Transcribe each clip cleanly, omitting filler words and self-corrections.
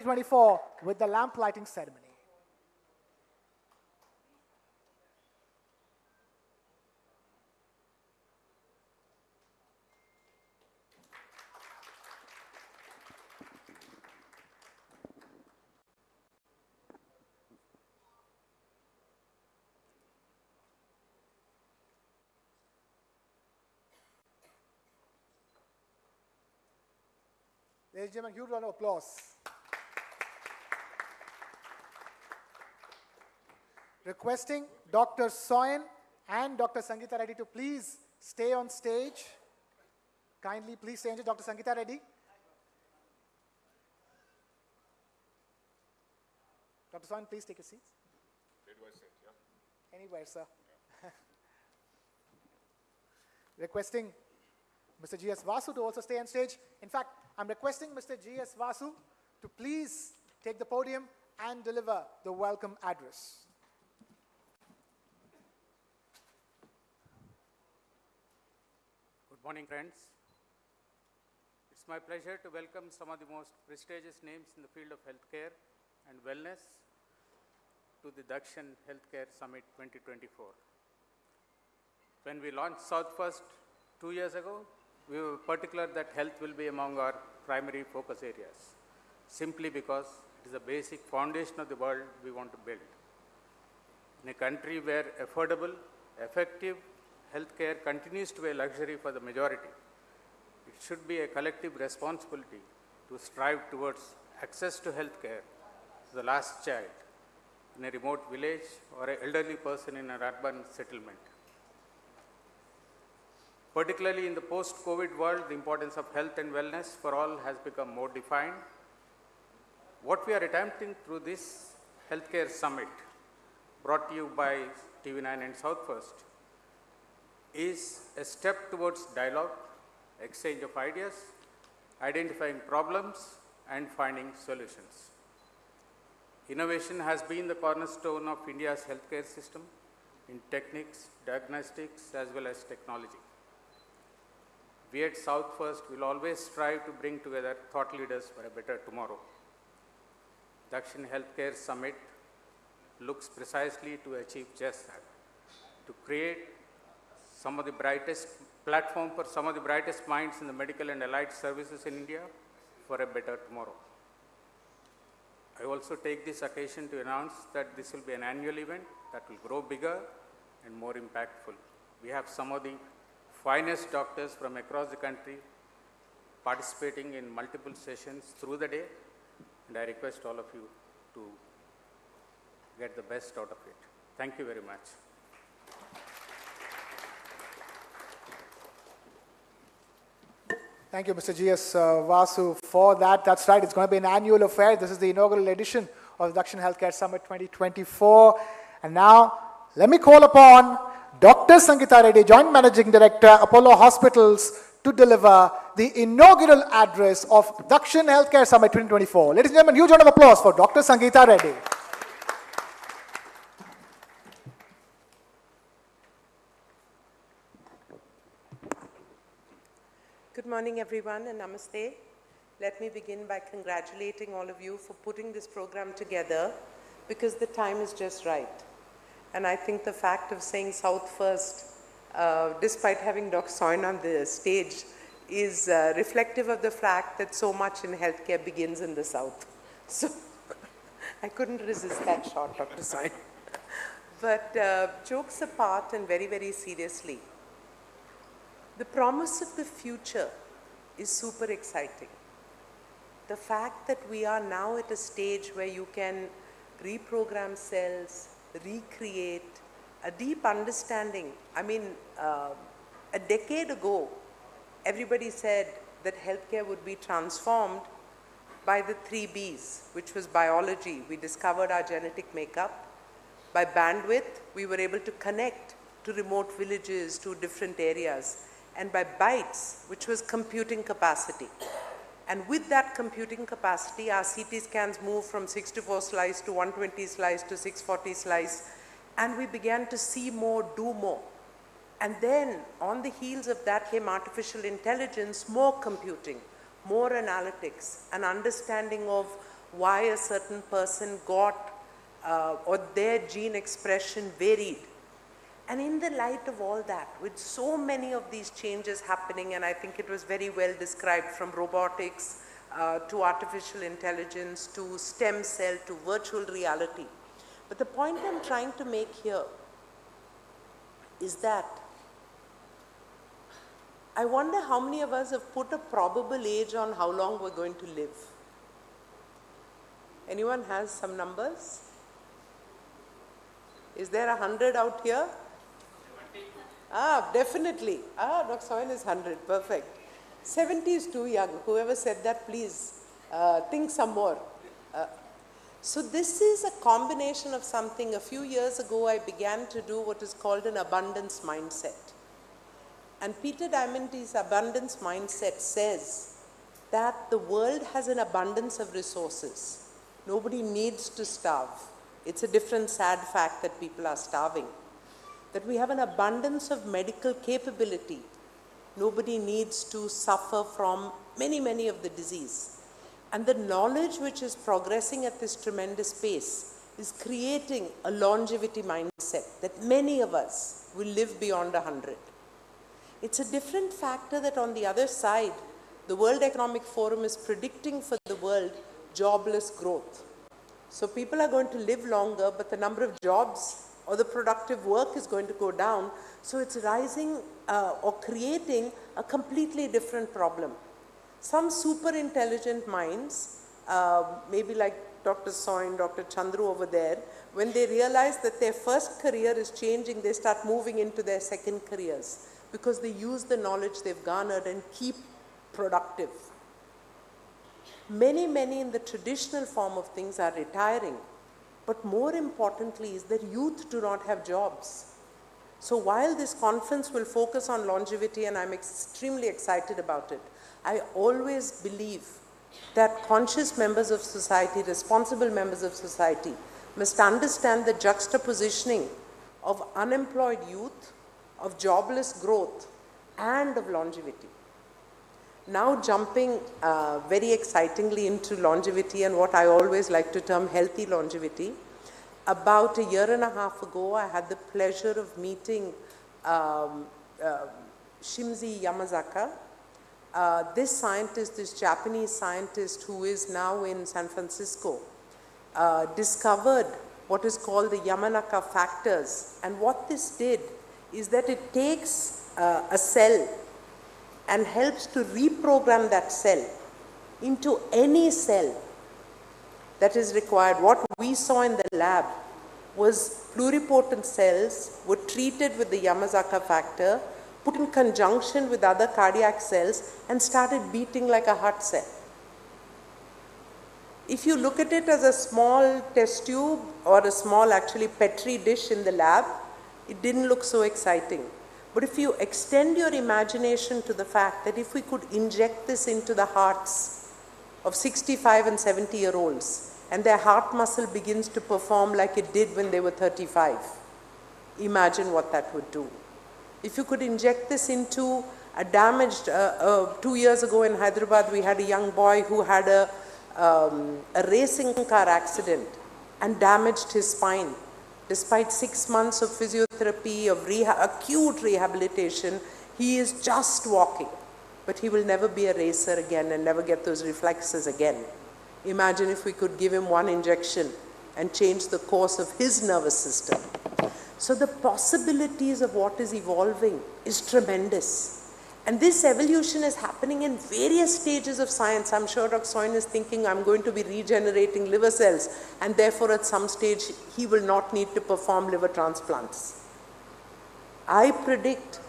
2024 with the lamp lighting ceremony. Ladies and gentlemen, huge round of applause. Requesting Dr. Soyan and Dr. Sangeeta Reddy to please stay on stage. Kindly please stay on stage. Dr. Sangeeta Reddy. Dr. Soyan, please take your seats. Where do I sit? Yeah. Anywhere, sir. Yeah. Requesting Mr. G.S. Vasu to also stay on stage. In fact, I'm requesting Mr. G.S. Vasu to please take the podium and deliver the welcome address. Good morning, friends. It's my pleasure to welcome some of the most prestigious names in the field of healthcare and wellness to the Dakshin Healthcare Summit 2024. When we launched South First 2 years ago, we were particular that health will be among our primary focus areas, simply because it is the basic foundation of the world we want to build. In a country where affordable, effective healthcare continues to be a luxury for the majority, it should be a collective responsibility to strive towards access to healthcare to the last child in a remote village or an elderly person in an urban settlement. Particularly in the post-COVID world, the importance of health and wellness for all has become more defined. What we are attempting through this healthcare summit, brought to you by TV9 and South First, is a step towards dialogue, exchange of ideas, identifying problems, and finding solutions. Innovation has been the cornerstone of India's healthcare system in techniques, diagnostics, as well as technology. We at South First will always strive to bring together thought leaders for a better tomorrow. Dakshin Healthcare Summit looks precisely to achieve just that, to create some of the brightest platform for some of the brightest minds in the medical and allied services in India for a better tomorrow. I also take this occasion to announce that this will be an annual event that will grow bigger and more impactful. We have some of the finest doctors from across the country participating in multiple sessions through the day, and I request all of you to get the best out of it. Thank you very much. Thank you, Mr. G.S. Vasu, for that. That's right, it's going to be an annual affair. This is the inaugural edition of the Dakshin Healthcare Summit 2024. And now, let me call upon Dr. Sangeeta Reddy, Joint Managing Director, Apollo Hospitals, to deliver the inaugural address of Dakshin Healthcare Summit 2024. Ladies and gentlemen, huge round of applause for Dr. Sangeeta Reddy. Good morning, everyone, and namaste. Let me begin by congratulating all of you for putting this program together, because the time is just right. And I think the fact of saying South First, despite having Dr. Soyan on the stage, is reflective of the fact that so much in healthcare begins in the South. So I couldn't resist that shot, Dr. Soyan. But jokes apart, and very, very seriously, the promise of the future is super exciting. The fact that we are now at a stage where you can reprogram cells, recreate, a deep understanding. I mean, a decade ago, everybody said that healthcare would be transformed by the 3 Bs, which was biology. We discovered our genetic makeup. By bandwidth, we were able to connect to remote villages, to different areas. And by bytes, which was computing capacity. And with that computing capacity, our CT scans moved from 64 slice to 120 slice to 640 slice, and we began to see more, do more. And then, on the heels of that came artificial intelligence, more computing, more analytics, an understanding of why a certain person got or their gene expression varied. And in the light of all that, with so many of these changes happening, and I think it was very well described, from robotics to artificial intelligence to stem cell to virtual reality. But the point I'm trying to make here is that I wonder how many of us have put a probable age on how long we're going to live. Anyone has some numbers? Is there 100 out here? 70. Definitely. Dr. Soin is 100. Perfect. 70 is too young. Whoever said that, please think some more. So this is a combination of something. A few years ago, I began to do what is called an abundance mindset. And Peter Diamandis' abundance mindset says that the world has an abundance of resources. Nobody needs to starve. It's a different sad fact that people are starving. That we have an abundance of medical capability. Nobody needs to suffer from many of the disease. And the knowledge which is progressing at this tremendous pace is creating a longevity mindset that many of us will live beyond 100. It's a different factor that on the other side, the World Economic Forum is predicting for the world jobless growth. So people are going to live longer, but the number of jobs or the productive work is going to go down. So it's rising or creating a completely different problem. Some super intelligent minds, maybe like Dr. Soin, Dr. Chandru over there, when they realize that their first career is changing, they start moving into their second careers because they use the knowledge they've garnered and keep productive. Many in the traditional form of things are retiring, but more importantly is that youth do not have jobs. So while this conference will focus on longevity, and I'm extremely excited about it, I always believe that conscious members of society, responsible members of society, must understand the juxtapositioning of unemployed youth, of jobless growth, and of longevity. Now jumping very excitingly into longevity and what I always like to term healthy longevity. About a year and a half ago, I had the pleasure of meeting Shimizu Yamazaki. This scientist, this Japanese scientist who is now in San Francisco, discovered what is called the Yamanaka factors. And what this did is that it takes a cell and helps to reprogram that cell into any cell that is required. What we saw in the lab was pluripotent cells were treated with the Yamanaka factor, put in conjunction with other cardiac cells, and started beating like a heart cell. If you look at it as a small test tube or a small actually Petri dish in the lab, it didn't look so exciting. But if you extend your imagination to the fact that if we could inject this into the hearts of 65 and 70-year-olds, and their heart muscle begins to perform like it did when they were 35, imagine what that would do. If you could inject this into a damaged, 2 years ago in Hyderabad, we had a young boy who had a racing car accident and damaged his spine. Despite 6 months of physiotherapy, of acute rehabilitation, he is just walking. But he will never be a racer again and never get those reflexes again. Imagine if we could give him one injection and change the course of his nervous system. So the possibilities of what is evolving is tremendous. And this evolution is happening in various stages of science. I'm sure Dr. Soin is thinking, I'm going to be regenerating liver cells, and therefore at some stage he will not need to perform liver transplants. I predict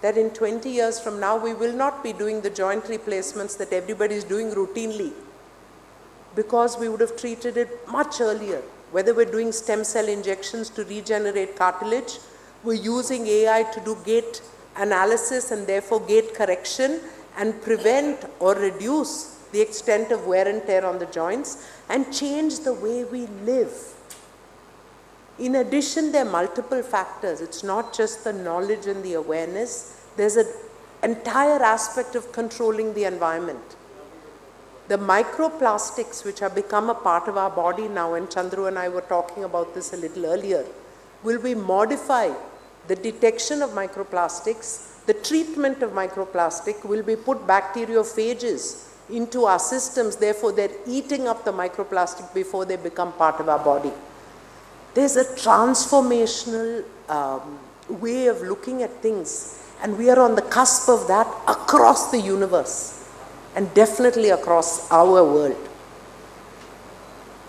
that in 20 years from now, we will not be doing the joint replacements that everybody is doing routinely, because we would have treated it much earlier. Whether we're doing stem cell injections to regenerate cartilage, we're using AI to do gait analysis and therefore gait correction and prevent or reduce the extent of wear and tear on the joints and change the way we live. In addition, there are multiple factors. It's not just the knowledge and the awareness. There's an entire aspect of controlling the environment. The microplastics which have become a part of our body now, and Chandru and I were talking about this a little earlier, will we modify the detection of microplastics, the treatment of microplastic, will be put bacteriophages into our systems, therefore they're eating up the microplastic before they become part of our body. There's a transformational way of looking at things, and we are on the cusp of that across the universe and definitely across our world.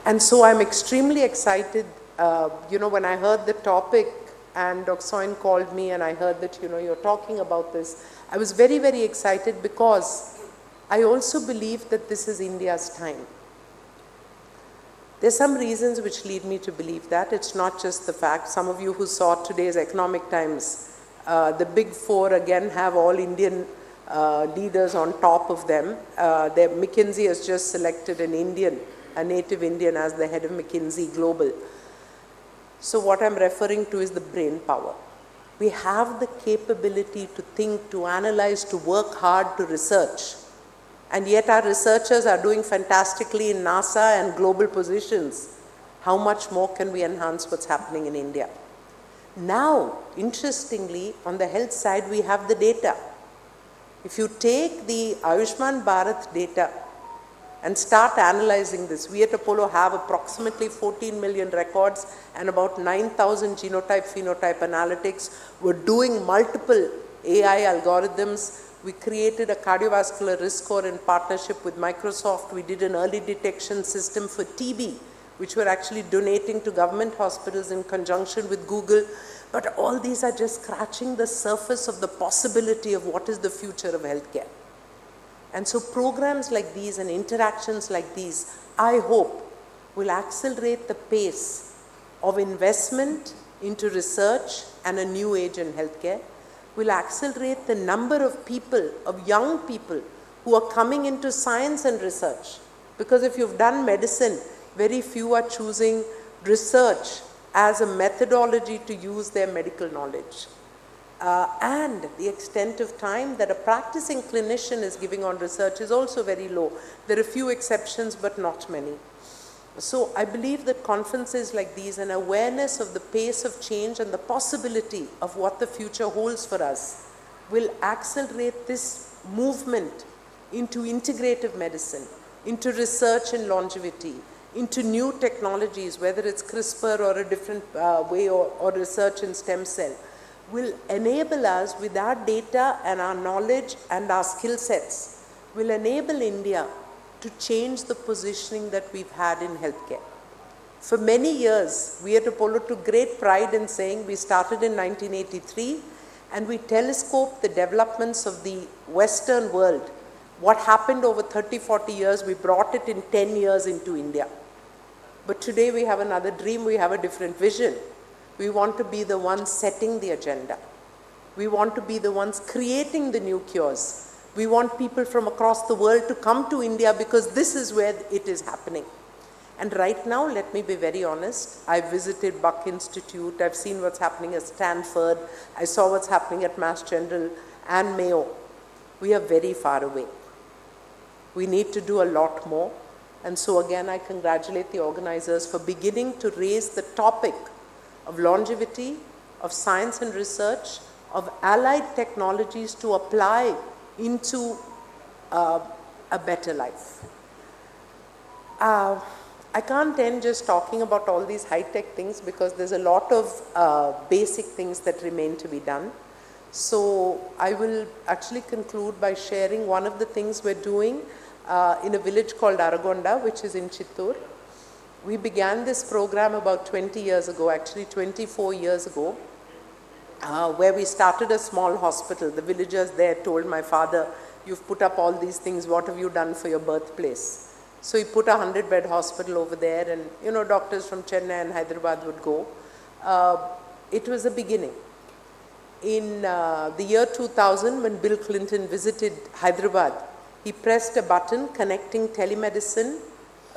And so I'm extremely excited, when I heard the topic and Dakshin called me and I heard that, you're talking about this, I was very, very excited because I also believe that this is India's time. There's some reasons which lead me to believe that. It's not just the fact. Some of you who saw today's Economic Times, the big four again have all Indian leaders on top of them. McKinsey has just selected an Indian, a native Indian, as the head of McKinsey Global. So what I'm referring to is the brain power. We have the capability to think, to analyze, to work hard, to research. And yet our researchers are doing fantastically in NASA and global positions. How much more can we enhance what's happening in India? Now, interestingly, on the health side, we have the data. If you take the Ayushman Bharat data and start analyzing this, we at Apollo have approximately 14 million records and about 9,000 genotype-phenotype analytics. We're doing multiple AI algorithms. We created a cardiovascular risk score in partnership with Microsoft. We did an early detection system for TB, which we're actually donating to government hospitals in conjunction with Google. But all these are just scratching the surface of the possibility of what is the future of healthcare. And so programs like these and interactions like these, I hope, will accelerate the pace of investment into research and a new age in healthcare, will accelerate the number of people, of young people, who are coming into science and research. Because if you've done medicine, very few are choosing research as a methodology to use their medical knowledge. And the extent of time that a practicing clinician is giving on research is also very low. There are a few exceptions, but not many. So I believe that conferences like these and awareness of the pace of change and the possibility of what the future holds for us will accelerate this movement into integrative medicine, into research in longevity, into new technologies, whether it's CRISPR or a different way or research in stem cell, will enable us with our data and our knowledge and our skill sets, will enable India to change the positioning that we've had in healthcare. For many years, we at Apollo took great pride in saying we started in 1983 and we telescoped the developments of the Western world. What happened over 30, 40 years, we brought it in 10 years into India. But today we have another dream, we have a different vision. We want to be the ones setting the agenda. We want to be the ones creating the new cures. We want people from across the world to come to India because this is where it is happening. And right now, let me be very honest, I visited Buck Institute, I've seen what's happening at Stanford, I saw what's happening at Mass General and Mayo. We are very far away. We need to do a lot more. And so again, I congratulate the organizers for beginning to raise the topic of longevity, of science and research, of allied technologies to apply into a better life. I can't end just talking about all these high-tech things because there's a lot of basic things that remain to be done. So I will actually conclude by sharing one of the things we're doing in a village called Aragonda, which is in Chittoor. We began this program about 20 years ago, actually 24 years ago, where we started a small hospital. The villagers there told my father, "You've put up all these things, what have you done for your birthplace?" So he put a 100-bed hospital over there, and doctors from Chennai and Hyderabad would go. It was a beginning. In the year 2000, when Bill Clinton visited Hyderabad, he pressed a button connecting telemedicine,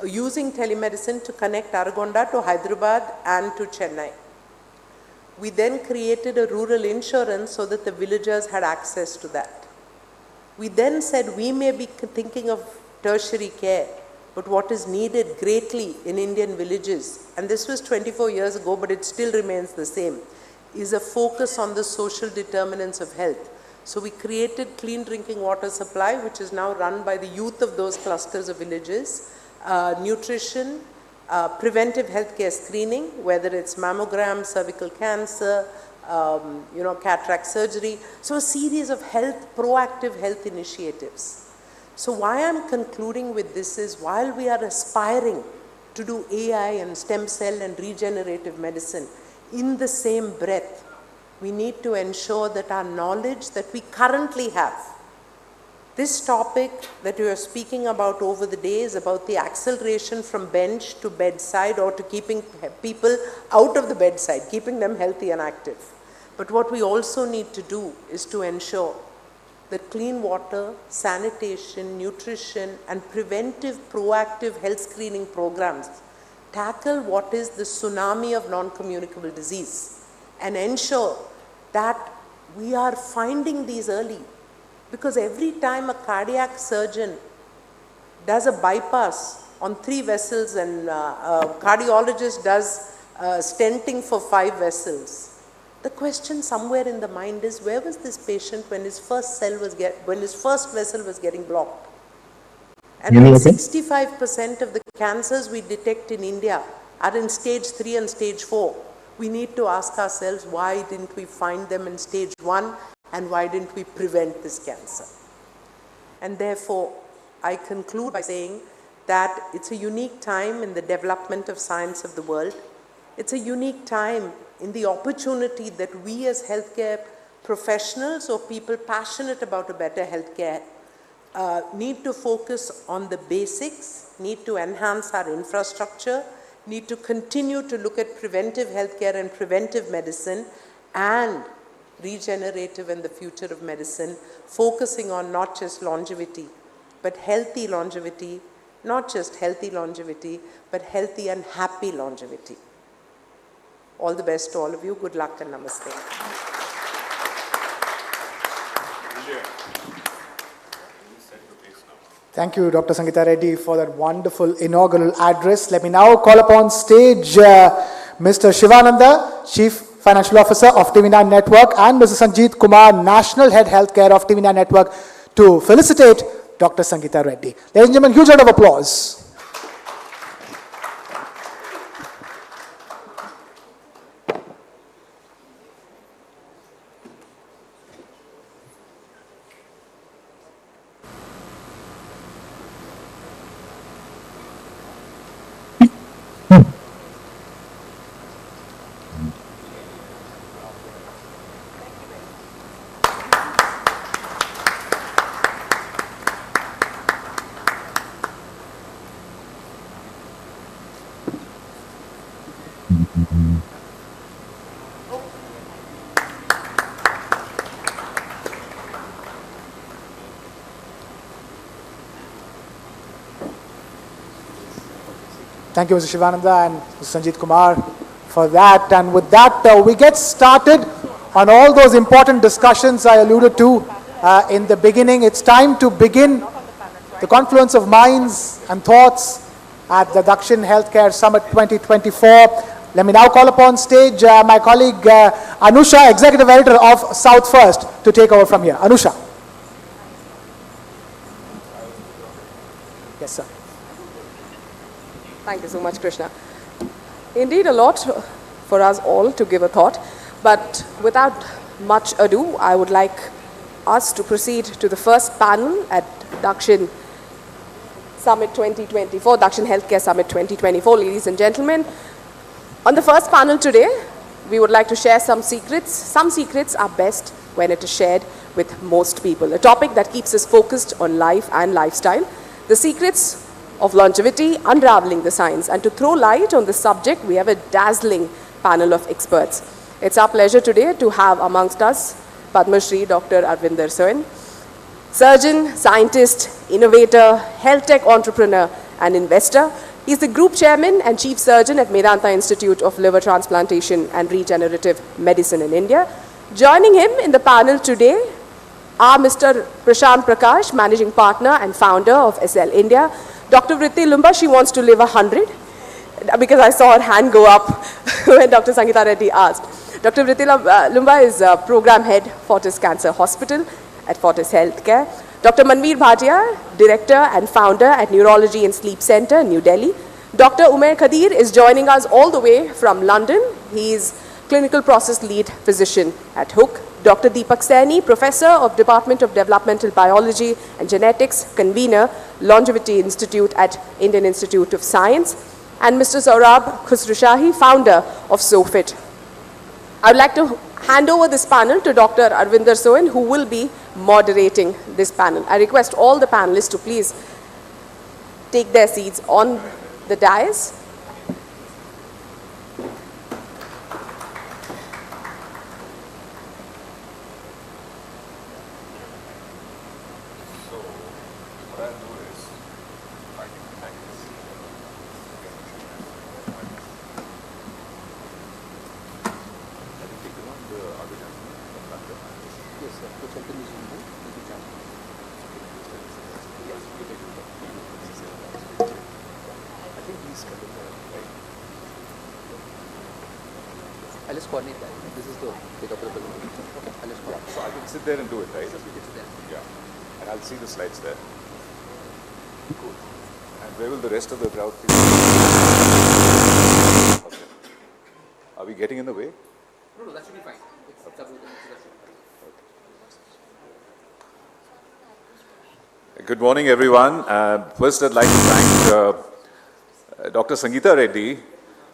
using telemedicine to connect Aragonda to Hyderabad and to Chennai. We then created a rural insurance so that the villagers had access to that. We then said we may be thinking of tertiary care. But what is needed greatly in Indian villages, and this was 24 years ago, but it still remains the same, is a focus on the social determinants of health. So we created clean drinking water supply, which is now run by the youth of those clusters of villages, nutrition, preventive healthcare screening, whether it's mammogram, cervical cancer, cataract surgery. So a series of proactive health initiatives. So why I'm concluding with this is, while we are aspiring to do AI and stem cell and regenerative medicine, in the same breath, we need to ensure that our knowledge that we currently have, this topic that we are speaking about over the days, about the acceleration from bench to bedside, or to keeping people out of the bedside, keeping them healthy and active. But what we also need to do is to ensure that clean water, sanitation, nutrition, and preventive, proactive health screening programs tackle what is the tsunami of non-communicable disease and ensure that we are finding these early. Because every time a cardiac surgeon does a bypass on 3 vessels and a cardiologist does stenting for 5 vessels, the question somewhere in the mind is, where was this patient when his first vessel was getting blocked? And when 65% of the cancers we detect in India are in stage 3 and stage 4, we need to ask ourselves, why didn't we find them in stage 1, and why didn't we prevent this cancer? And therefore, I conclude by saying that it's a unique time in the development of science of the world. It's a unique time in the opportunity that we as healthcare professionals or people passionate about a better healthcare need to focus on the basics, need to enhance our infrastructure, need to continue to look at preventive healthcare and preventive medicine, and regenerative and the future of medicine, focusing on not just longevity, but healthy longevity, not just healthy longevity, but healthy and happy longevity. All the best to all of you. Good luck and namaste. Thank you, Dr. Sangeeta Reddy, for that wonderful inaugural address. Let me now call upon stage Mr. Shivananda, Chief Financial Officer of TV9 Network, and Mr. Sanjeet Kumar, National Head Healthcare of TV9 Network, to felicitate Dr. Sangeeta Reddy. Ladies and gentlemen, huge round of applause. Thank you, Mr. Shivananda and Mr. Sanjeet Kumar, for that. And with that, we get started on all those important discussions I alluded to in the beginning. It's time to begin the confluence of minds and thoughts at the Dakshin Healthcare Summit 2024. Let me now call upon stage my colleague Anusha, Executive Editor of South First, to take over from here. Anusha. Yes, sir. Thank you so much, Krishna. Indeed, a lot for us all to give a thought, but without much ado, I would like us to proceed to the first panel at Dakshin Summit 2024, Dakshin Healthcare Summit 2024. Ladies and gentlemen, on the first panel today, we would like to share some secrets. Some secrets are best when it is shared with most people. A topic that keeps us focused on life and lifestyle. The secrets of longevity, unraveling the science. And to throw light on the subject, we have a dazzling panel of experts. It's our pleasure today to have amongst us Padma Shri Dr. Arvinder Soin, surgeon, scientist, innovator, health tech entrepreneur, and investor. He's the group chairman and chief surgeon at Medanta Institute of Liver Transplantation and Regenerative Medicine in India. Joining him in the panel today are Mr. Prashant Prakash, Managing Partner and Founder of SL India. Dr. Vritti Lumba, she wants to live 100, because I saw her hand go up when Dr. Sangeeta Reddy asked. Dr. Vritti Lumba is Program Head, Fortis Cancer Hospital at Fortis Healthcare. Dr. Manveer Bhatia, Director and Founder at Neurology and Sleep Center, New Delhi. Dr. Umair Khadir is joining us all the way from London. He is Clinical Process Lead Physician at Hook. Dr. Deepak Saini, Professor of Department of Developmental Biology and Genetics, Convener, Longevity Institute at Indian Institute of Science. And Mr. Saurabh Khusrushahi, Founder of SOFIT. I would like to hand over this panel to Dr. Arvinder Soin, who will be moderating this panel. I request all the panelists to please take their seats on the dais. I'll just coordinate that. This is the big up of the presentation. Okay, I'll just coordinate. So I can sit there and do it, right? Just get to there. Yeah. And I'll see the slides there. Cool. And where will the rest of the crowd be? Okay. Are we getting in the way? No, that should be fine. It's up to them. Good morning, everyone. First, I'd like to thank Dr. Sangeeta Reddy,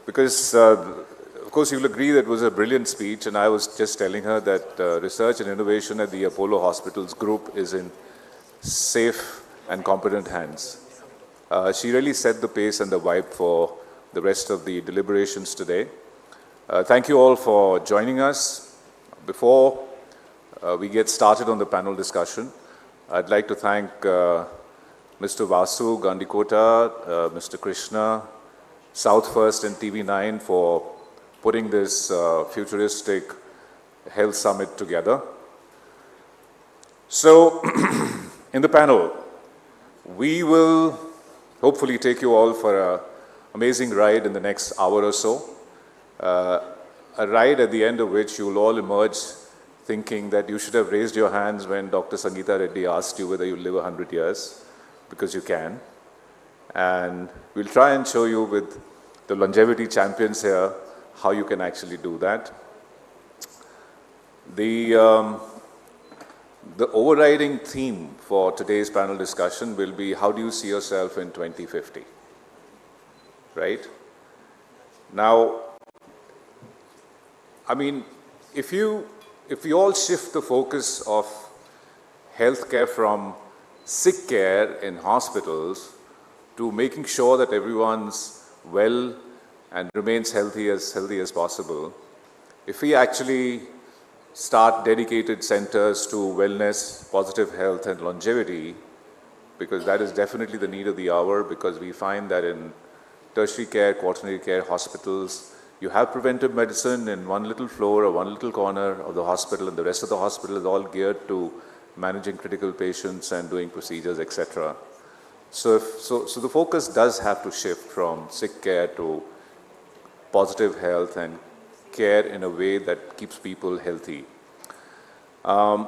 because, of course, you'll agree that it was a brilliant speech, and I was just telling her that research and innovation at the Apollo Hospitals group is in safe and competent hands. She really set the pace and the vibe for the rest of the deliberations today. Thank you all for joining us. Before we get started on the panel discussion, I'd like to thank Mr. Vasu Gandikota, Mr. Krishna, South First and TV9 for putting this futuristic health summit together. So, in the panel, we will hopefully take you all for an amazing ride in the next hour or so. A ride at the end of which you will all emerge thinking that you should have raised your hands when Dr. Sangeeta Reddy asked you whether you live 100 years, because you can. And we'll try and show you with the longevity champions here how you can actually do that. The overriding theme for today's panel discussion will be, how do you see yourself in 2050? Right? Now, I mean, if we all shift the focus of healthcare from sick care in hospitals to making sure that everyone's well and remains healthy as possible, if we actually start dedicated centers to wellness, positive health and longevity, because that is definitely the need of the hour, because we find that in tertiary care, quaternary care hospitals, you have preventive medicine in one little floor or one little corner of the hospital, and the rest of the hospital is all geared to managing critical patients and doing procedures, etc. So the focus does have to shift from sick care to positive health and care in a way that keeps people healthy. And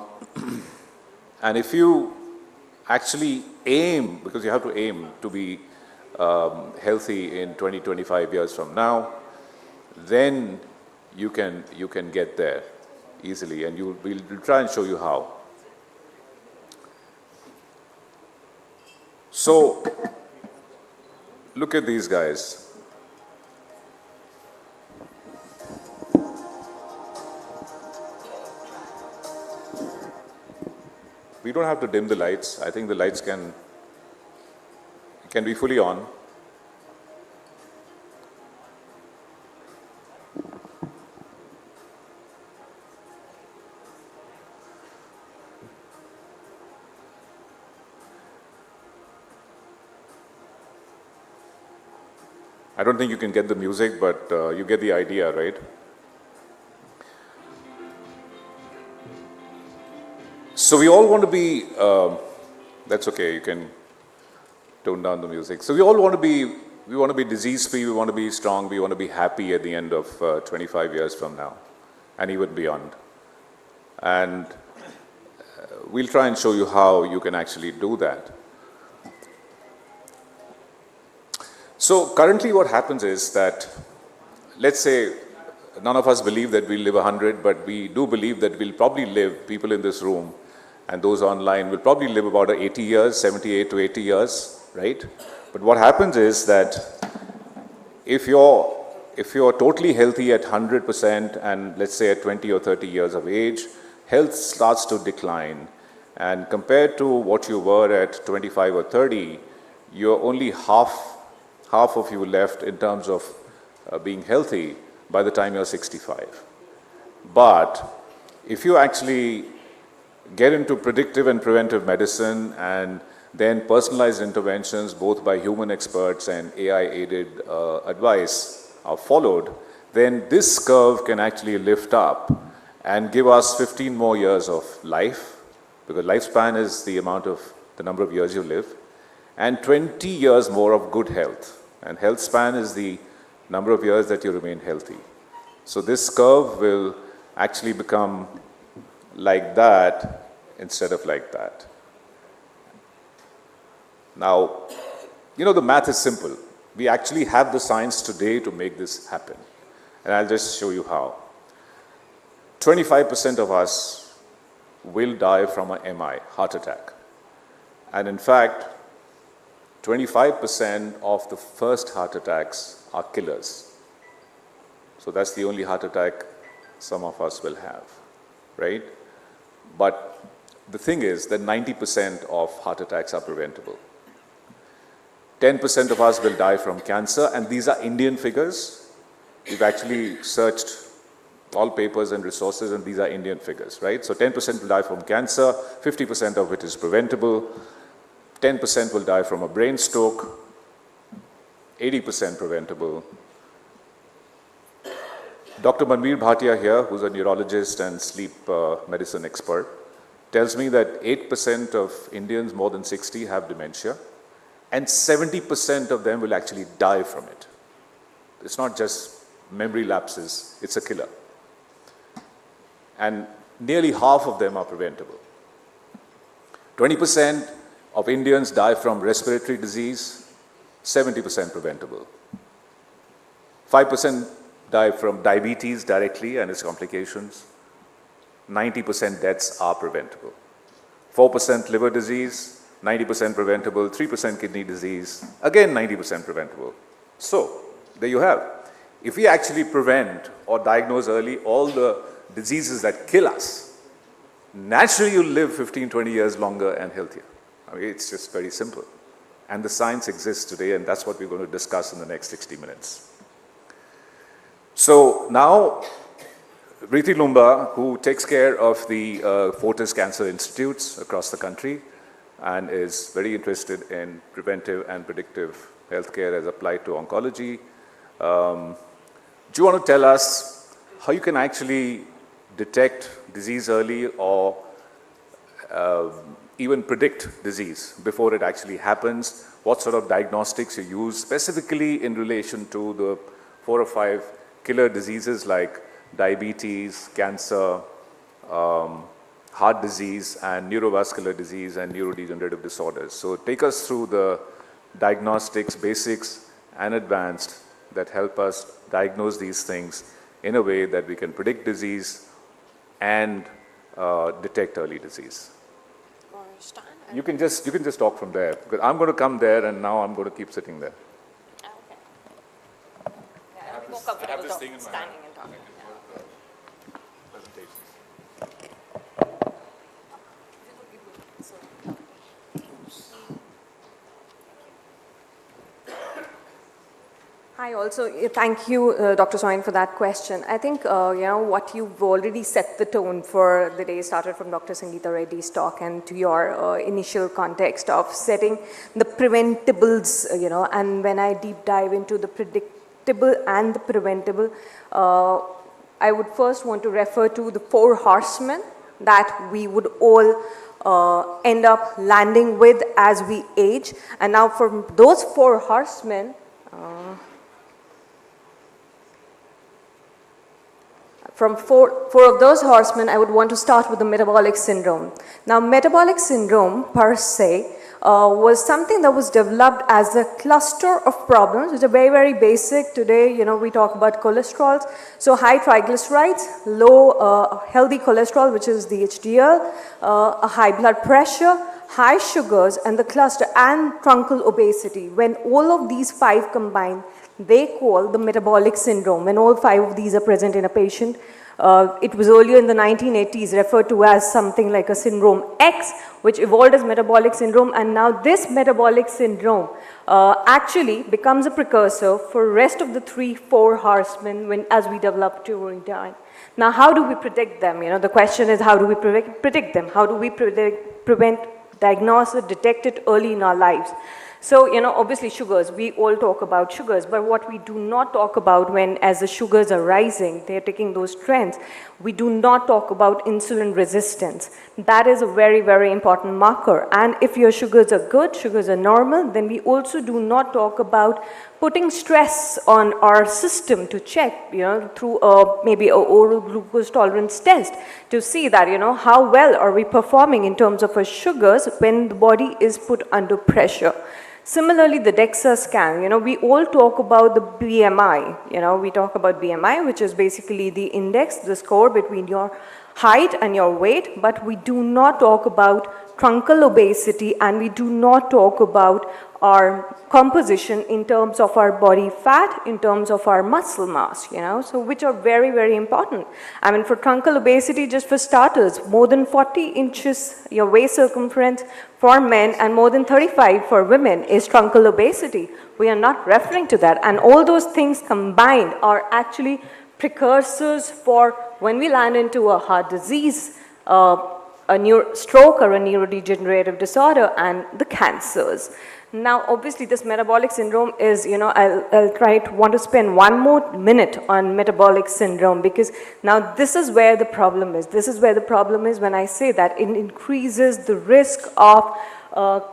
if you actually aim, because you have to aim to be healthy in 20, 25 years from now, then you can get there easily, and we'll try and show you how. So, look at these guys. We don't have to dim the lights. I think the lights can be fully on. I don't think you can get the music, but you get the idea, right? So we all want to be, that's okay, you can tone down the music. So we all want to be disease-free, we want to be strong, we want to be happy at the end of 25 years from now, and even beyond. And we'll try and show you how you can actually do that. So currently what happens is that, let's say, none of us believe that we'll live 100, but we do believe that we'll probably live, people in this room and those online will probably live about 80 years, 78 to 80 years, right? But what happens is that if you're totally healthy at 100% and let's say at 20 or 30 years of age, health starts to decline. And compared to what you were at 25 or 30, you're only half of you left in terms of being healthy by the time you're 65. But if you actually get into predictive and preventive medicine and then personalized interventions both by human experts and AI-aided advice are followed, then this curve can actually lift up and give us 15 more years of life, because lifespan is the number of years you live, and 20 years more of good health. And health span is the number of years that you remain healthy. So this curve will actually become like that instead of like that. Now, the math is simple. We actually have the science today to make this happen. And I'll just show you how. 25% of us will die from an MI, heart attack. And in fact, 25% of the first heart attacks are killers. So that's the only heart attack some of us will have, right? But the thing is that 90% of heart attacks are preventable. 10% of us will die from cancer, and these are Indian figures. We've actually searched all papers and resources, and these are Indian figures, right? So 10% will die from cancer, 50% of it is preventable, 10% will die from a brain stroke, 80% preventable. Dr. Manveer Bhatia here, who's a neurologist and sleep medicine expert, tells me that 8% of Indians more than 60 have dementia, and 70% of them will actually die from it. It's not just memory lapses, it's a killer. And nearly half of them are preventable. 20% of Indians die from respiratory disease, 70% preventable. 5% die from diabetes directly and its complications. 90% deaths are preventable. 4% liver disease, 90% preventable. 3% kidney disease, again 90% preventable. So, there you have. If we actually prevent or diagnose early all the diseases that kill us, naturally you'll live 15, 20 years longer and healthier. I mean, it's just very simple. And the science exists today, and that's what we're going to discuss in the next 60 minutes. So now, Riti Lumba, who takes care of the Fortis Cancer Institutes across the country and is very interested in preventive and predictive healthcare as applied to oncology, do you want to tell us how you can actually detect disease early or even predict disease before it actually happens? What sort of diagnostics you use specifically in relation to the 4 or 5 killer diseases like diabetes, cancer, heart disease, and neurovascular disease and neurodegenerative disorders. So take us through the diagnostics, basics and advanced that help us diagnose these things in a way that we can predict disease and detect early disease. You can just talk from there, because I'm going to come there and now I'm going to keep sitting there. Okay. Yeah, I'm more comfortable standing and talking. Hi, also, thank you, Dr. Soin, for that question. I think, what you've already set the tone for the day started from Dr. Sangeeta Reddy's talk and to your initial context of setting the preventables, and when I deep dive into the predictable and the preventable, I would first want to refer to the 4 horsemen that we would all end up landing with as we age. And now for those four horsemen, from four of those horsemen, I would want to start with the metabolic syndrome. Now, metabolic syndrome per se was something that was developed as a cluster of problems which are very, very basic. Today, we talk about cholesterols. So high triglycerides, low healthy cholesterol, which is the HDL, a high blood pressure, high sugars, and the cluster, and truncal obesity. When all of these five combine, they call the metabolic syndrome. When all five of these are present in a patient, it was earlier in the 1980s referred to as something like a syndrome X, which evolved as metabolic syndrome, and now this metabolic syndrome actually becomes a precursor for rest of the 3-4 horsemen as we develop during time. Now, how do we predict them? The question is, how do we predict them? How do we prevent, diagnose it, detect it early in our lives? So, obviously sugars, we all talk about sugars, but what we do not talk about when as the sugars are rising, they're taking those trends, we do not talk about insulin resistance. That is a very, very important marker. And if your sugars are good, sugars are normal, then we also do not talk about putting stress on our system to check, through maybe an oral glucose tolerance test to see that, how well are we performing in terms of our sugars when the body is put under pressure. Similarly, the DEXA scan, we all talk about the BMI, we talk about BMI, which is basically the index, the score between your height and your weight, but we do not talk about truncal obesity, and we do not talk about our composition in terms of our body fat, in terms of our muscle mass, so which are very, very important. I mean, for truncal obesity, just for starters, more than 40 inches your waist circumference for men and more than 35 for women is truncal obesity. We are not referring to that, and all those things combined are actually precursors for when we land into a heart disease, a stroke or a neurodegenerative disorder, and the cancers. Now, obviously, this metabolic syndrome is, I'll want to spend one more minute on metabolic syndrome, because now this is where the problem is. This is where the problem is when I say that it increases the risk of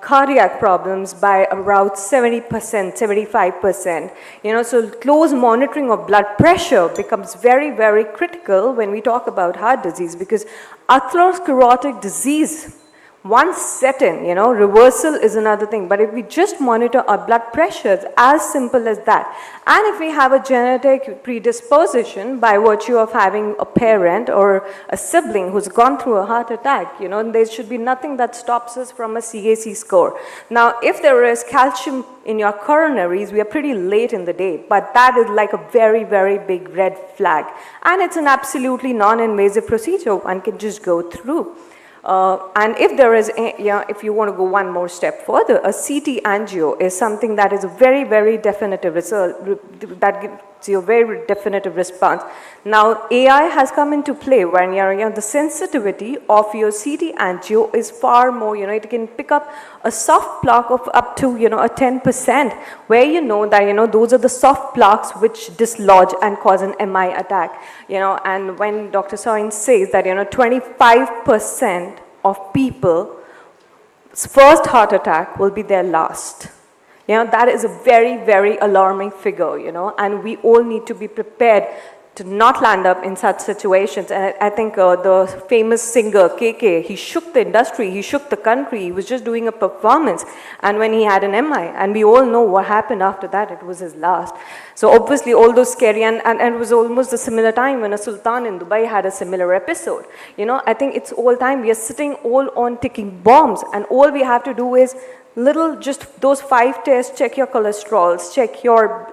cardiac problems by around 70%, 75%. So close monitoring of blood pressure becomes very, very critical when we talk about heart disease, because atherosclerotic disease, once set in, reversal is another thing. But if we just monitor our blood pressures, as simple as that, and if we have a genetic predisposition by virtue of having a parent or a sibling who's gone through a heart attack, there should be nothing that stops us from a CAC score. Now, if there is calcium in your coronaries, we are pretty late in the day, but that is like a very, very big red flag. And it's an absolutely non-invasive procedure, one can just go through. And if there is, if you want to go one more step further, a CT angio is something that is a very, very definitive result, that gives you a very definitive response. Now, AI has come into play when the sensitivity of your CT angio is far more, it can pick up a soft plaque of up to, a 10%, where that, those are the soft plaques which dislodge and cause an MI attack, and when Dr. Soin says that, 25% of people's first heart attack will be their last. That is a very, very alarming figure, and we all need to be prepared to not land up in such situations. And I think the famous singer KK, he shook the industry, he shook the country, he was just doing a performance, and when he had an MI, and we all know what happened after that, it was his last. So obviously all those scary, and it was almost a similar time when a sultan in Dubai had a similar episode. I think it's all time, we are sitting all on ticking bombs, and all we have to do is just those 5 tests, check your cholesterols, check your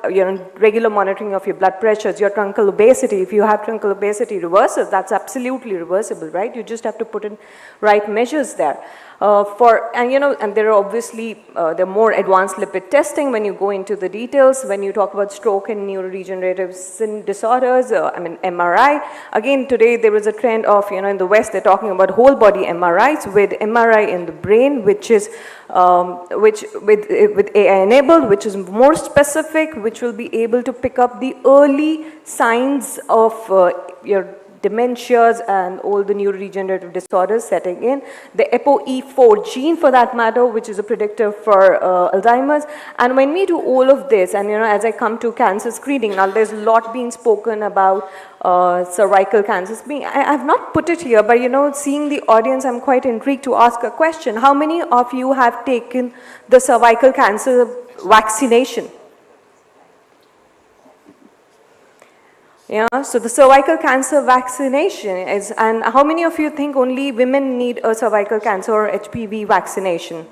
regular monitoring of your blood pressures, your truncal obesity. If you have truncal obesity reversals, that's absolutely reversible, right? You just have to put in right measures there. And there are obviously there are more advanced lipid testing when you go into the details. When you talk about stroke and neurodegenerative disorders, MRI. Again, today there is a trend of, in the West, they're talking about whole body MRIs with MRI in the brain, which is with AI enabled, which is more specific, which will be able to pick up the early signs of your dementias and all the neurodegenerative disorders setting in. The ApoE4 gene for that matter, which is a predictor for Alzheimer's. And when we do all of this, and as I come to cancer screening, now there's a lot being spoken about cervical cancers. I have not put it here, but seeing the audience, I'm quite intrigued to ask a question. How many of you have taken the cervical cancer vaccination? Yeah, so the cervical cancer vaccination is, and how many of you think only women need a cervical cancer or HPV vaccination?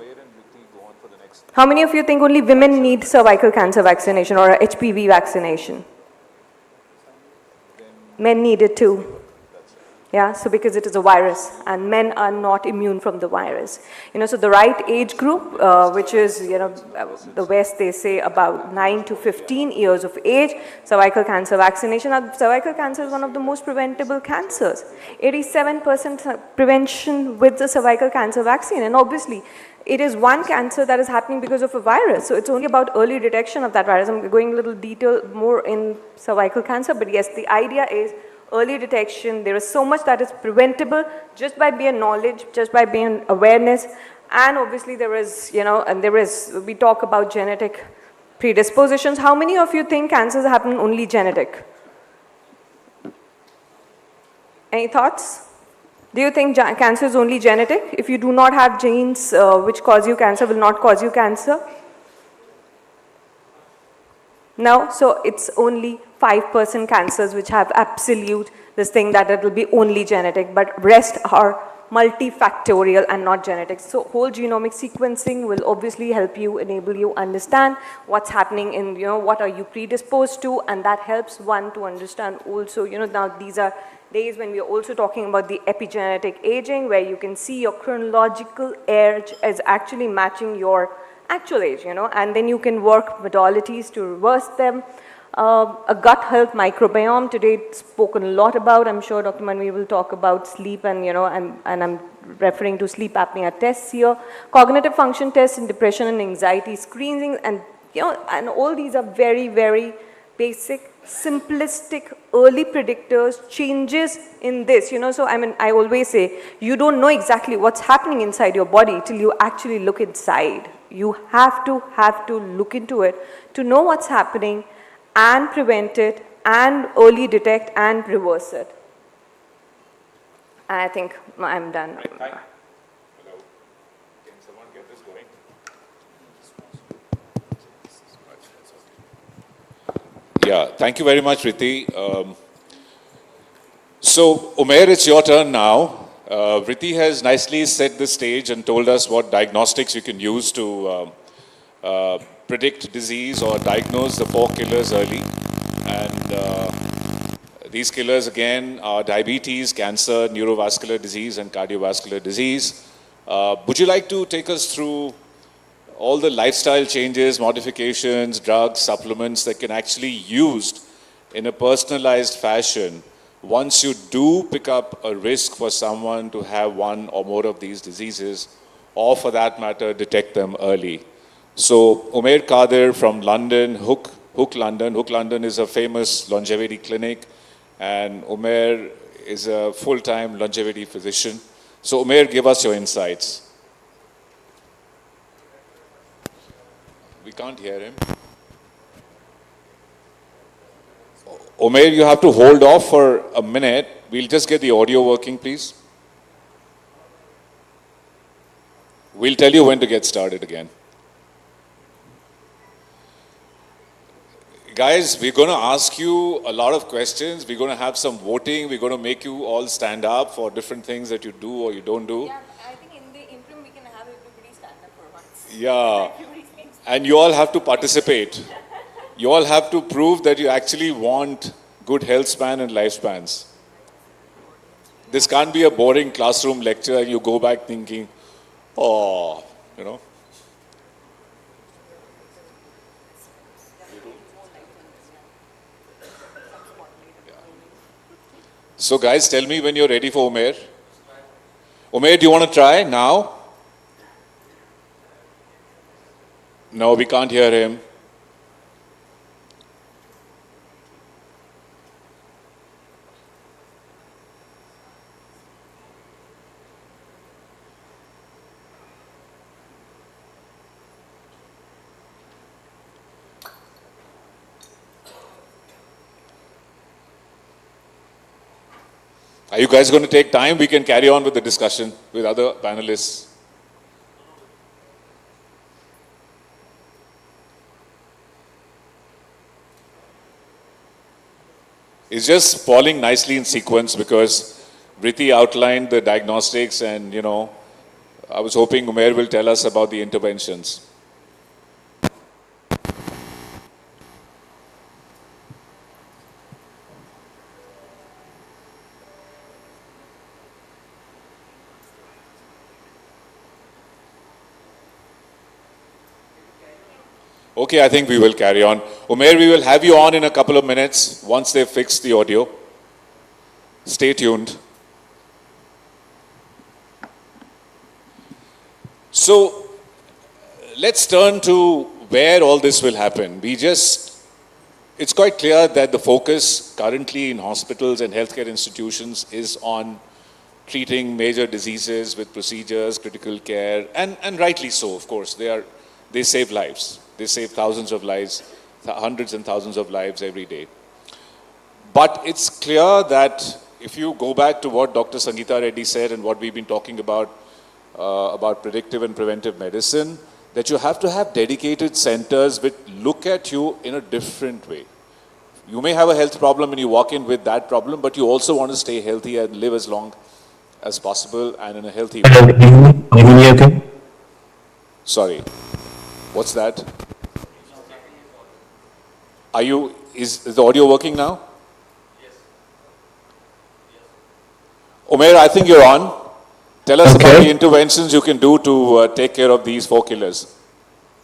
How many of you think only women need cervical cancer vaccination or a HPV vaccination? Men need it too. Yeah, so because it is a virus and men are not immune from the virus. So the right age group, which is, the West, they say about 9 to 15 years of age, cervical cancer vaccination. Now, cervical cancer is one of the most preventable cancers. 87% prevention with the cervical cancer vaccine. And obviously, it is one cancer that is happening because of a virus. So it's only about early detection of that virus. I'm going a little detail more in cervical cancer, but yes, the idea is early detection. There is so much that is preventable just by being knowledge, just by being awareness. And obviously there is, we talk about genetic predispositions. How many of you think cancers happen only genetic? Any thoughts? Do you think cancer is only genetic? If you do not have genes which cause you cancer, will not cause you cancer? No, so it's only 5% cancers which have absolute this thing that it will be only genetic, but rest are multifactorial and not genetic. So whole genomic sequencing will obviously help you, enable you understand what's happening in, what are you predisposed to, and that helps one to understand also, now these are days when we are also talking about the epigenetic aging, where you can see your chronological age is actually matching your actual age, and then you can work modalities to reverse them. A gut health microbiome, today it's spoken a lot about. I'm sure Dr. Manvi will talk about sleep and, I'm referring to sleep apnea tests here. Cognitive function tests in depression and anxiety screening, and, and all these are very, very basic, simplistic, early predictors, changes in this, so I always say, you don't know exactly what's happening inside your body till you actually look inside. You have to look into it to know what's happening and prevent it and early detect and reverse it. I think I'm done. Right, hi. Hello. Can someone get this going? Yeah, thank you very much, Riti. So, Umair, it's your turn now. Riti has nicely set the stage and told us what diagnostics you can use to predict disease or diagnose the 4 killers early. And these killers again are diabetes, cancer, neurovascular disease and cardiovascular disease. Would you like to take us through all the lifestyle changes, modifications, drugs, supplements that can actually be used in a personalized fashion once you do pick up a risk for someone to have one or more of these diseases, or for that matter, detect them early? So, Umair Kadir from London, Hook London. Hook London is a famous longevity clinic, and Umair is a full-time longevity physician. So, Umair, give us your insights. We can't hear him. Umair, you have to hold off for a minute. We'll just get the audio working, please. We'll tell you when to get started again. Guys, we're going to ask you a lot of questions. We're going to have some voting. We're going to make you all stand up for different things that you do or you don't do. Yeah, I think in the interim we can have everybody stand up for once. Yeah. And you all have to participate. You all have to prove that you actually want good health span and lifespans. This can't be a boring classroom lecture and you go back thinking, oh, So guys, tell me when you're ready for Umair. Umair, do you want to try now? No, we can't hear him. Are you guys going to take time? We can carry on with the discussion with other panelists. It's just falling nicely in sequence because Vritti outlined the diagnostics and, I was hoping Umair will tell us about the interventions. Okay, I think we will carry on. Umair, we will have you on in a couple of minutes once they've fixed the audio. Stay tuned. So, let's turn to where all this will happen. It's quite clear that the focus currently in hospitals and healthcare institutions is on treating major diseases with procedures, critical care, and rightly so, of course. They save lives. They save thousands of lives, hundreds and thousands of lives every day. But it's clear that if you go back to what Dr. Sangeeta Reddy said and what we've been talking about predictive and preventive medicine, that you have to have dedicated centers which look at you in a different way. You may have a health problem and you walk in with that problem, but you also want to stay healthy and live as long as possible and in a healthy way. Can you hear me okay? Sorry. What's that? Is the audio working now? Yes. Umair, I think you're on. Tell us about the interventions you can do to take care of these 4 killers.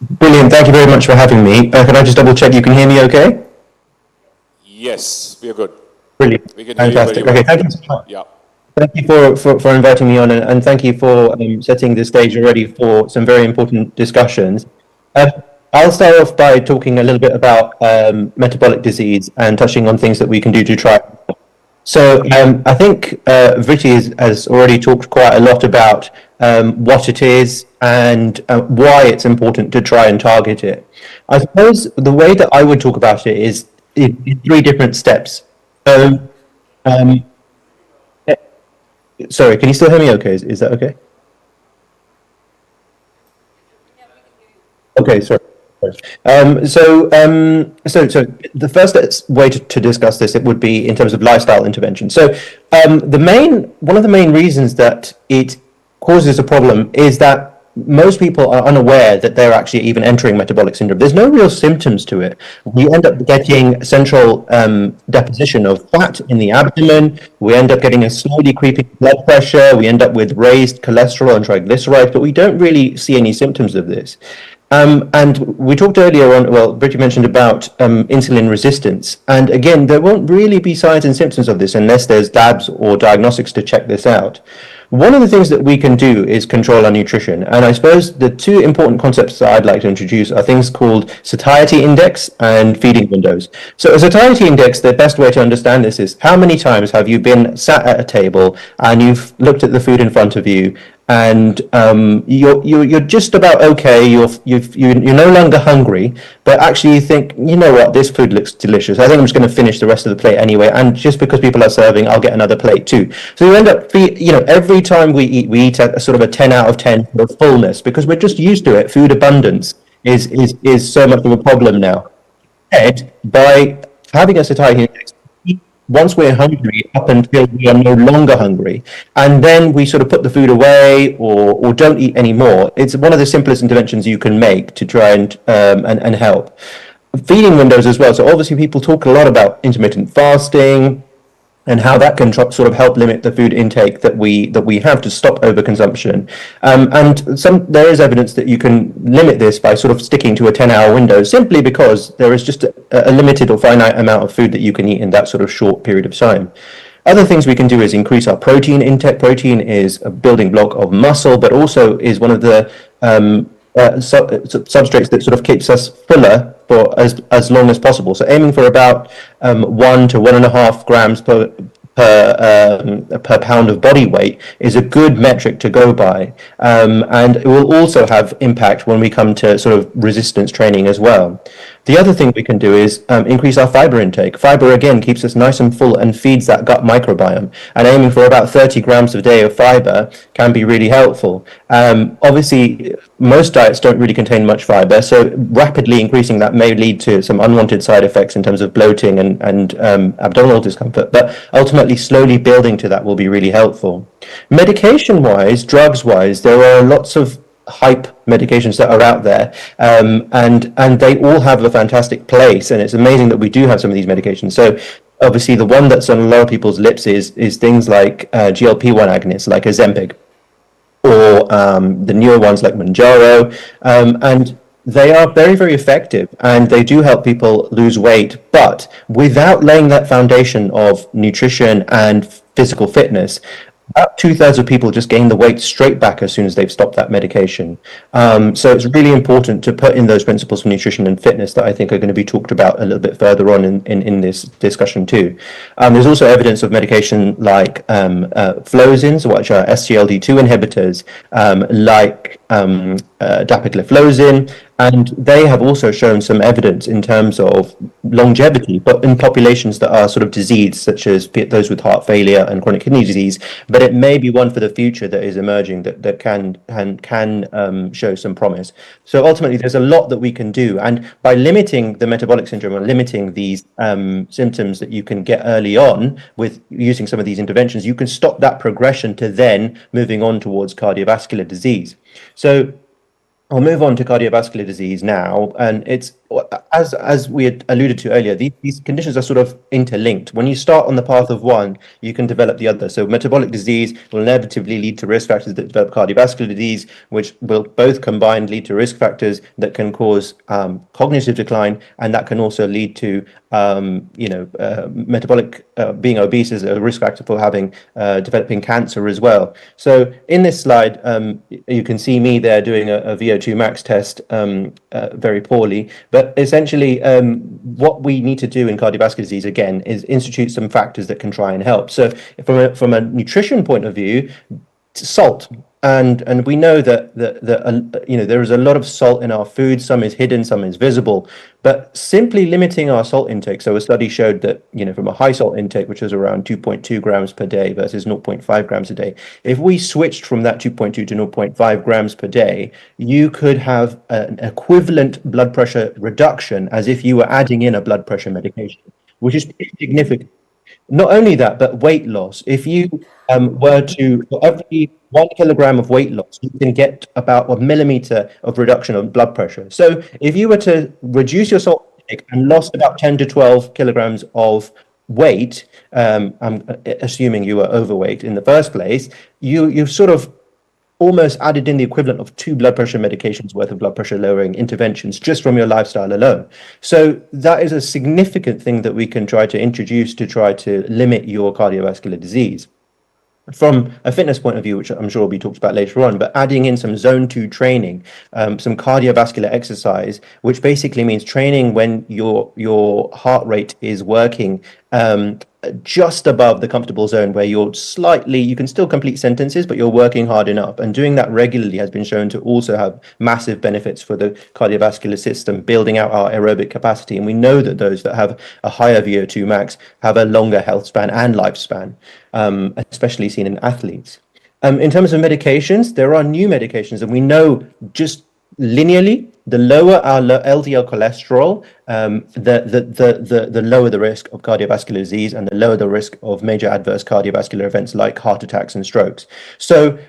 Brilliant. Thank you very much for having me. Can I just double check you can hear me okay? Yes, we are good. Brilliant. We can hear Fantastic. you very well. Okay, thank you so much. Yeah. Thank you for inviting me on and thank you for setting the stage already for some very important discussions. I'll start off by talking a little bit about metabolic disease and touching on things that we can do to try. So I think Vritti has already talked quite a lot about what it is and why it's important to try and target it. I suppose the way that I would talk about it is in 3 different steps. So, sorry, can you still hear me okay? Is that okay? Okay, sorry. So the first way to discuss this, it would be in terms of lifestyle intervention. So one of the main reasons that it causes a problem is that most people are unaware that they're actually even entering metabolic syndrome. There's no real symptoms to it. We end up getting central deposition of fat in the abdomen. We end up getting a slowly creeping blood pressure. We end up with raised cholesterol and triglycerides, but we don't really see any symptoms of this. And we talked earlier on, Brittany mentioned about insulin resistance. And again, there won't really be signs and symptoms of this unless there's labs or diagnostics to check this out. One of the things that we can do is control our nutrition. And I suppose the 2 important concepts that I'd like to introduce are things called satiety index and feeding windows. So a satiety index, the best way to understand this is how many times have you been sat at a table and you've looked at the food in front of you and you're just about okay, you're no longer hungry, but actually you think, you know what, this food looks delicious. I think I'm just going to finish the rest of the plate anyway, and just because people are serving, I'll get another plate too. So you end up, every time we eat at a sort of a 10 out of 10 for fullness, because we're just used to it. Food abundance is so much of a problem now. And by having a satiety index, once we're hungry up until we are no longer hungry, and then we sort of put the food away or don't eat anymore. It's one of the simplest interventions you can make to try and help. Feeding windows as well. So obviously people talk a lot about intermittent fasting and how that can sort of help limit the food intake that we have to stop overconsumption. And there is evidence that you can limit this by sort of sticking to a 10-hour window, simply because there is just a limited or finite amount of food that you can eat in that sort of short period of time. Other things we can do is increase our protein intake. Protein is a building block of muscle, but also is one of the substrates that sort of keeps us fuller for as long as possible. So aiming for about 1 to 1.5 grams per pound of body weight is a good metric to go by, and it will also have impact when we come to sort of resistance training as well. The other thing we can do is increase our fiber intake. Fiber, again, keeps us nice and full and feeds that gut microbiome. And aiming for about 30 grams a day of fiber can be really helpful. Obviously, most diets don't really contain much fiber, so rapidly increasing that may lead to some unwanted side effects in terms of bloating and abdominal discomfort. But ultimately, slowly building to that will be really helpful. Medication-wise, drugs-wise, there are lots of hype medications that are out there, and they all have a fantastic place, and it's amazing that we do have some of these medications. So obviously the one that's on a lot of people's lips is things like GLP-1 agonists like Ozempic, or the newer ones like Mounjaro, and they are very, very effective, and they do help people lose weight, but without laying that foundation of nutrition and physical fitness, about 2/3 of people just gain the weight straight back as soon as they've stopped that medication. So it's really important to put in those principles for nutrition and fitness that I think are going to be talked about a little bit further on in this discussion too. There's also evidence of medication like flozins, which are SGLT2 inhibitors, like dapagliflozin, and they have also shown some evidence in terms of longevity, but in populations that are sort of diseased, such as those with heart failure and chronic kidney disease. But it may be one for the future that is emerging that can show some promise. So ultimately, there's a lot that we can do, and by limiting the metabolic syndrome and limiting these symptoms that you can get early on with using some of these interventions, you can stop that progression to then moving on towards cardiovascular disease. So I'll move on to cardiovascular disease now, and it's as we had alluded to earlier, these conditions are sort of interlinked. When you start on the path of one, you can develop the other. So metabolic disease will inevitably lead to risk factors that develop cardiovascular disease, which will both combined lead to risk factors that can cause cognitive decline, and that can also lead to metabolic being obese is a risk factor for having developing cancer as well. So in this slide, you can see me there doing a VO2 max test very poorly. But essentially, what we need to do in cardiovascular disease, again, is institute some factors that can try and help. So from a nutrition point of view, salt. And we know that there is a lot of salt in our food. Some is hidden, some is visible. But simply limiting our salt intake. So a study showed that from a high salt intake, which was around 2.2 grams per day versus 0.5 grams a day, if we switched from that 2.2 to 0.5 grams per day, you could have an equivalent blood pressure reduction as if you were adding in a blood pressure medication, which is pretty significant. Not only that, but weight loss. If you were to, for every 1 kilogram of weight loss, you can get about a millimeter of reduction of blood pressure. So if you were to reduce your salt intake and lost about 10 to 12 kilograms of weight, I'm assuming you were overweight in the first place, you've sort of almost added in the equivalent of 2 blood pressure medications worth of blood pressure lowering interventions just from your lifestyle alone. So that is a significant thing that we can try to introduce to try to limit your cardiovascular disease. From a fitness point of view, which I'm sure will be talked about later on, but adding in some zone 2 training, some cardiovascular exercise, which basically means training when your heart rate is working just above the comfortable zone, where you can still complete sentences, but you're working hard enough. And doing that regularly has been shown to also have massive benefits for the cardiovascular system, building out our aerobic capacity. And we know that those that have a higher VO2 max have a longer health span and lifespan, especially seen in athletes. In terms of medications, there are new medications, and we know just linearly, the lower our LDL cholesterol, the lower the risk of cardiovascular disease, and the lower the risk of major adverse cardiovascular events like heart attacks and strokes. So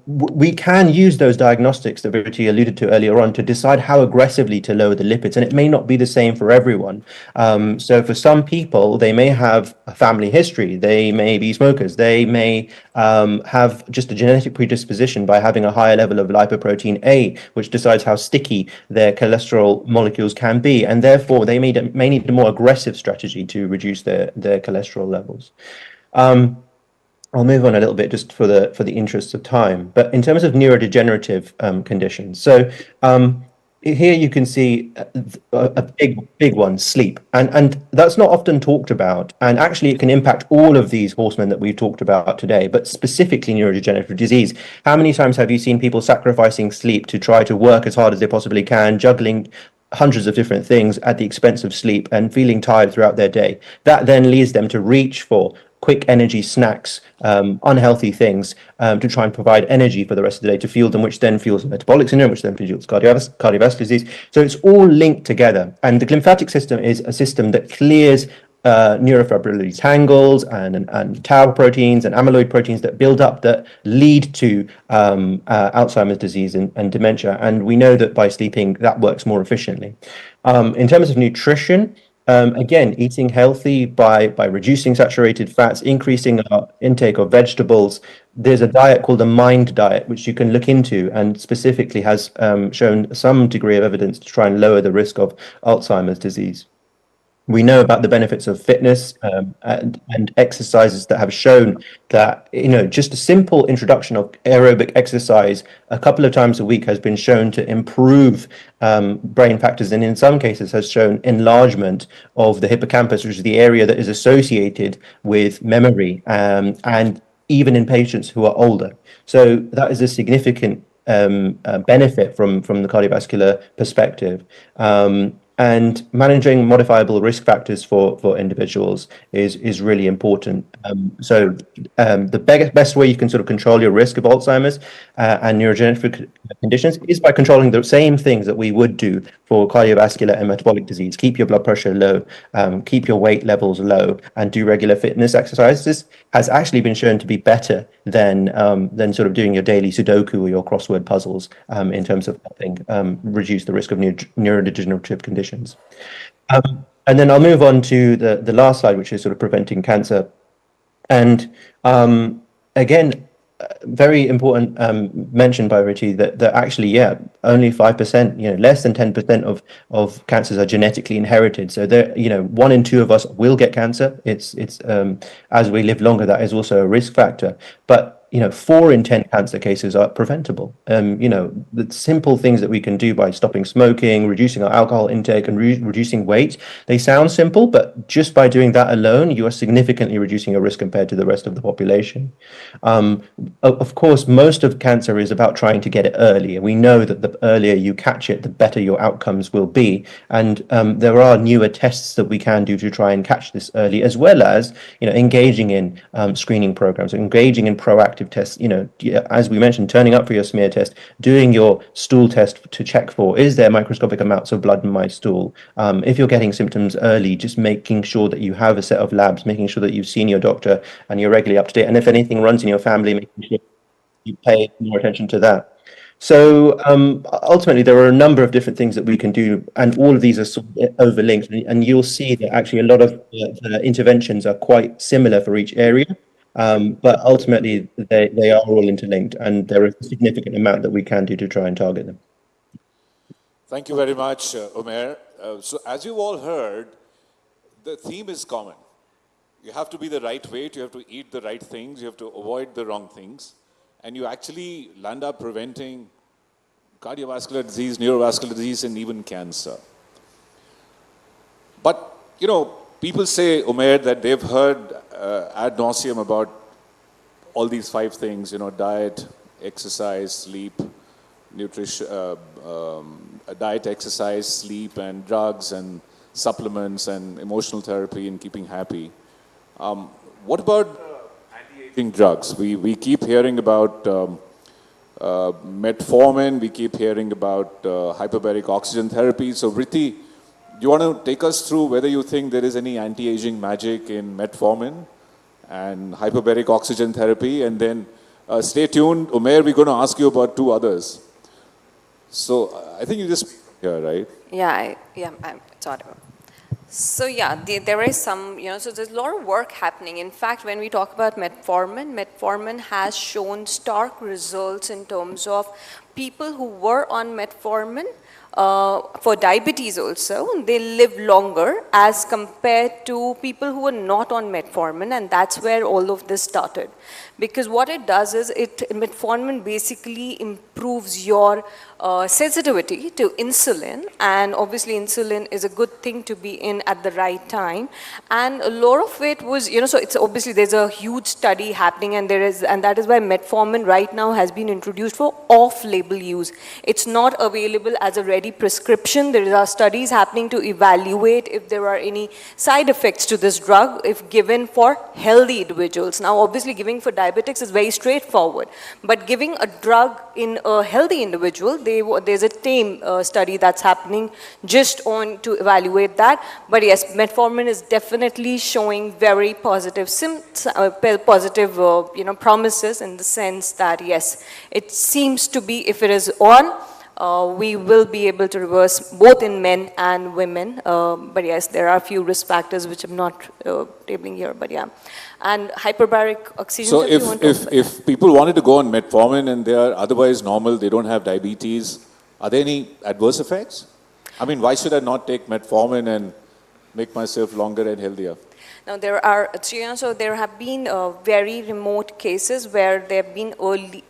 we can use those diagnostics that Virti alluded to earlier on to decide how aggressively to lower the lipids, and it may not be the same for everyone. So for some people, they may have a family history, they may be smokers, they may have just a genetic predisposition by having a higher level of lipoprotein A, which decides how sticky their cholesterol molecules can be, and therefore they may need a more aggressive strategy to reduce their cholesterol levels. I'll move on a little bit just for the interests of time. But in terms of neurodegenerative conditions, so here you can see a big one, sleep, and that's not often talked about. And actually, it can impact all of these horsemen that we've talked about today, but specifically neurodegenerative disease. How many times have you seen people sacrificing sleep to try to work as hard as they possibly can, juggling hundreds of different things at the expense of sleep and feeling tired throughout their day. That then leads them to reach for quick energy snacks, unhealthy things, to try and provide energy for the rest of the day to fuel them, which then fuels metabolic syndrome, which then fuels cardiovascular disease. So it's all linked together. And the glymphatic system is a system that clears neurofibrillary tangles and tau proteins and amyloid proteins that build up that lead to Alzheimer's disease and dementia. And we know that by sleeping, that works more efficiently. In terms of nutrition, again, eating healthy by reducing saturated fats, increasing our intake of vegetables. There's a diet called the MIND diet, which you can look into and specifically has shown some degree of evidence to try and lower the risk of Alzheimer's disease. We know about the benefits of fitness and exercises that have shown that, just a simple introduction of aerobic exercise a couple of times a week has been shown to improve brain factors, and in some cases has shown enlargement of the hippocampus, which is the area that is associated with memory, and even in patients who are older. So that is a significant benefit from the cardiovascular perspective. And managing modifiable risk factors for individuals is really important. So the best way you can sort of control your risk of Alzheimer's and neurodegenerative conditions is by controlling the same things that we would do for cardiovascular and metabolic disease. Keep your blood pressure low, keep your weight levels low, and do regular fitness exercises. Has actually been shown to be better than sort of doing your daily Sudoku or your crossword puzzles in terms of helping reduce the risk of neurodegenerative conditions. And then I'll move on to the last slide, which is sort of preventing cancer. And again, very important mention by Richie that actually, only 5%, less than 10% of cancers are genetically inherited. So there, 1 in 2 of us will get cancer. It's as we live longer, that is also a risk factor. But 4 in 10 cancer cases are preventable. The simple things that we can do by stopping smoking, reducing our alcohol intake, and reducing weight, they sound simple, but just by doing that alone, you are significantly reducing your risk compared to the rest of the population. Of course, most of cancer is about trying to get it early. We know that the earlier you catch it, the better your outcomes will be. And there are newer tests that we can do to try and catch this early, as well as engaging in screening programs, engaging in proactive tests, as we mentioned, turning up for your smear test, doing your stool test to check for, is there microscopic amounts of blood in my stool? If you're getting symptoms early, just making sure that you have a set of labs, making sure that you've seen your doctor and you're regularly up to date. And if anything runs in your family, making sure you pay more attention to that. So ultimately, there are a number of different things that we can do, and all of these are sort of overlinked. And you'll see that actually a lot of the interventions are quite similar for each area. But ultimately, they are all interlinked, and there is a significant amount that we can do to try and target them. Thank you very much, Umair. So as you've all heard, the theme is common. You have to be the right weight, you have to eat the right things, you have to avoid the wrong things, and you actually land up preventing cardiovascular disease, neurovascular disease, and even cancer. But, people say, Umair, that they've heard ad nauseum about all these 5 things, diet, exercise, sleep, nutrition, diet, exercise, sleep, and drugs, and supplements, and emotional therapy, and keeping happy. What about anti-aging drugs? We keep hearing about metformin, we keep hearing about hyperbaric oxygen therapy. So, Vritti, do you want to take us through whether you think there is any anti-aging magic in metformin and hyperbaric oxygen therapy? And then stay tuned. Umair, we're going to ask you about 2 others. So I think you just here, right? Yeah, it's audible. So there is some, so there's a lot of work happening. In fact, when we talk about metformin has shown stark results in terms of people who were on metformin for diabetes also, they live longer as compared to people who were not on metformin, and that's where all of this started. Because what it does is metformin basically improves your sensitivity to insulin, and obviously insulin is a good thing to be in at the right time. And a lot of it was, so it's obviously there's a huge study happening, and that is why metformin right now has been introduced for off-label use. It's not available as a already prescription. There are studies happening to evaluate if there are any side effects to this drug if given for healthy individuals. Now, obviously, giving for diabetics is very straightforward, but giving a drug in a healthy individual, there's a TAME study that's happening just on to evaluate that. But yes, metformin is definitely showing very positive promises in the sense that yes, it seems to be, if it is on, we will be able to reverse both in men and women. But yes, there are a few risk factors which I'm not tabling here, but yeah. And hyperbaric oxygen. So if people wanted to go on metformin and they are otherwise normal, they don't have diabetes, are there any adverse effects? I mean, why should I not take metformin and make myself longer and healthier? Now there are, so there have been very remote cases where there have been early,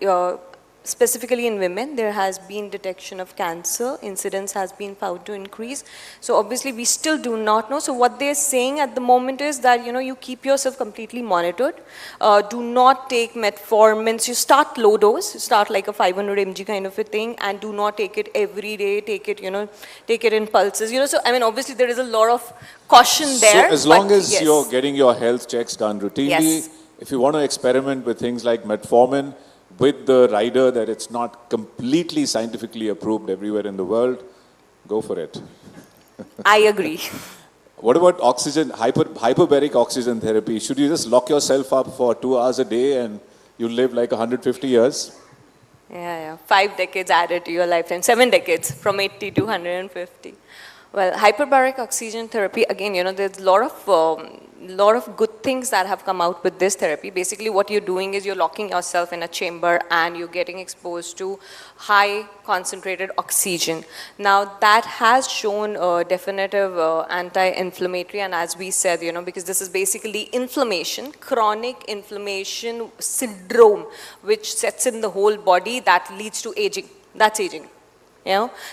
specifically in women, there has been detection of cancer, incidence has been found to increase. So obviously we still do not know. So what they're saying at the moment is that, you keep yourself completely monitored. Do not take metformin. You start low dose, start like a 500 mg kind of a thing, and do not take it every day, take it, take it in pulses. So I mean, obviously there is a lot of caution there. So as long as yes, you're getting your health checks done routinely, yes, if you want to experiment with things like metformin, with the rider that it's not completely scientifically approved everywhere in the world, go for it. I agree. What about oxygen, hyperbaric oxygen therapy? Should you just lock yourself up for 2 hours a day and you live like 150 years? Yeah. 5 decades added to your lifetime, 7 decades from 80 to 150. Well, hyperbaric oxygen therapy, again, there's a lot of good things that have come out with this therapy. Basically, what you're doing is you're locking yourself in a chamber and you're getting exposed to high concentrated oxygen. Now, that has shown a definitive anti-inflammatory, and as we said, because this is basically inflammation, chronic inflammation syndrome, which sets in the whole body that leads to aging. That's aging.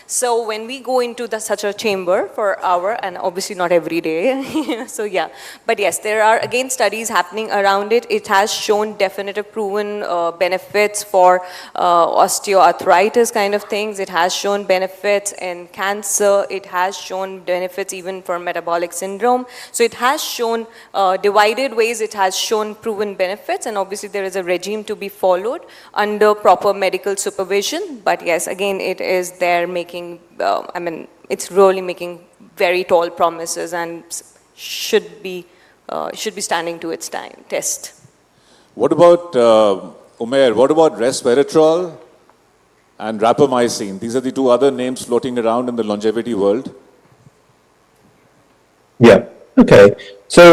So when we go into such a chamber for an hour, and obviously not every day, so yeah, but yes, there are again studies happening around it. It has shown definitive proven benefits for osteoarthritis kind of things. It has shown benefits in cancer. It has shown benefits even for metabolic syndrome. So it has shown divided ways. It has shown proven benefits, and obviously there is a regime to be followed under proper medical supervision. But yes, again, it is there making, it's really making very tall promises and should be standing to its test. What about, Umair, what about resveratrol and rapamycin? These are the two other names floating around in the longevity world. Yeah, okay. So,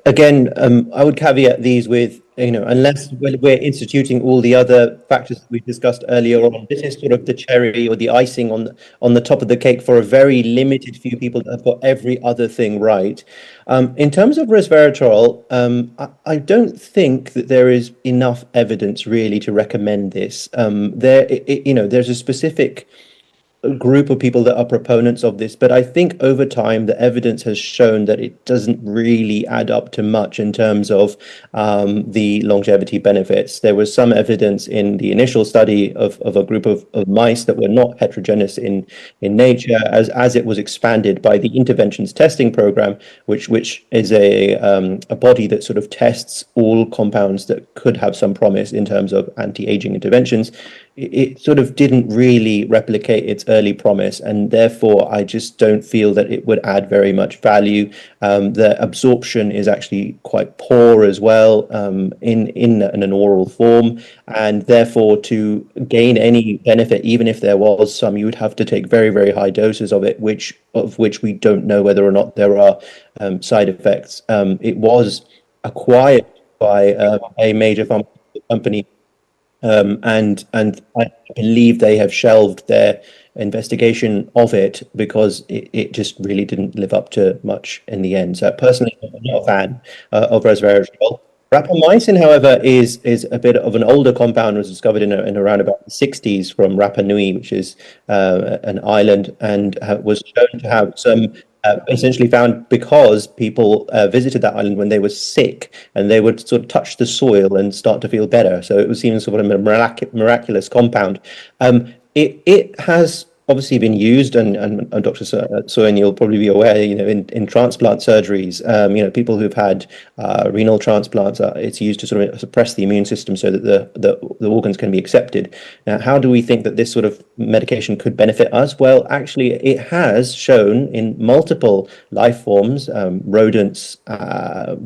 again, I would caveat these with, unless we're instituting all the other factors that we discussed earlier on, this is sort of the cherry or the icing on the top of the cake for a very limited few people that have got every other thing right. In terms of resveratrol, I don't think that there is enough evidence really to recommend this. There's a specific group of people that are proponents of this, but I think over time the evidence has shown that it doesn't really add up to much in terms of the longevity benefits. There was some evidence in the initial study of a group of mice that were not heterogeneous in nature as it was expanded by the interventions testing program, which is a body that sort of tests all compounds that could have some promise in terms of anti-aging interventions. It sort of didn't really replicate its early promise, and therefore I just don't feel that it would add very much value. The absorption is actually quite poor as well in an oral form, and therefore to gain any benefit, even if there was some, you would have to take very, very high doses of it, of which we don't know whether or not there are side effects. It was acquired by a major pharmaceutical company, and I believe they have shelved their investigation of it because it just really didn't live up to much in the end. So personally, I'm not a fan of resveratrol. Rapamycin, however, is a bit of an older compound. It was discovered in around about the 60s from Rapa Nui, which is an island, and was shown to have some essentially found because people visited that island when they were sick, and they would sort of touch the soil and start to feel better. So it was seen as sort of a miraculous compound. It has obviously been used, and Dr. Soin, you'll probably be aware, in transplant surgeries, people who've had renal transplants, it's used to sort of suppress the immune system so that the organs can be accepted. Now, how do we think that this sort of medication could benefit us? Well, actually, it has shown in multiple life forms, rodents,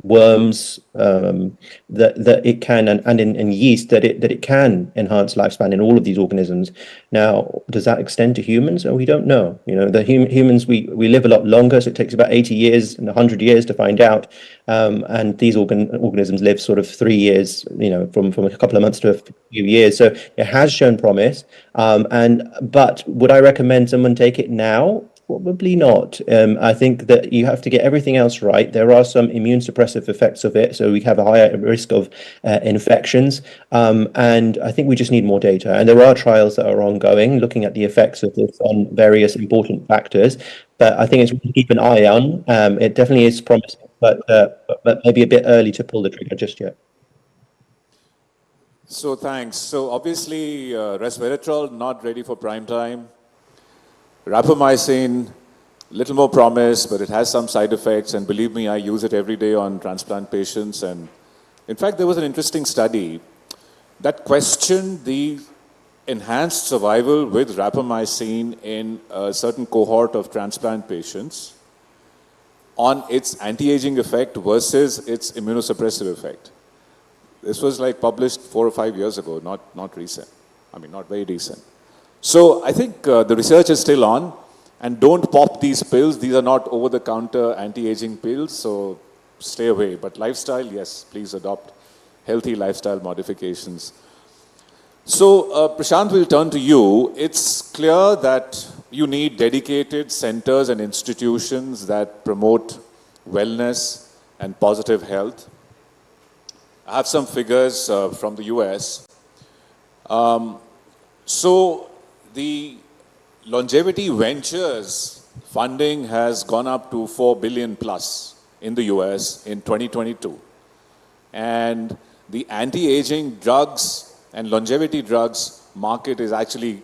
worms, that it can, and in yeast, that it can enhance lifespan in all of these organisms. Now, does that extend to humans? Oh, we don't know. Humans, we live a lot longer, so it takes about 80 years and 100 years to find out. And these organisms live sort of 3 years, from a couple of months to a few years. So it has shown promise. But would I recommend someone take it now? Probably not. I think that you have to get everything else right. There are some immune suppressive effects of it, so we have a higher risk of infections. And I think we just need more data. And there are trials that are ongoing looking at the effects of this on various important factors. But I think it's to keep an eye on. It definitely is promising, but maybe a bit early to pull the trigger just yet. So thanks. So obviously, resveratrol not ready for prime time. Rapamycin, little more promise, but it has some side effects, and believe me, I use it every day on transplant patients. And in fact, there was an interesting study that questioned the enhanced survival with rapamycin in a certain cohort of transplant patients on its anti-aging effect versus its immunosuppressive effect. This was like published 4 or 5 years ago, not recent. I mean, not very recent. So I think the research is still on, and don't pop these pills. These are not over-the-counter anti-aging pills, so stay away. But lifestyle, yes, please adopt healthy lifestyle modifications. So Prashant, will turn to you. It's clear that you need dedicated centers and institutions that promote wellness and positive health. I have some figures from the US. So the longevity ventures funding has gone up to 4 billion plus in the US in 2022. And the anti-aging drugs and longevity drugs market is actually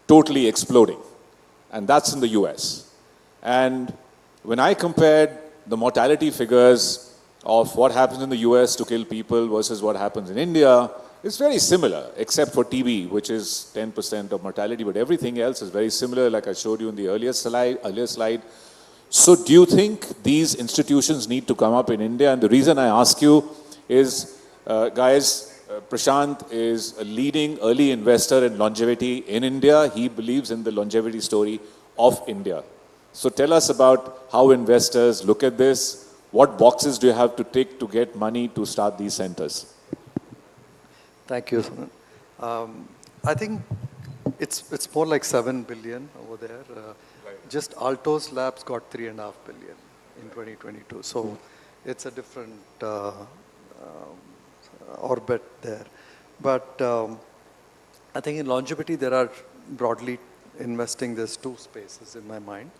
totally exploding. And that's in the US. And when I compared the mortality figures of what happens in the US to kill people versus what happens in India, it's very similar, except for TB, which is 10% of mortality, but everything else is very similar, like I showed you in the earlier slide. So do you think these institutions need to come up in India? And the reason I ask you is, Prashant is a leading early investor in longevity in India. He believes in the longevity story of India. So tell us about how investors look at this. What boxes do you have to tick to get money to start these centers? Thank you, Suman. I think it's more like 7 billion over there. Just Altos Labs got 3.5 billion in 2022. So it's a different orbit there. But I think in longevity, there are broadly investing, there's 2 spaces in my mind.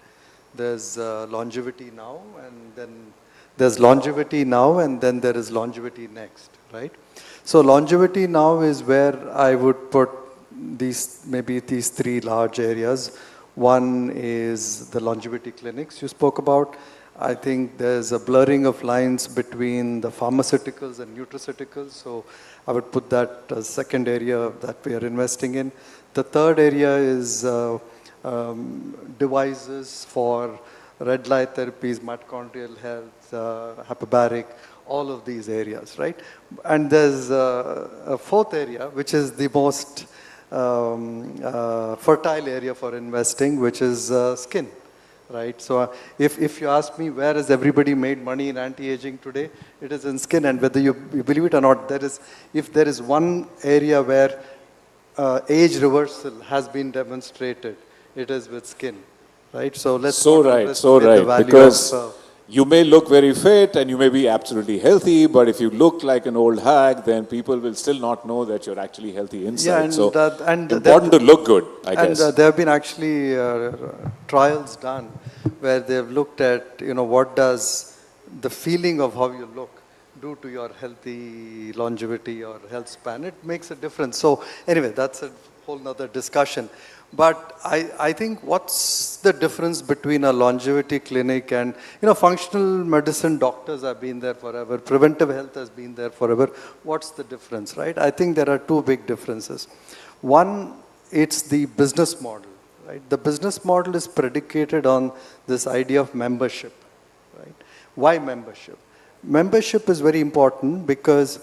There's longevity now, and then there's longevity now, and then there is longevity next, right? So longevity now is where I would put these 3 large areas. One is the longevity clinics you spoke about. I think there's a blurring of lines between the pharmaceuticals and nutraceuticals. So I would put that as second area that we are investing in. The third area is devices for red light therapies, mitochondrial health, hyperbaric, all of these areas, right? And there's a fourth area, which is the most fertile area for investing, which is skin, right? So if you ask me where has everybody made money in anti-aging today, it is in skin. And whether you believe it or not, if there is one area where age reversal has been demonstrated, it is with skin, right? So let's so right, because you may look very fit and you may be absolutely healthy, but if you look like an old hag, then people will still not know that you're actually healthy inside. Yeah, and important to look good, I guess. And there have been actually trials done where they've looked at, what does the feeling of how you look do to your healthy longevity or health span. It makes a difference. So anyway, that's a whole nother discussion. But I think what's the difference between a longevity clinic and, functional medicine doctors have been there forever, preventive health has been there forever. What's the difference, right? I think there are two big differences. One, it's the business model, right? The business model is predicated on this idea of membership, right? Why membership? Membership is very important because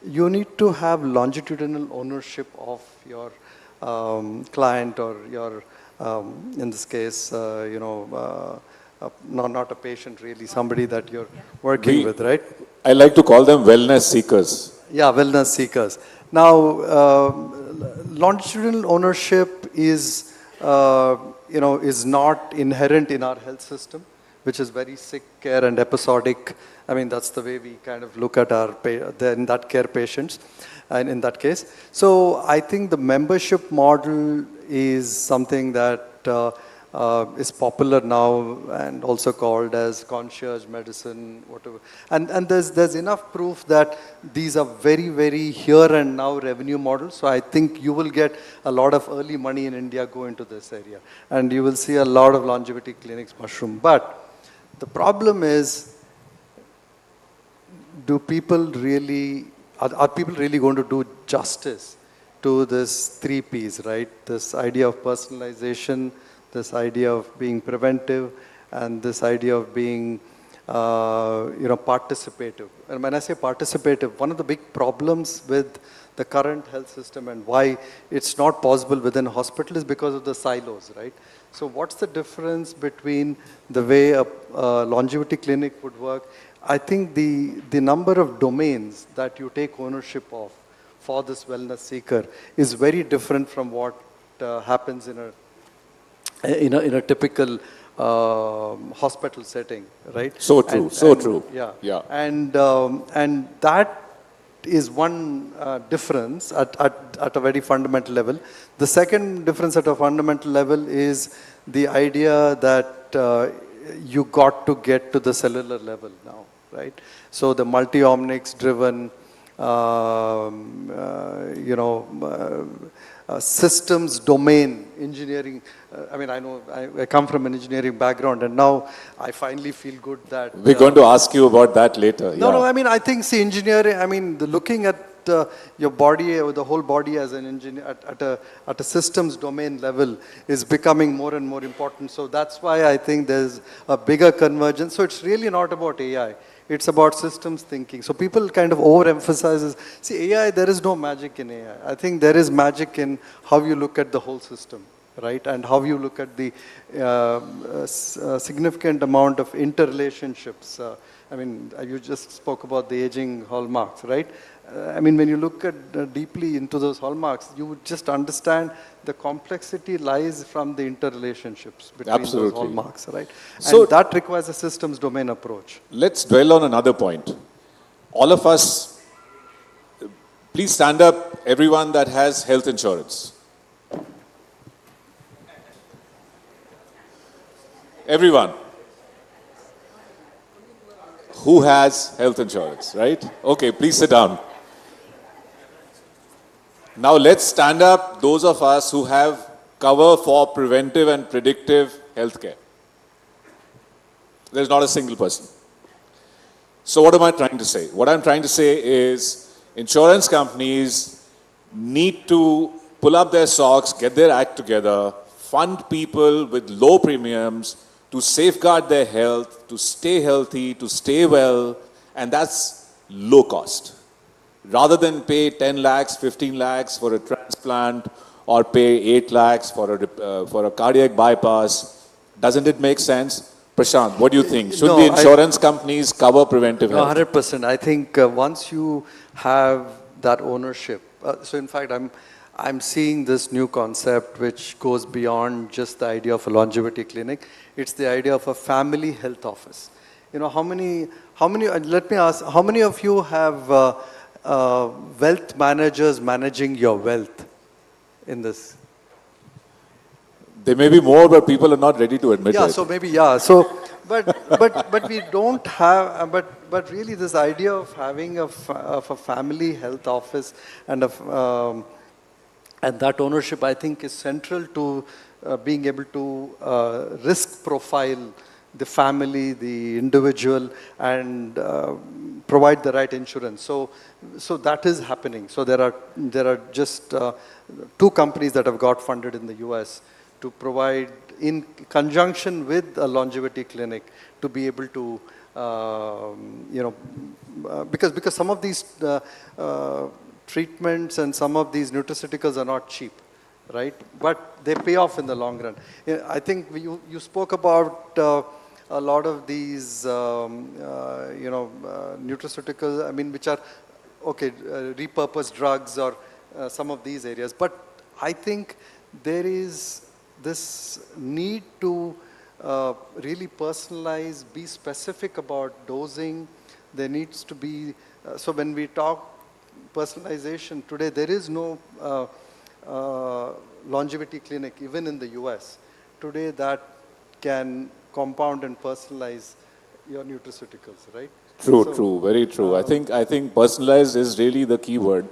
you need to have longitudinal ownership of your client or your, in this case, not a patient really, somebody that you're working with, right? I like to call them wellness seekers. Yeah, wellness seekers. Now, longitudinal ownership is, is not inherent in our health system, which is very sick care and episodic. I mean, that's the way we kind of look at our in that care patients, and in that case. So I think the membership model is something that is popular now and also called as concierge medicine, whatever. And there's enough proof that these are very, very here and now revenue models. So I think you will get a lot of early money in India go into this area. And you will see a lot of longevity clinics mushroom. But the problem is, are people really going to do justice to this 3 Ps, right? This idea of personalization, this idea of being preventive, and this idea of being, participative. And when I say participative, one of the big problems with the current health system and why it's not possible within a hospital is because of the silos, right? So what's the difference between the way a longevity clinic would work? I think the number of domains that you take ownership of for this wellness seeker is very different from what happens in a typical hospital setting, right? So true, true. Yeah. And that is one difference at a very fundamental level. The second difference at a fundamental level is the idea that you got to get to the cellular level now, right? So the multi-omics driven, systems domain engineering. I come from an engineering background, and now I finally feel good that we're going to ask you about that later. No, I think engineering. Looking at your body, or the whole body as an engineer at a systems domain level is becoming more and more important. So that's why I think there's a bigger convergence. So it's really not about AI. It's about systems thinking. So people kind of overemphasize. See, AI, there is no magic in AI. I think there is magic in how you look at the whole system, right? And how you look at the significant amount of interrelationships. You just spoke about the aging hallmarks, right? When you look at deeply into those hallmarks, you would just understand the complexity lies from the interrelationships between those hallmarks, right? So and that requires a systems domain approach. Let's dwell on another point. All of us, please stand up, everyone that has health insurance. Everyone who has health insurance, right? Okay, please sit down. Now let's stand up those of us who have cover for preventive and predictive healthcare. There's not a single person. So what am I trying to say? What I'm trying to say is insurance companies need to pull up their socks, get their act together, fund people with low premiums to safeguard their health, to stay healthy, to stay well, and that's low cost. Rather than pay 10 lakhs, 15 lakhs for a transplant or pay 8 lakhs for a cardiac bypass, doesn't it make sense? Prashant, what do you think? Should the insurance companies cover preventive health? 100%. I think once you have that ownership, so in fact, I'm seeing this new concept which goes beyond just the idea of a longevity clinic. It's the idea of a family health office. Let me ask, how many of you have wealth managers managing your wealth in this? There may be more, but people are not ready to admit it. Yeah, so maybe, yeah. So, but we don't have, but really this idea of having a family health office and And that ownership, I think, is central to being able to risk profile the family, the individual, and provide the right insurance. So that is happening. So there are just 2 companies that have got funded in the US to provide, in conjunction with a longevity clinic, to be able to, because some of these treatments and some of these nutraceuticals are not cheap, right? But they pay off in the long run. I think you spoke about a lot of these, nutraceuticals, I mean, which are, repurposed drugs or some of these areas. But I think there is this need to really personalize, be specific about dosing. There needs to be, so when we talk personalization today, there is no longevity clinic, even in the US today, that can compound and personalize your nutraceuticals, right? True, very true. I think personalized is really the key word.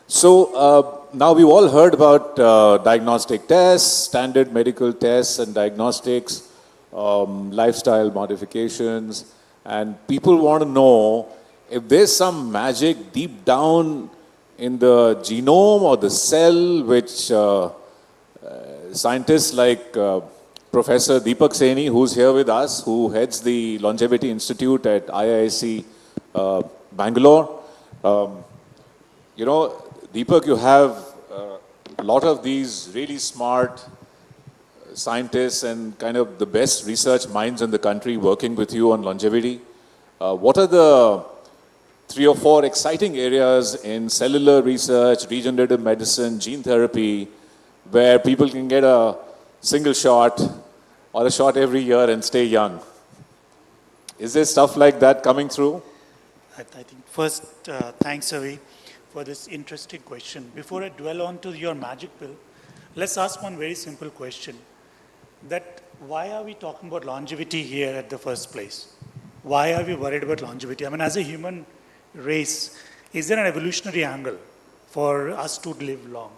So now we've all heard about diagnostic tests, standard medical tests and diagnostics, lifestyle modifications, and people want to know if there's some magic deep down in the genome or the cell which scientists like Professor Deepak Saini, who's here with us, who heads the Longevity Institute at IISc Bangalore. Deepak, you have a lot of these really smart scientists and kind of the best research minds in the country working with you on longevity. What are the 3 or 4 exciting areas in cellular research, regenerative medicine, gene therapy, where people can get a single shot or a shot every year and stay young? Is there stuff like that coming through? I think first, thanks, Avi, for this interesting question. Before I dwell on to your magic pill, let's ask one very simple question. That why are we talking about longevity here at the first place? Why are we worried about longevity? I mean, as a human race, is there an evolutionary angle for us to live long?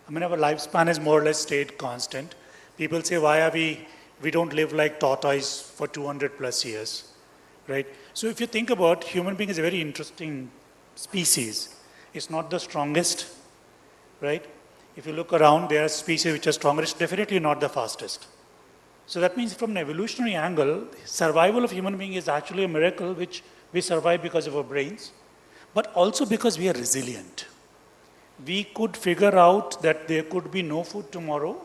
I mean, our lifespan has more or less stayed constant. People say, why are we don't live like tortoise for 200 plus years, right? So if you think about human being is a very interesting species. It's not the strongest, right? If you look around, there are species which are stronger. It's definitely not the fastest. So that means from an evolutionary angle, survival of human being is actually a miracle, which we survive because of our brains, but also because we are resilient. We could figure out that there could be no food tomorrow,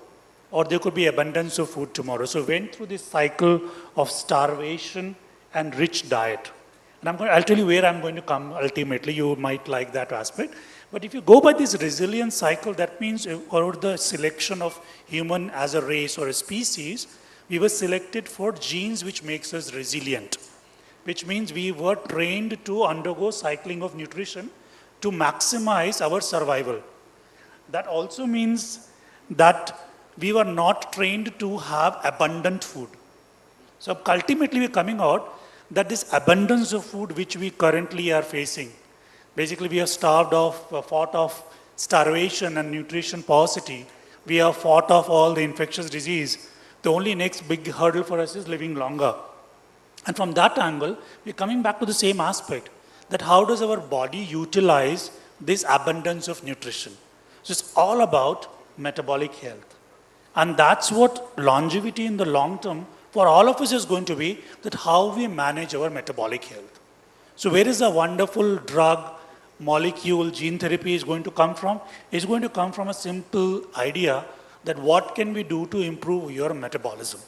or there could be abundance of food tomorrow. So we went through this cycle of starvation and rich diet. And I'll tell you where I'm going to come ultimately. You might like that aspect. But if you go by this resilience cycle, that means over the selection of human as a race or a species, we were selected for genes which makes us resilient, which means we were trained to undergo cycling of nutrition to maximize our survival. That also means that we were not trained to have abundant food. So ultimately we're coming out that this abundance of food which we currently are facing, basically we are fought off starvation and nutrition paucity. We have fought off all the infectious disease. The only next big hurdle for us is living longer. And from that angle, we're coming back to the same aspect, that how does our body utilize this abundance of nutrition? So it's all about metabolic health. And that's what longevity in the long term for all of us is going to be, that how we manage our metabolic health. So where is the wonderful drug, molecule, gene therapy is going to come from? It's going to come from a simple idea that what can we do to improve your metabolism?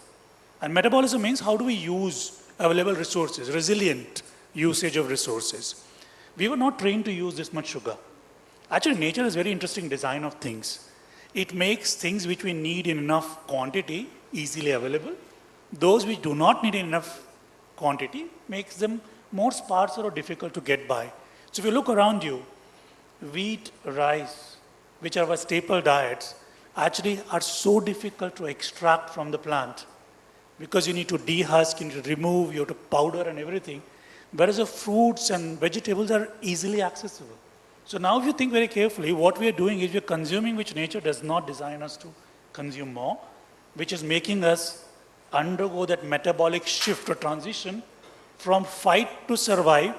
And metabolism means how do we use available resources, resilient usage of resources. We were not trained to use this much sugar. Actually, nature has very interesting design of things. It makes things which we need in enough quantity easily available. Those which do not need enough quantity makes them more sparse or difficult to get by. So if you look around you, wheat, rice, which are our staple diets, actually are so difficult to extract from the plant because you need to dehusk, you need to remove, you have to powder and everything. Whereas the fruits and vegetables are easily accessible. So now if you think very carefully, what we are doing is we are consuming which nature does not design us to consume more, which is making us undergo that metabolic shift or transition from fight to survive,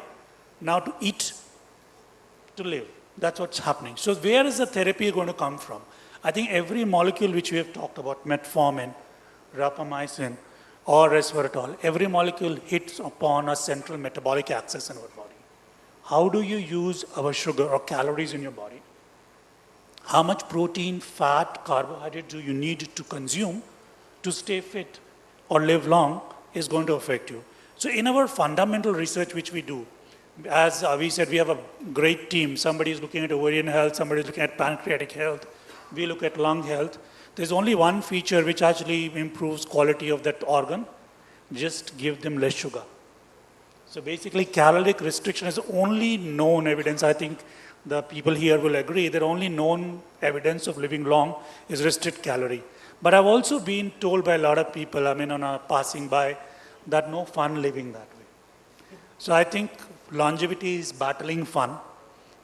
now to eat to live. That's what's happening. So where is the therapy going to come from? I think every molecule which we have talked about, metformin, rapamycin, or resveratrol, every molecule hits upon a central metabolic axis in our body. How do you use our sugar or calories in your body? How much protein, fat, carbohydrate do you need to consume to stay fit or live long is going to affect you. So in our fundamental research which we do, as Avi said, we have a great team. Somebody is looking at ovarian health, somebody is looking at pancreatic health, we look at lung health. There's only one feature which actually improves quality of that organ, just give them less sugar. So basically caloric restriction is only known evidence. I think the people here will agree that only known evidence of living long is restrict calorie. But I've also been told by a lot of people, I mean on a passing by, that no fun living that way. So I think longevity is battling fun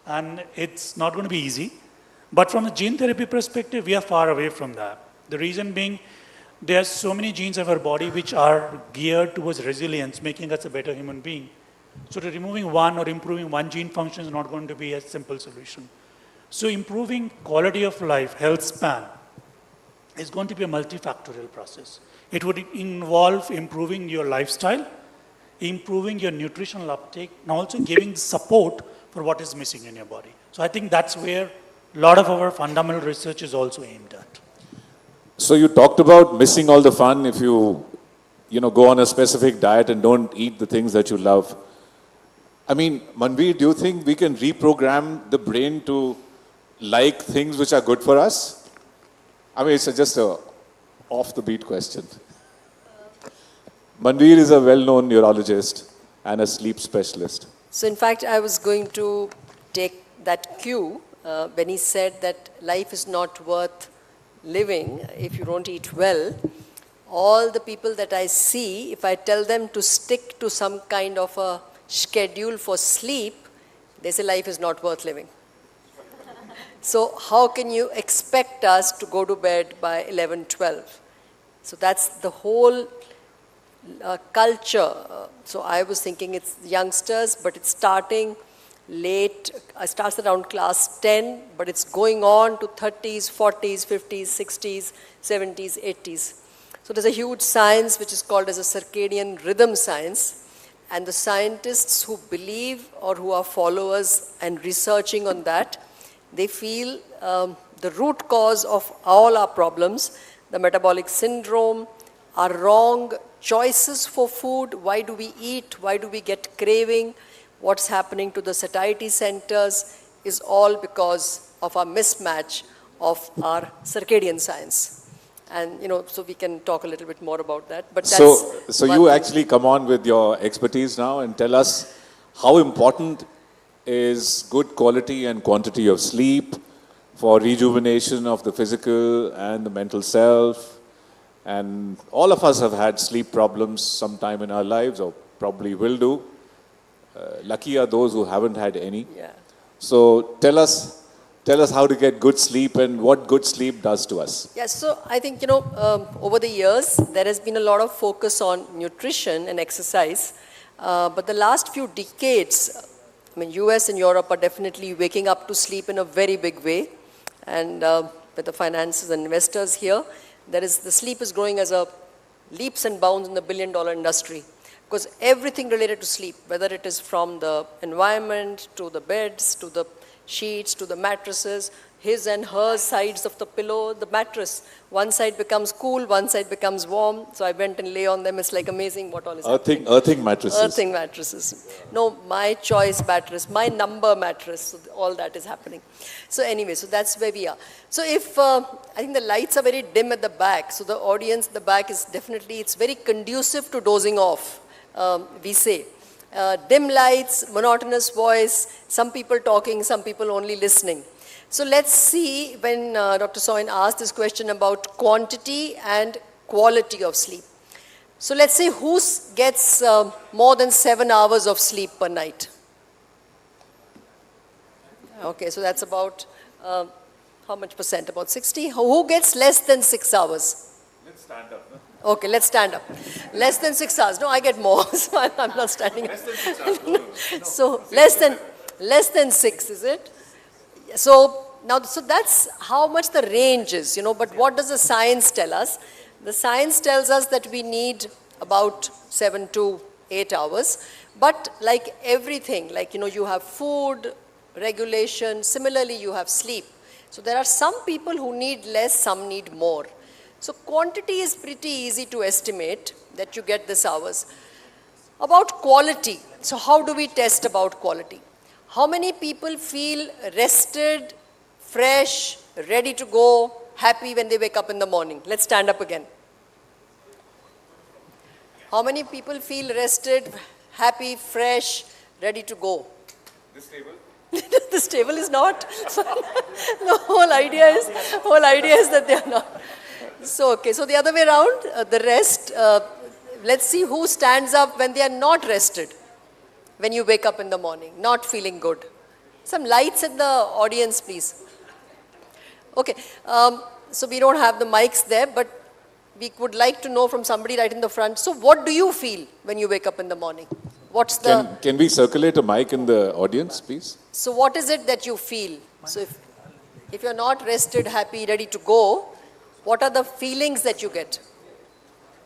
and it's not going to be easy. But from a gene therapy perspective, we are far away from that. The reason being, there are so many genes of our body which are geared towards resilience, making us a better human being. So to removing one or improving one gene function is not going to be a simple solution. So improving quality of life, health span, is going to be a multifactorial process. It would involve improving your lifestyle, improving your nutritional uptake, and also giving support for what is missing in your body. So I think that's where a lot of our fundamental research is also aimed at. So you talked about missing all the fun if you go on a specific diet and don't eat the things that you love. I mean, Manveer, do you think we can reprogram the brain to like things which are good for us? I mean, it's just a off-the-beat question. Manveer is a well-known neurologist and a sleep specialist. So in fact, I was going to take that cue when he said that life is not worth living if you don't eat well. All the people that I see, if I tell them to stick to some kind of a schedule for sleep, they say life is not worth living. So how can you expect us to go to bed by 11, 12? So that's the whole culture. So I was thinking it's youngsters, but it's starting late. It starts around class 10, but it's going on to 30s, 40s, 50s, 60s, 70s, 80s. So there's a huge science which is called as a circadian rhythm science. And the scientists who believe or who are followers and researching on that, they feel the root cause of all our problems, the metabolic syndrome, our wrong choices for food, why do we eat, why do we get craving, what's happening to the satiety centers is all because of our mismatch of our circadian science. And, so we can talk a little bit more about that. But that's so you actually come on with your expertise now and tell us how important is good quality and quantity of sleep for rejuvenation of the physical and the mental self. And all of us have had sleep problems sometime in our lives, or probably will do. Lucky are those who haven't had any. Yeah. So tell us how to get good sleep and what good sleep does to us. Yes, so I think, over the years, there has been a lot of focus on nutrition and exercise. But the last few decades, US and Europe are definitely waking up to sleep in a very big way. And with the finances and investors here, the sleep is growing as a leaps and bounds in the billion-dollar industry. Because everything related to sleep, whether it is from the environment, to the beds, to the sheets, to the mattresses, his and her sides of the pillow, the mattress. One side becomes cool, one side becomes warm. So I went and lay on them. It's like amazing what all is happening. Earthing mattresses. Earthing mattresses. No, my choice mattress, my number mattress. So all that is happening. So anyway, so that's where we are. So if, I think the lights are very dim at the back. So the audience at the back is definitely, it's very conducive to dozing off, we say. Dim lights, monotonous voice, some people talking, some people only listening. So let's see when Dr. Soin asked this question about quantity and quality of sleep. So let's say who gets more than 7 hours of sleep per night? Okay, so that's about, how much percent? About 60? Who gets less than 6 hours? Let's stand up. No? Okay, let's stand up. Less than 6 hours. No, I get more, so I'm not standing up. Less than 6 hours. No. So less than 6, is it? So now, so that's how much the range is, but what does the science tell us? The science tells us that we need about 7 to 8 hours, but like everything, like, you have food, regulation, similarly you have sleep. So there are some people who need less, some need more. So quantity is pretty easy to estimate that you get this hours. About quality, so how do we test about quality? How many people feel rested, fresh, ready to go, happy when they wake up in the morning? Let's stand up again. How many people feel rested, happy, fresh, ready to go? This table? This table is not. The whole idea is that they are not. So, okay, so the other way around, the rest, let's see who stands up when they are not rested, when you wake up in the morning, not feeling good. Some lights in the audience, please. Okay, so we don't have the mics there, but we would like to know from somebody right in the front. So what do you feel when you wake up in the morning? What's the... Can we circulate a mic in the audience, please? So what is it that you feel? So if you're not rested, happy, ready to go, what are the feelings that you get?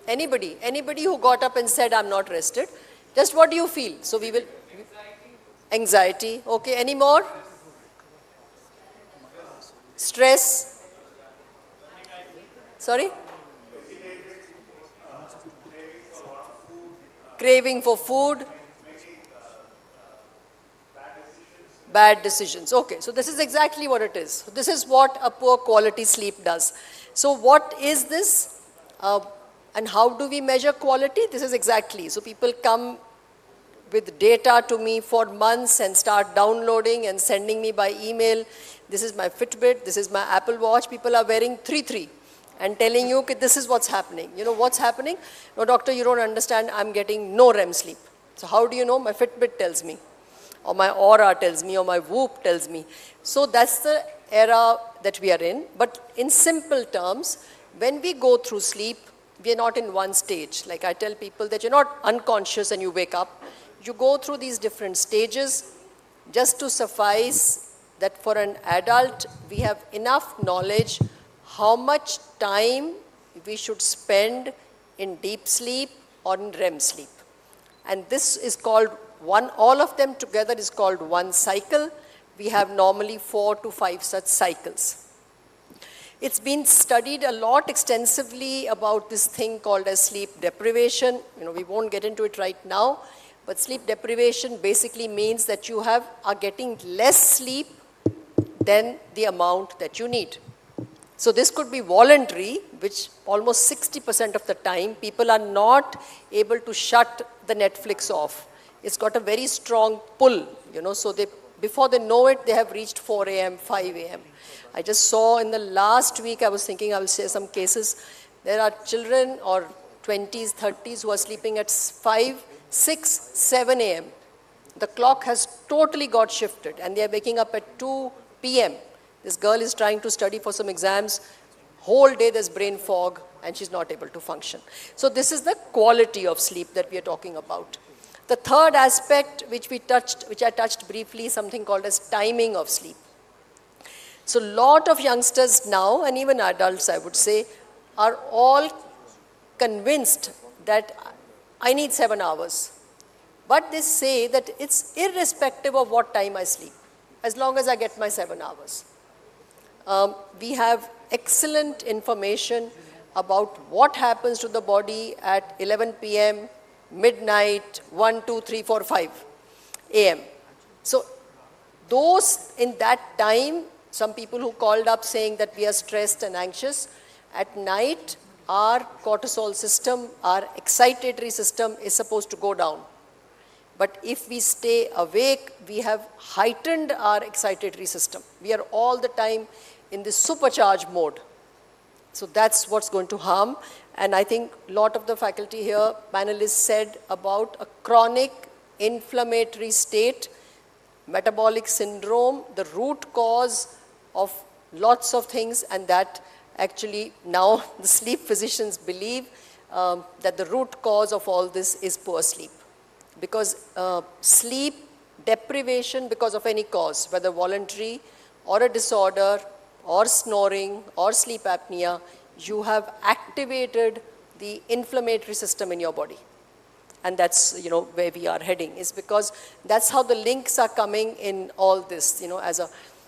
Anybody who got up and said, I'm not rested, just what do you feel? So we will... Anxiety. Okay, any more? Stress. Sorry? Craving for food. Bad decisions. Okay, so this is exactly what it is. This is what a poor quality sleep does. So what is this? And how do we measure quality? This is exactly. So people come with data to me for months and start downloading and sending me by email. This is my Fitbit, this is my Apple Watch. People are wearing 3 and telling you, okay, this is what's happening. You know what's happening? No, doctor, you don't understand. I'm getting no REM sleep. So how do you know? My Fitbit tells me, or my Aura tells me, or my Whoop tells me. So that's the era that we are in. But in simple terms, when we go through sleep, we are not in one stage. Like I tell people that you're not unconscious and you wake up. You go through these different stages. Just to suffice that for an adult, we have enough knowledge how much time we should spend in deep sleep or in REM sleep. And this is called all of them together is called one cycle. We have normally 4 to 5 such cycles. It's been studied a lot extensively about this thing called as sleep deprivation. We won't get into it right now, but sleep deprivation basically means that you are getting less sleep than the amount that you need. So this could be voluntary, which almost 60% of the time people are not able to shut the Netflix off. It's got a very strong pull, so before they know it, they have reached 4 a.m., 5 a.m. I just saw in the last week, I was thinking I will share some cases. There are children or 20s, 30s who are sleeping at 5, 6, 7 a.m. The clock has totally got shifted and they are waking up at 2 p.m. This girl is trying to study for some exams. Whole day there's brain fog and she's not able to function. So this is the quality of sleep that we are talking about. The third aspect which I touched briefly, is something called as timing of sleep. So a lot of youngsters now, and even adults I would say, are all convinced that I need 7 hours. But they say that it's irrespective of what time I sleep, as long as I get my 7 hours. We have excellent information about what happens to the body at 11 p.m., midnight, 1, 2, 3, 4, 5 a.m. So those in that time, some people who called up saying that we are stressed and anxious, at night our cortisol system, our excitatory system is supposed to go down. But if we stay awake, we have heightened our excitatory system. We are all the time in this supercharged mode. So that's what's going to harm. And I think a lot of the faculty here, panelists said about a chronic inflammatory state metabolic syndrome, the root cause of lots of things, and that actually now the sleep physicians believe that the root cause of all this is poor sleep. Because sleep deprivation because of any cause, whether voluntary or a disorder or snoring or sleep apnea, you have activated the inflammatory system in your body. And that's, where we are heading, is because that's how the links are coming in all this,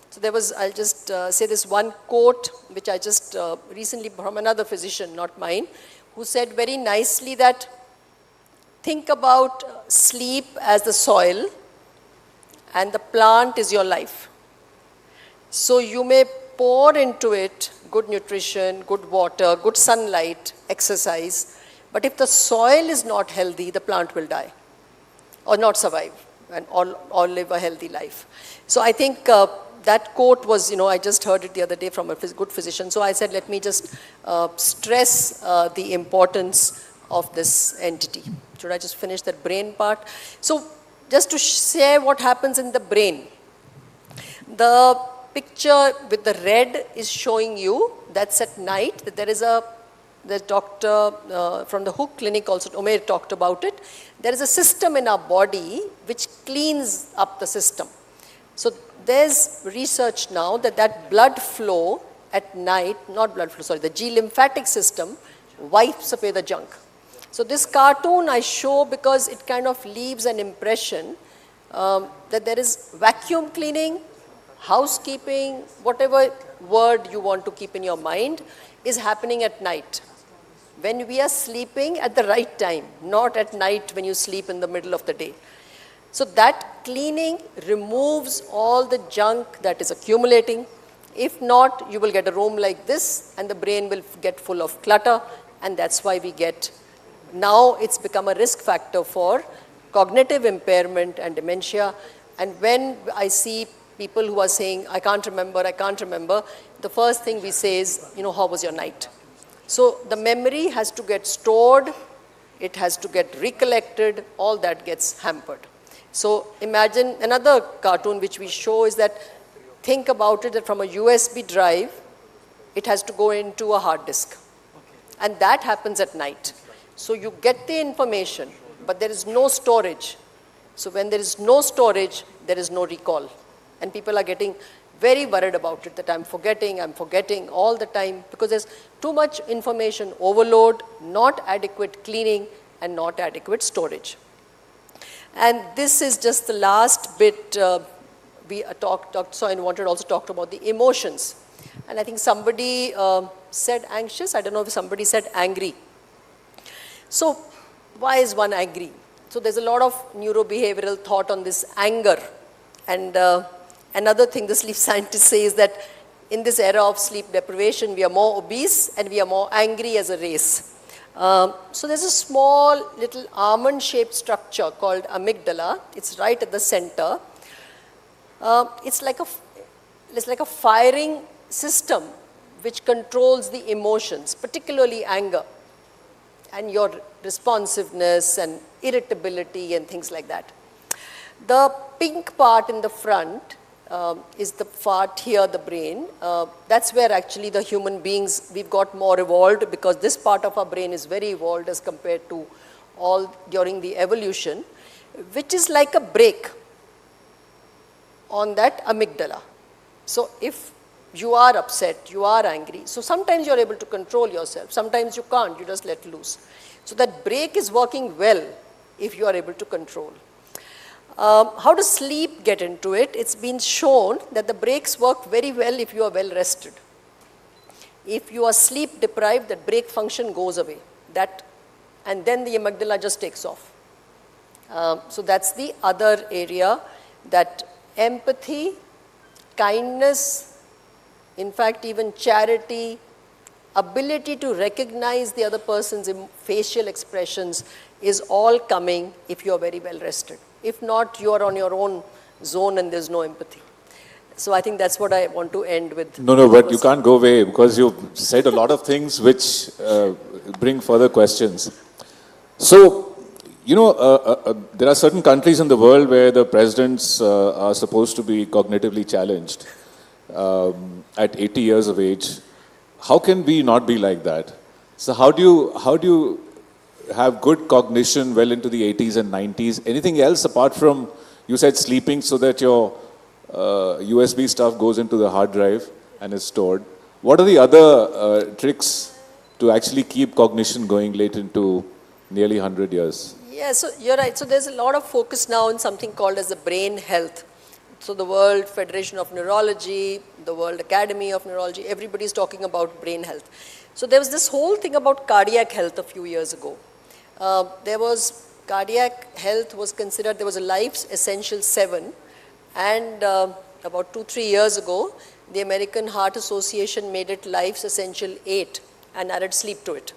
so there was, I'll just say this one quote, which I just recently from another physician, not mine, who said very nicely that think about sleep as the soil and the plant is your life. So you may pour into it good nutrition, good water, good sunlight, exercise, but if the soil is not healthy, the plant will die or not survive and or live a healthy life. So I think that quote was, I just heard it the other day from a good physician. So I said, let me just stress the importance of this entity. Should I just finish that brain part? So just to share what happens in the brain. The picture with the red is showing you that's at night. That there is the doctor from the Hook Clinic also, Umair talked about it. There is a system in our body which cleans up the system. So there's research now that blood flow at night, not blood flow, sorry, the G lymphatic system wipes away the junk. So this cartoon I show because it kind of leaves an impression that there is vacuum cleaning, housekeeping, whatever word you want to keep in your mind is happening at night. When we are sleeping at the right time, not at night when you sleep in the middle of the day. So that cleaning removes all the junk that is accumulating. If not, you will get a room like this and the brain will get full of clutter, and that's why we get, now it's become a risk factor for cognitive impairment and dementia. And when I see people who are saying, I can't remember, the first thing we say is, how was your night? So the memory has to get stored, it has to get recollected, all that gets hampered. So imagine another cartoon which we show is that, think about it, that from a USB drive, it has to go into a hard disk. And that happens at night. So you get the information, but there is no storage. So when there is no storage, there is no recall. And people are getting very worried about it, that I'm forgetting all the time, because there's too much information overload, not adequate cleaning, and not adequate storage. And this is just the last bit we talked, so I wanted to also talk about the emotions. And I think somebody said anxious, I don't know if somebody said angry. So why is one angry? So there's a lot of neurobehavioral thought on this anger. And another thing the sleep scientists say is that in this era of sleep deprivation, we are more obese and we are more angry as a race. So there's a small little almond-shaped structure called amygdala. It's right at the center. It's like a firing system which controls the emotions, particularly anger and your responsiveness and irritability and things like that. The pink part in the front is the part here, the brain. That's where actually the human beings, we've got more evolved, because this part of our brain is very evolved as compared to all during the evolution, which is like a brake on that amygdala. So if you are upset, you are angry, so sometimes you're able to control yourself, sometimes you can't, you just let loose. So that brake is working well if you are able to control. How does sleep get into it? It's been shown that the brakes work very well if you are well rested. If you are sleep deprived, that brake function goes away. And then the amygdala just takes off. So that's the other area, that empathy, kindness, in fact even charity, ability to recognize the other person's facial expressions is all coming if you are very well rested. If not, you are on your own zone and there's no empathy. So I think that's what I want to end with. No, but you can't go away, because you've said a lot of things which bring further questions. So You know, there are certain countries in the world where the presidents are supposed to be cognitively challenged at 80 years of age. How can we not be like that? So how do you have good cognition well into the 80s and 90s? Anything else apart from, you said sleeping so that your USB stuff goes into the hard drive and is stored. What are the other tricks to actually keep cognition going late into nearly 100 years? Yeah, so you're right. So there's a lot of focus now on something called as the brain health. So the World Federation of Neurology, the World Academy of Neurology, everybody's talking about brain health. So there was this whole thing about cardiac health a few years ago. Cardiac health was considered, there was a Life's Essential 7, and about 2-3 years ago, the American Heart Association made it Life's Essential 8 and added sleep to it.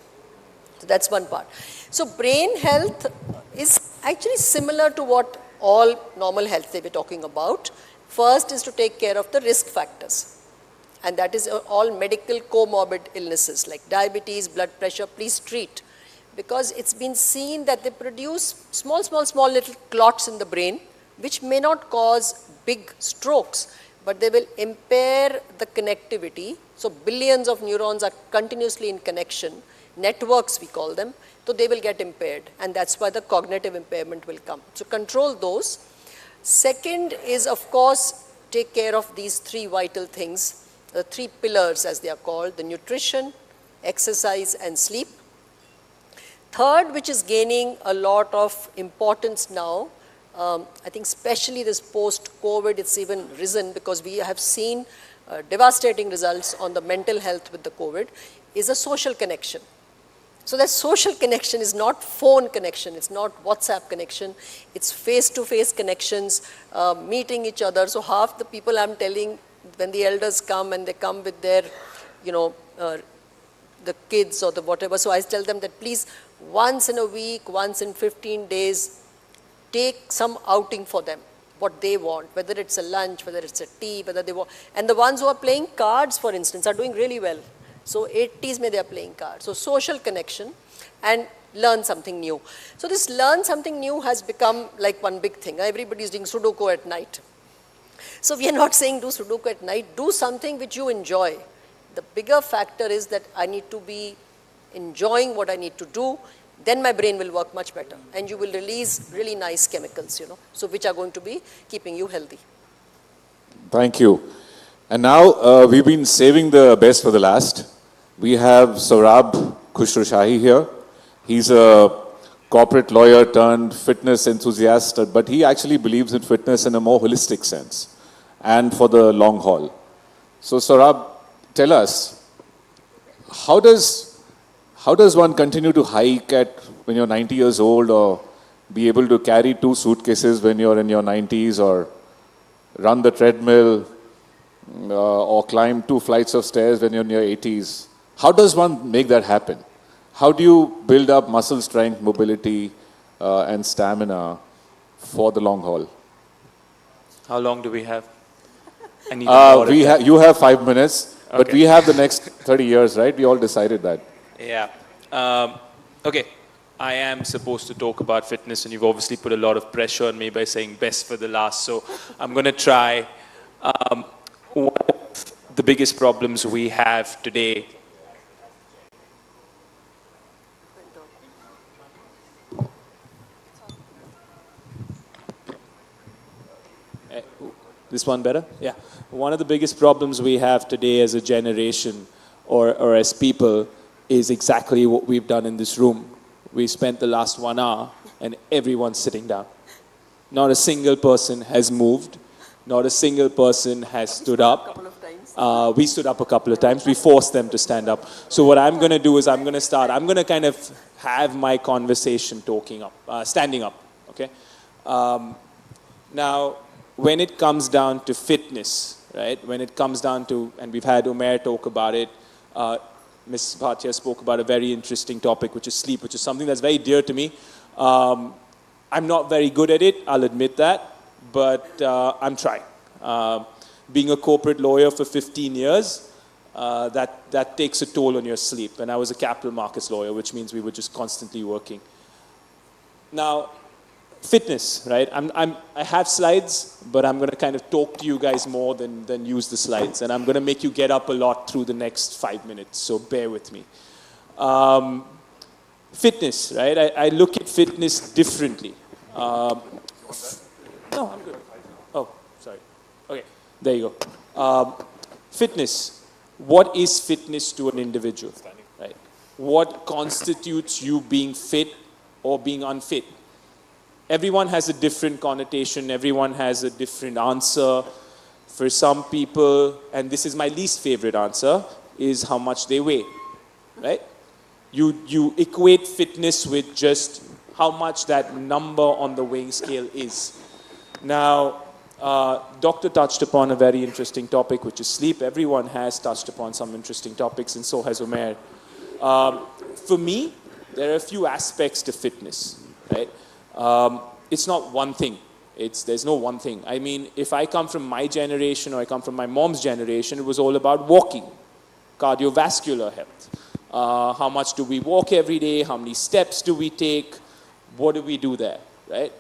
So that's one part. So brain health is actually similar to what all normal health they were talking about. First is to take care of the risk factors. And that is all medical comorbid illnesses like diabetes, blood pressure, please treat. Because it's been seen that they produce small little clots in the brain, which may not cause big strokes, but they will impair the connectivity. So billions of neurons are continuously in connection, networks we call them, so they will get impaired, and that's why the cognitive impairment will come. So control those. Second is, of course, take care of these three vital things, the three pillars as they are called, the nutrition, exercise and sleep. Third, which is gaining a lot of importance now, I think especially this post-COVID, it's even risen because we have seen devastating results on the mental health with the COVID, is a social connection. So that social connection is not phone connection, it's not WhatsApp connection, it's face-to-face connections, meeting each other. So half the people I'm telling, when the elders come and they come with their, the kids or the whatever, so I tell them that please, once in a week, once in 15 days, take some outing for them, what they want, whether it's a lunch, whether it's a tea, whether they want. And the ones who are playing cards, for instance, are doing really well. So 80s may they are playing cards. So social connection and learn something new. So this learn something new has become like one big thing. Everybody is doing Sudoku at night. So we are not saying do Sudoku at night, do something which you enjoy. The bigger factor is that I need to be enjoying what I need to do, then my brain will work much better and you will release really nice chemicals, so which are going to be keeping you healthy. Thank you. And now we've been saving the best for the last. We have Saurabh Khushroshahi here. He's a corporate lawyer turned fitness enthusiast, but he actually believes in fitness in a more holistic sense and for the long haul. So Saurabh, tell us, how does one continue to hike when you're 90 years old, or be able to carry 2 suitcases when you're in your 90s, or run the treadmill, or climb 2 flights of stairs when you're in your 80s? How does one make that happen? How do you build up muscle strength, mobility, and stamina for the long haul? How long do we have? I need you have 5 minutes, okay. But we have the next 30 years, right? We all decided that. Yeah. Okay. I am supposed to talk about fitness, and you've obviously put a lot of pressure on me by saying best for the last, so I'm going to try. One of the biggest problems we have today This one better? Yeah. One of the biggest problems we have today as a generation or as people is exactly what we've done in this room. We spent the last 1 hour and everyone's sitting down. Not a single person has moved. Not a single person has stood up. We stood up a couple of times. We forced them to stand up. So what I'm going to do is I'm going to start. I'm going to kind of have my conversation standing up. Okay? Now, when it comes down to fitness, right? When it comes down to, and we've had Umair talk about it, Ms. Bhatia spoke about a very interesting topic, which is sleep, which is something that's very dear to me. I'm not very good at it, I'll admit that, but I'm trying. Being a corporate lawyer for 15 years, that takes a toll on your sleep. And I was a capital markets lawyer, which means we were just constantly working. Now, fitness, right? I have slides, but I'm going to kind of talk to you guys more than use the slides. And I'm going to make you get up a lot through the next 5 minutes, so bear with me. Fitness, right? I look at fitness differently. No, I'm good. Oh, sorry. Okay, there you go. Fitness. What is fitness to an individual, right? What constitutes you being fit or being unfit? Everyone has a different connotation. Everyone has a different answer. For some people, and this is my least favorite answer, is how much they weigh, right? You equate fitness with just how much that number on the weighing scale is. Now, Doctor touched upon a very interesting topic, which is sleep. Everyone has touched upon some interesting topics, and so has Umair. For me, there are a few aspects to fitness, right? It's not one thing. There's no one thing. I mean, if I come from my generation or I come from my mom's generation, it was all about walking, cardiovascular health. How much do we walk every day? How many steps do we take? What do we do there, right?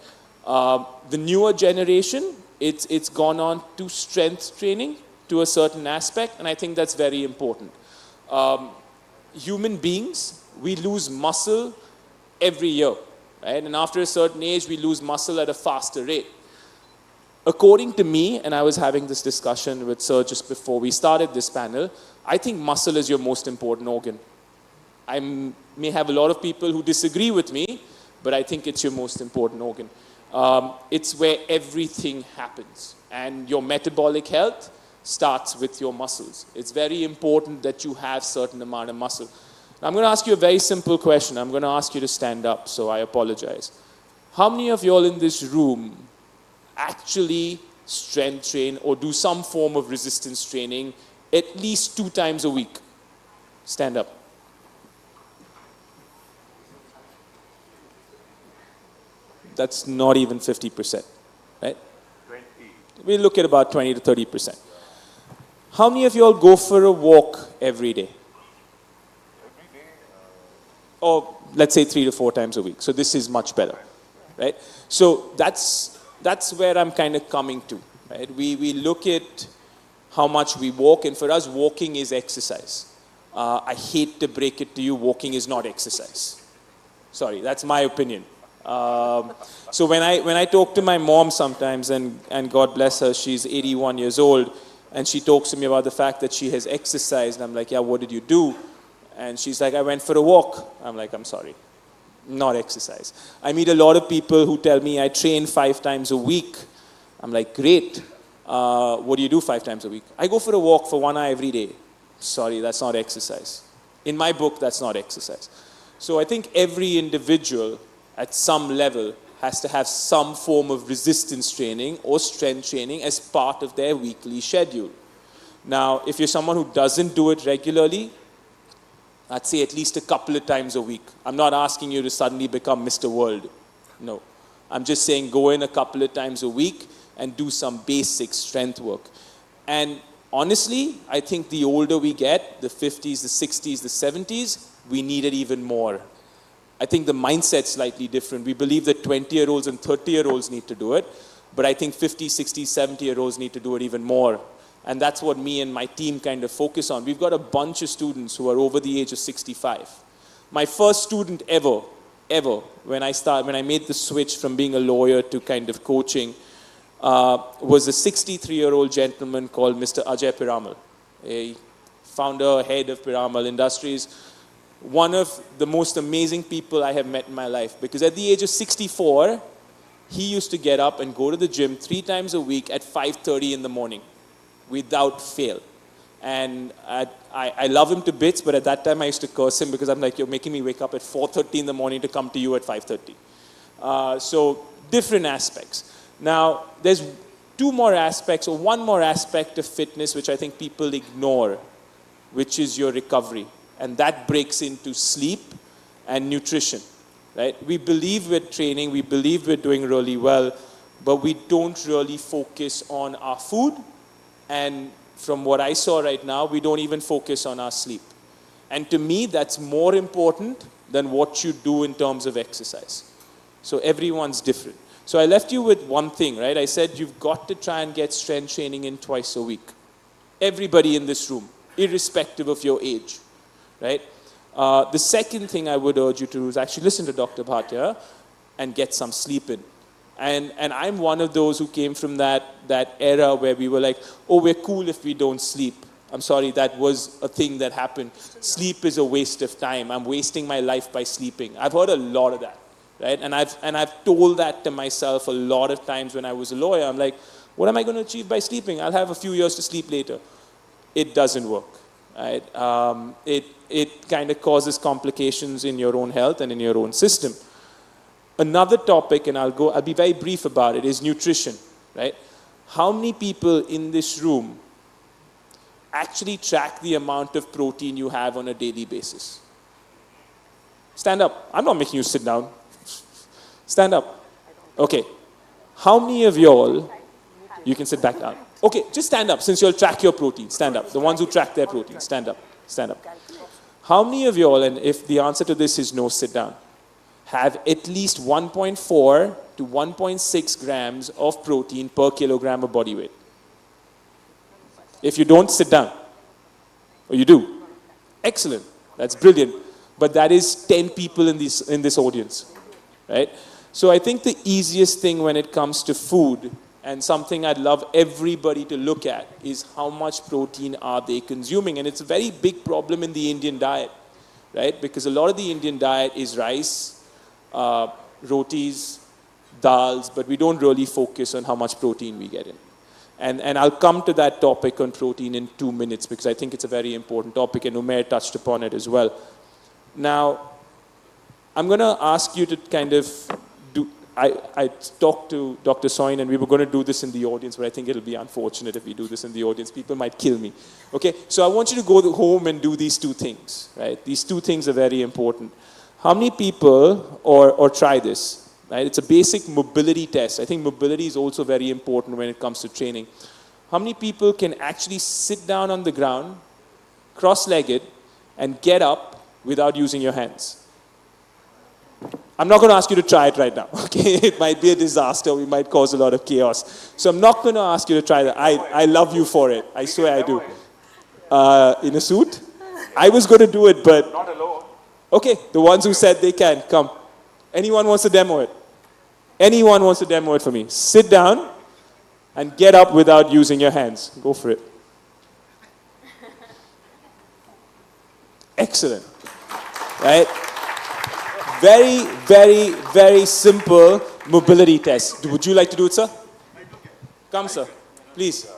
The newer generation, it's gone on to strength training to a certain aspect, and I think that's very important. Human beings, we lose muscle every year, right? And after a certain age, we lose muscle at a faster rate. According to me, and I was having this discussion with Sir just before we started this panel, I think muscle is your most important organ. I may have a lot of people who disagree with me, but I think it's your most important organ. It's where everything happens. And your metabolic health starts with your muscles. It's very important that you have certain amount of muscle. Now, I'm going to ask you a very simple question. I'm going to ask you to stand up, so I apologize. How many of you all in this room actually strength train or do some form of resistance training at least 2 times a week? Stand up. That's not even 50%, right? 20. We look at about 20 to 30%. How many of you all go for a walk every day? Every day? Or let's say 3 to 4 times a week. So this is much better, right? So that's where I'm kind of coming to, right? We look at how much we walk, and for us, walking is exercise. I hate to break it to you, walking is not exercise. Sorry, that's my opinion. So when I talk to my mom sometimes, and God bless her, she's 81 years old, and she talks to me about the fact that she has exercised, and I'm like, yeah, what did you do? And she's like, I went for a walk. I'm like, I'm sorry, not exercise. I meet a lot of people who tell me I train 5 times a week. I'm like, great. What do you do 5 times a week? I go for a walk for 1 hour every day. Sorry, that's not exercise. In my book, that's not exercise. So I think every individual at some level has to have some form of resistance training or strength training as part of their weekly schedule. Now, if you're someone who doesn't do it regularly, I'd say at least a couple of times a week. I'm not asking you to suddenly become Mr. World. No. I'm just saying go in a couple of times a week and do some basic strength work. And honestly, I think the older we get, the 50s, the 60s, the 70s, we need it even more. I think the mindset's slightly different. We believe that 20-year-olds and 30-year-olds need to do it, but I think 50, 60, 70-year-olds need to do it even more. And that's what me and my team kind of focus on. We've got a bunch of students who are over the age of 65. My first student ever, when I made the switch from being a lawyer to kind of coaching, was a 63-year-old gentleman called Mr. Ajay Piramal, a founder, head of Piramal Industries. One of the most amazing people I have met in my life, because at the age of 64, he used to get up and go to the gym 3 times a week at 5:30 in the morning, without fail. And I love him to bits, but at that time I used to curse him because I'm like, you're making me wake up at 4:30 in the morning to come to you at 5:30. So different aspects. Now, there's 2 more aspects, or 1 more aspect of fitness which I think people ignore, which is your recovery. And that breaks into sleep and nutrition, right? We believe we're training, we believe we're doing really well, but we don't really focus on our food. And from what I saw right now, we don't even focus on our sleep. And to me, that's more important than what you do in terms of exercise. So everyone's different. So I left you with one thing, right? I said you've got to try and get strength training in twice a week. Everybody in this room, irrespective of your age, right? The second thing I would urge you to do is actually listen to Dr. Bhatia and get some sleep in. And I'm one of those who came from that era where we were like, oh, we're cool if we don't sleep. I'm sorry, that was a thing that happened. Sleep is a waste of time. I'm wasting my life by sleeping. I've heard a lot of that, right? And I've told that to myself a lot of times when I was a lawyer. I'm like, what am I going to achieve by sleeping? I'll have a few years to sleep later. It doesn't work, right? It kind of causes complications in your own health and in your own system. Another topic, and I'll be very brief about it, is nutrition, right? How many people in this room actually track the amount of protein you have on a daily basis? Stand up. I'm not making you sit down. Stand up. Okay. How many of y'all, you can sit back down. Okay, just stand up since you'll track your protein. Stand up. The ones who track their protein, stand up. Stand up. How many of y'all, and if the answer to this is no, sit down, have at least 1.4 to 1.6 grams of protein per kilogram of body weight? If you don't, sit down. Or you do. Excellent. That's brilliant. But that is 10 people in this audience, right? So I think the easiest thing when it comes to food, and something I'd love everybody to look at, is how much protein are they consuming. And it's a very big problem in the Indian diet, right? Because a lot of the Indian diet is rice, rotis, dals, but we don't really focus on how much protein we get in. And I'll come to that topic on protein in 2 minutes because I think it's a very important topic, and Umair touched upon it as well. Now, I'm going to ask you to kind of do, I talked to Dr. Soin and we were going to do this in the audience, but I think it'll be unfortunate if we do this in the audience. People might kill me. Okay, so I want you to go home and do these two things, right? These two things are very important. How many people, or try this, right? It's a basic mobility test. I think mobility is also very important when it comes to training. How many people can actually sit down on the ground, cross-legged, and get up without using your hands? I'm not going to ask you to try it right now, okay? It might be a disaster. We might cause a lot of chaos. So I'm not going to ask you to try that. I love you for it. I swear I do. In a suit? I was going to do it, but... Not alone. Okay, the ones who said they can, come. Anyone wants to demo it? Anyone wants to demo it for me? Sit down and get up without using your hands. Go for it. Excellent. Right? Very, very, very simple mobility test. Would you like to do it, sir? Come, sir. Please.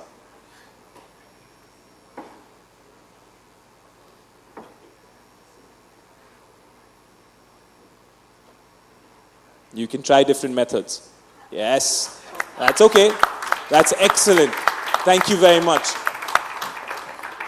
You can try different methods. Yes. That's okay. That's excellent. Thank you very much.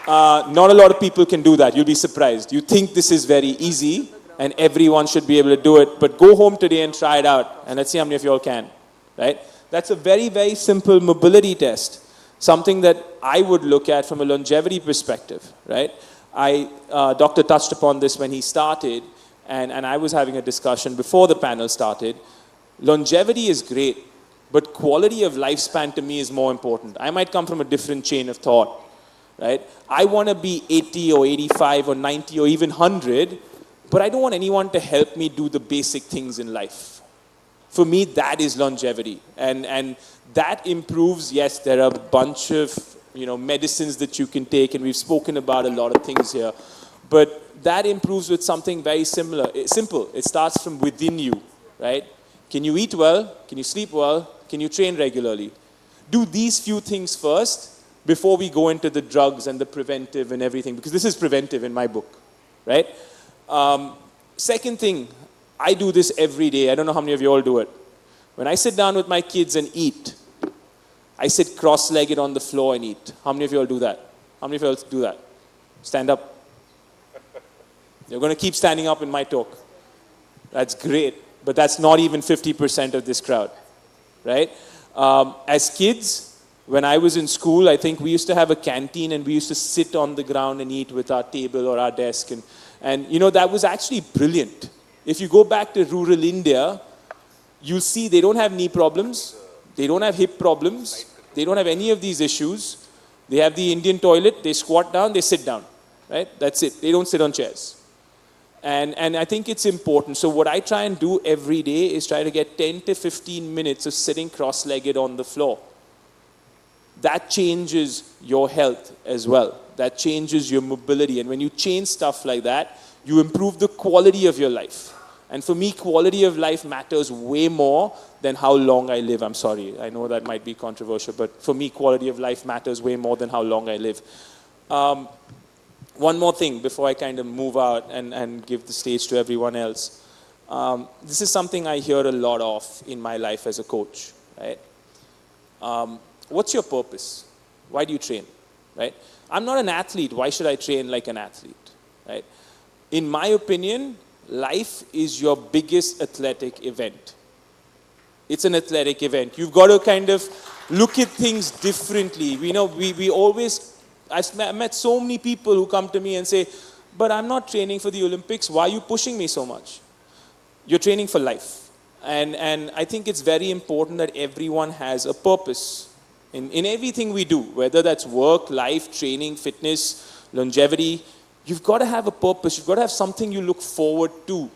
Not a lot of people can do that. You'll be surprised. You think this is very easy and everyone should be able to do it, but go home today and try it out and let's see how many of you all can, right? That's a very, very simple mobility test. Something that I would look at from a longevity perspective, right? Doctor touched upon this when he started, and I was having a discussion before the panel started. Longevity is great, but quality of lifespan to me is more important. I might come from a different chain of thought, right? I want to be 80 or 85 or 90 or even 100, but I don't want anyone to help me do the basic things in life. For me, that is longevity. And that improves, yes, there are a bunch of medicines that you can take, and we've spoken about a lot of things here. But that improves with something very simple. It starts from within you, right? Can you eat well? Can you sleep well? Can you train regularly? Do these few things first before we go into the drugs and the preventive and everything, because this is preventive in my book, right? Second thing, I do this every day. I don't know how many of you all do it. When I sit down with my kids and eat, I sit cross-legged on the floor and eat. How many of you all do that? How many of you all do that? Stand up. You're going to keep standing up in my talk. That's great, but that's not even 50% of this crowd, right? As kids, when I was in school, I think we used to have a canteen and we used to sit on the ground and eat with our table or our desk. And that was actually brilliant. If you go back to rural India, you'll see they don't have knee problems, they don't have hip problems, they don't have any of these issues. They have the Indian toilet, they squat down, they sit down, right? That's it. They don't sit on chairs. And I think it's important. So what I try and do every day is try to get 10 to 15 minutes of sitting cross-legged on the floor. That changes your health as well. That changes your mobility. And when you change stuff like that, you improve the quality of your life. And for me, quality of life matters way more than how long I live. I'm sorry, I know that might be controversial, but for me, quality of life matters way more than how long I live. One more thing before I kind of move out and give the stage to everyone else. This is something I hear a lot of in my life as a coach, right? What's your purpose? Why do you train, right? I'm not an athlete. Why should I train like an athlete, right? In my opinion, life is your biggest athletic event. It's an athletic event. You've got to kind of look at things differently. We always, I've met so many people who come to me and say, but I'm not training for the Olympics. Why are you pushing me so much? You're training for life. And I think it's very important that everyone has a purpose in everything we do, whether that's work, life, training, fitness, longevity. You've got to have a purpose. You've got to have something you look forward to.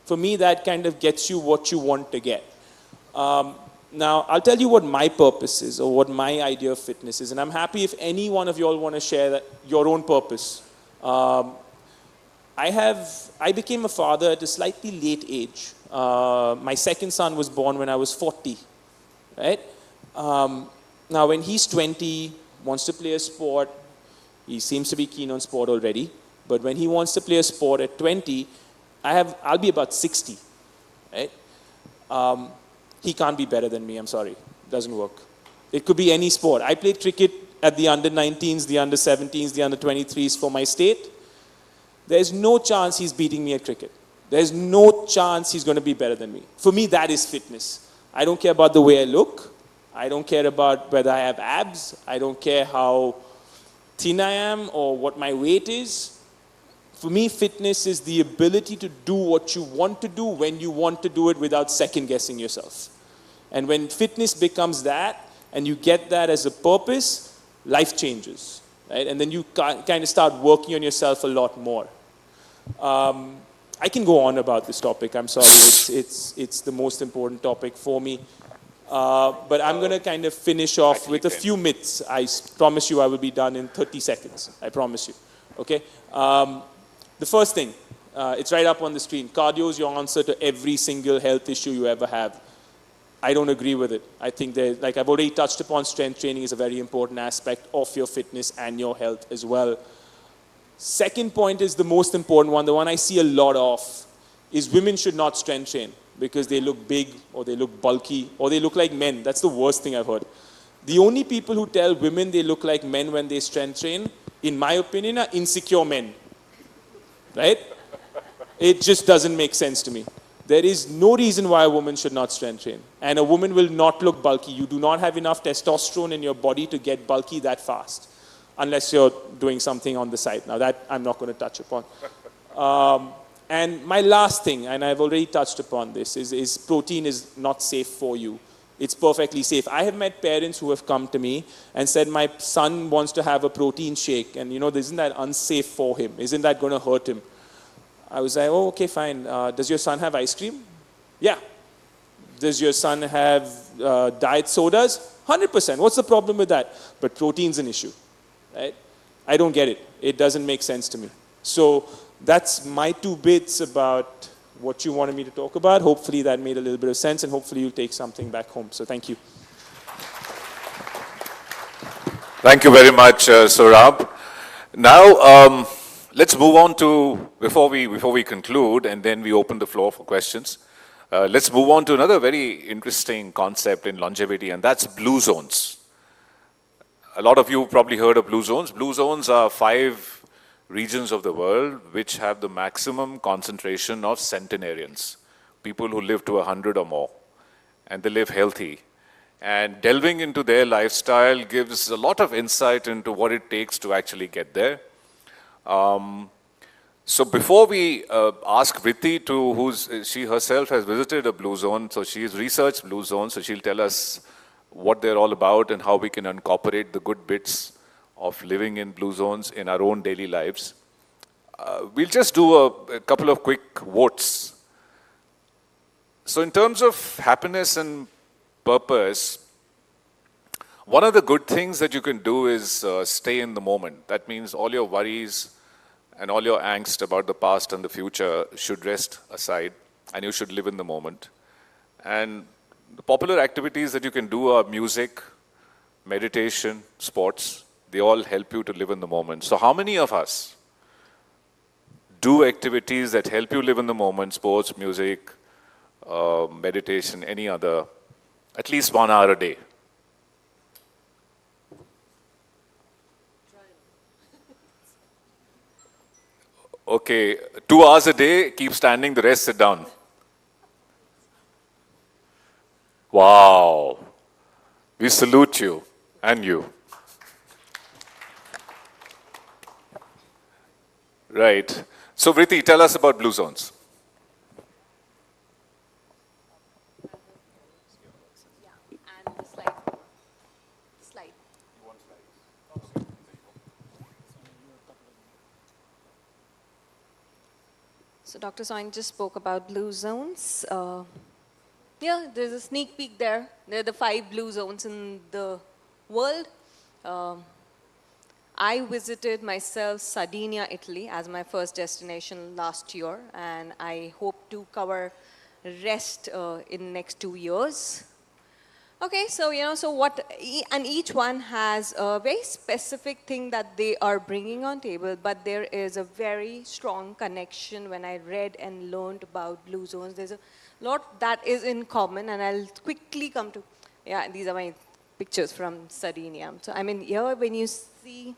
For me, that kind of gets you what you want to get. Now, I'll tell you what my purpose is or what my idea of fitness is. And I'm happy if any one of you all want to share that, your own purpose. I became a father at a slightly late age. My second son was born when I was 40, right? Now, when he's 20, wants to play a sport, he seems to be keen on sport already. But when he wants to play a sport at 20, I'll be about 60, right? He can't be better than me, I'm sorry. It doesn't work. It could be any sport. I played cricket at the under-19s, the under-17s, the under-23s for my state. There's no chance he's beating me at cricket. There's no chance he's going to be better than me. For me, that is fitness. I don't care about the way I look. I don't care about whether I have abs. I don't care how thin I am or what my weight is. For me, fitness is the ability to do what you want to do when you want to do it without second-guessing yourself. And when fitness becomes that, and you get that as a purpose, life changes, right? And then you kind of start working on yourself a lot more. I can go on about this topic. I'm sorry. It's the most important topic for me. But I'm going to kind of finish off with a few myths. I promise you I will be done in 30 seconds. I promise you. Okay? The first thing, it's right up on the screen. Cardio is your answer to every single health issue you ever have. I don't agree with it. I think that, like I've already touched upon, strength training is a very important aspect of your fitness and your health as well. Second point is the most important one, the one I see a lot of, is women should not strength train because they look big or they look bulky or they look like men. That's the worst thing I've heard. The only people who tell women they look like men when they strength train, in my opinion, are insecure men. Right? It just doesn't make sense to me. There is no reason why a woman should not strength train. And a woman will not look bulky. You do not have enough testosterone in your body to get bulky that fast. Unless you're doing something on the side. Now that I'm not going to touch upon. And my last thing, and I've already touched upon this, is protein is not safe for you. It's perfectly safe. I have met parents who have come to me and said, my son wants to have a protein shake. And isn't that unsafe for him? Isn't that going to hurt him? I was like, oh, okay, fine. Does your son have ice cream? Yeah. Does your son have diet sodas? 100%. What's the problem with that? But protein's an issue. Right? I don't get it. It doesn't make sense to me. So that's my 2 bits about what you wanted me to talk about. Hopefully that made a little bit of sense, and hopefully you'll take something back home. So thank you. Thank you very much, Saurabh. Now, let's move on to, before we conclude, and then we open the floor for questions, let's move on to another very interesting concept in longevity, and that's blue zones. A lot of you have probably heard of blue zones. Blue zones are 5 regions of the world which have the maximum concentration of centenarians, people who live to 100 or more, and they live healthy. And delving into their lifestyle gives a lot of insight into what it takes to actually get there. So before we ask Vritti she herself has visited a blue zone, so she's researched blue zones, so she'll tell us what they're all about and how we can incorporate the good bits of living in blue zones in our own daily lives. We'll just do a couple of quick votes. So in terms of happiness and purpose, one of the good things that you can do is stay in the moment. That means all your worries and all your angst about the past and the future should rest aside, and you should live in the moment. And the popular activities that you can do are music, meditation, sports. They all help you to live in the moment. So how many of us do activities that help you live in the moment, sports, music, meditation, any other, at least 1 hour a day? Okay, 2 hours a day, keep standing, the rest sit down. Wow. We salute you and you. Right. So Vritti, tell us about blue zones. So Dr. Soin just spoke about blue zones. Yeah, there's a sneak peek there. There are the 5 blue zones in the world. I visited myself Sardinia, Italy as my first destination last year, and I hope to cover rest in next 2 years. Okay, so and each one has a very specific thing that they are bringing on table, but there is a very strong connection. When I read and learned about blue zones, there's a lot that is in common, and I'll quickly come to, yeah, these are my pictures from Sardinia. So I mean, here when you see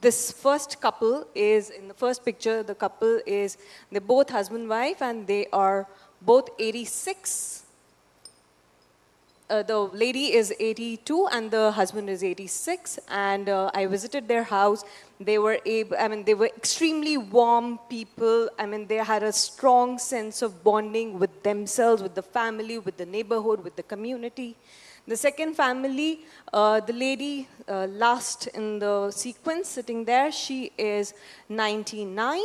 this first couple is, in the first picture, the couple is, they're both husband and wife, and they are both 86. The lady is 82 and the husband is 86, and I visited their house. They were they were extremely warm people. I mean, they had a strong sense of bonding with themselves, with the family, with the neighborhood, with the community. The second family, the lady last in the sequence sitting there, she is 99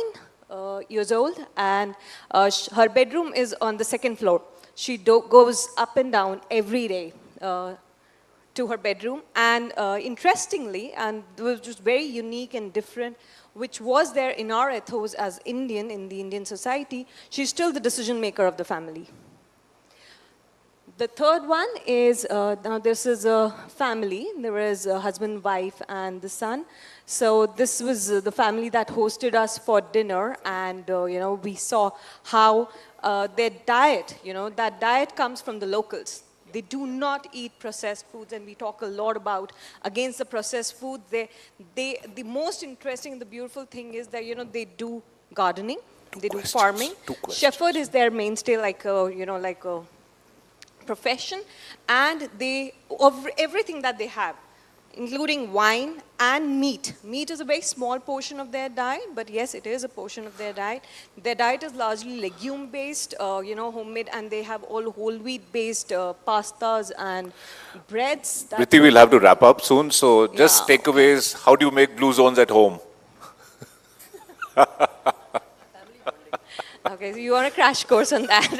years old, and her bedroom is on the second floor. She goes up and down every day to her bedroom. And interestingly, and it was just very unique and different, which was there in our ethos as Indian, in the Indian society, she's still the decision maker of the family. The third one is, now this is a family. There is a husband, wife, and the son. So this was the family that hosted us for dinner, and we saw how their diet, that diet comes from the locals. They do not eat processed foods, and we talk a lot about against the processed food. The most interesting, the beautiful thing is that they do gardening, they do farming. Shepherd is their mainstay, like a profession, and everything that they have, including wine and meat. Meat is a very small portion of their diet, but yes, it is a portion of their diet. Their diet is largely legume-based, homemade, and they have all whole wheat-based pastas and breads. Vritti, we'll have to wrap up soon, so just takeaways. How do you make blue zones at home? Okay, so you want a crash course on that.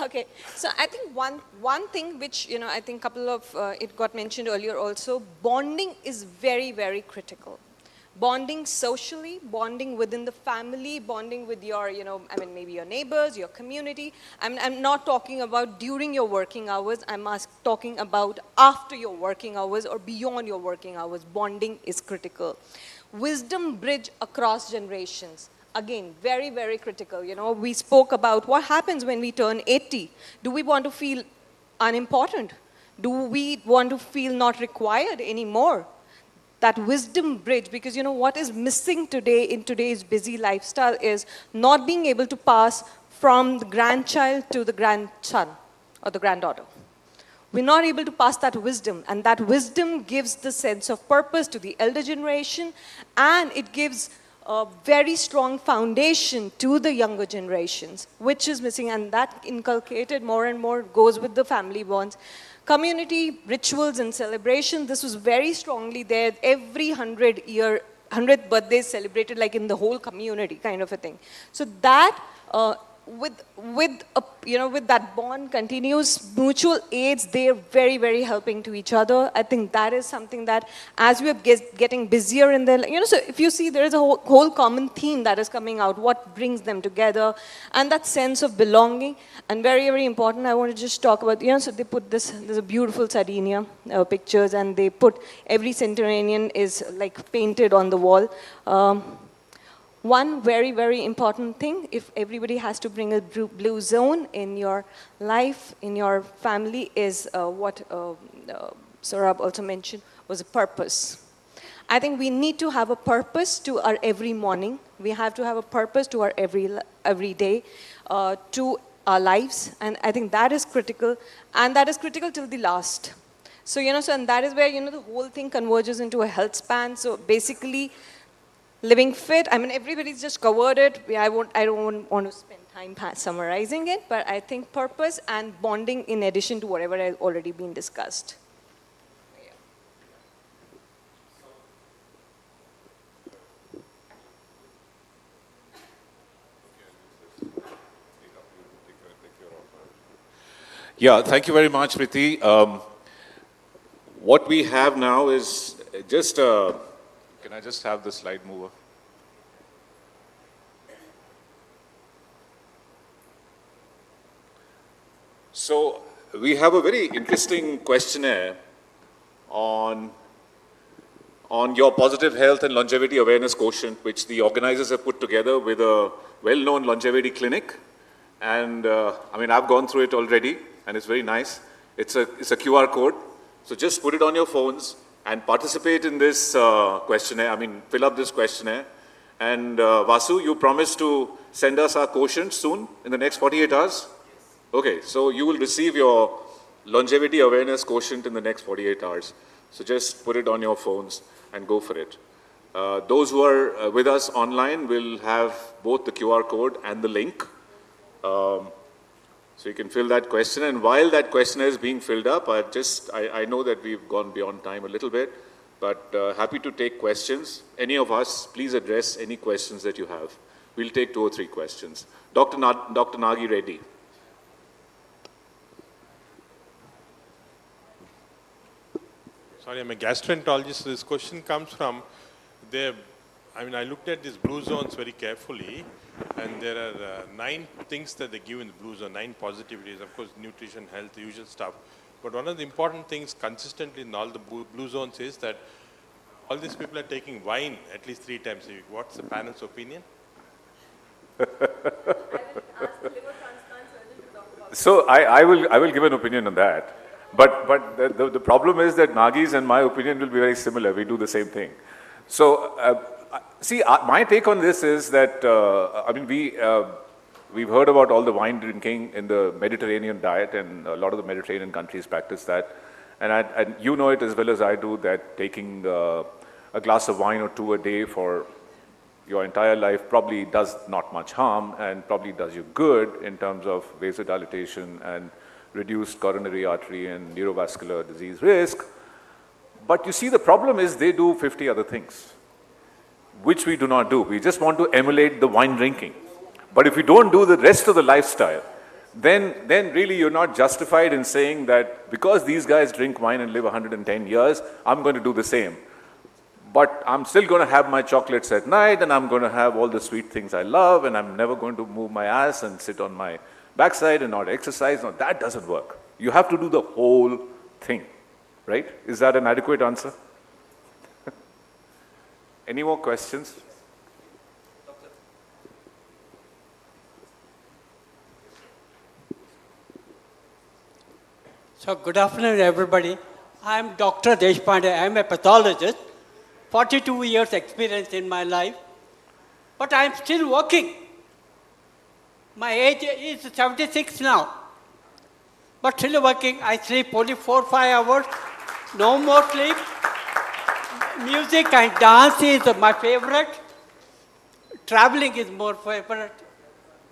Okay, so I think one thing which, I think couple of, it got mentioned earlier also, bonding is very, very critical. Bonding socially, bonding within the family, bonding with your, maybe your neighbors, your community. I'm not talking about during your working hours, I'm talking about after your working hours or beyond your working hours. Bonding is critical. Wisdom bridge across generations. Again, very, very critical. We spoke about what happens when we turn 80. Do we want to feel unimportant? Do we want to feel not required anymore? That wisdom bridge, because what is missing today in today's busy lifestyle is not being able to pass from the grandchild to the grandson or the granddaughter. we're not able to pass that wisdom, and that wisdom gives the sense of purpose to the elder generation, and it gives a very strong foundation to the younger generations, which is missing, and that inculcated more and more goes with the family bonds. Community rituals and celebration, this was very strongly there. Every 100th birthday is celebrated like in the whole community kind of a thing. So that with that bond continues, mutual aids, they're very, very helping to each other. I think that is something that as we are getting busier in the, so if you see there is a whole common theme that is coming out, what brings them together, and that sense of belonging. And very, very important, I want to just talk about, so they put this, there's a beautiful sardinia pictures, and they put every centenarian is like painted on the wall. One very, very important thing, if everybody has to bring a blue zone in your life, in your family, is what Saurabh also mentioned, was a purpose. I think we need to have a purpose to our every morning. We have to have a purpose to our every day, to our lives. And I think that is critical. And that is critical till the last. So, and that is where, the whole thing converges into a health span. So basically, living fit, I mean, everybody's just covered it. I don't want to spend time summarizing it, but I think purpose and bonding in addition to whatever has already been discussed. Yeah, thank you very much, Priti. What we have now is just can I just have the slide mover? So we have a very interesting questionnaire on your positive health and longevity awareness quotient, which the organizers have put together with a well-known longevity clinic. And I mean, I've gone through it already, and it's very nice. It's a QR code. So just put it on your phones and participate in this questionnaire. I mean, fill up this questionnaire. And Vasu, you promised to send us our quotient soon, in the next 48 hours? Okay, so you will receive your longevity awareness quotient in the next 48 hours. So just put it on your phones and go for it. Those who are with us online will have both the QR code and the link. So you can fill that question, and while that questionnaire is being filled up, I know that we've gone beyond time a little bit, but happy to take questions. Any of us, please address any questions that you have. We'll take 2 or 3 questions. Dr. Nagi Reddy. Sorry, I'm a gastroenterologist. This question comes from I looked at these blue zones very carefully, and there are 9 things that they give in the blue zone, 9 positivities, of course, nutrition, health, the usual stuff. But one of the important things consistently in all the blue zones is that all these people are taking wine at least 3 times a week. What's the panel's opinion? So I will give an opinion on that. But the problem is that Nagi's and my opinion will be very similar. We do the same thing. So see, my take on this is that we've heard about all the wine drinking in the Mediterranean diet, and a lot of the Mediterranean countries practice that. And you know it as well as I do that taking a glass of wine or 2 a day for your entire life probably does not much harm and probably does you good in terms of vasodilatation and reduced coronary artery and neurovascular disease risk. But you see, the problem is they do 50 other things, which we do not do. We just want to emulate the wine drinking. But if you don't do the rest of the lifestyle, then really you're not justified in saying that because these guys drink wine and live 110 years, I'm going to do the same. But I'm still going to have my chocolates at night, and I'm going to have all the sweet things I love, and I'm never going to move my ass and sit on my backside and not exercise. No, that doesn't work. You have to do the whole thing, right? Is that an adequate answer? Any more questions? So good afternoon, everybody. I'm Dr. Deshpande. I'm a pathologist. 42 years experience in my life. But I'm still working. My age is 76 now. but still working. I sleep only 4-5 hours, no more sleep. Music and dance is my favorite. Traveling is more favorite.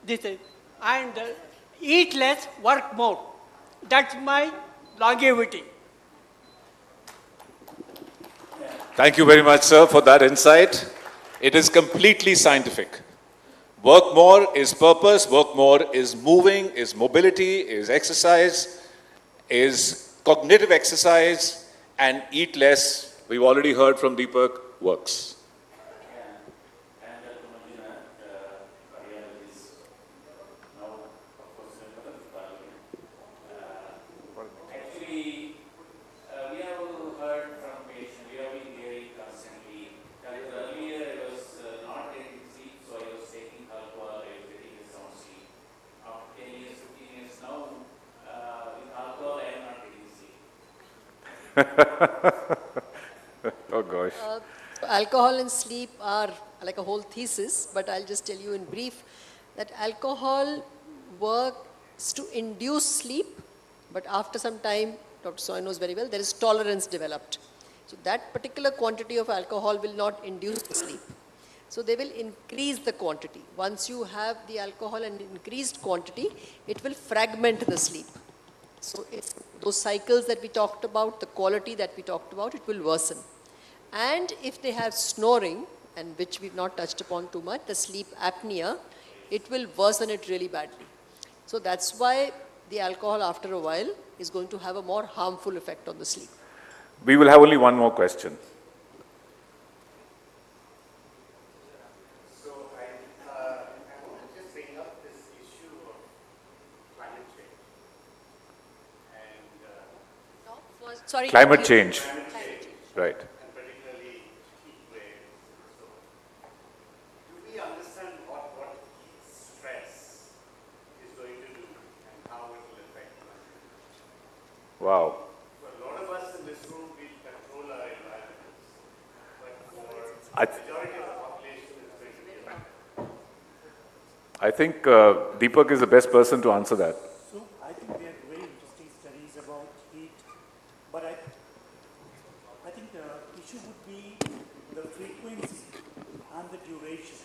This is, and eat less, work more. That's my longevity. Thank you very much, sir, for that insight. It is completely scientific. Work more is purpose, work more is moving, is mobility, is exercise, is cognitive exercise, and eat less, we've already heard from Deepak, works. Oh gosh. Alcohol and sleep are like a whole thesis, but I'll just tell you in brief that alcohol works to induce sleep, but after some time, Dr. Soy knows very well, there is tolerance developed. So that particular quantity of alcohol will not induce the sleep. So they will increase the quantity. Once you have the alcohol and increased quantity, it will fragment the sleep. So it's those cycles that we talked about, the quality that we talked about, it will worsen. And if they have snoring, and which we've not touched upon too much, the sleep apnea, it will worsen it really badly. So that's why the alcohol after a while is going to have a more harmful effect on the sleep. We will have only one more question. Sorry, Climate change. Right. And particularly heat wave. So, do we understand what heat stress is going to do and how it will affect life? Wow. For a lot of us in this room, we control our environments. But for the majority of the population, it's going to be affected. I think Deepak is the best person to answer that. So I think there are very interesting studies about heat, but I think the issue would be the frequency and the duration.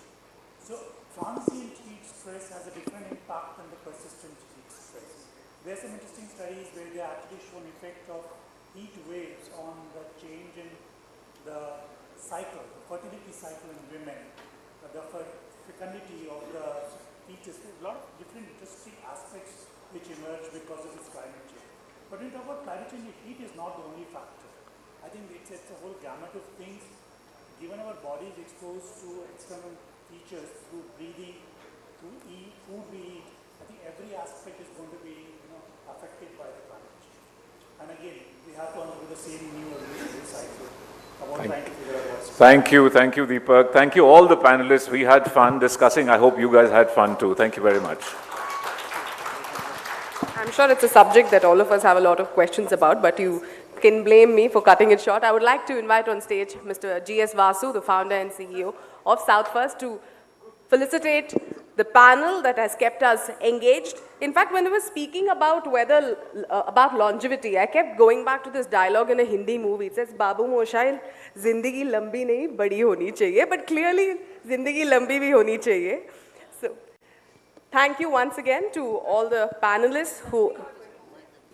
So transient heat stress has a different impact than the persistent heat stress. There are some interesting studies where they actually show an effect of heat waves on the change in the cycle, the fertility cycle in women, the fecundity of the fetus. There are a lot of different interesting aspects which emerge because of this climate change. But when we talk about climate change, heat is not the only factor. I think it's a whole gamut of things. Given our body is exposed to external features through breathing, through food we eat, I think every aspect is going to be affected by the climate change. And again, we have to undergo the same new evolutionary cycle about trying to figure out what's Thank you, Deepak. Thank you, all the panelists. We had fun discussing. I hope you guys had fun too. Thank you very much. I'm sure it's a subject that all of us have a lot of questions about, but you can blame me for cutting it short. I would like to invite on stage Mr. G.S. Vasu, the founder and CEO of South First, to felicitate the panel that has kept us engaged. In fact, when we were speaking about about longevity, I kept going back to this dialogue in a Hindi movie. It says, Babu Moshail, Zindagi lambi nahi, badi honi chahiye. But clearly, Zindagi lambi bhi honi chahiye. So, thank you once again to all the panelists who...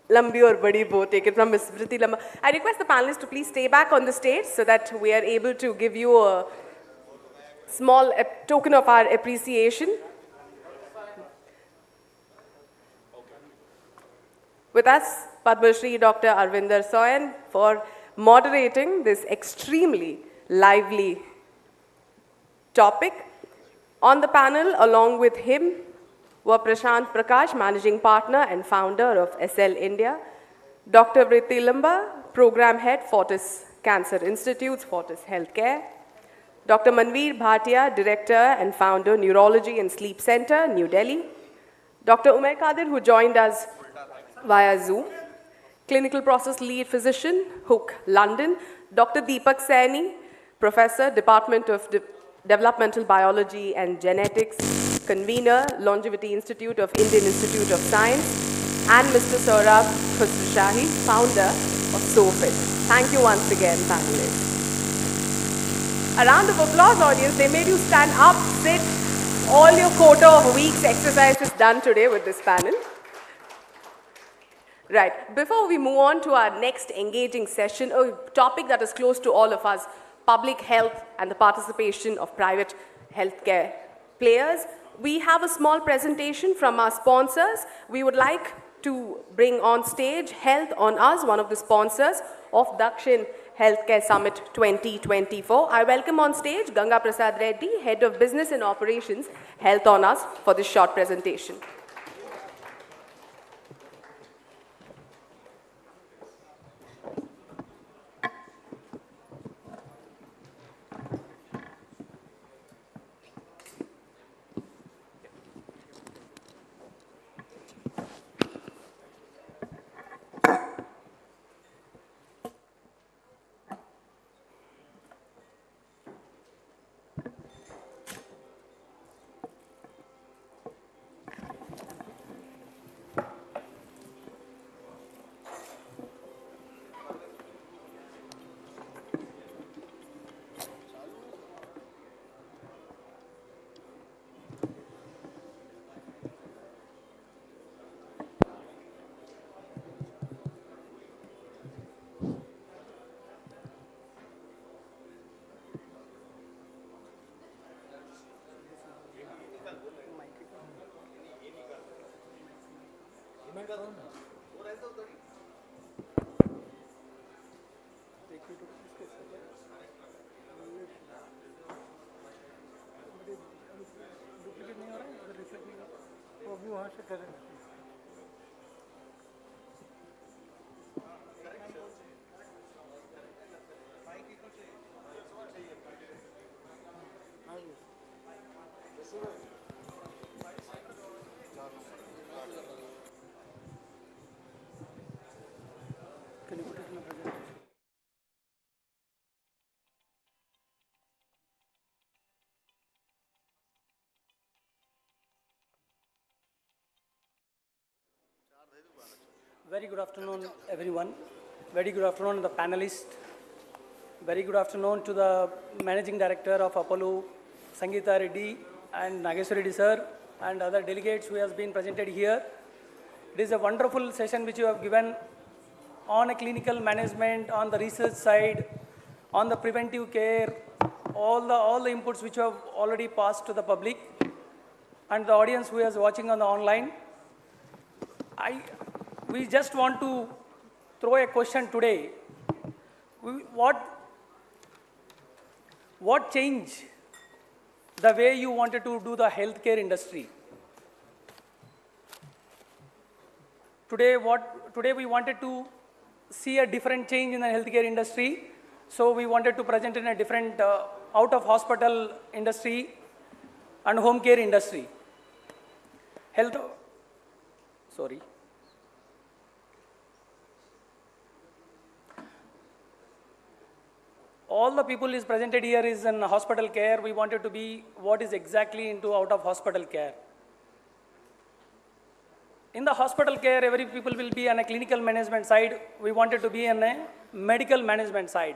Lambi or badi both, take it from Ms. Vriti Lamba. I request the panelists to please stay back on the stage so that we are able to give you a small token of our appreciation. With us, Padma Shri Dr. Arvinder Soyan for moderating this extremely lively topic. On the panel, along with him, were Prashant Prakash, Managing Partner and Founder of SL India, Dr. Vriti Lamba, Program Head, Fortis Cancer Institutes, Fortis Healthcare, Dr. Manveer Bhatia, Director and Founder, Neurology and Sleep Center, New Delhi, Dr. Umair Qadir, who joined us via Zoom, Clinical Process Lead Physician, Hook, London, Dr. Deepak Saini, Professor, Department of Developmental Biology and Genetics, Convener, Longevity Institute of Indian Institute of Science, and Mr. Saurabh Khusroshahi, founder of SoFit. Thank you once again, panelists. A round of applause, audience. They made you stand up, sit. All your quota of a week's exercise is done today with this panel. Right. Before we move on to our next engaging session, a topic that is close to all of us, public health and the participation of private healthcare players, we have a small presentation from our sponsors. We would like to bring on stage Health on Us, one of the sponsors of Dakshin Healthcare Summit 2024. I welcome on stage Ganga Prasad Reddy, Head of Business and Operations, Health on Us, for this short presentation. Very good afternoon, everyone. Very good afternoon, the panelists. Very good afternoon to the Managing Director of Apollo, Sangeeta Reddy, and Nageswar Reddy sir, and other delegates who has been presented here. It is a wonderful session which you have given on a clinical management, on the research side, on the preventive care, all the inputs which you have already passed to the public and the audience who is watching on the online. We just want to throw a question today. What changed the way you wanted to do the healthcare industry? Today we wanted to see a different change in the healthcare industry. So we wanted to present in a different out of hospital industry and home care industry. All the people is presented here is in hospital care. We wanted to be what is exactly into out of hospital care. In the hospital care, every people will be on a clinical management side. We wanted to be on a medical management side.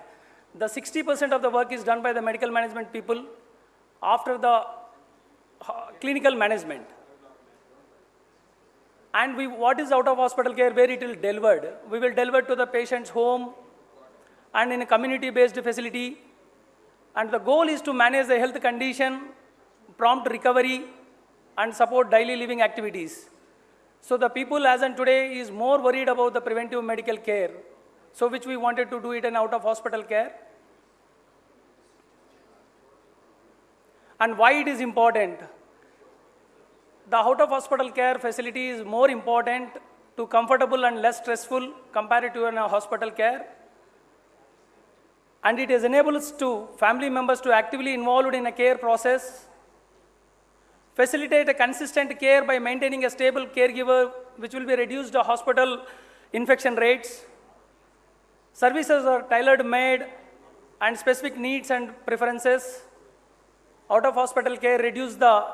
The 60% of the work is done by the medical management people after the clinical management. And what is out of hospital care, where it will delivered? We will deliver to the patient's home and in a community-based facility. And the goal is to manage the health condition, prompt recovery, and support daily living activities. So the people as on today is more worried about the preventive medical care, so which we wanted to do it in out of hospital care. And why it is important? The out of hospital care facility is more important to comfortable and less stressful compared to a hospital care. And it enables to family members to actively involved in a care process, facilitate a consistent care by maintaining a stable caregiver, which will be reduced the hospital infection rates. Services are tailored made and specific needs and preferences. Out of hospital care reduce the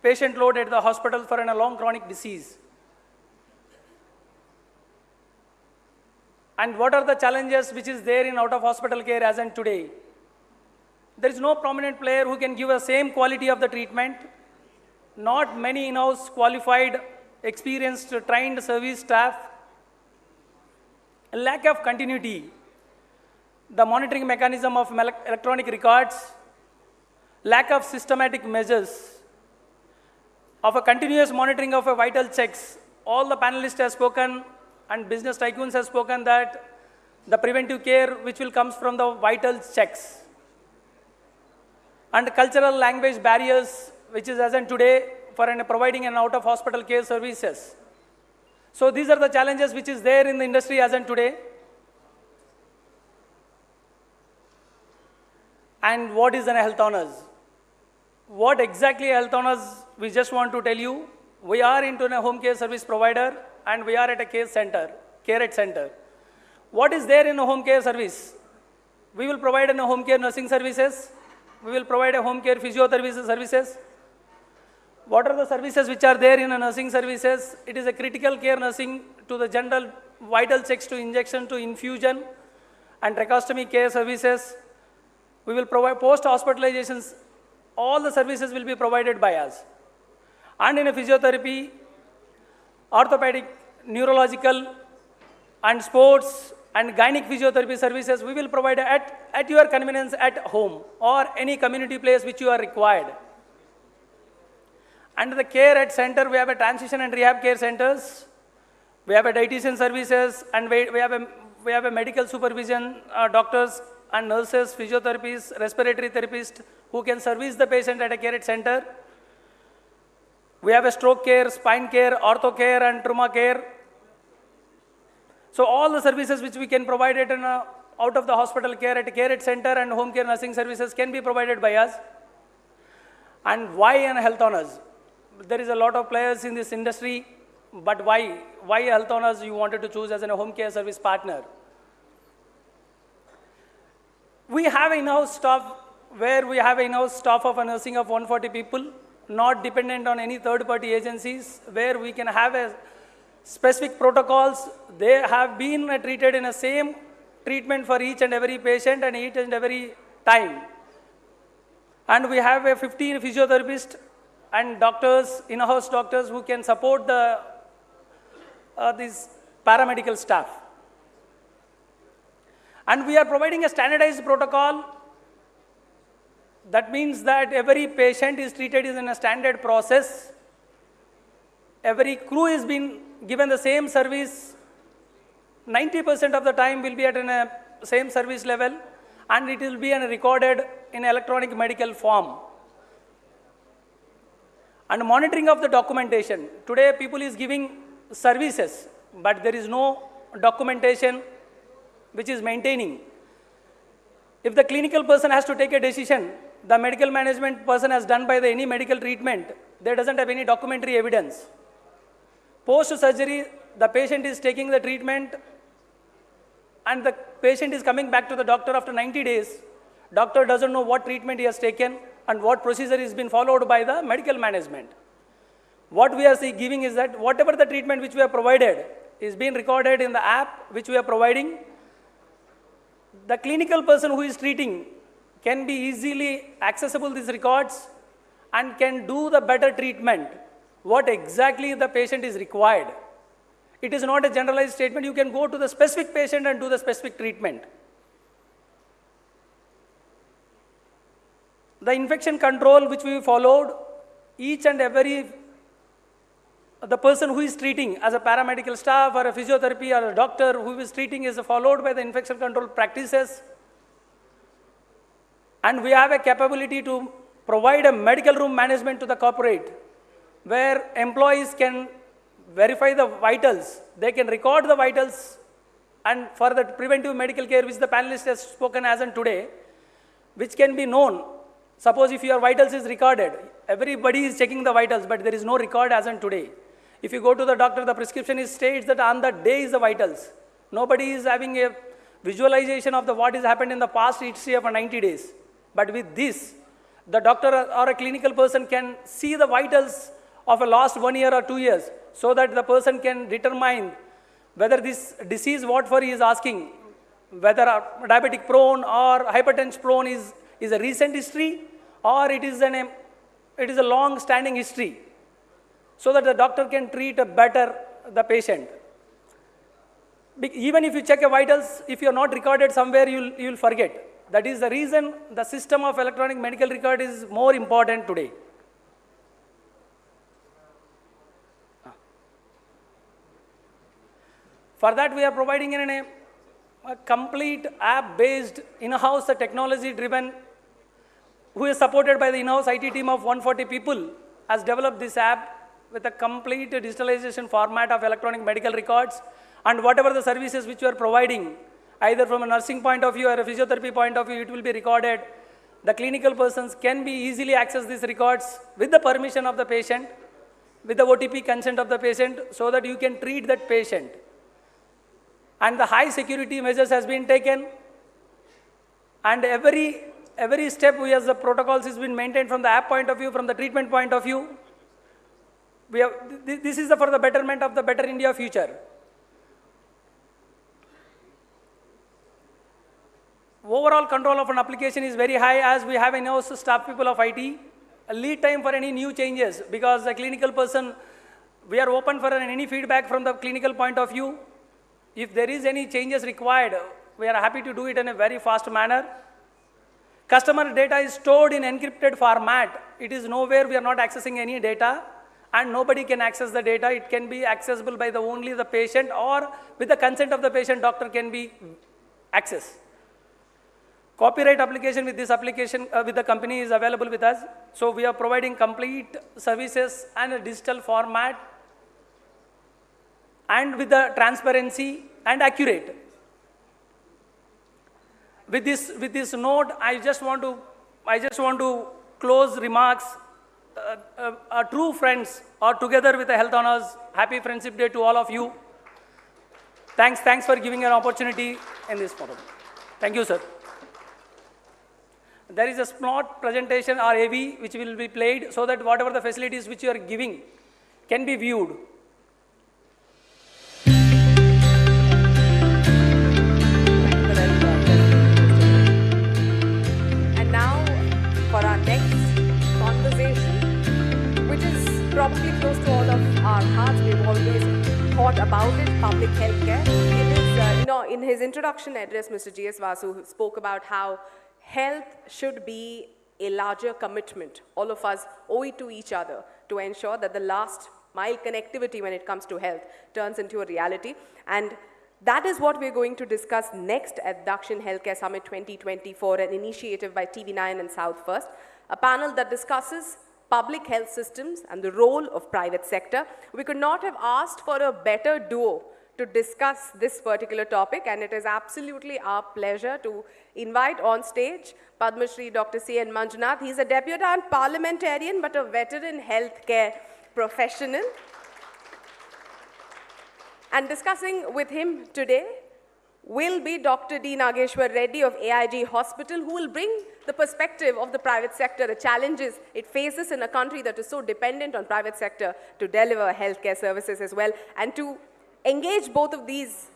patient load at the hospital for a long chronic disease. And what are the challenges which is there in out-of-hospital care as in today? There is no prominent player who can give the same quality of the treatment. Not many in-house qualified, experienced, trained service staff. A lack of continuity. The monitoring mechanism of electronic records. Lack of systematic measures. Of a continuous monitoring of a vital checks. All the panelists have spoken and business tycoons have spoken that the preventive care which will comes from the vital checks. And cultural language barriers which is as in today for providing an out-of-hospital care services. So these are the challenges which is there in the industry as in today. And what is an health honors? What exactly health honors, we just want to tell you. We are into a home care service provider and we are at a care at center. What is there in a home care service? We will provide a home care nursing services. We will provide a home care physiotherapy services. What are the services which are there in a nursing services? It is a critical care nursing to the general vital checks to injection to infusion and tracheostomy care services. We will provide post-hospitalizations. All the services will be provided by us. And in a physiotherapy, orthopedic, neurological, and sports and gynec physiotherapy services, we will provide at your convenience at home or any community place which you are required. And the care at center, we have a transition and rehab care centers. We have a dietitian services and we have a medical supervision, doctors and nurses, physiotherapists, respiratory therapists who can service the patient at a care at center. We have a stroke care, spine care, ortho care and trauma care. So all the services which we can provide it in out of the hospital care at center and home care nursing services can be provided by us. And why an health honors? There is a lot of players in this industry, but why? Why health honors you wanted to choose as a home care service partner? We have in-house staff where we have in-house staff of a nursing of 140 people, not dependent on any third-party agencies, where we can have a specific protocols. They have been treated in the same treatment for each and every patient and each and every time. And we have a 15 physiotherapists and doctors, in-house doctors who can support the these paramedical staff. And we are providing a standardized protocol. That means that every patient is treated in a standard process. Every crew is being given the same service. 90% of the time will be at a same service level and it will be recorded in electronic medical form. And monitoring of the documentation. Today people is giving services, but there is no documentation which is maintaining. If the clinical person has to take a decision, the medical management person has done by any medical treatment, there doesn't have any documentary evidence. Post-surgery, the patient is taking the treatment and the patient is coming back to the doctor after 90 days. Doctor doesn't know what treatment he has taken and what procedure is been followed by the medical management. What we are giving is that whatever the treatment which we have provided is being recorded in the app which we are providing. The clinical person who is treating can be easily accessible these records and can do the better treatment, what exactly the patient is required. It is not a generalized statement. You can go to the specific patient and do the specific treatment. The infection control which we followed, each and every the person who is treating as a paramedical staff or a physiotherapy or a doctor who is treating is followed by the infection control practices. And we have a capability to provide a medical room management to the corporate where employees can verify the vitals. They can record the vitals and for the preventive medical care which the panelist has spoken as on today, which can be known. Suppose if your vitals is recorded, everybody is checking the vitals, but there is no record as on today. If you go to the doctor, the prescription states that on that day is the vitals. Nobody is having a visualization of what has happened in the past history of 90 days. But with this, the doctor or a clinical person can see the vitals of a last 1 year or 2 years so that the person can determine whether this disease, whatever he is asking, whether diabetic prone or hypertension prone is a recent history or it is a long standing history, so that the doctor can treat better the patient. Even if you check your vitals, if you are not recorded somewhere, you will forget. That is the reason the system of electronic medical record is more important today. For that, we are providing a complete app-based, in-house technology-driven, who is supported by the in-house IT team of 140 people, has developed this app with a complete digitalization format of electronic medical records, and whatever the services which we are providing, either from a nursing point of view or a physiotherapy point of view, it will be recorded. The clinical persons can be easily access these records with the permission of the patient, with the OTP consent of the patient, so that you can treat that patient. And the high security measures has been taken, and every step we as the protocols has been maintained from the app point of view, from the treatment point of view. This is for the betterment of the better India future. Overall control of an application is very high, as we have in-house staff people of IT. A lead time for any new changes, because the clinical person, we are open for any feedback from the clinical point of view. If there is any changes required, we are happy to do it in a very fast manner. Customer data is stored in encrypted format. It is nowhere, we are not accessing any data, and nobody can access the data. It can be accessible by only the patient, or with the consent of the patient, doctor can be accessed. Copyright application with this application, with the company is available with us. So we are providing complete services and a digital format, and with the transparency and accurate. With this note, I just want to close remarks. Our true friends are together with the Health Honors. Happy Friendship Day to all of you. Thanks for giving an opportunity in this forum. Thank you, sir. There is a smart presentation or AV which will be played, so that whatever the facilities which you are giving can be viewed. And now for our next conversation, which is probably close to all of our hearts. We've always thought about it, public healthcare. It is, in his introduction address, Mr. G.S. Vasu spoke about how health should be a larger commitment. All of us owe it to each other to ensure that the last mile connectivity when it comes to health turns into a reality. And that is what we're going to discuss next at Dakshin Healthcare Summit 2024, an initiative by TV9 and South First, a panel that discusses public health systems and the role of private sector. We could not have asked for a better duo to discuss this particular topic, and it is absolutely our pleasure to invite on stage Padma Shri Dr. C.N. Manjunath. He's a debutant parliamentarian but a veteran healthcare professional. And discussing with him today will be Dr. D. Nageshwar Reddy of AIG Hospital, who will bring the perspective of the private sector, the challenges it faces in a country that is so dependent on private sector to deliver healthcare services as well, and to engage both of these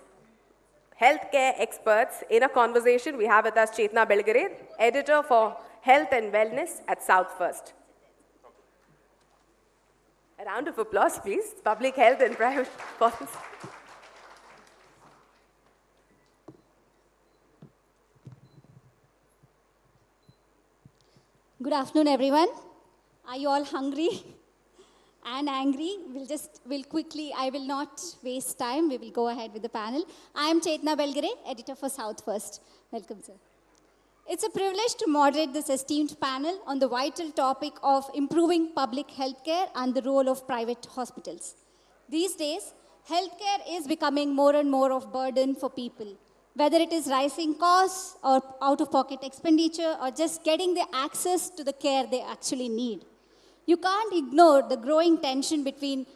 healthcare experts in a conversation. We have with us Chetna Belgare, editor for Health and Wellness at South First. A round of applause, please. Public health and private policy. Good afternoon, everyone. Are you all hungry and angry? I will not waste time. We will go ahead with the panel. I am Chetna Belgare, editor for South First. Welcome, sir. It's a privilege to moderate this esteemed panel on the vital topic of improving public healthcare and the role of private hospitals. These days, healthcare is becoming more and more of burden for people, whether it is rising costs or out-of-pocket expenditure or just getting the access to the care they actually need. You can't ignore the growing tension between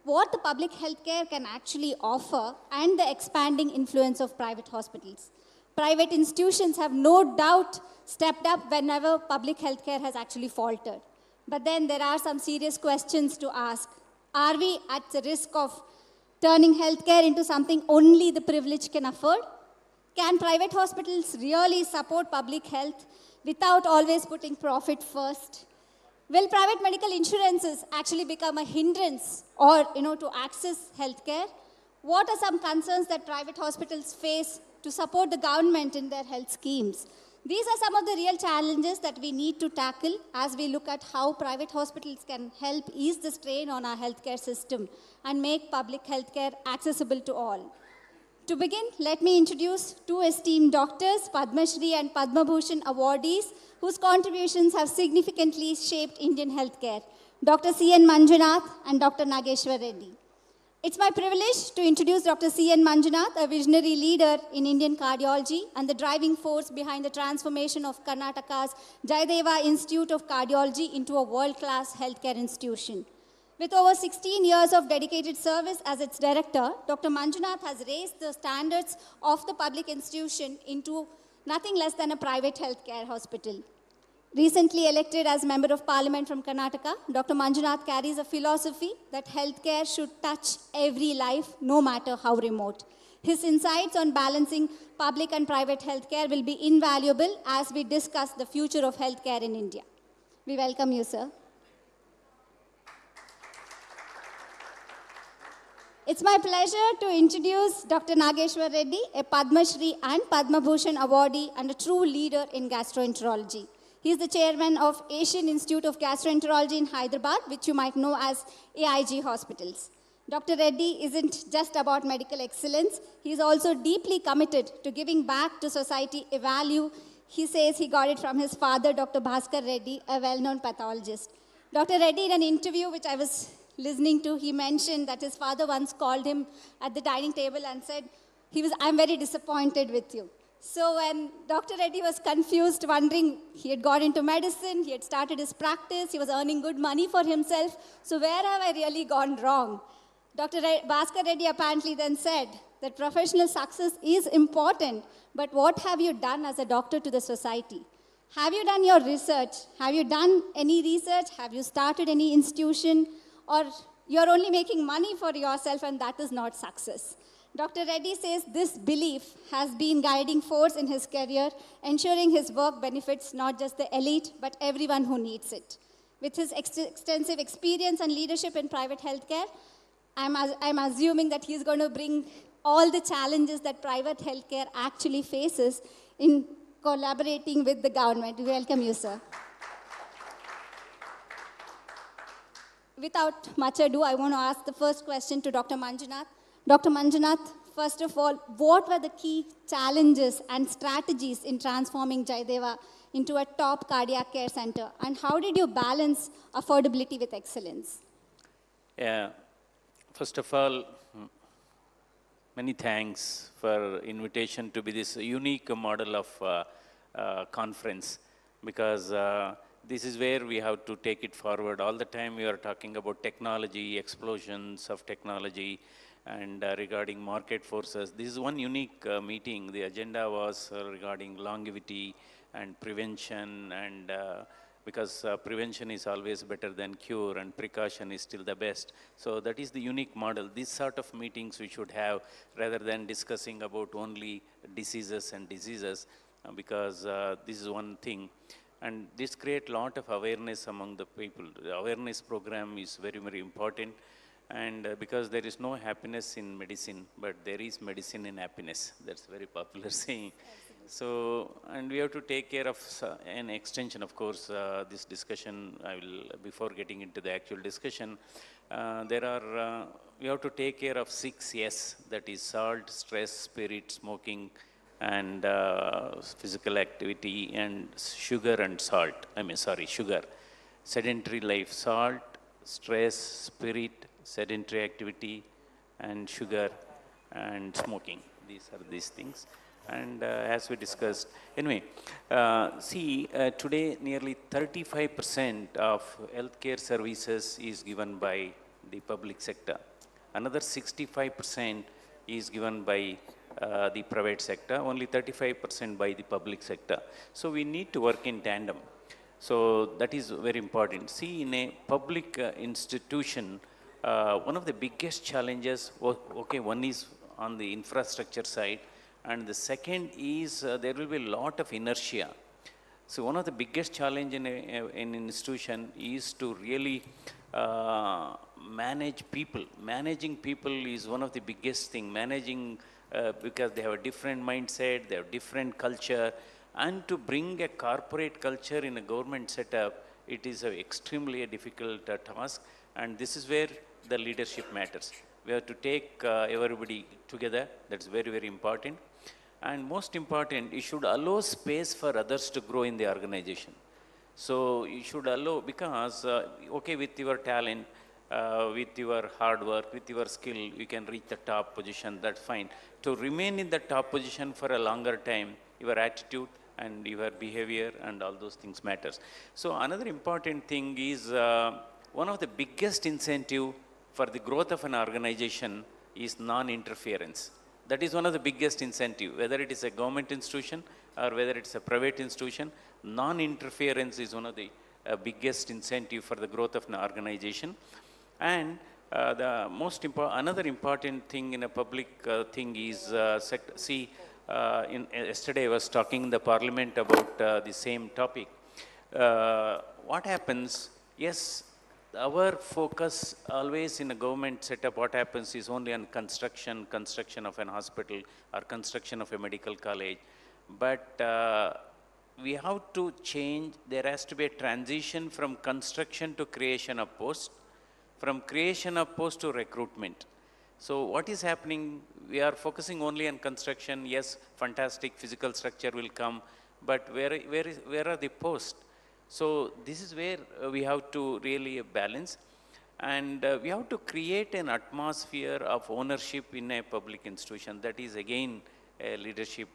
what the public healthcare can actually offer and the expanding influence of private hospitals. Private institutions have no doubt stepped up whenever public healthcare has actually faltered. But then there are some serious questions to ask. Are we at the risk of turning healthcare into something only the privileged can afford? Can private hospitals really support public health without always putting profit first? Will private medical insurances actually become a hindrance or, to access healthcare? What are some concerns that private hospitals face to support the government in their health schemes? These are some of the real challenges that we need to tackle as we look at how private hospitals can help ease the strain on our healthcare system and make public healthcare accessible to all. To begin, let me introduce two esteemed doctors, Padma Shri and Padma Bhushan awardees, whose contributions have significantly shaped Indian healthcare, Dr. C.N. Manjunath and Dr. Nageshwar Reddy. It's my privilege to introduce Dr. C.N. Manjunath, a visionary leader in Indian cardiology and the driving force behind the transformation of Karnataka's Jayadeva Institute of Cardiology into a world-class healthcare institution. With over 16 years of dedicated service as its director, Dr. Manjunath has raised the standards of the public institution into nothing less than a private healthcare hospital. Recently elected as Member of Parliament from Karnataka, Dr. Manjunath carries a philosophy that healthcare should touch every life, no matter how remote. His insights on balancing public and private healthcare will be invaluable as we discuss the future of healthcare in India. We welcome you, sir. It's my pleasure to introduce Dr. Nageshwar Reddy, a Padma Shri and Padma Bhushan awardee and a true leader in gastroenterology. He is the chairman of Asian Institute of Gastroenterology in Hyderabad, which you might know as AIG Hospitals. Dr. Reddy isn't just about medical excellence. He is also deeply committed to giving back to society a value. He says he got it from his father, Dr. Bhaskar Reddy, a well-known pathologist. Dr. Reddy, in an interview which I was listening to, he mentioned that his father once called him at the dining table and said, I'm very disappointed with you. So when Dr. Reddy was confused, wondering, he had got into medicine, he had started his practice, he was earning good money for himself, so where have I really gone wrong? Dr. Bhaskar Reddy apparently then said that professional success is important, but what have you done as a doctor to the society? Have you done your research? Have you done any research? Have you started any institution? Or you're only making money for yourself and that is not success. Dr. Reddy says this belief has been guiding force in his career, ensuring his work benefits not just the elite, but everyone who needs it. With his extensive experience and leadership in private healthcare, I'm assuming that he's going to bring all the challenges that private healthcare actually faces in collaborating with the government. We welcome you, sir. Without much ado, I want to ask the first question to Dr. Manjunath. Dr. Manjunath, first of all, what were the key challenges and strategies in transforming Jayadeva into a top cardiac care center? And how did you balance affordability with excellence? Yeah. First of all, many thanks for invitation to be this unique model of conference, because this is where we have to take it forward. All the time we are talking about technology, explosions of technology, and regarding market forces. This is one unique meeting. The agenda was regarding longevity and prevention, and because prevention is always better than cure and precaution is still the best. So that is the unique model. This sort of meetings we should have rather than discussing about only diseases and diseases, because this is one thing. And this creates a lot of awareness among the people. The awareness program is very, very important. And because there is no happiness in medicine, but there is medicine in happiness. That's a very popular saying. So, and we have to take care of an extension, of course, this discussion, before getting into the actual discussion, we have to take care of 6 S, that is salt, stress, spirit, smoking, and physical activity, and sugar and salt. Sugar. Sedentary life, salt, stress, spirit, sedentary activity, and sugar, and smoking. These are these things. And as we discussed, anyway, today nearly 35% of healthcare services is given by the public sector. Another 65% is given by the private sector, only 35% by the public sector. So we need to work in tandem. So that is very important. See, in a public institution, one of the biggest challenges, okay, one is on the infrastructure side, and the second is there will be a lot of inertia. So one of the biggest challenge in an institution is to really manage people. Managing people is one of the biggest thing. Managing because they have a different mindset, they have different culture, and to bring a corporate culture in a government setup, it is extremely a difficult task, and this is where the leadership matters. We have to take everybody together. That's very, very important. And most important, you should allow space for others to grow in the organization. So you should allow, because, okay, with your talent, with your hard work, with your skill, you can reach the top position, that's fine. To remain in the top position for a longer time, your attitude and your behavior and all those things matters. So another important thing is, one of the biggest incentive for the growth of an organization is non-interference. That is one of the biggest incentive, whether it is a government institution or whether it's a private institution. Non-interference is one of the biggest incentive for the growth of an organization. And the most another important thing in a public thing is, yesterday I was talking in the parliament about the same topic. What happens, yes, our focus always in a government setup, what happens is only on construction of an hospital or construction of a medical college. But we have to change, there has to be a transition from construction to creation of posts, from creation of posts to recruitment. So what is happening, we are focusing only on construction, yes, fantastic physical structure will come, but where are the posts? So this is where we have to really balance, and we have to create an atmosphere of ownership in a public institution. That is again leadership.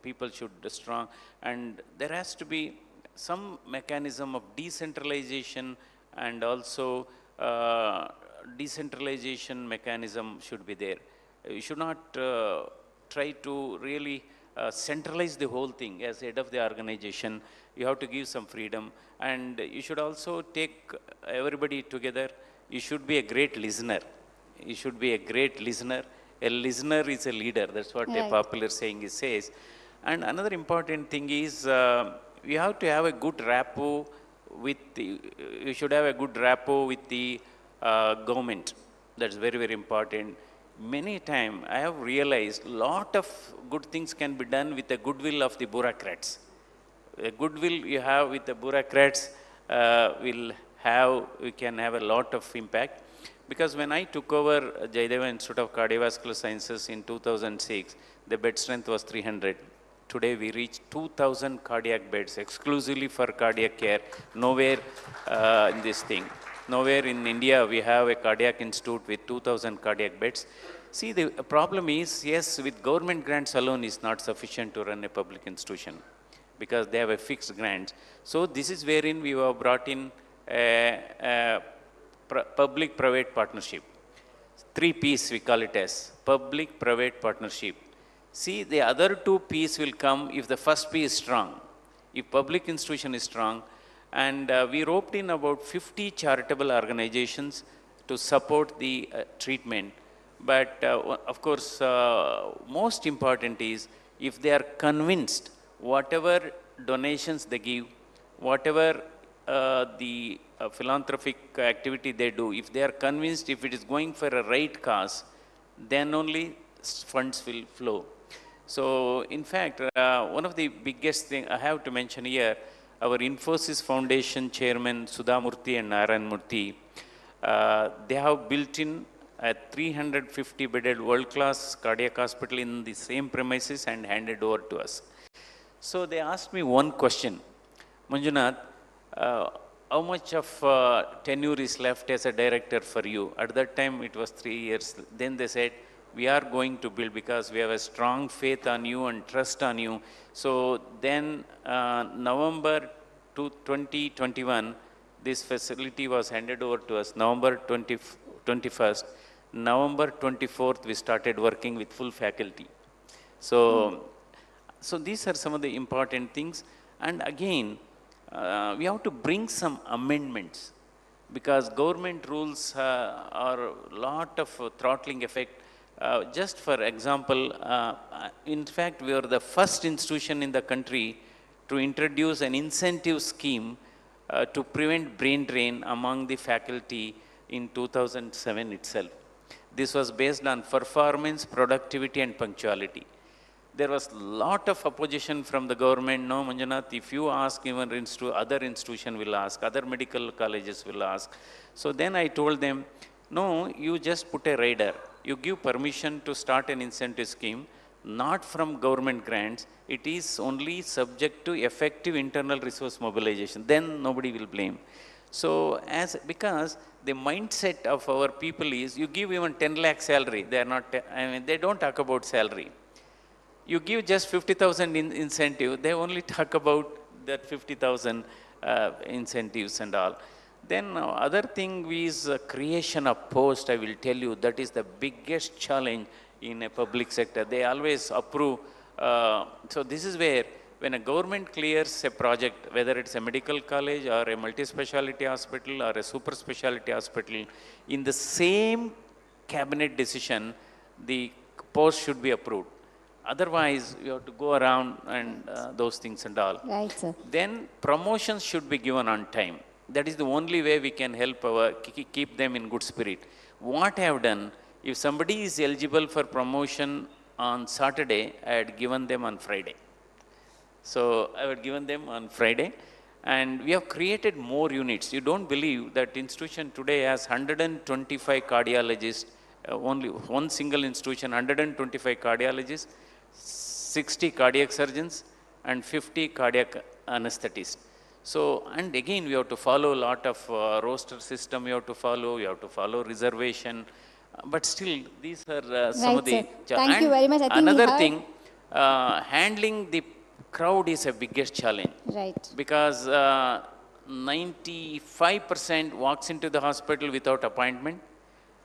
People should be strong, and there has to be some mechanism of decentralization, and also decentralization mechanism should be there. You should not try to really centralize the whole thing as head of the organization. You have to give some freedom, and you should also take everybody together. You should be a great listener. You should be a great listener. A listener is a leader. That's what a popular saying says. And another important thing is, you have to have a good rapport with the, you should have a good rapport with the government. That's very, very important. Many times I have realized a lot of good things can be done with the goodwill of the bureaucrats. The goodwill you have with the bureaucrats we can have a lot of impact. Because when I took over Jayadeva Institute of Cardiovascular Sciences in 2006, the bed strength was 300. Today we reach 2,000 cardiac beds exclusively for cardiac care. Nowhere in this thing. Nowhere in India we have a cardiac institute with 2,000 cardiac beds. See, the problem is, yes, with government grants alone is not sufficient to run a public institution, because they have a fixed grant. So this is wherein we have brought in a public-private partnership. 3 P's we call it as public-private partnership. See, the other 2 P's will come if the first P is strong. If public institution is strong, and we roped in about 50 charitable organizations to support the treatment. But of course, most important is if they are convinced whatever donations they give, whatever the philanthropic activity they do, if they are convinced if it is going for a right cause, then only funds will flow. So in fact, one of the biggest thing I have to mention here, our Infosys Foundation Chairman Sudhamurthy and Narayan Murthy, they have built in a 350-bedded world-class cardiac hospital in the same premises and handed over to us. So they asked me one question, Manjunath, how much of tenure is left as a director for you? At that time it was 3 years. Then they said, we are going to build because we have a strong faith on you and trust on you. So then November 2021, this facility was handed over to us, November 21st. November 24th, we started working with full faculty. So, so these are some of the important things. And again, we have to bring some amendments. because government rules are a lot of throttling effect. Just for example, in fact, we are the first institution in the country to introduce an incentive scheme to prevent brain drain among the faculty in 2007 itself. This was based on performance, productivity, and punctuality. There was a lot of opposition from the government. No, Manjunath, if you ask, even other institution will ask, other medical colleges will ask. So then I told them, no, you just put a rider. You give permission to start an incentive scheme, not from government grants. It is only subject to effective internal resource mobilization. Then nobody will blame. So because the mindset of our people is, you give even 10 lakh salary. They are not, they don't talk about salary. You give just 50,000 incentive, they only talk about that 50,000 incentives and all. Then other thing is creation of post. I will tell you, that is the biggest challenge in a public sector. They always approve. So this is where, when a government clears a project, whether it's a medical college or a multi-speciality hospital or a super speciality hospital, in the same cabinet decision, the post should be approved. Otherwise, you have to go around and those things and all. Right, sir. Then promotions should be given on time. That is the only way we can help keep them in good spirit. What I have done, if somebody is eligible for promotion on Saturday, I had given them on Friday. So I had given them on Friday, and we have created more units. You don't believe that institution today has 125 cardiologists, only one single institution, 125 cardiologists, 60 cardiac surgeons, and 50 cardiac anesthetists. So, and again, we have to follow a lot of roster system, we have to follow reservation, but still, these are some of the... Thank you very much. I think another thing, handling the crowd is a biggest challenge. Right. Because 95% walks into the hospital without appointment,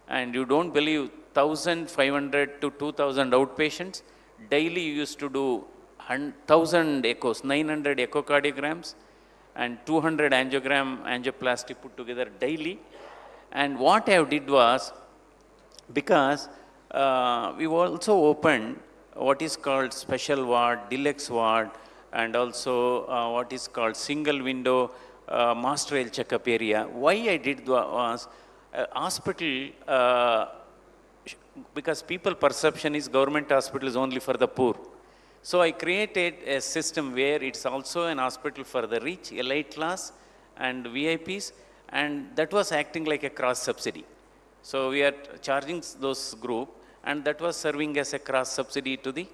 and you don't believe 1,500 to 2,000 outpatients. Daily you used to do 1,000 echoes, 900 echocardiograms, and 200 angioplasty put together daily. And what I did was, because we also opened what is called special ward, deluxe ward, and also what is called single window master health checkup area. Why I did was, hospital, because people perception is government hospital is only for the poor. So I created a system where it's also an hospital for the rich, elite class, and VIPs, and that was acting like a cross subsidy. So we are charging those group, and that was serving as a cross subsidy to the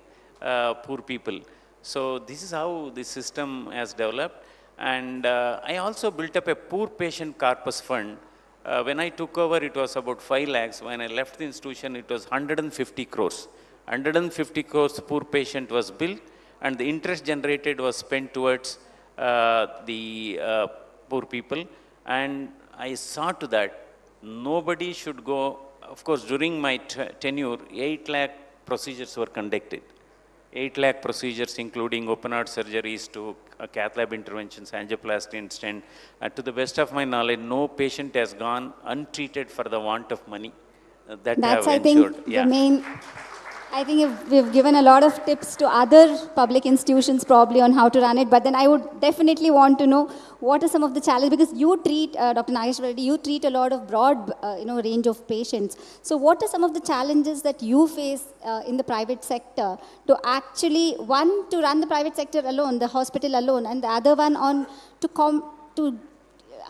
poor people. So this is how the system has developed. And I also built up a poor patient corpus fund. When I took over, it was about 5 lakhs. When I left the institution, it was 150 crores. 150 crores poor patient was built, and the interest generated was spent towards the poor people. And I saw to that nobody should go. Of course, during my tenure, 8 lakh procedures were conducted. 8 lakh procedures, including open heart surgeries to cath lab interventions, angioplasty and stent. To the best of my knowledge, no patient has gone untreated for the want of money. That That's, I I have ensured. think, the main... I think we've given a lot of tips to other public institutions probably on how to run it, but then I would definitely want to know what are some of the challenges, because you treat, Dr. Nageshwar Reddy, you treat a lot of broad range of patients. So what are some of the challenges that you face in the private sector to actually, one, to run the private sector alone, the hospital alone, and the other one on to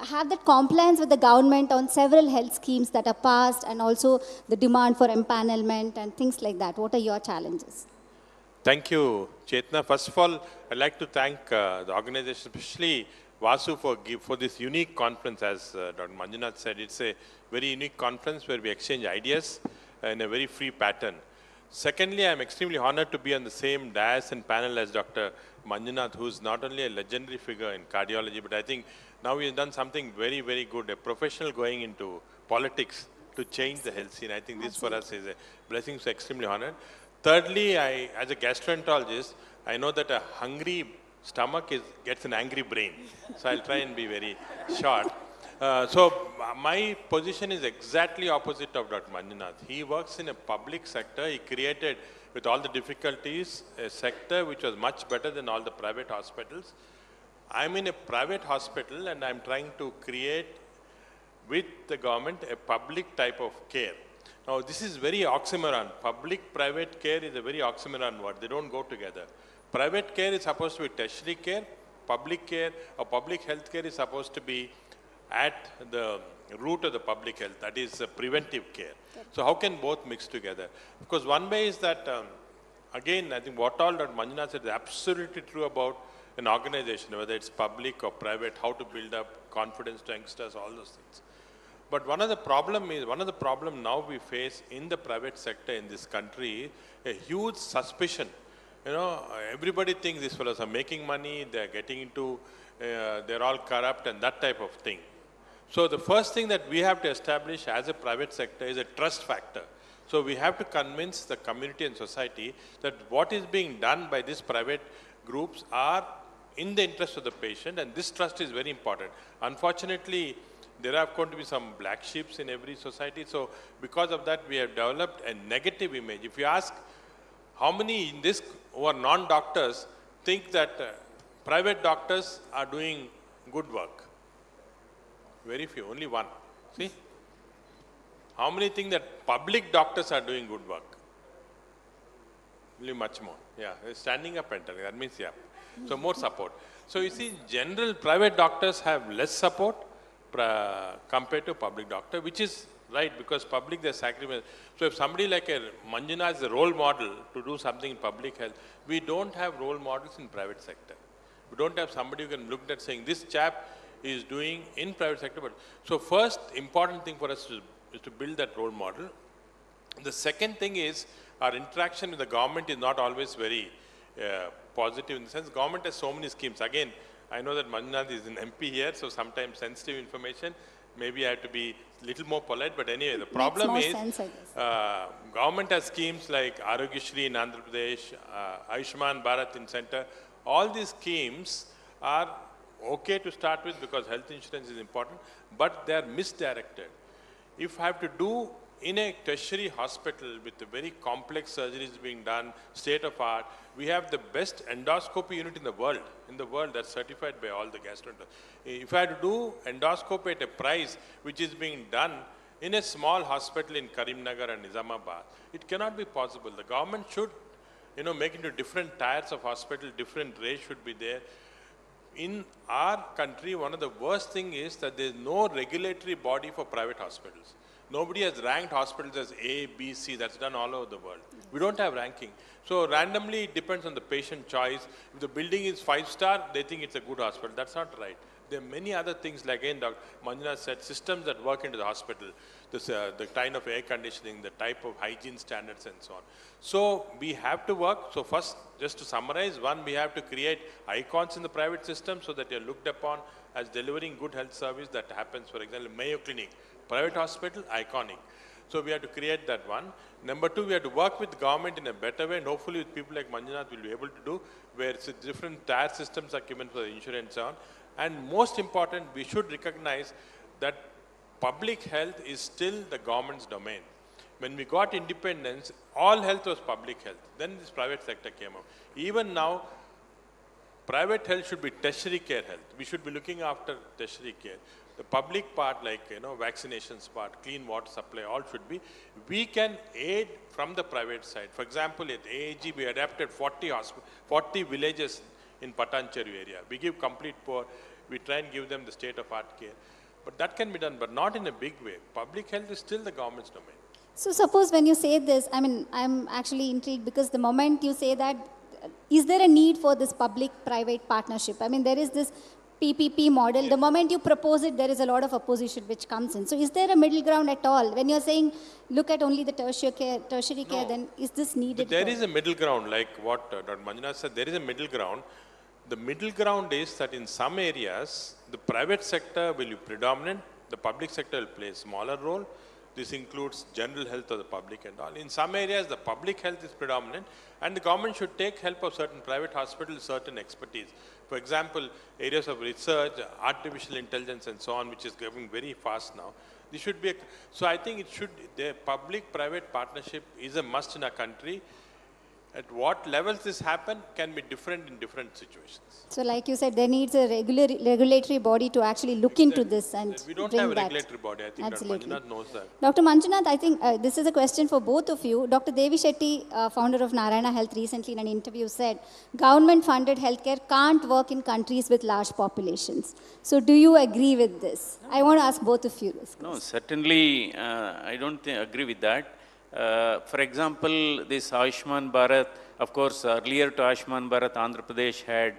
have that compliance with the government on several health schemes that are passed, and also the demand for empanelment and things like that? What are your challenges? Thank you, Chetna. First of all, I'd like to thank the organization, especially Vasu, for this unique conference. As Dr. Manjunath said, it's a very unique conference where we exchange ideas in a very free pattern. Secondly, I'm extremely honored to be on the same dais and panel as Dr. Manjunath, who's not only a legendary figure in cardiology, but I think now we have done something very, very good, a professional going into politics to change the health scene. I think this for us is a blessing, so extremely honored. Thirdly, as a gastroenterologist, I know that a hungry stomach gets an angry brain. So I'll try and be very short. My position is exactly opposite of Dr. Manjunath. He works in a public sector. He created, with all the difficulties, a sector which was much better than all the private hospitals. I'm in a private hospital and I'm trying to create with the government a public type of care. Now this is very oxymoron. Public-private care is a very oxymoron word. They don't go together. Private care is supposed to be tertiary care. Public care or public health care is supposed to be at the root of the public health, that is preventive care. So how can both mix together? Because one way is that, again, I think what all Dr. Manjunath said is absolutely true about an organization, whether it's public or private, how to build up confidence to youngsters, all those things. But one of the problem now we face in the private sector in this country, a huge suspicion. You know, everybody thinks these fellows are making money, they're getting into, they're all corrupt and that type of thing. So the first thing that we have to establish as a private sector is a trust factor. So we have to convince the community and society that what is being done by these private groups are in the interest of the patient, and this trust is very important. Unfortunately, there are going to be some black sheep in every society. So because of that, we have developed a negative image. If you ask how many in this who are non-doctors think that private doctors are doing good work? Very few, only one. See? How many think that public doctors are doing good work? Only much more. Yeah, standing up and telling, that means, yeah. So more support. So you see, general private doctors have less support compared to public doctor, which is right, because public they sacrifice. So if somebody like a Manjunath is a role model to do something in public health, we don't have role models in private sector. We don't have somebody who can look at saying this chap is doing in private sector. But so first important thing for us is to build that role model. The second thing is our interaction with the government is not always very positive, in the sense government has so many schemes. Again, I know that Manjunath is an MP here, so sometimes sensitive information, maybe I have to be a little more polite, but anyway, the problem is government has schemes like Arogyashri in Andhra Pradesh, Ayushman Bharat in center. All these schemes are okay to start with because health insurance is important, but they are misdirected. If I have to do in a tertiary hospital with the very complex surgeries being done, state of art, we have the best endoscopy unit in the world that's certified by all the gastroenterologists. If I had to do endoscopy at a price which is being done in a small hospital in Karimnagar and Nizamabad, it cannot be possible. The government should, make into different tiers of hospital, different rates should be there. In our country, one of the worst things is that there is no regulatory body for private hospitals. Nobody has ranked hospitals as A, B, C. That's done all over the world. We don't have ranking. So randomly it depends on the patient choice. If the building is 5-star, they think it's a good hospital. That's not right. There are many other things, like again, Dr. Manjunath said, systems that work into the hospital, the kind of air conditioning, the type of hygiene standards and so on. So we have to work. So first, just to summarize, one, we have to create icons in the private system so that you're looked upon as delivering good health service that happens. For example, Mayo Clinic, private hospital, iconic. So we have to create that one. Number two, we have to work with government in a better way, and hopefully with people like Manjunath we'll be able to do, where different tier systems are given for the insurance on. And most important, we should recognize that public health is still the government's domain. When we got independence, all health was public health. Then this private sector came up. Even now, private health should be tertiary care health. We should be looking after tertiary care. The public part, like vaccinations part, clean water supply, all should be. We can aid from the private side. For example, at AAG, we adapted 40 villages in Patancheru area. We give complete poor. We try and give them the state-of-art care. But that can be done, but not in a big way. Public health is still the government's domain. So suppose when you say this, I'm actually intrigued because the moment you say that, is there a need for this public-private partnership? There is this PPP model. Yes. The moment you propose it, there is a lot of opposition which comes in. So is there a middle ground at all? When you're saying, look at only the tertiary care, then is this needed? But there is a middle ground, like what Dr. Manjunath said, there is a middle ground. The middle ground is that in some areas, the private sector will be predominant, the public sector will play a smaller role. This includes general health of the public and all. In some areas, the public health is predominant, and the government should take help of certain private hospitals, certain expertise. For example, areas of research, artificial intelligence and so on, which is going very fast now. This should be, so I think the public-private partnership is a must in our country. At what levels this happen can be different in different situations. So like you said, there needs a regulatory body to actually look into this and We don't bring have a that. regulatory body. I think Absolutely. Dr. Manjunath knows that. Dr. Manjunath, I think this is a question for both of you. Dr. Devi Shetty, founder of Narayana Health, recently in an interview said, government-funded healthcare can't work in countries with large populations. So do you agree with this? I want to ask both of you this. No, certainly I don't agree with that. For example, this Ayushman Bharat, of course, earlier to Ayushman Bharat, Andhra Pradesh had,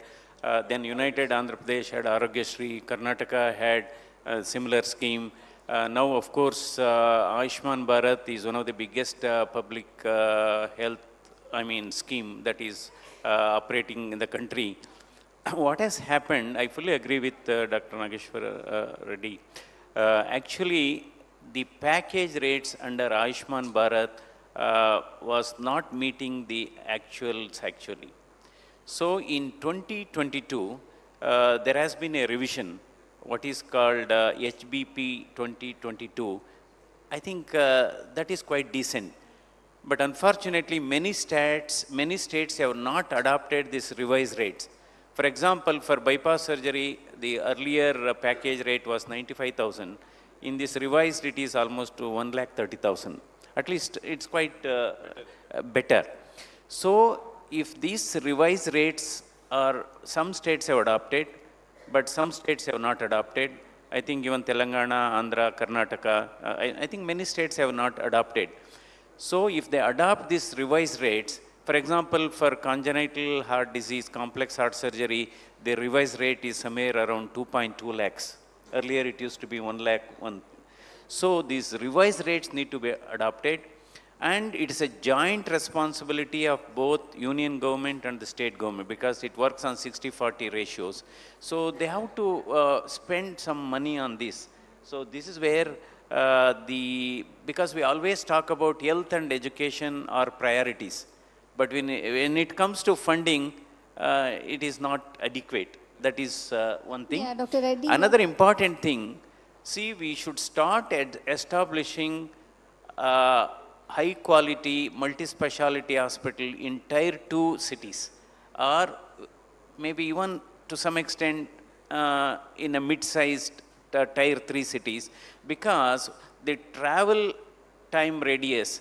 then United Andhra Pradesh had Arogyasri, Karnataka had a similar scheme. Now, of course, Ayushman Bharat is one of the biggest public health, scheme that is operating in the country. What has happened, I fully agree with Dr. Nageshwar Reddy. Actually, the package rates under Ayushman Bharat was not meeting the actuals actually. So in 2022, there has been a revision, what is called HBP 2022. I think that is quite decent. But unfortunately, many states have not adopted these revised rates. For example, for bypass surgery, the earlier package rate was 95,000. In this revised, it is almost to 1,30,000. At least it's quite better. So if these revised rates are, some states have adopted, but some states have not adopted. I think even Telangana, Andhra, Karnataka, I think many states have not adopted. So if they adopt these revised rates, for example, for congenital heart disease, complex heart surgery, the revised rate is somewhere around 2.2 lakhs. Earlier it used to be 1 lakh. So these revised rates need to be adopted, and it is a joint responsibility of both union government and the state government because it works on 60-40 ratios. So they have to spend some money on this. So this is where because we always talk about health and education are priorities, but when it comes to funding, it is not adequate. That is one thing. Yeah, Dr. Reddy. Another important thing, see, we should start establishing high quality multi-speciality hospital in tier 2 cities, or maybe even to some extent in a mid-sized tier 3 cities, because the travel time radius,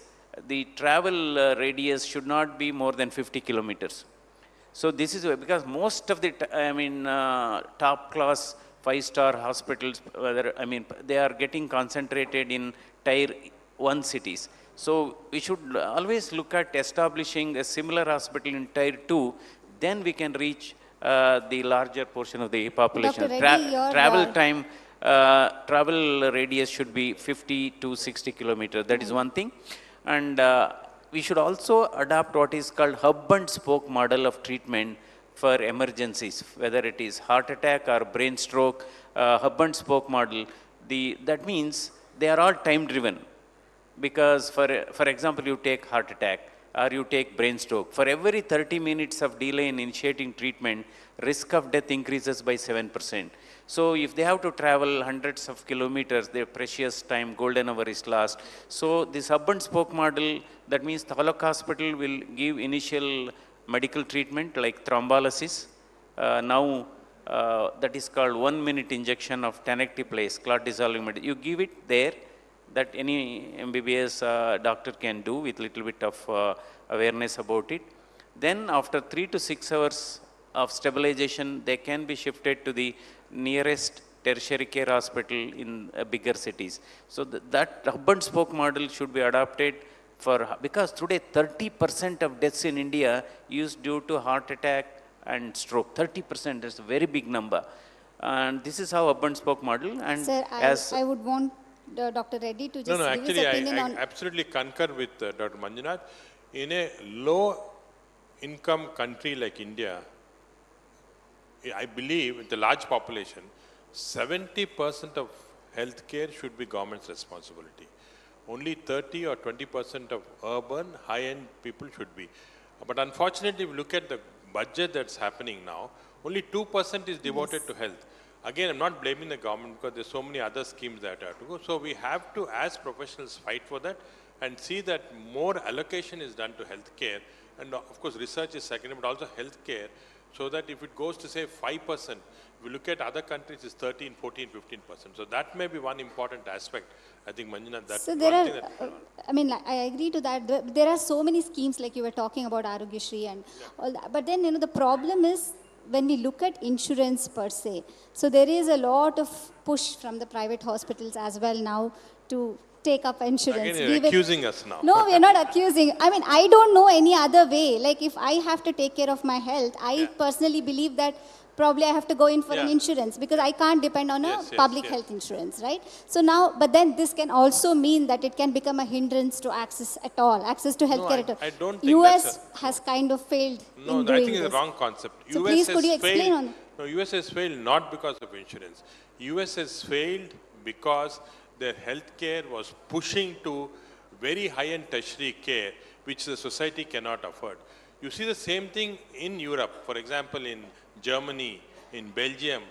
should not be more than 50 kilometers. So this is because most of the, top class 5-star hospitals, they are getting concentrated in tier 1 cities. So we should always look at establishing a similar hospital in tier 2, then we can reach the larger portion of the population. Dr. Reddy, Travel radius should be 50 to 60 kilometers. That is one thing. And we should also adopt what is called hub and spoke model of treatment for emergencies, whether it is heart attack or brain stroke. Hub and spoke model, that means they are all time driven. Because for example, you take heart attack or you take brain stroke. For every 30 minutes of delay in initiating treatment, risk of death increases by 7%. So if they have to travel hundreds of kilometers, their precious time, golden hour is lost. So this hub and spoke model, that means Taluk Hospital will give initial medical treatment like thrombolysis. Now that is called 1-minute injection of tenecteplase, clot dissolving medicine. You give it there, that any MBBS doctor can do with little bit of awareness about it. Then after 3 to 6 hours of stabilization, they can be shifted to the nearest tertiary care hospital in bigger cities. So that hub and spoke model should be adopted because today 30% of deaths in India is due to heart attack and stroke. 30%, that's a very big number. And this is how hub and spoke model. And Sir, I would want Dr. Reddy to just give his opinion on... I absolutely concur with Dr. Manjunath. In a low-income country like India, I believe with the large population, 70% of healthcare should be government's responsibility. Only 30 or 20% of urban, high-end people should be. But unfortunately, if you look at the budget that's happening now, Only 2% is devoted to health. Again, I'm not blaming the government because there's so many other schemes that have to go. So we have to, as professionals, fight for that and see that more allocation is done to healthcare. And of course, research is secondary, but also healthcare, so that if it goes to say 5%, if we look at other countries, it's 13, 14, 15%. So that may be one important aspect. I think, Manjunath, that's So one there thing are, that... I mean, like, I agree to that. There are so many schemes like you were talking about Arogyashri and all that. But then, the problem is when we look at insurance per se. So there is a lot of push from the private hospitals as well now to take up insurance. Again, you're accusing us now. No, we are not accusing. I mean, I don't know any other way. Like if I have to take care of my health, I personally believe that probably I have to go in for an insurance because I can't depend on a public health insurance, right? So now, but then this can also mean that it can become a hindrance to access at all, access to healthcare at all. I don't think US has kind of failed No, in doing I think it's this. a wrong concept. So US please, has could you explain failed, on? No, US has failed not because of insurance. US has failed because their healthcare was pushing to very high-end tertiary care, which the society cannot afford. You see the same thing in Europe. For example, in Germany, in Belgium,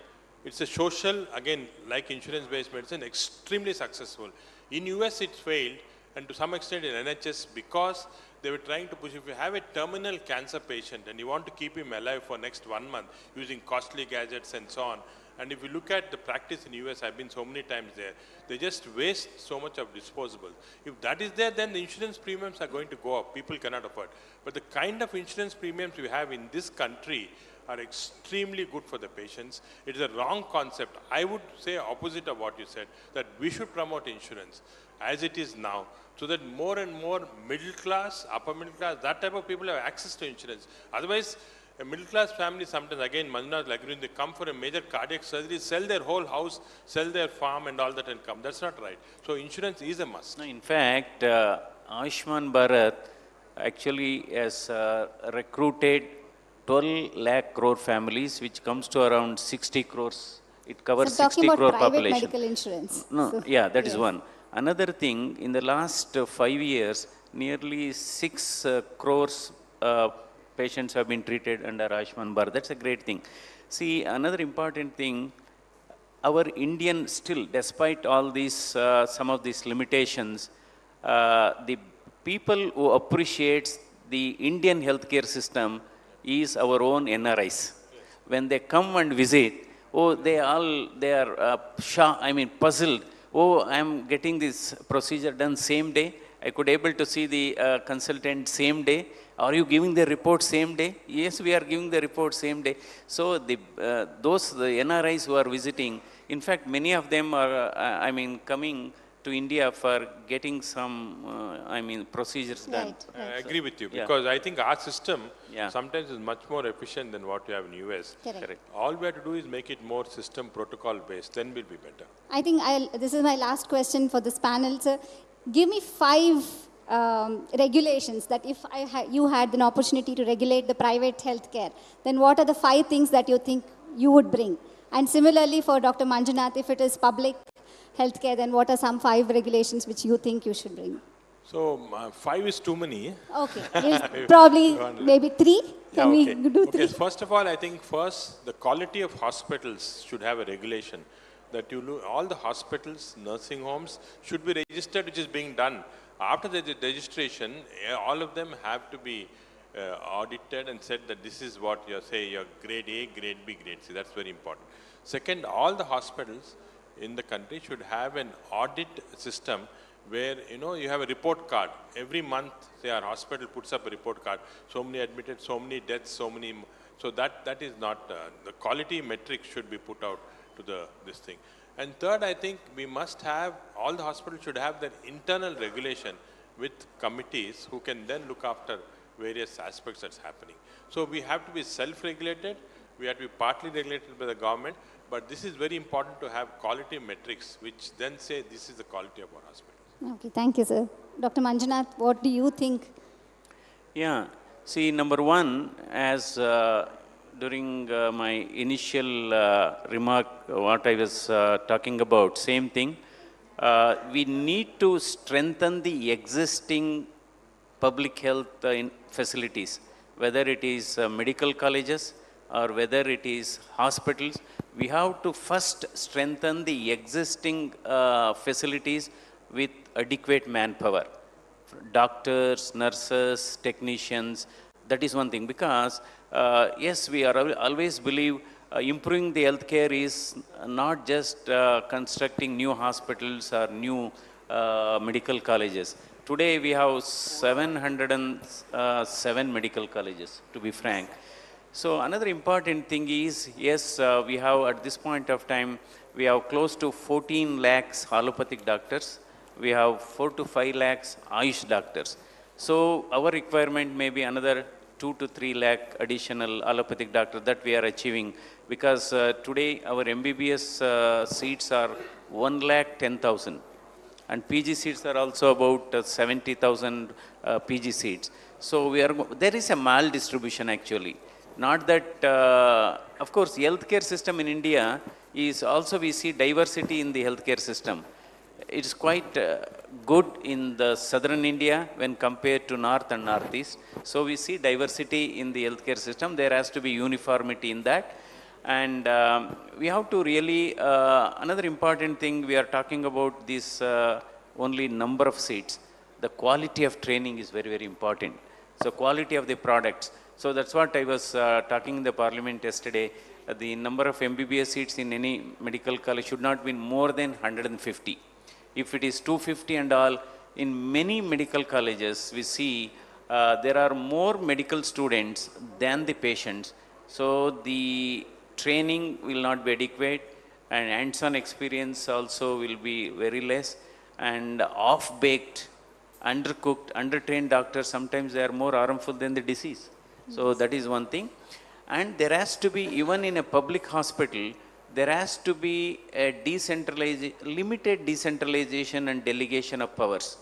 it's a social, again, like insurance-based medicine, extremely successful. In US, it failed, and to some extent in NHS, because they were trying to push, if you have a terminal cancer patient and you want to keep him alive for next 1 month using costly gadgets and so on, and if you look at the practice in US, I've been so many times there, they just waste so much of disposables. If that is there, then the insurance premiums are going to go up. People cannot afford. But the kind of insurance premiums we have in this country are extremely good for the patients. It is a wrong concept. I would say opposite of what you said, that we should promote insurance as it is now, so that more and more middle class, upper middle class, that type of people have access to insurance. Otherwise, a middle class family sometimes, again, Manjunath, like when they come for a major cardiac surgery, sell their whole house, sell their farm and all that and come. That's not right. So insurance is a must. No, in fact, Ayushman Bharat actually has recruited 12 lakh crore families, which comes to around 60 crores. It covers So 60 talking crore about private population. medical insurance. No, So, yeah, that is yes. one. Another thing, in the last 5 years, nearly 6 crores patients have been treated under Ayushman Bharat. That's a great thing. See, another important thing, our Indian still, despite all these, some of these limitations, the people who appreciates the Indian healthcare system is our own NRIs. When they come and visit, oh, they are puzzled. Oh, I'm getting this procedure done same day. I could able to see the consultant same day. Are you giving the report same day? Yes, we are giving the report same day. So the NRIs who are visiting, in fact, many of them are, coming to India for getting some, procedures done. I agree with you, Yeah. because I think our system sometimes is much more efficient than what you have in US. Correct. All we have to do is make it more system protocol based, then we'll be better. I think this is my last question for this panel. Sir, give me 5 regulations that if you had an opportunity to regulate the private healthcare, then what are the 5 things that you think you would bring? And similarly for Dr. Manjunath, if it is public healthcare, then what are some 5 regulations which you think you should bring? So 5 is too many. Okay, we'll probably maybe 3. Can we do 3? Okay, first of all, I think the quality of hospitals should have a regulation that all the hospitals, nursing homes should be registered, which is being done. After the registration, all of them have to be audited and said that this is what you're grade A, grade B, grade C. That's very important. Second, all the hospitals in the country should have an audit system where, you have a report card. Every month, say our hospital puts up a report card. So many admitted, so many deaths, so many. So that is not, the quality metrics should be put out to this thing. And third, I think we must have, all the hospitals should have their internal regulation with committees who can then look after various aspects that's happening. So we have to be self-regulated, we have to be partly regulated by the government, but this is very important to have quality metrics which then say this is the quality of our hospital. Okay, thank you, sir. Dr. Manjunath, what do you think? Yeah, see, number one, as during my initial remark, what I was talking about, same thing, we need to strengthen the existing public health facilities, whether it is medical colleges, or whether it is hospitals, we have to first strengthen the existing facilities with adequate manpower. Doctors, nurses, technicians, that is one thing. Because, yes, we are always believe improving the healthcare is not just constructing new hospitals or new medical colleges. Today we have 707 medical colleges, to be frank. So another important thing is, yes, we have at this point of time, we have close to 14 lakhs allopathic doctors. We have 4 to 5 lakhs Ayush doctors. So our requirement may be another 2 to 3 lakh additional allopathic doctors that we are achieving, because today our MBBS seats are 1 lakh 10,000. And PG seats are also about 70,000 PG seats. So there is a maldistribution actually. Not that, of course, healthcare system in India is also, we see diversity in the healthcare system. It's quite good in the southern India when compared to north and northeast. So we see diversity in the healthcare system. There has to be uniformity in that. And we have to really, another important thing, we are talking about this only number of seats. The quality of training is very, very important. So quality of the products. So that's what I was talking in the parliament yesterday. The number of MBBS seats in any medical college should not be more than 150. If it is 250 and all, in many medical colleges, we see there are more medical students than the patients. So the training will not be adequate, and hands-on experience also will be very less, and off-baked, undercooked, undertrained doctors, sometimes they are more harmful than the disease. So that is one thing. And there has to be, even in a public hospital, there has to be a limited decentralization and delegation of powers.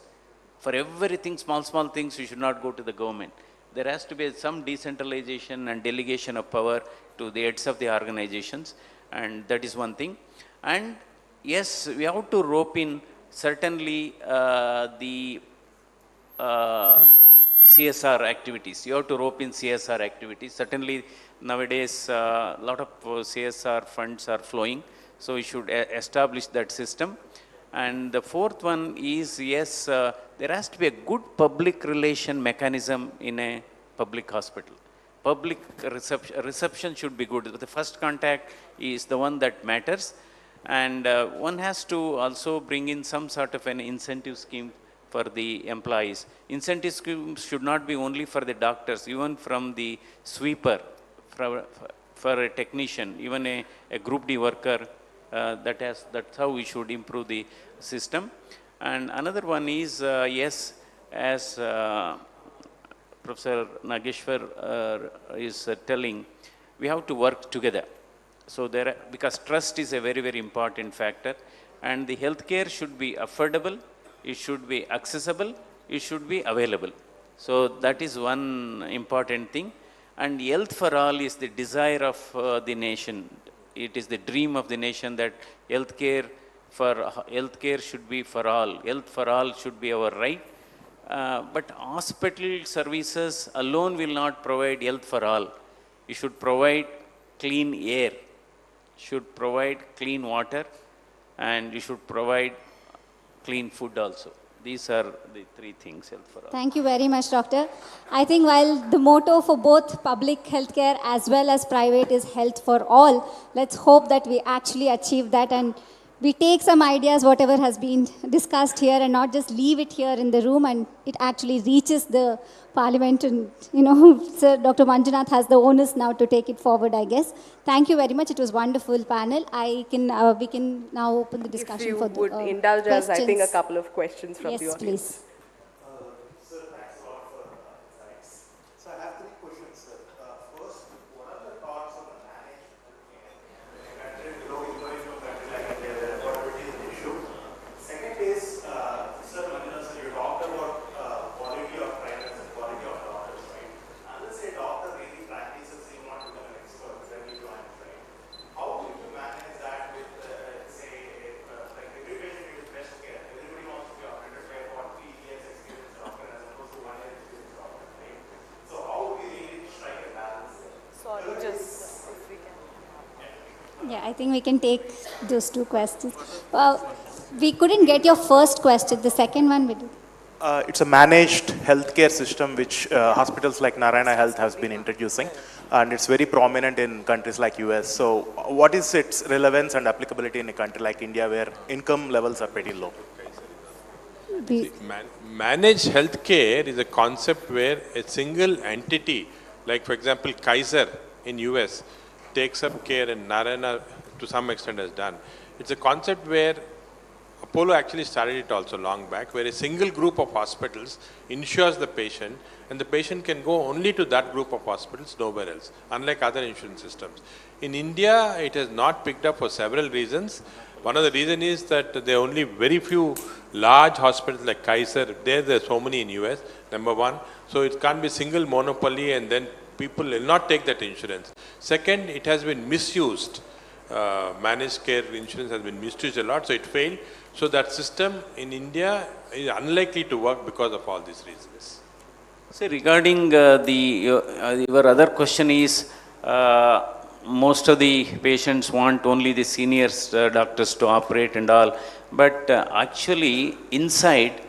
For everything, small things, you should not go to the government. There has to be some decentralization and delegation of power to the heads of the organizations, and that is one thing. And yes, we have to rope in certainly the CSR activities. You have to rope in CSR activities. Certainly nowadays a lot of CSR funds are flowing, so we should establish that system. And the fourth one is, yes, there has to be a good public relation mechanism in a public hospital. Public reception should be good. The first contact is the one that matters. And one has to also bring in some sort of an incentive scheme for the employees. Incentive schemes should not be only for the doctors, even from the sweeper, for a technician, even a Group D worker. That's how we should improve the system. And another one is, yes, as Professor Nageshwar is telling, we have to work together. So because trust is a very, very important factor, and the healthcare should be affordable, it should be accessible, it should be available. So that is one important thing. And health for all is the desire of the nation. It is the dream of the nation that healthcare should be for all. Health for all should be our right. But hospital services alone will not provide health for all. You should provide clean air, should provide clean water, and you should provide clean food also. These are the three things, health for all. Thank you very much, Doctor. I think while the motto for both public healthcare as well as private is health for all, let's hope that we actually achieve that and we take some ideas, whatever has been discussed here, and not just leave it here in the room, and it actually reaches the parliament. And, Sir Dr. Manjunath has the onus now to take it forward, I guess. Thank you very much. It was wonderful panel. We can now open the discussion for the If you would indulge us, I think a couple of questions from the Yes, audience. please. Sir, thanks a lot for insights. So I have 3 questions, sir. First, what are the thoughts on the managed healthcare? In a country, low-income country like India, where affordability is an issue. Second is, Sir Manjunath, sir, you talked about quality of practice and quality of doctors, right? And let's say a doctor really practices, he wants to become an expert when he joins, right? How will you manage that with, say, like every patient needs best care? Everybody wants to be operated by what 3 years think we can take those two questions. We couldn't get your first question. The second one we did. It's a managed healthcare system which hospitals like Narayana Health has been introducing, and it's very prominent in countries like US. So what is its relevance and applicability in a country like India where income levels are pretty low? Managed healthcare is a concept where a single entity, like for example Kaiser in US, takes up care and Narayana to some extent has done. It's a concept where Apollo actually started it also long back, where a single group of hospitals insures the patient, and the patient can go only to that group of hospitals, nowhere else, unlike other insurance systems. In India, it has not picked up for several reasons. One of the reasons is that there are only very few large hospitals like Kaiser. There are so many in US, number one. So it can't be single monopoly and then people will not take that insurance. Second, it has been misused. Managed care insurance has been misused a lot, so it failed. So that system in India is unlikely to work because of all these reasons. So regarding your other question is, most of the patients want only the senior doctors to operate and all, but actually inside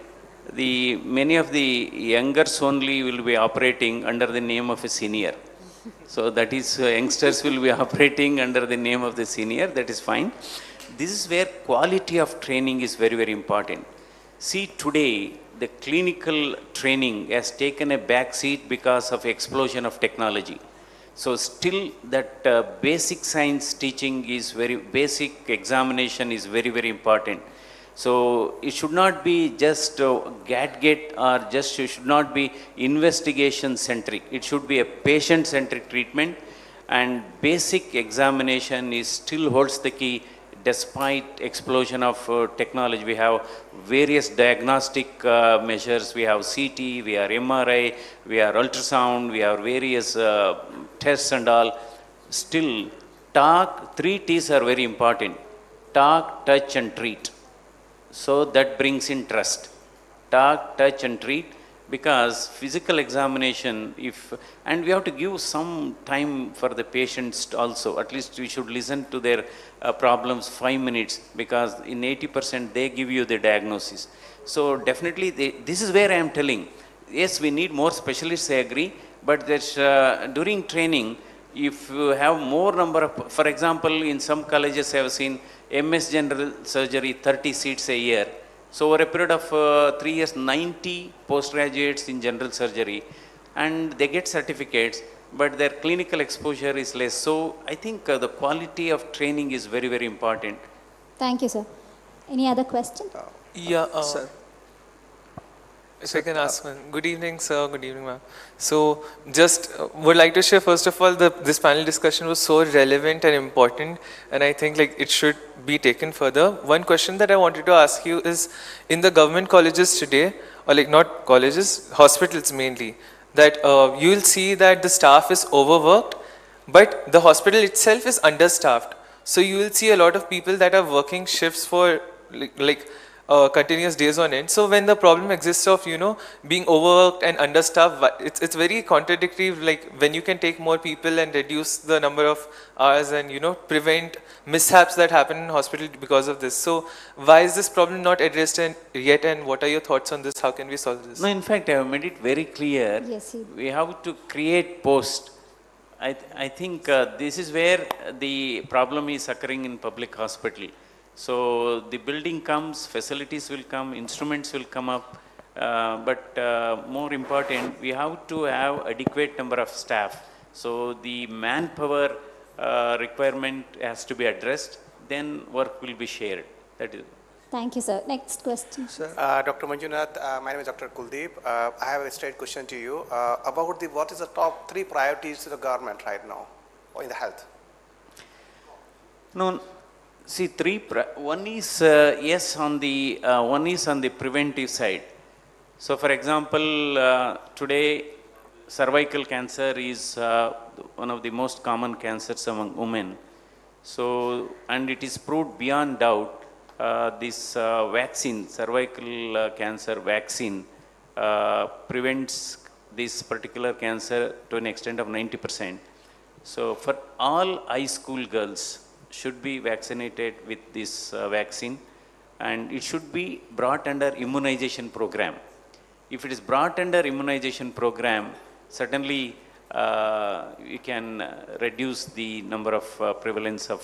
many of the youngers only will be operating under the name of a senior. So that is, youngsters will be operating under the name of the senior, that is fine. This is where quality of training is very, very important. See, today, the clinical training has taken a back seat because of explosion of technology. So still that basic science teaching is basic examination is very, very important. So it should not be just gadget or it should not be investigation centric. It should be a patient centric treatment, and basic examination still holds the key despite explosion of technology. We have various diagnostic measures. We have CT, we have MRI, we have ultrasound, we have various tests and all. Still, three T's are very important: talk, touch and treat. So that brings in trust. Talk, touch and treat, because physical examination, and we have to give some time for the patients also. At least we should listen to their problems 5 minutes, because in 80% they give you the diagnosis. So definitely this is where I am telling, yes, we need more specialists, I agree, but there's, during training, if you have more number of, for example, in some colleges I have seen MS General Surgery, 30 seats a year. So over a period of 3 years, 90 postgraduates in general surgery, and they get certificates, but their clinical exposure is less. So I think the quality of training is very, very important. Thank you, sir. Any other question? Sir. If I can ask one. Good evening, sir. Good evening, ma'am. So, just would like to share, first of all, this panel discussion was so relevant and important, and I think it should be taken further. One question that I wanted to ask you is, in the government colleges today, or not colleges, hospitals mainly, that you will see that the staff is overworked, but the hospital itself is understaffed. So you will see a lot of people that are working shifts for continuous days on end. So when the problem exists of, being overworked and understaffed, it's very contradictory, when you can take more people and reduce the number of hours and, prevent mishaps that happen in hospital because of this. So why is this problem not addressed yet, and what are your thoughts on this? How can we solve this? No, in fact, I have made it very clear. Yes, we have to create posts. I think this is where the problem is occurring in public hospital. So the building comes, facilities will come, instruments will come up, but more important, we have to have adequate number of staff. So the manpower requirement has to be addressed, then work will be shared. That is. Thank you, sir. Next question. Dr. Manjunath, my name is Dr. Kuldeep. I have a straight question to you about what is the top 3 priorities to the government right now in the health? No. See, one is yes on the one is on the preventive side. So, for example, today cervical cancer is one of the most common cancers among women. So, and it is proved beyond doubt this vaccine, cervical cancer vaccine, prevents this particular cancer to an extent of 90%. So, for all high school girls, should be vaccinated with this vaccine, and it should be brought under immunization program. If it is brought under immunization program, certainly we can reduce the number of prevalence of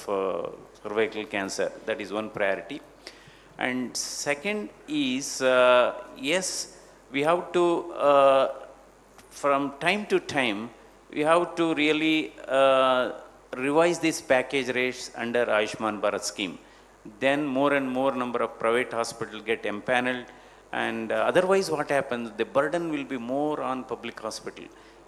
cervical cancer. That is one priority. And second is, yes, we have to, from time to time, we have to really revise these package rates under Ayushman Bharat scheme. Then more and more number of private hospitals get empaneled, and otherwise what happens, the burden will be more on public hospital.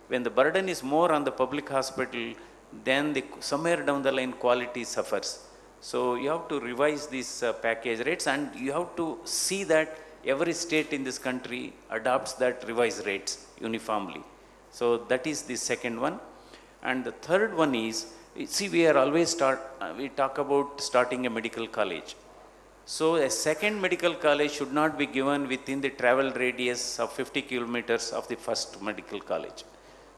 When the burden is more on the public hospital, then somewhere down the line quality suffers. So you have to revise these package rates, and you have to see that every state in this country adopts that revised rates uniformly. So that is the second one. And the third one is, see, we are always we talk about starting a medical college. So a second medical college should not be given within the travel radius of 50 kilometers of the first medical college.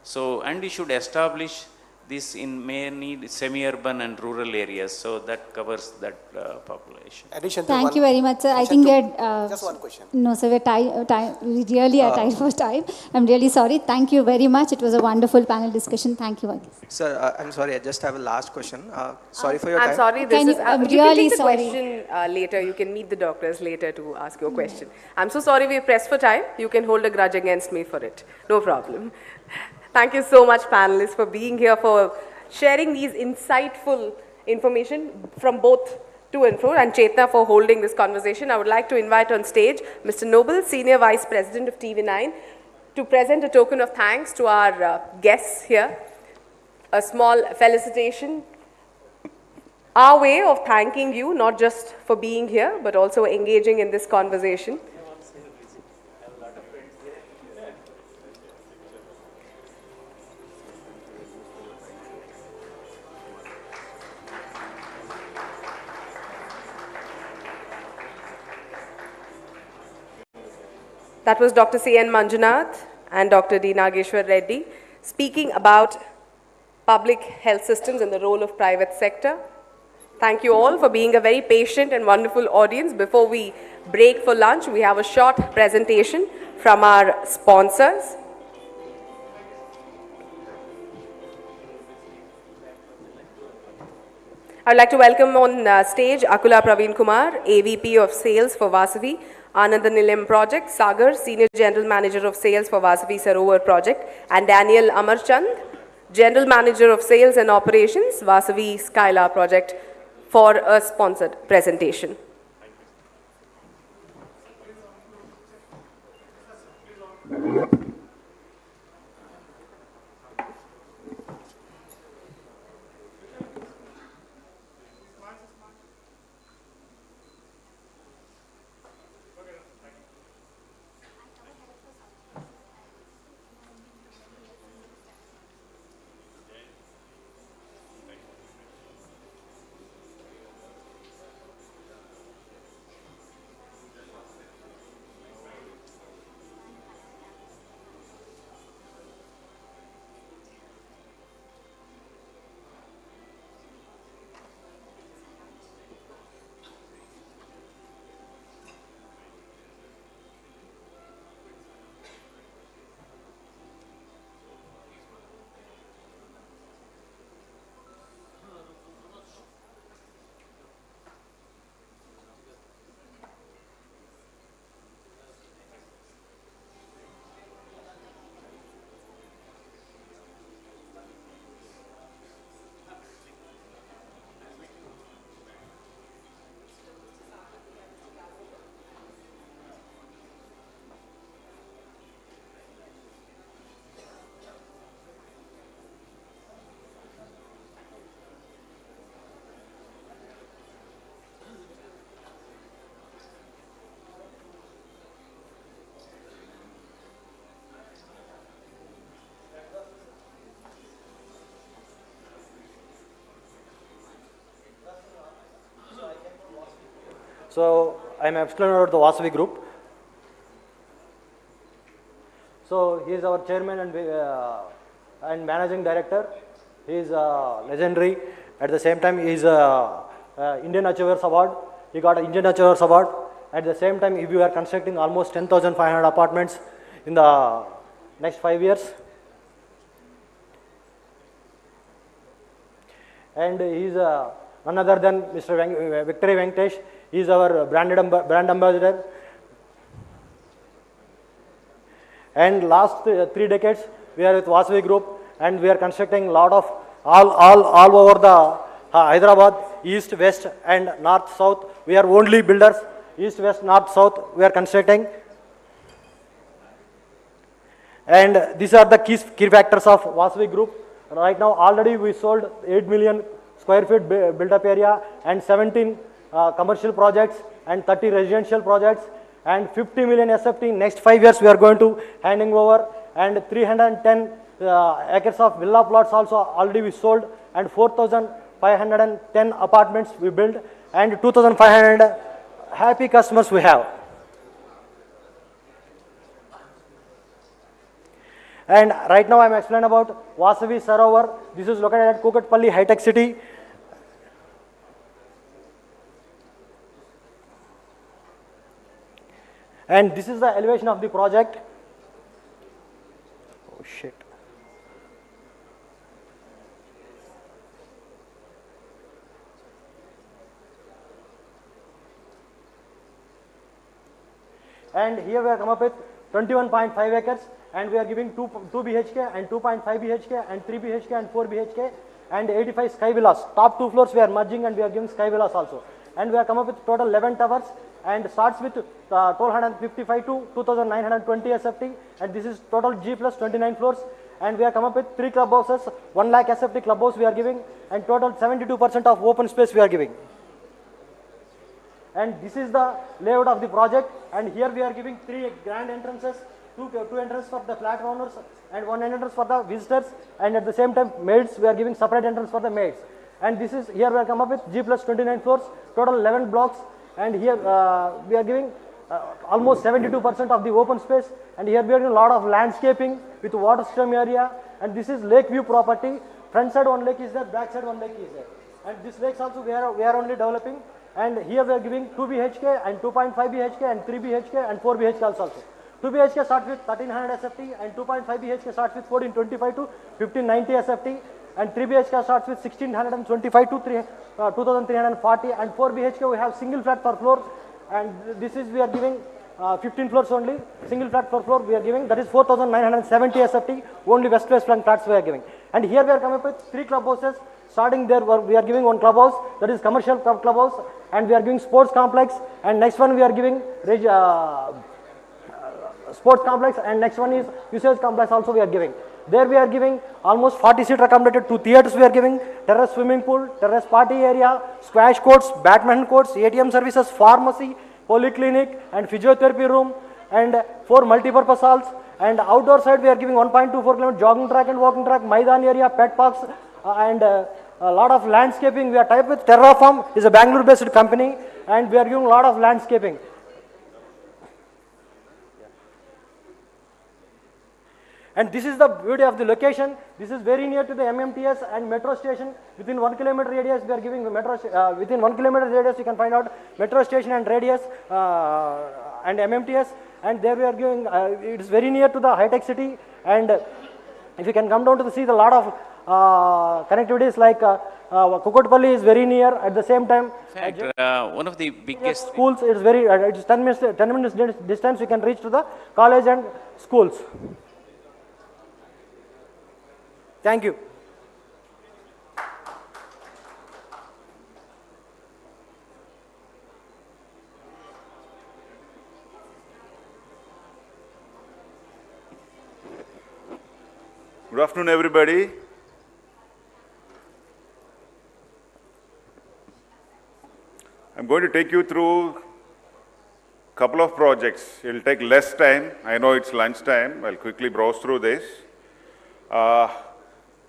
So, and we should establish this in many semi-urban and rural areas, so that covers that population. Thank you very much, sir. I think we had... just one question. No, sir, we really are tight for time. I'm really sorry. Thank you very much. It was a wonderful panel discussion. Thank you. Sir, I'm sorry, I just have a last question. Sorry for your time. I'm sorry, I'm you can really take the sorry. question later. You can meet the doctors later to ask your question. I'm so sorry we're pressed for time. You can hold a grudge against me for it. No problem. Thank you so much, panelists, for being here, for sharing these insightful information from both to and fro, and Chetna for holding this conversation. I would like to invite on stage Mr. Noble, Senior Vice President of TV9, to present a token of thanks to our guests here. A small felicitation, our way of thanking you, not just for being here, but also engaging in this conversation. That was Dr. C.N. Manjunath and Dr. D. Nageshwar Reddy speaking about public health systems and the role of private sector. Thank you all for being a very patient and wonderful audience. Before we break for lunch, we have a short presentation from our sponsors. I'd like to welcome on stage Akula Praveen Kumar, AVP of Sales for Vasavi Ananda Nilayam Project, Sagar, Senior General Manager of Sales for Vasavi Sarovar Project, and Daniel Amarchand, General Manager of Sales and Operations, Vasavi Skylar Project, for a sponsored presentation. So I am explainer of the Vasavi Group. So he is our chairman and managing director. He is legendary At the same time, he is Indian Achievers Award. He got an Indian Achievers Award. At the same time, we are constructing almost 10,500 apartments in the next 5 years. And he is none other than Mr. Victory Venkatesh. He is our brand ambassador. And last 3 decades, we are with Vasavi Group, and we are constructing a lot of all over the Hyderabad, east, west, and north, south. We are only builders, east, west, north, south. We are constructing. And these are the key factors of Vasavi Group. Right now, already we sold 8 million square feet built-up area, and 17 commercial projects, and 30 residential projects, and 50 million SFT. Next 5 years, we are going to handing over, and 310 acres of villa plots also already we sold, and 4,510 apartments we built, and 2,500 happy customers we have. And right now I am explaining about Vasavi Sarovar. This is located at Kukatpalli High Tech City. And this is the elevation of the project. Oh shit. And here we have come up with 21.5 acres, and we are giving 2 BHK and 2.5 BHK and 3 BHK and 4 BHK and 85 sky villas. Top 2 floors we are merging, and we are giving sky villas also. And we have come up with total 11 towers, and starts with 1255 to 2920 SFT, and this is total G plus 29 floors. And we have come up with 3 clubhouses, 1 lakh SFT clubhouse we are giving, and total 72% of open space we are giving. And this is the layout of the project, and here we are giving 3 grand entrances, 2 entrances for the flat owners and 1 entrance for the visitors, and at the same time maids, we are giving separate entrance for the maids. And this is, here we are come up with G plus 29 floors, total 11 blocks, and here we are giving almost 72% of the open space, and here we are doing a lot of landscaping with water stream area, and this is lake view property. Front side 1 lake is there, back side 1 lake is there, and this lakes also we are only developing. And here we are giving 2 BHK and 2.5 BHK and 3 BHK and 4 BHK also. 2 BHK starts with 1300 SFT, and 2.5 BHK starts with 1425 to 1590 SFT, and 3 BHK starts with 1625 to 2340, and 4 BHK we have single flat per floor, and this is we are giving 15 floors only, single flat per floor we are giving, that is 4970 SFT, only west-west flank flats we are giving. And here we are coming up with 3 clubhouses. Starting there, we are giving 1 clubhouse, that is commercial clubhouse, and we are giving sports complex, and next one we are giving sports complex, and next one is usage complex also we are giving. There we are giving almost 40-seater accommodated 2 theatres we are giving, terrace swimming pool, terrace party area, squash courts, badminton courts, ATM services, pharmacy, polyclinic, and physiotherapy room, and 4 multi-purpose halls. And outdoor side we are giving 1.24 km jogging track and walking track, Maidan area, pet parks, and a lot of landscaping. We are tied with Terraform, is a Bangalore-based company, and we are giving a lot of landscaping. And this is the beauty of the location. This is very near to the MMTS and metro station. Within 1 kilometer radius, we are giving metro. Within 1 kilometer radius, you can find out metro station and radius and MMTS. And there we are giving. It is very near to the high-tech city. And if you can come down to see the lot of connectivities like Kukatpalli is very near. At the same time, in fact, one of the biggest schools is very. It is 10 minutes distance. You can reach to the college and schools. Thank you. Good afternoon, everybody. I'm going to take you through a couple of projects. It will take less time. I know it's lunch time. I'll quickly browse through this.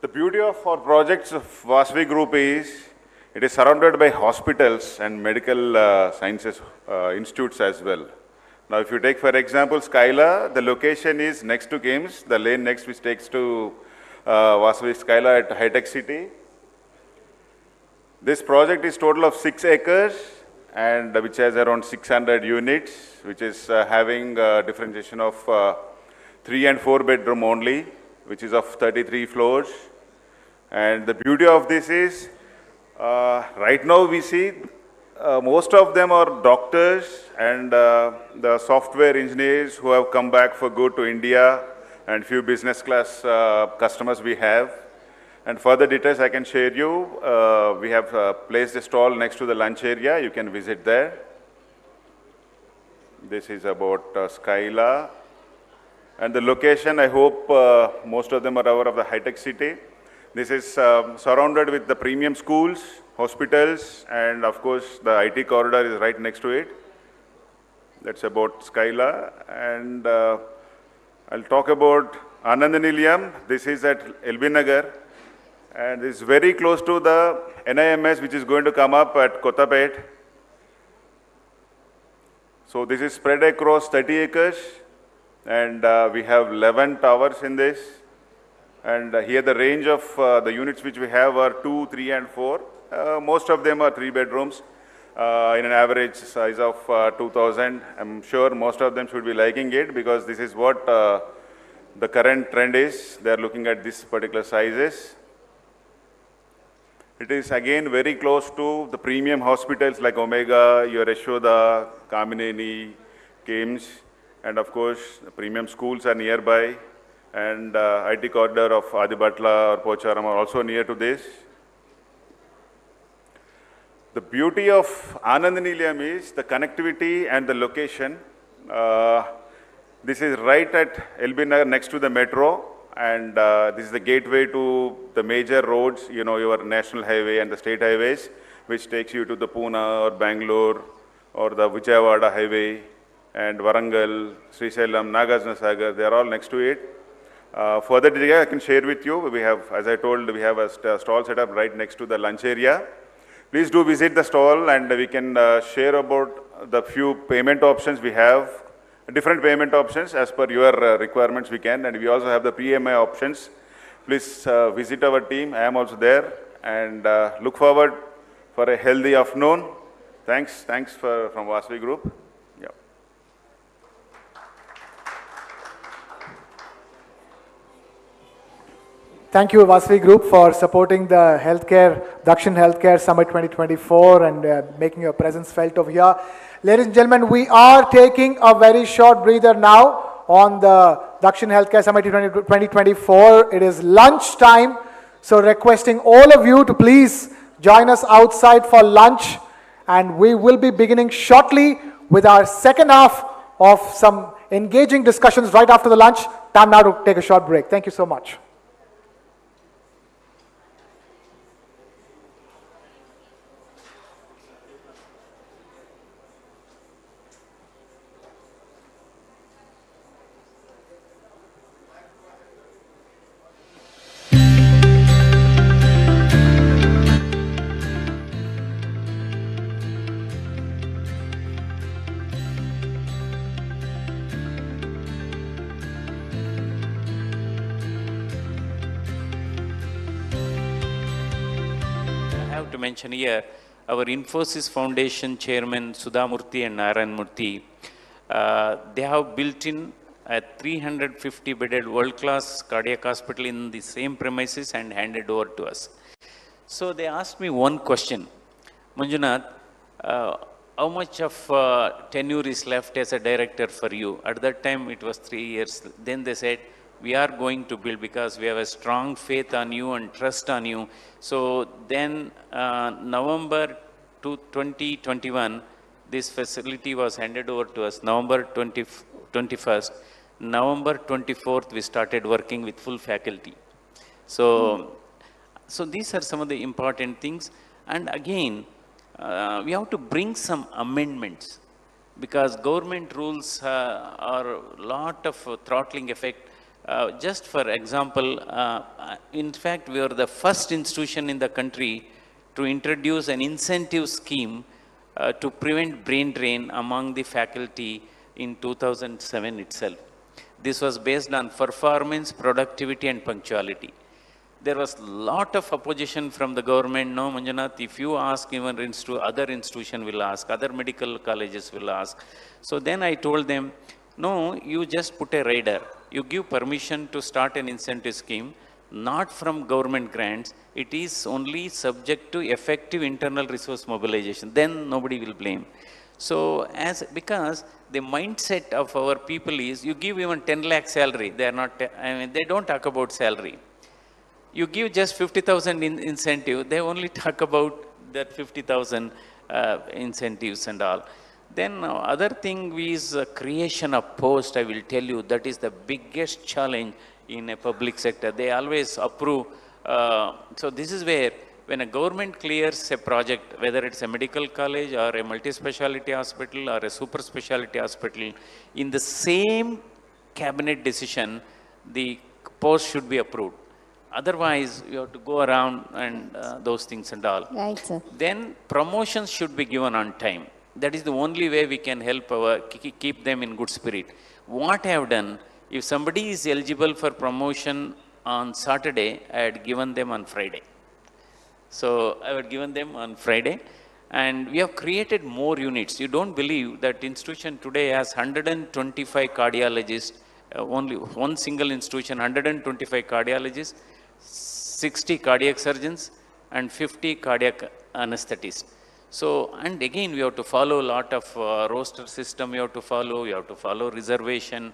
The beauty of our projects of Vasavi Group is it is surrounded by hospitals and medical sciences institutes as well. Now, if you take, for example, Skyla, the location is next to KIMS, the lane next which takes to Vasavi Skyla at High Tech City. This project is total of 6 acres and which has around 600 units, which is having differentiation of 3 and 4 bedroom only, which is of 33 floors. And the beauty of this is, right now we see most of them are doctors and the software engineers who have come back for good to India, and few business class customers we have. And further details I can share you. We have placed a stall next to the lunch area. You can visit there. This is about Skyla. And the location, I hope most of them are aware of the high-tech city. This is surrounded with the premium schools, hospitals, and of course the IT corridor is right next to it. That's about Skyla. And I'll talk about Anandanilayam. This is at LB Nagar. And it's very close to the NIMS, which is going to come up at Kottapet. So this is spread across 30 acres. And we have 11 towers in this. And here the range of the units which we have are 2, 3, and 4. Most of them are 3 bedrooms in an average size of 2,000. I'm sure most of them should be liking it because this is what the current trend is. They are looking at this particular sizes. It is again very close to the premium hospitals like Omega, your Yashoda, Kamineni, KIMS, and of course the premium schools are nearby, and IT corridor of Adibatla or Pocharam are also near to this. The beauty of Anandanilayam is the connectivity and the location. This is right at LB Nagar next to the metro. And this is the gateway to the major roads, you know, your national highway and the state highways, which takes you to the Pune or Bangalore or the Vijayawada highway and Warangal, Srisailam, Nagarjuna Sagar, they are all next to it. Further detail I can share with you. We have, as I told, we have a stall set up right next to the lunch area. Please do visit the stall and we can share about the few payment options we have. Different payment options as per your requirements we can, and we also have the PMI options. Please visit our team. I am also there, and look forward for a healthy afternoon. Thanks from Vasavi Group. Yeah. Thank you, Vasavi Group, for supporting the Dakshin Healthcare Summit 2024 and making your presence felt over here. Ladies and gentlemen, we are taking a very short breather now on the Dakshin Healthcare Summit 2024. It is lunch time, so requesting all of you to please join us outside for lunch, and we will be beginning shortly with our second half of some engaging discussions right after the lunch. Time now to take a short break. Thank you so much. Mention here, our Infosys Foundation Chairman Sudhamurthy and Narayan Murthy, they have built in a 350 bedded world-class cardiac hospital in the same premises and handed over to us. So they asked me one question, Manjunath, how much of tenure is left as a director for you? At that time it was 3 years. Then they said, we are going to build because we have a strong faith on you and trust on you. So then November 2021, this facility was handed over to us, November 21st. November 24th, we started working with full faculty. So these are some of the important things. And again, we have to bring some amendments because government rules are a lot of throttling effect. Just for example, in fact, we are the first institution in the country to introduce an incentive scheme to prevent brain drain among the faculty in 2007 itself. This was based on performance, productivity, and punctuality. There was lot of opposition from the government. No, Manjunath, if you ask, even other institution will ask, other medical colleges will ask. So then I told them, no, you just put a rider. You give permission to start an incentive scheme, not from government grants. It is only subject to effective internal resource mobilization. Then nobody will blame. So because the mindset of our people is, you give even 10 lakh salary. They are not, they don't talk about salary. You give just 50,000 incentive, they only talk about that 50,000 incentives and all. Then other thing is creation of post, I will tell you, that is the biggest challenge in a public sector. They always approve. So this is where, when a government clears a project, whether it's a medical college or a multi-speciality hospital or a super speciality hospital, in the same cabinet decision, the post should be approved. Otherwise, you have to go around and those things and all. Right, sir. Then promotions should be given on time. That is the only way we can help keep them in good spirit. What I have done, if somebody is eligible for promotion on Saturday, I had given them on Friday. So I had given them on Friday, and we have created more units. You don't believe that institution today has 125 cardiologists, only one single institution, 125 cardiologists, 60 cardiac surgeons, and 50 cardiac anesthetists. So, and again, we have to follow a lot of roster system, we have to follow reservation,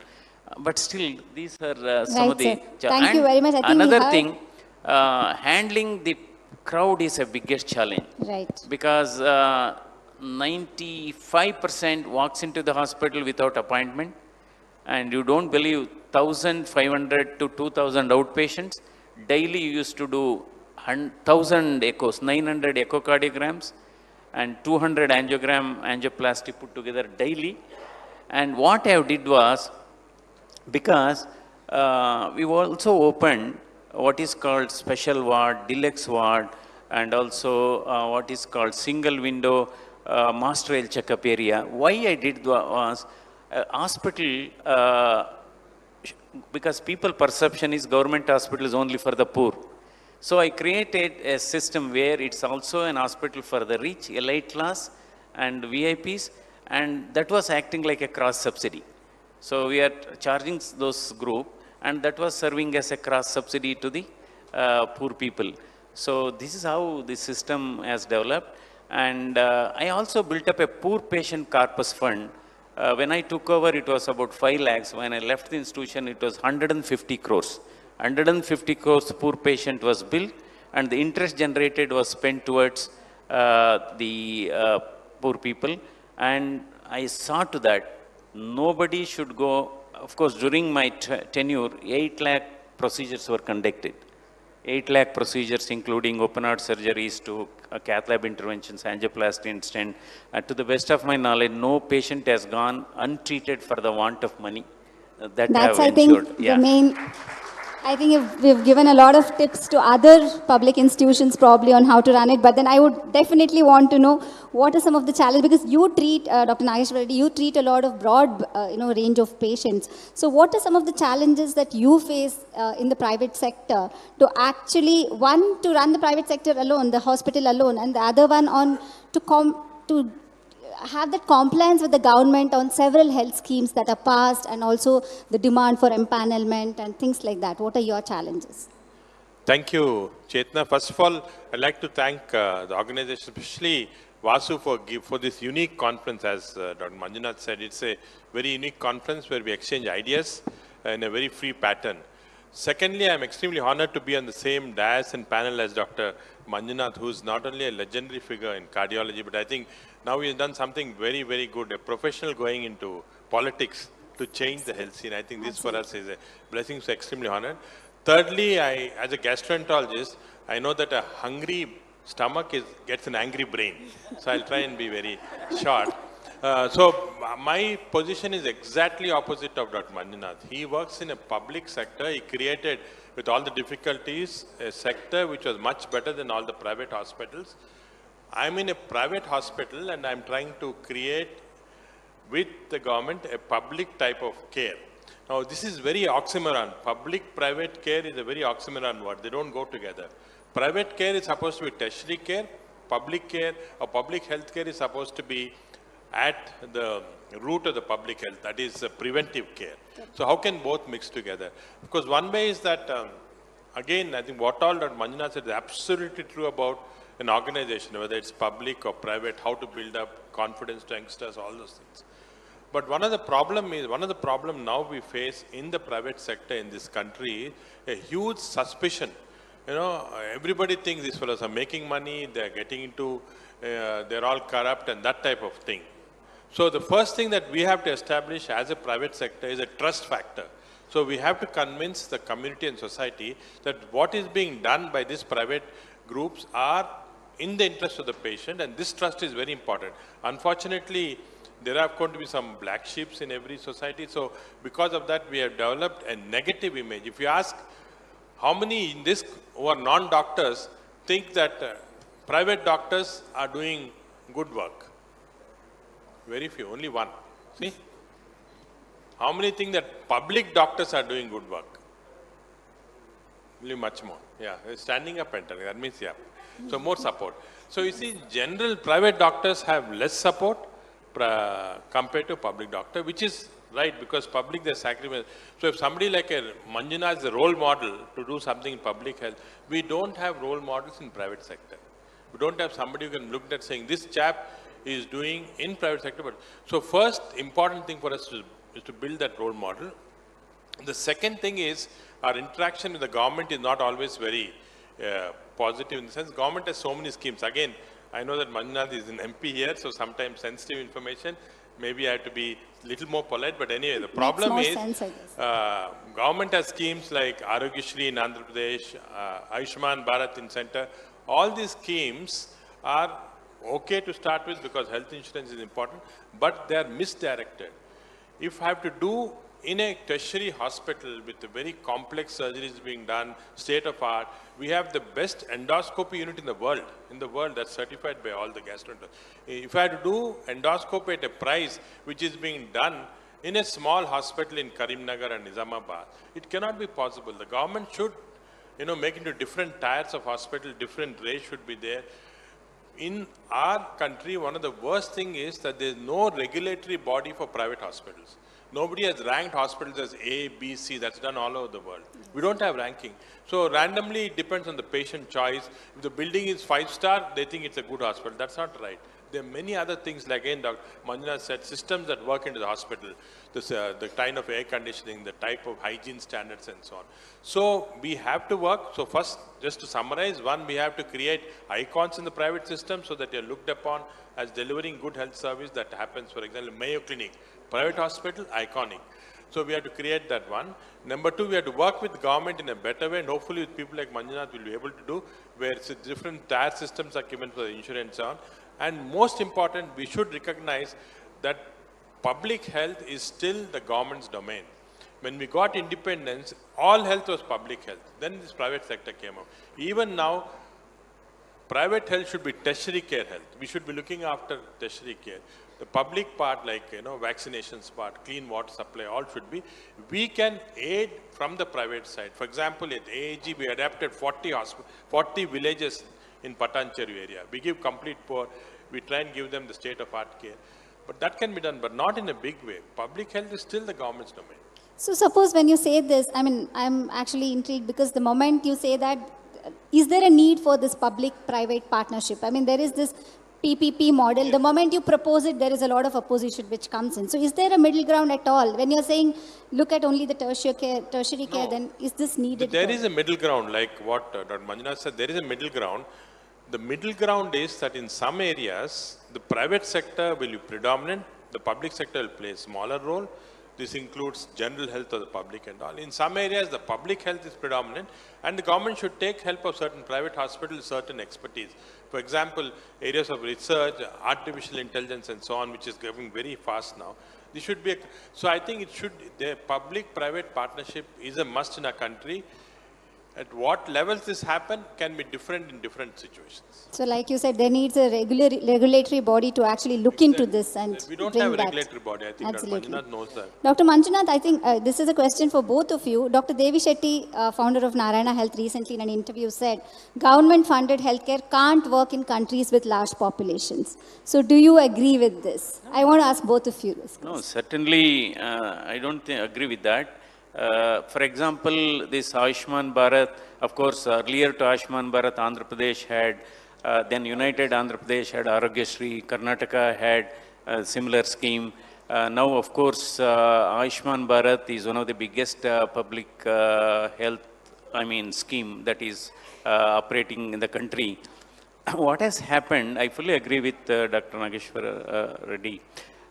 but still, these are some of the... Thank you very much. I think another thing, handling the crowd is a biggest challenge. Right. Because 95% walks into the hospital without appointment, and you don't believe 1,500 to 2,000 outpatients. Daily you used to do 1,000 echoes, 900 echocardiograms, and 200 angioplasty put together daily. And what I did was, because we also opened what is called special ward, deluxe ward, and also what is called single window master health checkup area. Why I did was, hospital, because people perception is government hospital is only for the poor. So I created a system where it's also an hospital for the rich, elite class, and VIPs, and that was acting like a cross subsidy. So we are charging those group, and that was serving as a cross subsidy to the poor people. So this is how the system has developed. And I also built up a poor patient corpus fund. When I took over, it was about 5 lakhs. When I left the institution, it was 150 crores. 150 crores poor patient was built, and the interest generated was spent towards the poor people. And I saw to that nobody should go. Of course, during my tenure, 8 lakh procedures were conducted. 8 lakh procedures, including open heart surgeries to cath lab interventions, angioplasty and stent. To the best of my knowledge, no patient has gone untreated for the want of money. That's, I think, the main... I think we've given a lot of tips to other public institutions probably on how to run it, but then I would definitely want to know what are some of the challenges, because you treat, Dr. Nageshwar Reddy, you treat a lot of broad range of patients. So what are some of the challenges that you face in the private sector to actually, one, to run the private sector alone, the hospital alone, and the other one on to have that compliance with the government on several health schemes that are passed, and also the demand for empanelment and things like that? What are your challenges? Thank you, Chetna. First of all, I'd like to thank the organization, especially Vasu, for this unique conference. As Dr. Manjunath said, it's a very unique conference where we exchange ideas in a very free pattern. Secondly, I'm extremely honored to be on the same dais and panel as Dr. Manjunath, who's not only a legendary figure in cardiology, but I think now he's done something very, very good, a professional going into politics to change the health scene. I think this for us is a blessing, so extremely honored. Thirdly, as a gastroenterologist, I know that a hungry stomach gets an angry brain. So I'll try and be very short. So my position is exactly opposite of Dr. Manjunath. He works in a public sector. He created, with all the difficulties, a sector which was much better than all the private hospitals. I'm in a private hospital, and I'm trying to create with the government a public type of care. Now, this is very oxymoron. Public-private care is a very oxymoron word. They don't go together. Private care is supposed to be tertiary care. Public care or public health care is supposed to be at the root of the public health, that is preventive care. So how can both mix together? Because one way is that, again, I think what all that Manjunath said is absolutely true about an organization, whether it's public or private, how to build up confidence to youngsters, all those things. But one of the problem now we face in the private sector in this country, a huge suspicion. You know, everybody thinks these fellows are making money, they're getting into, they're all corrupt and that type of thing. So the first thing that we have to establish as a private sector is a trust factor. So we have to convince the community and society that what is being done by these private groups are in the interest of the patient, and this trust is very important. Unfortunately, there are going to be some black sheep in every society. So because of that, we have developed a negative image. If you ask how many in this who are non-doctors think that private doctors are doing good work? Very few, only one. See? How many think that public doctors are doing good work? Only much more. Yeah, they're standing up and telling. That means, yeah. So more support. So you see, general private doctors have less support compared to public doctor, which is right, because public they sacrifice. So if somebody like a Manjunath is a role model to do something in public health, we don't have role models in private sector. We don't have somebody who can look at saying this chap is doing in private sector. But so first important thing for us is to build that role model. The second thing is our interaction with the government is not always very positive, in the sense government has so many schemes. Again, I know that Manjunath is an MP here, so sometimes sensitive information, maybe I have to be a little more polite, but anyway, the problem is government has schemes like Arogyashri in Andhra Pradesh, Ayushman Bharat in center. All these schemes are okay to start with because health insurance is important, but they are misdirected. If I have to do in a tertiary hospital with the very complex surgeries being done, state of art, we have the best endoscopy unit in the world that's certified by all the gastroenterologists. If I had to do endoscopy at a price which is being done in a small hospital in Karimnagar and Nizamabad, it cannot be possible. The government should, make into different tiers of hospital, different rates should be there. In our country, one of the worst things is that there is no regulatory body for private hospitals. Nobody has ranked hospitals as A, B, C. That's done all over the world. We don't have ranking. So randomly, it depends on the patient choice. If the building is 5-star, they think it's a good hospital. That's not right. There are many other things, like again, Dr. Manjunath said, systems that work into the hospital, the kind of air conditioning, the type of hygiene standards and so on. So we have to work. So first, just to summarize, one, we have to create icons in the private system so that you're looked upon as delivering good health service that happens. For example, Mayo Clinic, private hospital, iconic. So we have to create that one. Number two, we have to work with government in a better way, and hopefully with people like Manjunath we'll be able to do, where different tier systems are given for the insurance on. And most important, we should recognize that public health is still the government's domain. When we got independence, all health was public health. Then this private sector came up. Even now, private health should be tertiary care health. We should be looking after tertiary care. The public part, like, vaccinations part, clean water supply, all should be. We can aid from the private side. For example, at AAG, we adapted 40 villages in Patancheru area. We give complete poor. We try and give them the state-of-art care. But that can be done, but not in a big way. Public health is still the government's domain. So suppose when you say this, I'm actually intrigued because the moment you say that, is there a need for this public-private partnership? There is this PPP model. Yes. The moment you propose it, there is a lot of opposition which comes in. So is there a middle ground at all? When you're saying, look at only the tertiary care, then is this needed? There is a middle ground, like what Dr. Manjunath said, there is a middle ground. The middle ground is that in some areas, the private sector will be predominant, the public sector will play a smaller role. This includes general health of the public and all. In some areas, the public health is predominant, and the government should take help of certain private hospitals, certain expertise. For example, areas of research, artificial intelligence and so on, which is going very fast now. This should be, so I think the public-private partnership is a must in our country. At what levels this happen can be different in different situations. So like you said, there needs a regulatory body to actually look into this and We don't bring have a that. regulatory body. I think Dr. Absolutely. Manjunath knows that. Dr. Manjunath, I think this is a question for both of you. Dr. Devi Shetty, founder of Narayana Health, recently in an interview said, government-funded healthcare can't work in countries with large populations. So do you agree with this? I want to ask both of you this question. No, certainly I don't agree with that. For example, this Ayushman Bharat, of course, earlier to Ayushman Bharat, Andhra Pradesh had, then United Andhra Pradesh had Arogyasri, Karnataka had a similar scheme. Now, of course, Ayushman Bharat is one of the biggest public health, scheme that is operating in the country. What has happened, I fully agree with Dr. Nageshwar Reddy.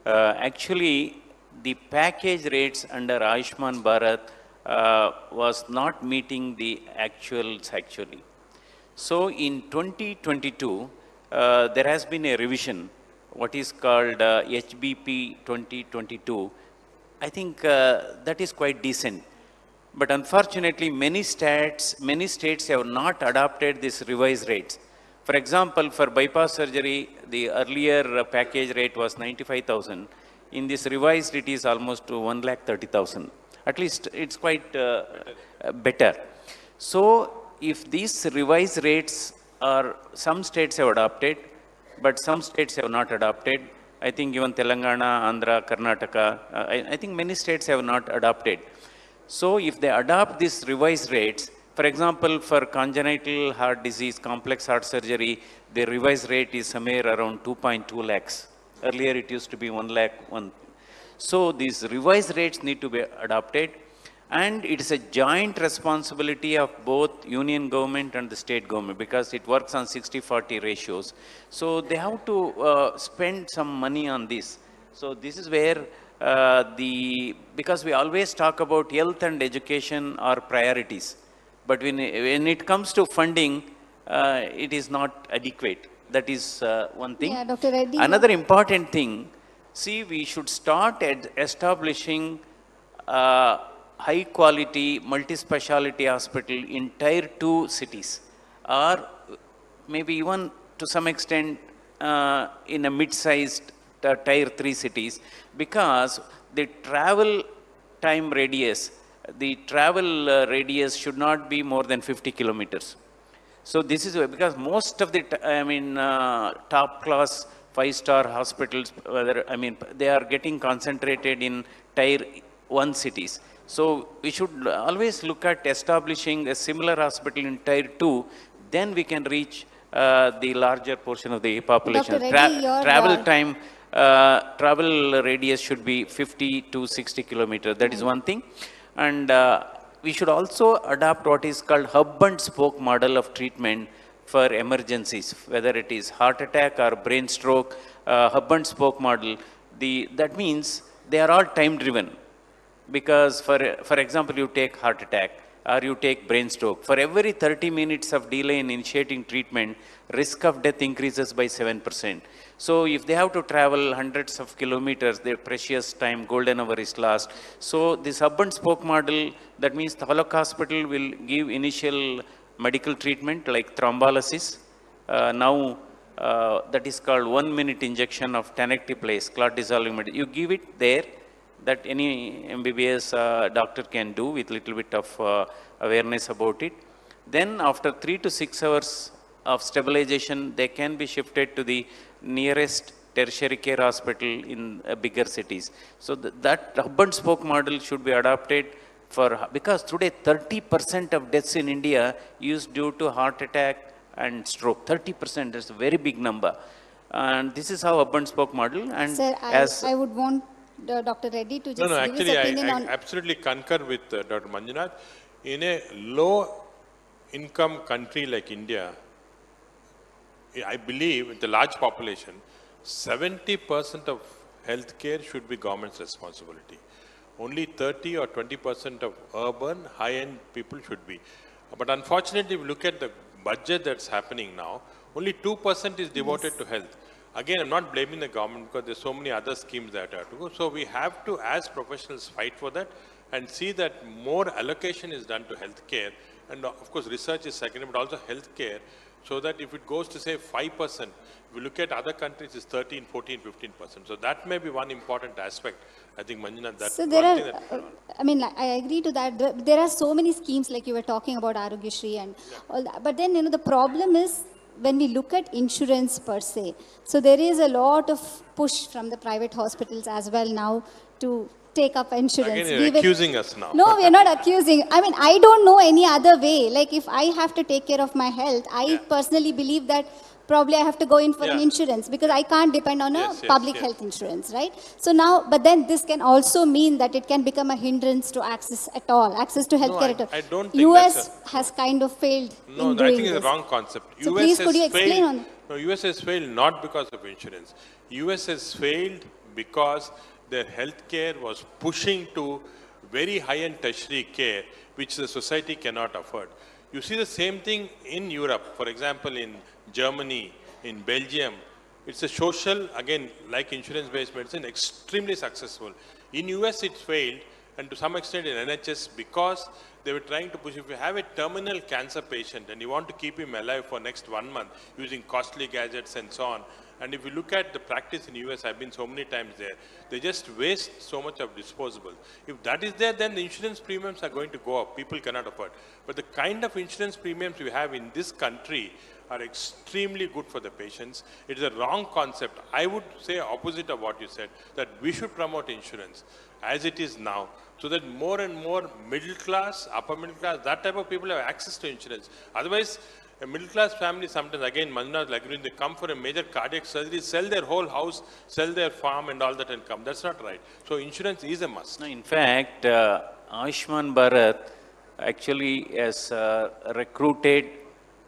Actually, the package rates under Ayushman Bharat was not meeting the actuals actually. So in 2022, there has been a revision, what is called HBP 2022. I think that is quite decent. But unfortunately, many states have not adopted these revised rates. For example, for bypass surgery, the earlier package rate was 95,000. In this revised, it is almost 1,30,000. At least it's quite better. So if these revised rates are, some states have adopted, but some states have not adopted. I think even Telangana, Andhra, Karnataka, I think many states have not adopted. So if they adopt these revised rates, for example, for congenital heart disease, complex heart surgery, the revised rate is somewhere around 2.2 lakhs. Earlier it used to be 1 lakh. So these revised rates need to be adopted, and it is a joint responsibility of both union government and the state government because it works on 60-40 ratios. So they have to spend some money on this. So this is where because we always talk about health and education are priorities, but when it comes to funding, it is not adequate. That is one thing. Yeah, Dr. Reddy. Another important thing, see, we should start establishing high quality multi-speciality hospital in tier 2 cities, or maybe even to some extent in a mid-sized tier 3 cities, because the travel time radius, should not be more than 50 kilometers. So this is because most of the, top class 5-star hospitals, they are getting concentrated in tier 1 cities. So we should always look at establishing a similar hospital in tier 2, then we can reach the larger portion of the population. Dr. Reddy, Travel radius should be 50 to 60 kilometers. That is one thing. And we should also adopt what is called hub and spoke model of treatment for emergencies, whether it is heart attack or brain stroke. Hub and spoke model, that means they are all time driven. Because for example, you take heart attack or you take brain stroke. For every 30 minutes of delay in initiating treatment, risk of death increases by 7%. So if they have to travel hundreds of kilometers, their precious time, golden hour is lost. So this hub and spoke model, that means the Hollow Hospital will give initial medical treatment like thrombolysis. Now that is called 1-minute injection of tenecteplase, clot dissolving medicine. You give it there, that any MBBS doctor can do with little bit of awareness about it. Then after 3 to 6 hours of stabilization, they can be shifted to the nearest tertiary care hospital in bigger cities. So that hub and spoke model should be adopted because today 30% of deaths in India is due to heart attack and stroke. 30% is a very big number. And this is how hub and spoke model. And Sir, I would want Dr. Reddy to just give actually, his opinion I on... absolutely concur with Dr. Manjunath. In a low-income country like India, I believe with the large population, 70% of healthcare should be government's responsibility. Only 30 or 20% of urban, high-end people should be. But unfortunately, if you look at the budget that's happening now, only 2% is devoted to health. Again, I'm not blaming the government because there's so many other schemes that have to go. So we have to, as professionals, fight for that and see that more allocation is done to healthcare And of course, research is secondary, but also healthcare, so that if it goes to say 5%, if you look at other countries, it's 13, 14, 15%. So that may be one important aspect. I think, Manjunath, that's So one there thing are, that... I mean, I agree to that. There are so many schemes like you were talking about Arogyashri and all that. But then, the problem is when we look at insurance per se. So there is a lot of push from the private hospitals as well now to take up insurance. Again, you're accusing us now. No, we are not accusing. I mean, I don't know any other way. Like if I have to take care of my health, I personally believe that probably I have to go in for an insurance because I can't depend on a public health insurance, right? So now, but then this can also mean that it can become a hindrance to access at all, access to healthcare at all. I don't think US has kind of failed in doing I think it's this. the wrong concept. So please, could you explain on that? No, US has failed not because of insurance. US has failed because their healthcare was pushing to very high-end tertiary care, which the society cannot afford. You see the same thing in Europe. For example, in Germany, in Belgium, it's a social, again, like insurance-based medicine, extremely successful. In US, it failed, and to some extent in NHS, because they were trying to push, if you have a terminal cancer patient and you want to keep him alive for next 1 month using costly gadgets and so on, and if you look at the practice in US, I've been so many times there, they just waste so much of disposables. If that is there, then the insurance premiums are going to go up. People cannot afford. But the kind of insurance premiums we have in this country are extremely good for the patients. It is a wrong concept. I would say opposite of what you said, that we should promote insurance as it is now, so that more and more middle class, upper middle class, that type of people have access to insurance. Otherwise, a middle class family sometimes, again, Manjunath, like when they come for a major cardiac surgery, sell their whole house, sell their farm and all that and come. That's not right. So insurance is a must. No, in fact, Ayushman Bharat actually has recruited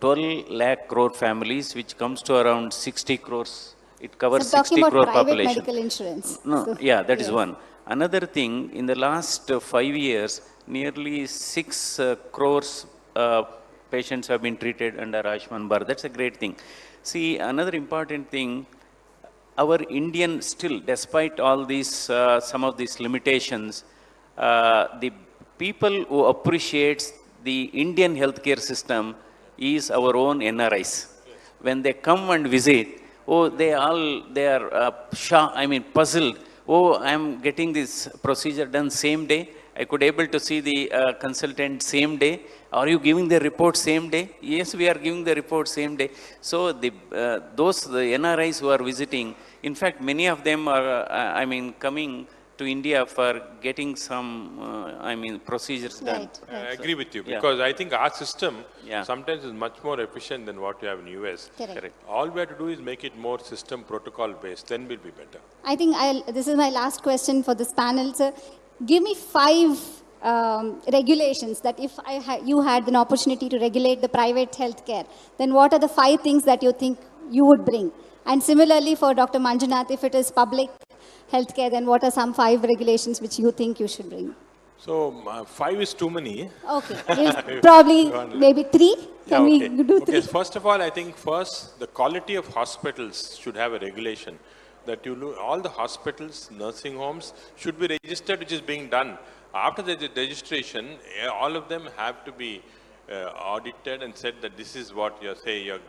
12 lakh crore families, which comes to around 60 crores. It covers So 60 talking crore about private population. medical insurance. No, So, yeah, that is yes. one. Another thing, in the last 5 years, nearly 6 crores patients have been treated under Ayushman Bharat. That's a great thing. See, another important thing, our Indian still, despite all these, some of these limitations, the people who appreciates the Indian healthcare system is our own NRIs. When they come and visit, oh, they are puzzled. Oh, I'm getting this procedure done same day. I could able to see the consultant same day. Are you giving the report same day? Yes, we are giving the report same day. So the NRIs who are visiting, in fact, many of them are, coming to India for getting some, procedures done. Right, I right. agree with you, Yeah. because I think our system Yeah. sometimes is much more efficient than what you have in US. Correct. All we have to do is make it more system protocol based, then we'll be better. I think this is my last question for this panel, sir. Give me 5 regulations that if you had an opportunity to regulate the private healthcare, then what are the 5 things that you think you would bring? And similarly for Dr. Manjunath, if it is public healthcare, then what are some 5 regulations which you think you should bring? So 5 is too many. Okay, we'll probably maybe 3. Can we do 3? Okay, first of all, I think the quality of hospitals should have a regulation that all the hospitals, nursing homes should be registered, which is being done. After the registration, all of them have to be audited and said that this is what you're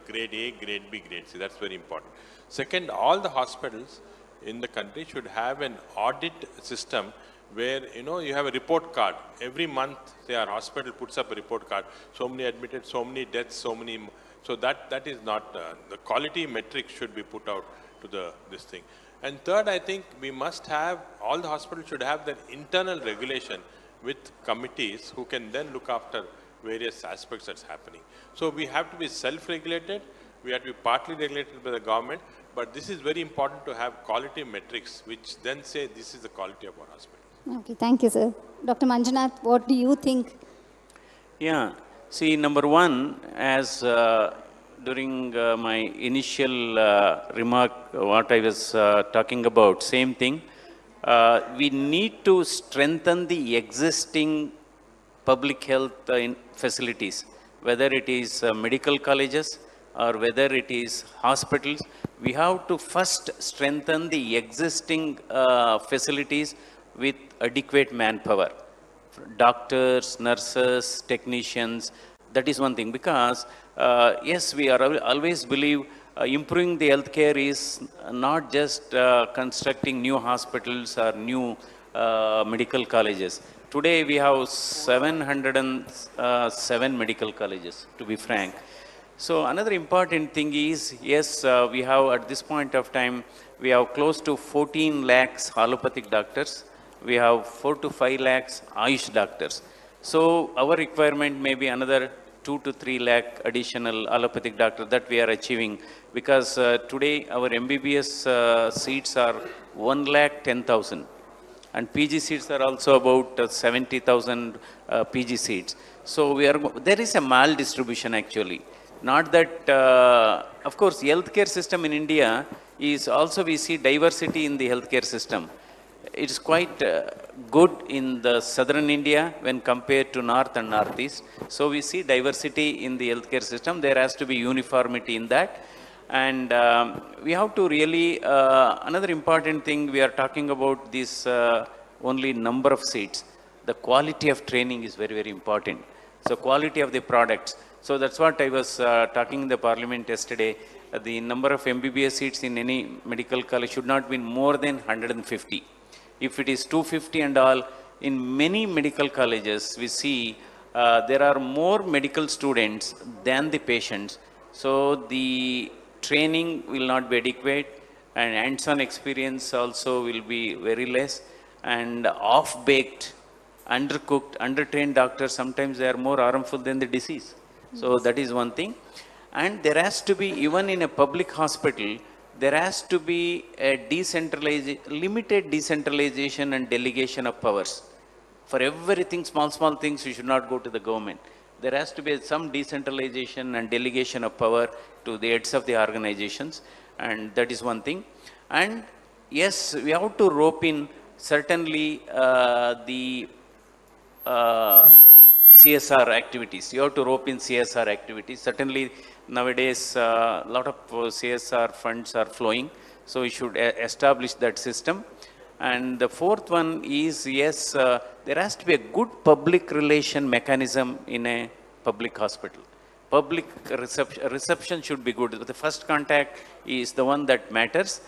grade A, grade B, grade C. That's very important. Second, all the hospitals in the country should have an audit system where, you have a report card. Every month, say our hospital puts up a report card. So many admitted, so many deaths, so many. So that is not, the quality metrics should be put out to this thing. And third, I think we must have, all the hospitals should have their internal regulation with committees who can then look after various aspects that's happening. So we have to be self-regulated, we have to be partly regulated by the government, but this is very important to have quality metrics which then say this is the quality of our hospital. Okay, thank you, sir. Dr. Manjunath, what do you think? Yeah, see, number one, as during my initial remark, what I was talking about, same thing, we need to strengthen the existing public health facilities, whether it is medical colleges or whether it is hospitals. We have to first strengthen the existing facilities with adequate manpower. Doctors, nurses, technicians, That is one thing, because yes, we are always believe improving the healthcare is not just constructing new hospitals or new medical colleges. Today we have 707 medical colleges, to be frank. So another important thing is, yes, we have at this point of time, we have close to 14 lakhs allopathic doctors. We have 4 to 5 lakhs Ayush doctors. So our requirement may be another 2 to 3 lakh additional allopathic doctors that we are achieving, because today our MBBS seats are 1 lakh 10,000. And PG seats are also about 70,000 PG seats. So there is a maldistribution actually. Not that, of course, healthcare system in India is also, we see diversity in the healthcare system. It's quite good in the southern India when compared to north and northeast. So we see diversity in the healthcare system. There has to be uniformity in that. And we have to really, another important thing, we are talking about this only number of seats. The quality of training is very, very important. So quality of the products. So that's what I was talking in the parliament yesterday. The number of MBBS seats in any medical college should not be more than 150. If it is 250 and all, in many medical colleges, we see there are more medical students than the patients. So the training will not be adequate, and hands-on experience also will be very less, and off-baked, undercooked, undertrained doctors, sometimes they are more harmful than the disease. So that is one thing. And there has to be, even in a public hospital, there has to be a limited decentralization and delegation of powers. For everything, small things, you should not go to the government. There has to be some decentralization and delegation of power to the heads of the organizations, and that is one thing. And yes, we have to rope in certainly the CSR activities. You have to rope in CSR activities. Certainly nowadays a lot of CSR funds are flowing, so we should establish that system. And the fourth one is, yes, there has to be a good public relation mechanism in a public hospital. Public reception should be good. The first contact is the one that matters.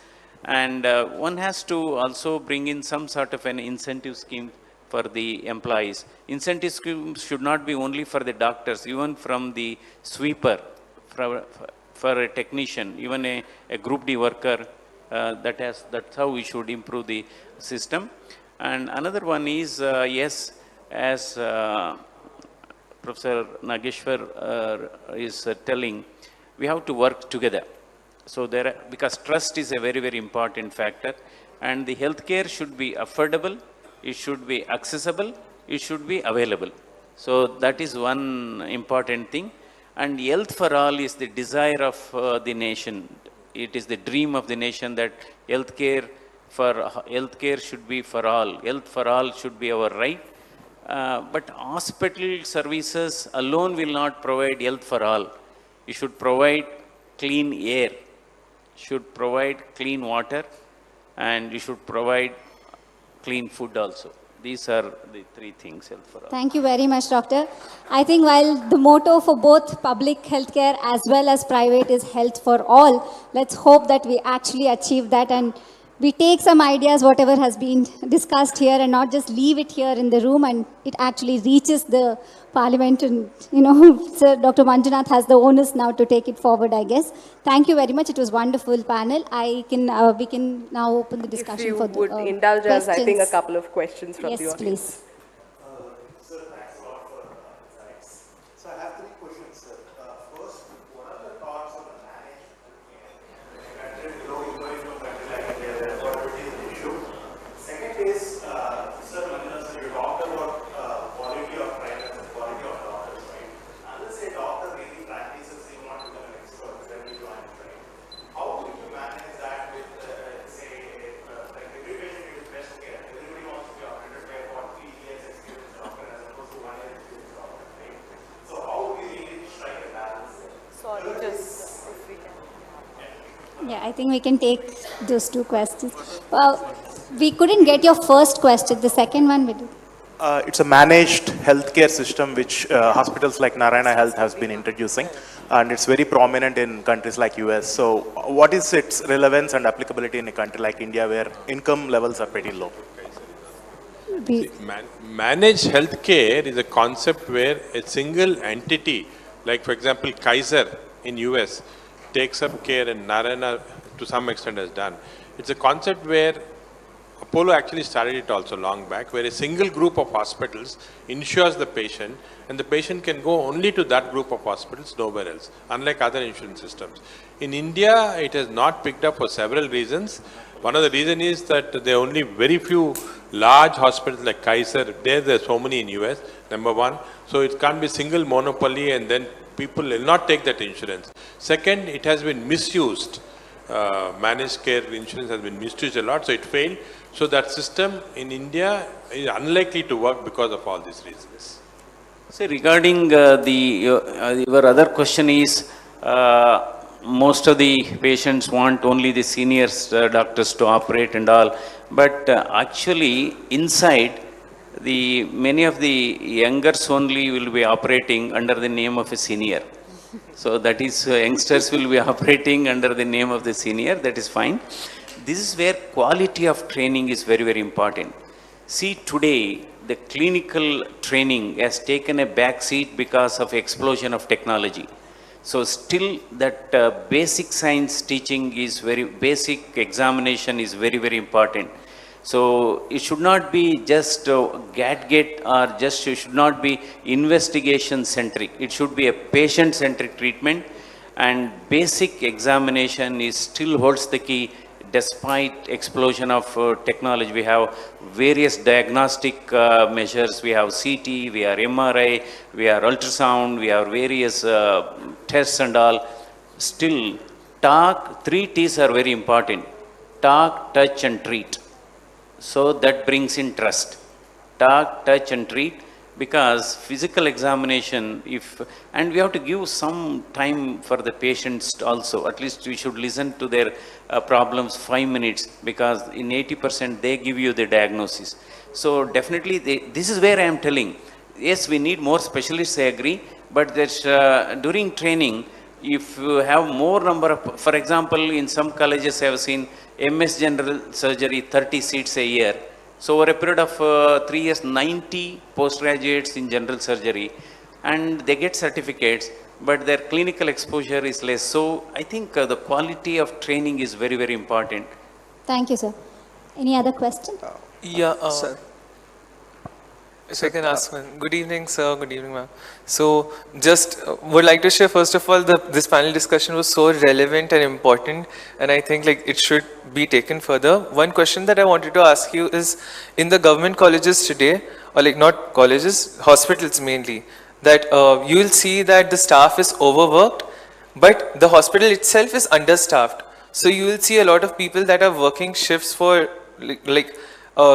And one has to also bring in some sort of an incentive scheme for the employees. Incentive schemes should not be only for the doctors, even from the sweeper, for a technician, even a Group D worker. That's how we should improve the system. And another one is, yes, as Professor Nageshwar is telling, we have to work together. So because trust is a very, very important factor, and the healthcare should be affordable, it should be accessible, it should be available. So that is one important thing. And health for all is the desire of the nation. It is the dream of the nation that healthcare should be for all. Health for all should be our right. But hospital services alone will not provide health for all. You should provide clean air, should provide clean water, and you should provide clean food also. These are the three things, health for all. Thank you very much, Doctor. I think while the motto for both public healthcare as well as private is health for all, let's hope that we actually achieve that and we take some ideas, whatever has been discussed here, and not just leave it here in the room, and it actually reaches the parliament. And, Sir Dr. Manjunath has the onus now to take it forward, I guess. Thank you very much. It was a wonderful panel. We can now open the discussion for the If you would indulge us, I think, a questions. couple of questions from the Yes, audience. please. Sir, thanks a lot for insights. So I have three questions, sir. First, what are the thoughts on the managed healthcare? In a country below, going to a country like India, where affordability is an issue. Second is, Sir Manjunath, sir, you talked about quality of practice and quality of doctors, right? Unless a doctor really practices, he wants to become an expert, then we join, right? How would you manage that with, say, like every patient needs best care? Everybody wants to be operated by a 40 years experienced doctor as opposed to 1 year experienced doctor, right? So how would we really strike a balance there? Sorry, just if we can. Yeah, I think we can take those two questions. Well, we couldn't get your first question. The second one we do. It's a managed healthcare system which hospitals like Narayana Health has been introducing, and it's very prominent in countries like US. So what is its relevance and applicability in a country like India where income levels are pretty low? See, managed healthcare is a concept where a single entity, like for example Kaiser in US, takes up care and Narayana to some extent has done. It's a concept where Apollo actually started it also long back, where a single group of hospitals insures the patient and the patient can go only to that group of hospitals, nowhere else, unlike other insurance systems. In India, it has not picked up for several reasons. One of the reasons is that there are only very few large hospitals like Kaiser. There are so many in US, number one. So it can't be single monopoly and then people will not take that insurance. Second, it has been misused. Managed care insurance has been misused a lot, so it failed. So that system in India is unlikely to work because of all these reasons. So regarding your other question is, most of the patients want only the senior doctors to operate and all, but actually inside many of the youngers only will be operating under the name of a senior. So that is, youngsters will be operating under the name of the senior, that is fine. This is where quality of training is very, very important. See, today, the clinical training has taken a back seat because of explosion of technology. So still that basic science teaching is basic examination is very, very important. So it should not be just gadget or just, it should not be investigation centric. It should be a patient centric treatment, and basic examination is still holds the key despite explosion of technology. We have various diagnostic measures. We have CT, we have MRI, we have ultrasound, we have various tests and all. Still, talk, 3 T's are very important. Talk, touch and treat. So that brings in trust. Talk, touch and treat, because physical examination, and we have to give some time for the patients also. At least we should listen to their problems 5 minutes, because in 80% they give you the diagnosis. So definitely this is where I am telling, yes, we need more specialists, I agree, but there's, during training, if you have more number of, for example, in some colleges I have seen MS General Surgery, 30 seats a year. So over a period of 3 years, 90 postgraduates in general surgery, and they get certificates, but their clinical exposure is less. So I think the quality of training is very, very important. Thank you, sir. Any other question? Yeah, Sir. if I can ask one. Good evening, sir. Good evening, ma'am. So, just would like to share, first of all, this panel discussion was so relevant and important, and I think like it should be taken further. One question that I wanted to ask you is, in the government colleges today, or like not colleges, hospitals mainly, that you will see that the staff is overworked, but the hospital itself is understaffed. So you will see a lot of people that are working shifts for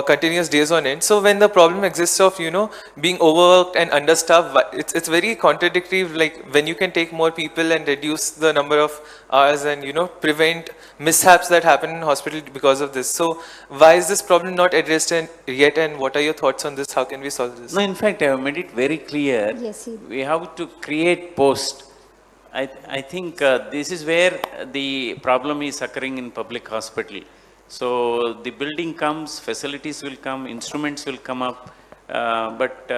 continuous days on end. So when the problem exists of, being overworked and understaffed, it's very contradictory, like when you can take more people and reduce the number of hours and, prevent mishaps that happen in hospital because of this. So why is this problem not addressed yet, and what are your thoughts on this? How can we solve this? No, in fact, I have made it very clear. Yes, we have to create post. I think this is where the problem is occurring in public hospital. So the building comes, facilities will come, instruments will come up, but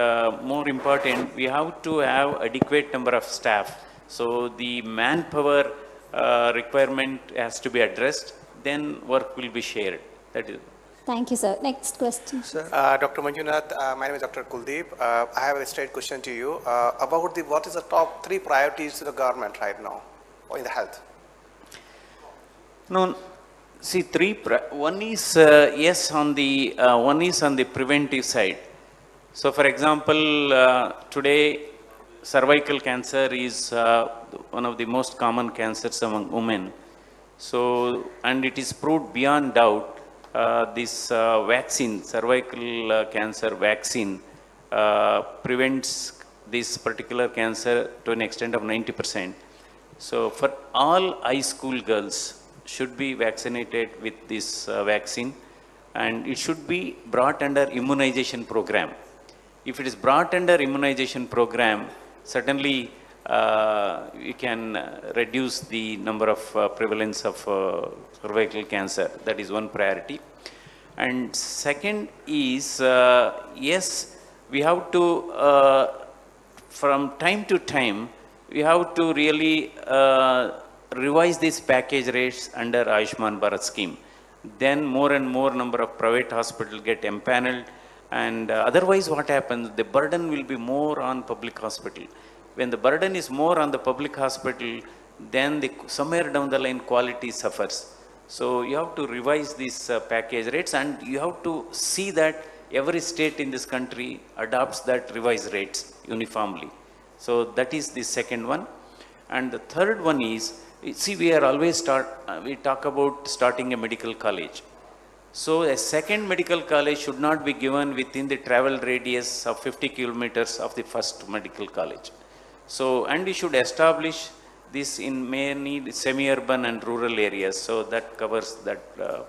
more important, we have to have adequate number of staff. So the manpower requirement has to be addressed, then work will be shared. That is. Thank you, sir. Next question. Dr. Manjunath, my name is Dr. Kuldeep. I have a straight question to you about what is the top 3 priorities to the government right now in the health? No, see, one is yes on the one is on the preventive side. So, for example, today cervical cancer is one of the most common cancers among women. So, and it is proved beyond doubt. This vaccine, cervical cancer vaccine, prevents this particular cancer to an extent of 90%. So for all high school girls should be vaccinated with this vaccine, and it should be brought under immunization program. If it is brought under immunization program, certainly we can reduce the number of prevalence of cervical cancer. That is one priority. And second is, yes, we have to, from time to time, we have to really revise these package rates under Ayushman Bharat scheme. Then more and more number of private hospitals get empaneled, and otherwise what happens, the burden will be more on public hospital. When the burden is more on the public hospital, then somewhere down the line quality suffers. So you have to revise these package rates, and you have to see that every state in this country adopts that revised rates uniformly. So that is the second one. And the third one is, see, we are always we talk about starting a medical college. So a second medical college should not be given within the travel radius of 50 kilometers of the first medical college. So, and we should establish this in many semi-urban and rural areas, so that covers that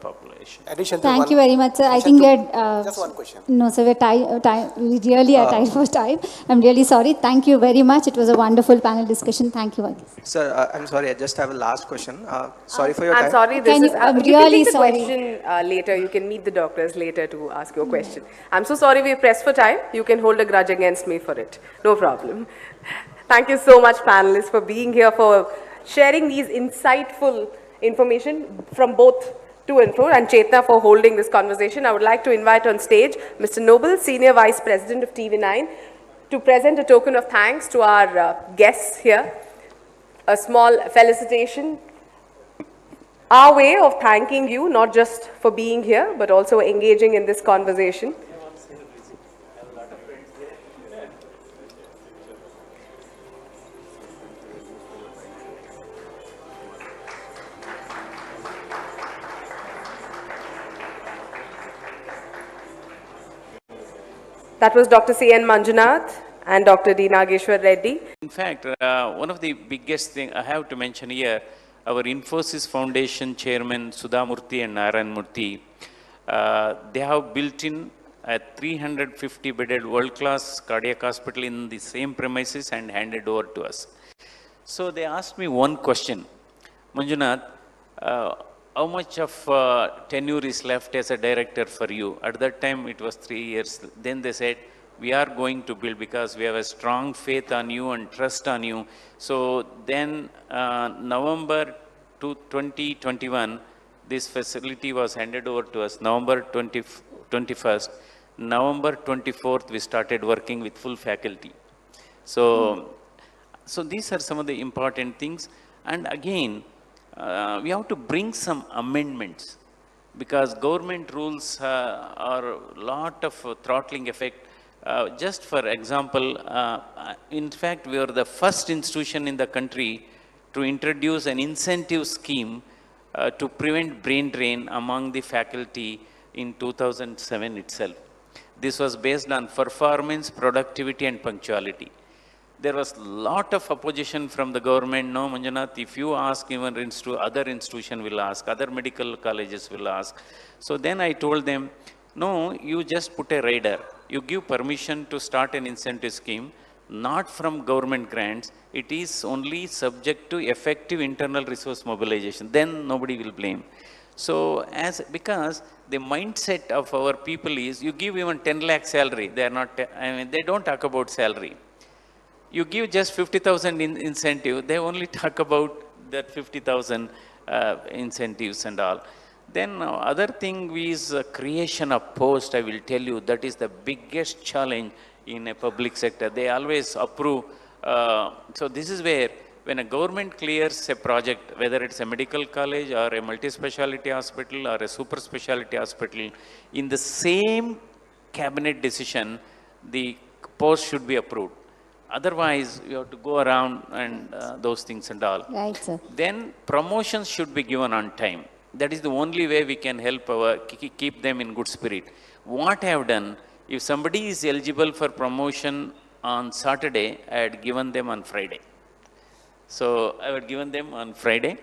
population. Thank you very much, sir. I think we are... just one question. No, sir, we really are tied for time. I'm really sorry. Thank you very much. It was a wonderful panel discussion. Thank you. Sir, I'm sorry, I just have a last question. Sorry for your I'm time. sorry, Can you- I'm you can really take the sorry. question later. You can meet the doctors later to ask your question. I'm so sorry we're pressed for time. You can hold a grudge against me for it. No problem. Thank you so much, panelists, for being here, for sharing these insightful information from both to and fro, and Chetna for holding this conversation. I would like to invite on stage Mr. Noble, Senior Vice President of TV9, to present a token of thanks to our guests here. A small felicitation. Our way of thanking you, not just for being here, but also engaging in this conversation. That was Dr. C.N. Manjunath and Dr. D. Nageshwar Reddy. In fact, one of the biggest things I have to mention here, our Infosys Foundation Chairman Sudha Murthy and Narayan Murthy, they have built in a 350-bedded world-class cardiac hospital in the same premises and handed over to us. So they asked me one question, Manjunath, how much of tenure is left as a director for you? At that time, it was 3 years. Then they said, we are going to build because we have a strong faith on you and trust on you. So then November 2021, this facility was handed over to us, November 21st. November 24th, we started working with full faculty. So, so these are some of the important things. And again, we have to bring some amendments because government rules are a lot of throttling effect. Just for example, in fact, we are the first institution in the country to introduce an incentive scheme to prevent brain drain among the faculty in 2007 itself. This was based on performance, productivity, and punctuality. There was a lot of opposition from the government. No, Manjunath, if you ask, even other institutions will ask, other medical colleges will ask. So then I told them, no, you just put a rider. You give permission to start an incentive scheme, not from government grants. It is only subject to effective internal resource mobilization. Then nobody will blame. So because the mindset of our people is, you give even 10 lakh salary. They are not, they don't talk about salary. You give just 50,000 incentive, they only talk about that 50,000 incentives and all. Then other thing is creation of post, I will tell you, that is the biggest challenge in a public sector. They always approve. So this is where, when a government clears a project, whether it's a medical college or a multi-speciality hospital or a super speciality hospital, in the same cabinet decision, the post should be approved. Otherwise, you have to go around and those things and all. Right, sir. Then promotions should be given on time. That is the only way we can help keep them in good spirit. What I have done, if somebody is eligible for promotion on Saturday, I had given them on Friday. So I had given them on Friday.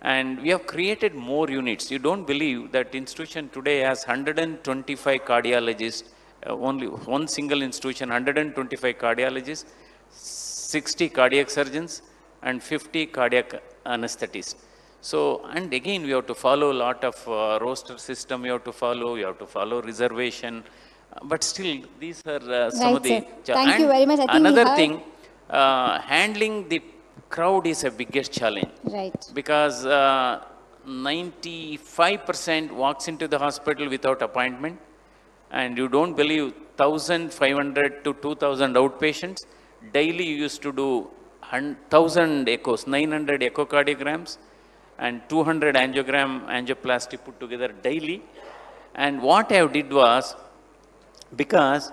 And we have created more units. You don't believe that institution today has 125 cardiologists only one single institution, 125 cardiologists, 60 cardiac surgeons, and 50 cardiac anesthetists. So, and again, we have to follow a lot of roster system, we have to follow reservation, but still, these are some of the... Right, sir. Thank you very much. I think we another heard- thing, handling the crowd is a biggest challenge. Right. Because 95% walks into the hospital without appointment, and you don't believe 1,500 to 2,000 outpatients. Daily you used to do 1,000 echoes, 900 echocardiograms, and 200 angioplasty put together daily. And what I did was, because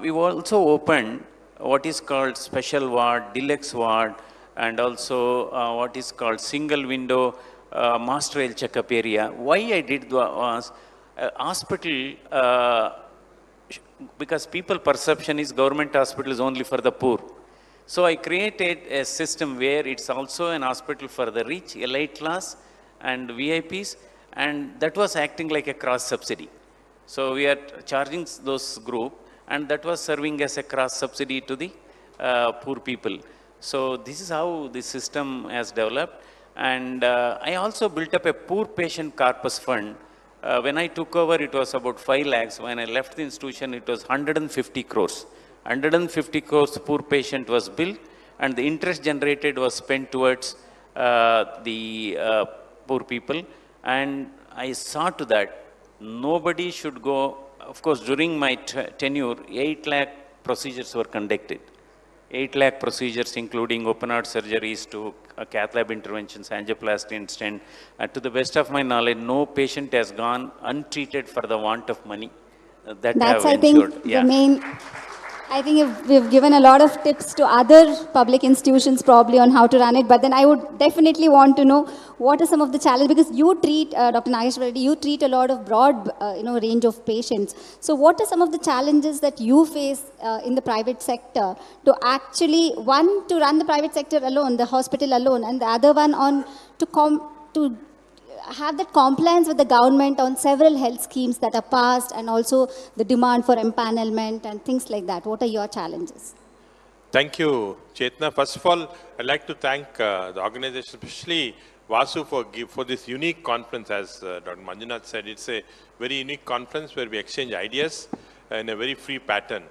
we also opened what is called special ward, deluxe ward, and also what is called single window master health checkup area. Why I did was, hospital, because people perception is government hospital is only for the poor. So I created a system where it's also an hospital for the rich, elite class, and VIPs, and that was acting like a cross subsidy. So we are charging those group, and that was serving as a cross subsidy to the poor people. So this is how the system has developed. And I also built up a poor patient corpus fund. When I took over, it was about 5 lakhs. When I left the institution, it was 150 crores. 150 crores poor patient was billed, and the interest generated was spent towards the poor people. And I saw to that nobody should go. Of course, during my tenure, 8 lakh procedures were conducted. 8 lakh procedures, including open heart surgeries to cath lab interventions, angioplasty and stent. To the best of my knowledge, no patient has gone untreated for the want of money. That That's, I I have ensured. think, the main. I think we've given a lot of tips to other public institutions probably on how to run it, but then I would definitely want to know what are some of the challenges, because you treat, Dr. Nageshwar Reddy, you treat a lot of broad range of patients. So what are some of the challenges that you face in the private sector to actually, one, to run the private sector alone, the hospital alone, and the other one on to have that compliance with the government on several health schemes that are passed, and also the demand for empanelment and things like that? What are your challenges? Thank you, Chetna. First of all, I'd like to thank the organization, especially Vasu, for this unique conference. As Dr. Manjunath said, it's a very unique conference where we exchange ideas in a very free pattern.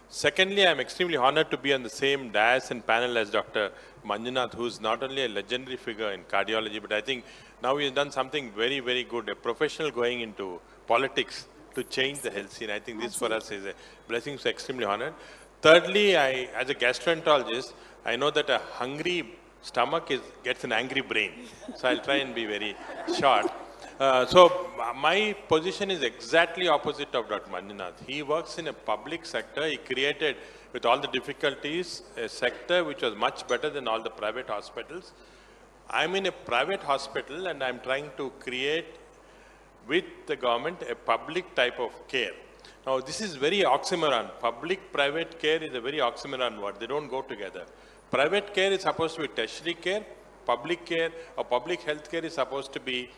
Secondly, I'm extremely honored to be on the same dais and panel as Dr. Manjunath, who's not only a legendary figure in cardiology, but I think now he's done something very, very good, a professional going into politics to change the health scene. I think this for us is a blessing, so extremely honored. Thirdly, as a gastroenterologist, I know that a hungry stomach gets an angry brain. So I'll try and be very short. So my position is exactly opposite of Dr. Manjunath. He works in a public sector. He created, with all the difficulties, a sector which was much better than all the private hospitals. I'm in a private hospital, and I'm trying to create with the government a public type of care. Now, this is very oxymoron. Public-private care is a very oxymoron word. They don't go together. Private care is supposed to be tertiary care. Public care or public health care is supposed to be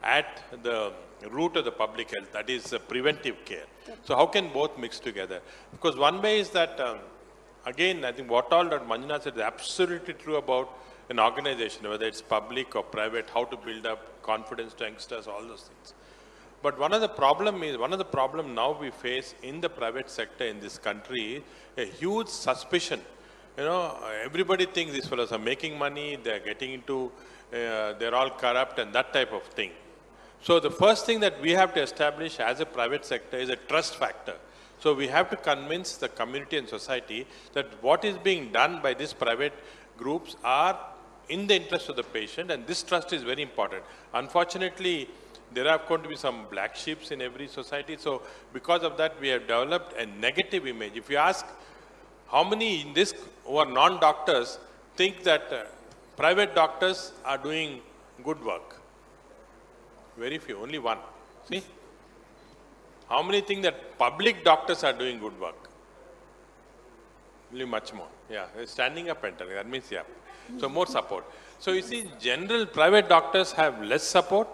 at the root of the public health, that is preventive care. So how can both mix together? Because one way is that, again, I think what all Dr. Manjunath said is absolutely true about an organization, whether it's public or private, how to build up confidence to youngsters, all those things. But one of the problem now we face in the private sector in this country, a huge suspicion. Everybody thinks these fellows are making money, they're getting into, they're all corrupt and that type of thing. So the first thing that we have to establish as a private sector is a trust factor. So we have to convince the community and society that what is being done by these private groups are in the interest of the patient, and this trust is very important. Unfortunately, there are going to be some black sheeps in every society. So because of that, we have developed a negative image. If you ask how many in this who are non-doctors think that private doctors are doing good work? Very few, only one. See? How many think that public doctors are doing good work? Only much more. Yeah, they're standing up and telling. That means, yeah. So more support. So you see, general private doctors have less support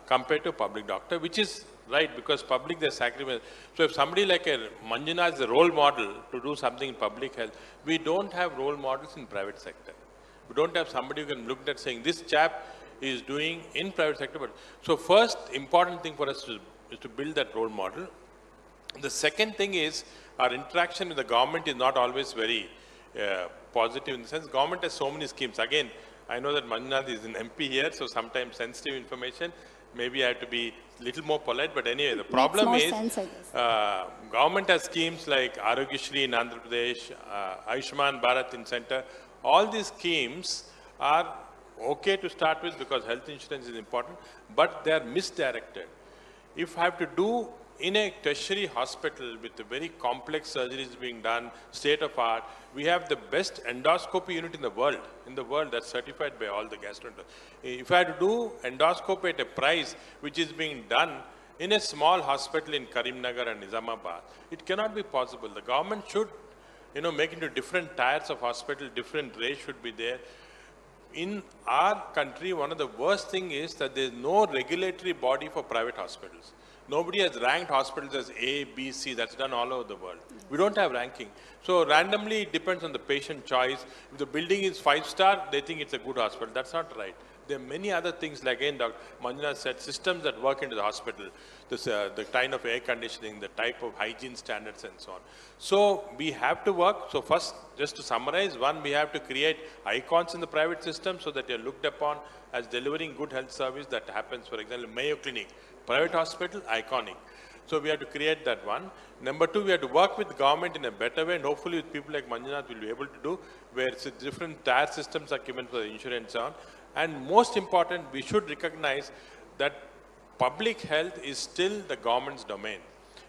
compared to public doctor, which is right? Because public, they sacrifice. So if somebody like a Manjuna is a role model to do something in public health, we don't have role models in private sector. We don't have somebody who can look at saying, this chap is doing in private sector. But so first important thing for us is to build that role model. The second thing is our interaction with the government is not always very positive in the sense government has so many schemes. Again, I know that Manjunath is an MP here, so sometimes sensitive information, maybe I have to be a little more polite, but anyway, the problem is government has schemes like Arogyashri in Andhra Pradesh, Ayushman Bharat in center. All these schemes are okay to start with because health insurance is important, but they are misdirected. If I have to do in a tertiary hospital with the very complex surgeries being done, state of art, we have the best endoscopy unit in the world that's certified by all the gastroenterologists. If I had to do endoscopy at a price which is being done in a small hospital in Karimnagar and Nizamabad, it cannot be possible. The government should, make into different tiers of hospital, different rates should be there. In our country, one of the worst things is that there is no regulatory body for private hospitals. Nobody has ranked hospitals as A, B, C. That's done all over the world. We don't have ranking. So randomly, it depends on the patient choice. If the building is 5-star, they think it's a good hospital. That's not right. There are many other things, like again, Dr. Manjuna said, systems that work into the hospital, the kind of air conditioning, the type of hygiene standards, and so on. So we have to work. So first, just to summarize, one, we have to create icons in the private system so that you're looked upon as delivering good health service that happens. For example, Mayo Clinic, private hospital, iconic. So we have to create that one. Number two, we have to work with government in a better way, and hopefully with people like Manjunath we'll be able to do, where different tier systems are given for the insurance on. And most important, we should recognize that public health is still the government's domain.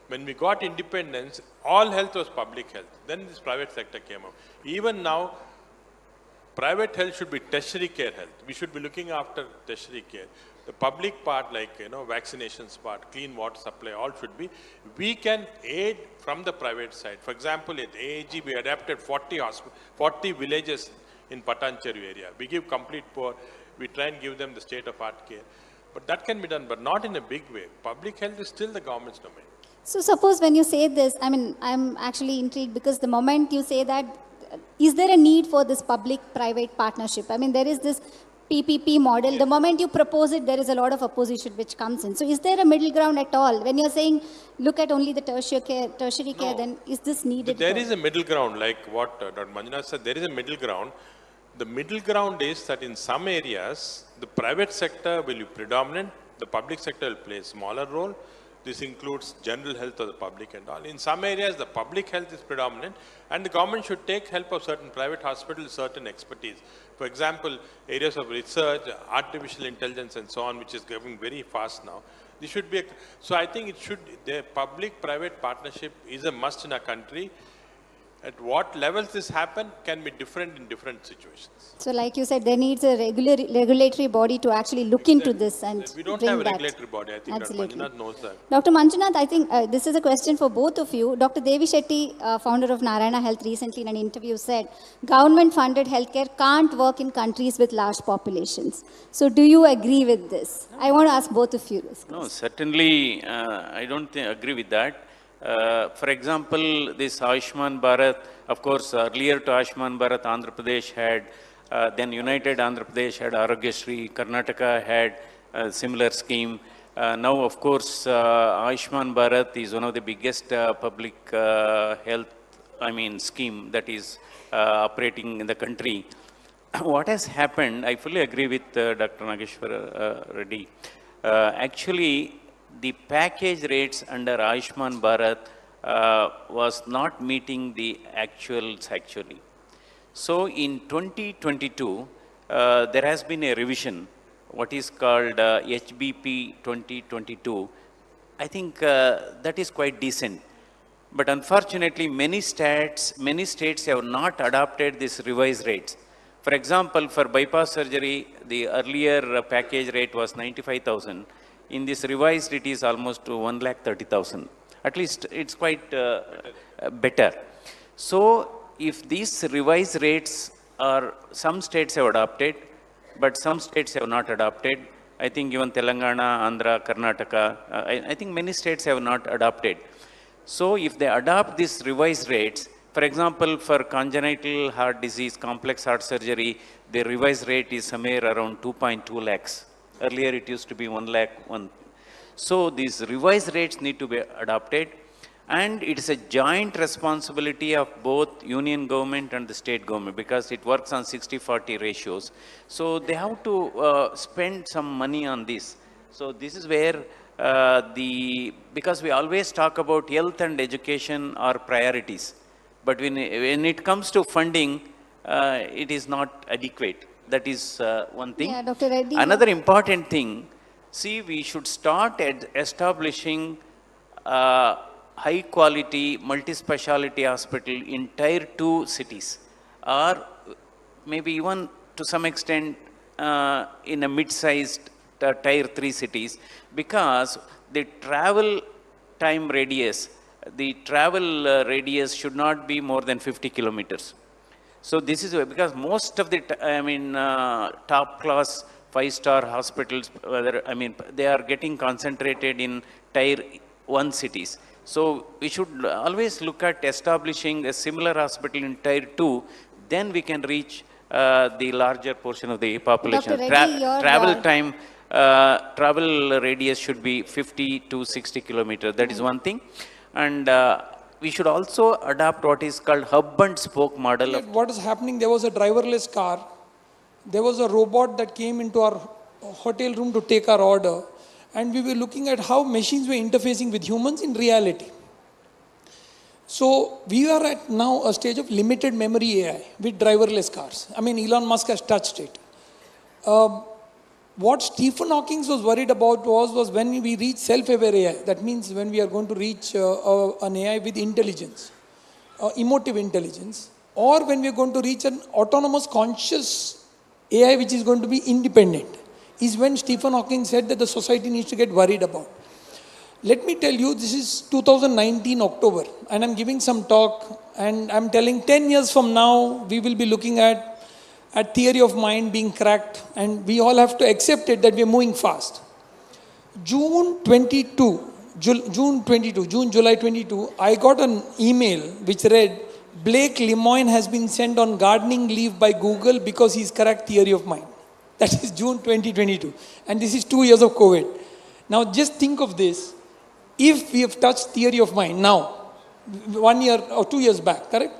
When we got independence, all health was public health. Then this private sector came up. Even now, private health should be tertiary care health. We should be looking after tertiary care. The public part, like, vaccinations part, clean water supply, all should be. We can aid from the private side. For example, at AAG, we adapted 40 villages in Patancheru area. We give complete poor. We try and give them the state-of-art care. But that can be done, but not in a big way. Public health is still the government's domain. So suppose when you say this, I'm actually intrigued because the moment you say that, is there a need for this public-private partnership? There is this PPP model. Yes. The moment you propose it, there is a lot of opposition which comes in. So is there a middle ground at all? When you're saying, look at only the tertiary care, then is this needed? There is a middle ground, like what Dr. Manjunath said, there is a middle ground. The middle ground is that in some areas, the private sector will be predominant, the public sector will play a smaller role. This includes general health of the public and all. In some areas, the public health is predominant, and the government should take help of certain private hospitals, certain expertise. For example, areas of research, artificial intelligence and so on, which is going very fast now. This should be, so I think the public-private partnership is a must in our country. At what levels this happen can be different in different situations. So like you said, there needs a regulatory body to actually look into this and we don't bring have a that. regulatory body. I think Dr. Manjunath knows that. Dr. Manjunath, I think this is a question for both of you. Dr. Devi Shetty, founder of Narayana Health, recently in an interview said, government-funded healthcare can't work in countries with large populations. So do you agree with this? I want to ask both of you this question. No, certainly I don't agree with that. For example, this Ayushman Bharat, of course, earlier to Ayushman Bharat, Andhra Pradesh had, then United Andhra Pradesh had Arogyashri, Karnataka had a similar scheme. Now, of course, Ayushman Bharat is one of the biggest public health, scheme that is operating in the country. What has happened, I fully agree with Dr. Nageshwar Reddy. Actually, the package rates under Ayushman Bharat was not meeting the actuals actually. So in 2022, there has been a revision, what is called HBP 2022. I think that is quite decent. But unfortunately, many states have not adopted these revised rates. For example, for bypass surgery, the earlier package rate was 95,000. In this revised, it is almost 1,30,000. At least it's quite better. So if these revised rates are, some states have adopted, but some states have not adopted, I think even Telangana, Andhra, Karnataka, I think many states have not adopted. So if they adopt these revised rates, for example, for congenital heart disease, complex heart surgery, the revised rate is somewhere around 2.2 lakhs. Earlier it used to be 1 lakh. So these revised rates need to be adopted, and it is a joint responsibility of both union government and the state government, because it works on 60-40 ratios. So they have to spend some money on this. So this is where because we always talk about health and education are priorities, but when it comes to funding, it is not adequate. That is one thing. Yeah, Dr. Reddy. Another important thing, see, we should start establishing high quality multi-speciality hospital in tier 2 cities, or maybe even to some extent in a mid-sized tier 3 cities, because the travel time radius, should not be more than 50 kilometers. So this is because most of the, top class 5-star hospitals, they are getting concentrated in tier 1 cities. So we should always look at establishing a similar hospital in tier 2, then we can reach the larger portion of the population. Dr. Reddy, Travel radius should be 50 to 60 kilometers. That is one thing. And we should also adopt what is called hub and spoke model. What is happening, there was a driverless car. There was a robot that came into our hotel room to take our order. And we were looking at how machines were interfacing with humans in reality. So we are at now a stage of limited memory AI with driverless cars. Elon Musk has touched it. What Stephen Hawking was worried about was when we reach self-aware AI. That means when we are going to reach an AI with intelligence, emotive intelligence, or when we are going to reach an autonomous conscious AI which is going to be independent, is when Stephen Hawking said that the society needs to get worried about. Let me tell you, this is 2019 October, and I'm giving some talk, and I'm telling 10 years from now, we will be looking at theory of mind being cracked, and we all have to accept it that we are moving fast. June, July 22, I got an email which read, Blake Lemoine has been sent on gardening leave by Google because he's cracked theory of mind. That is June 2022. And this is 2 years of COVID. Now just think of this. If we have touched theory of mind now, 1 year or 2 years back, correct?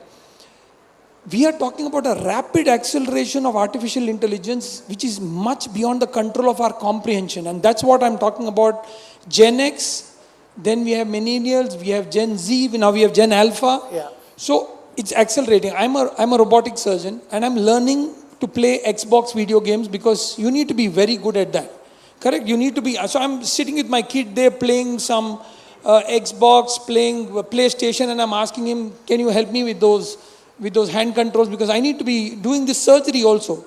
We are talking about a rapid acceleration of artificial intelligence, which is much beyond the control of our comprehension. And that's what I'm talking about. Gen X, then we have millennials, we have Gen Z, now we have Gen Alpha. Yeah. So it's accelerating. I'm a robotic surgeon, and I'm learning to play Xbox video games because you need to be very good at that. Correct? You need to be, so I'm sitting with my kid there playing some Xbox, playing PlayStation, and I'm asking him, can you help me with those hand controls, because I need to be doing this surgery also.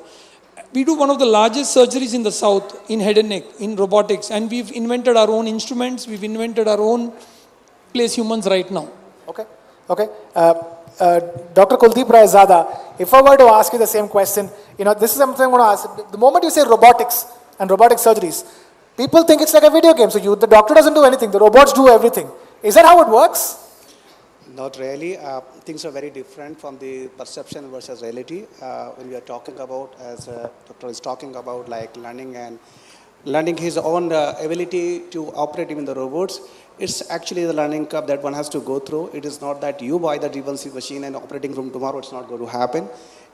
We do one of the largest surgeries in the south in head and neck, in robotics, and we've invented our own instruments, we've invented our own place humans right now. Okay. Dr. Kuldeep Raizada, if I were to ask you the same question, this is something I'm going to ask. The moment you say robotics and robotic surgeries, people think it's like a video game. So the doctor doesn't do anything, the robots do everything. Is that how it works? Not really. Things are very different from the perception versus reality. When we are talking about, as Doctor is talking about, like learning his own ability to operate even the robots, it's actually the learning curve that one has to go through. It is not that you buy the D1C machine and operating from tomorrow, it's not going to happen.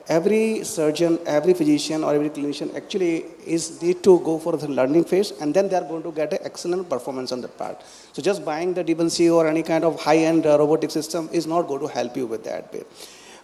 Every surgeon, every physician or every clinician actually need to go for the learning phase, and then they are going to get an excellent performance on that part. So just buying the D1C or any kind of high-end robotic system is not going to help you with that bit.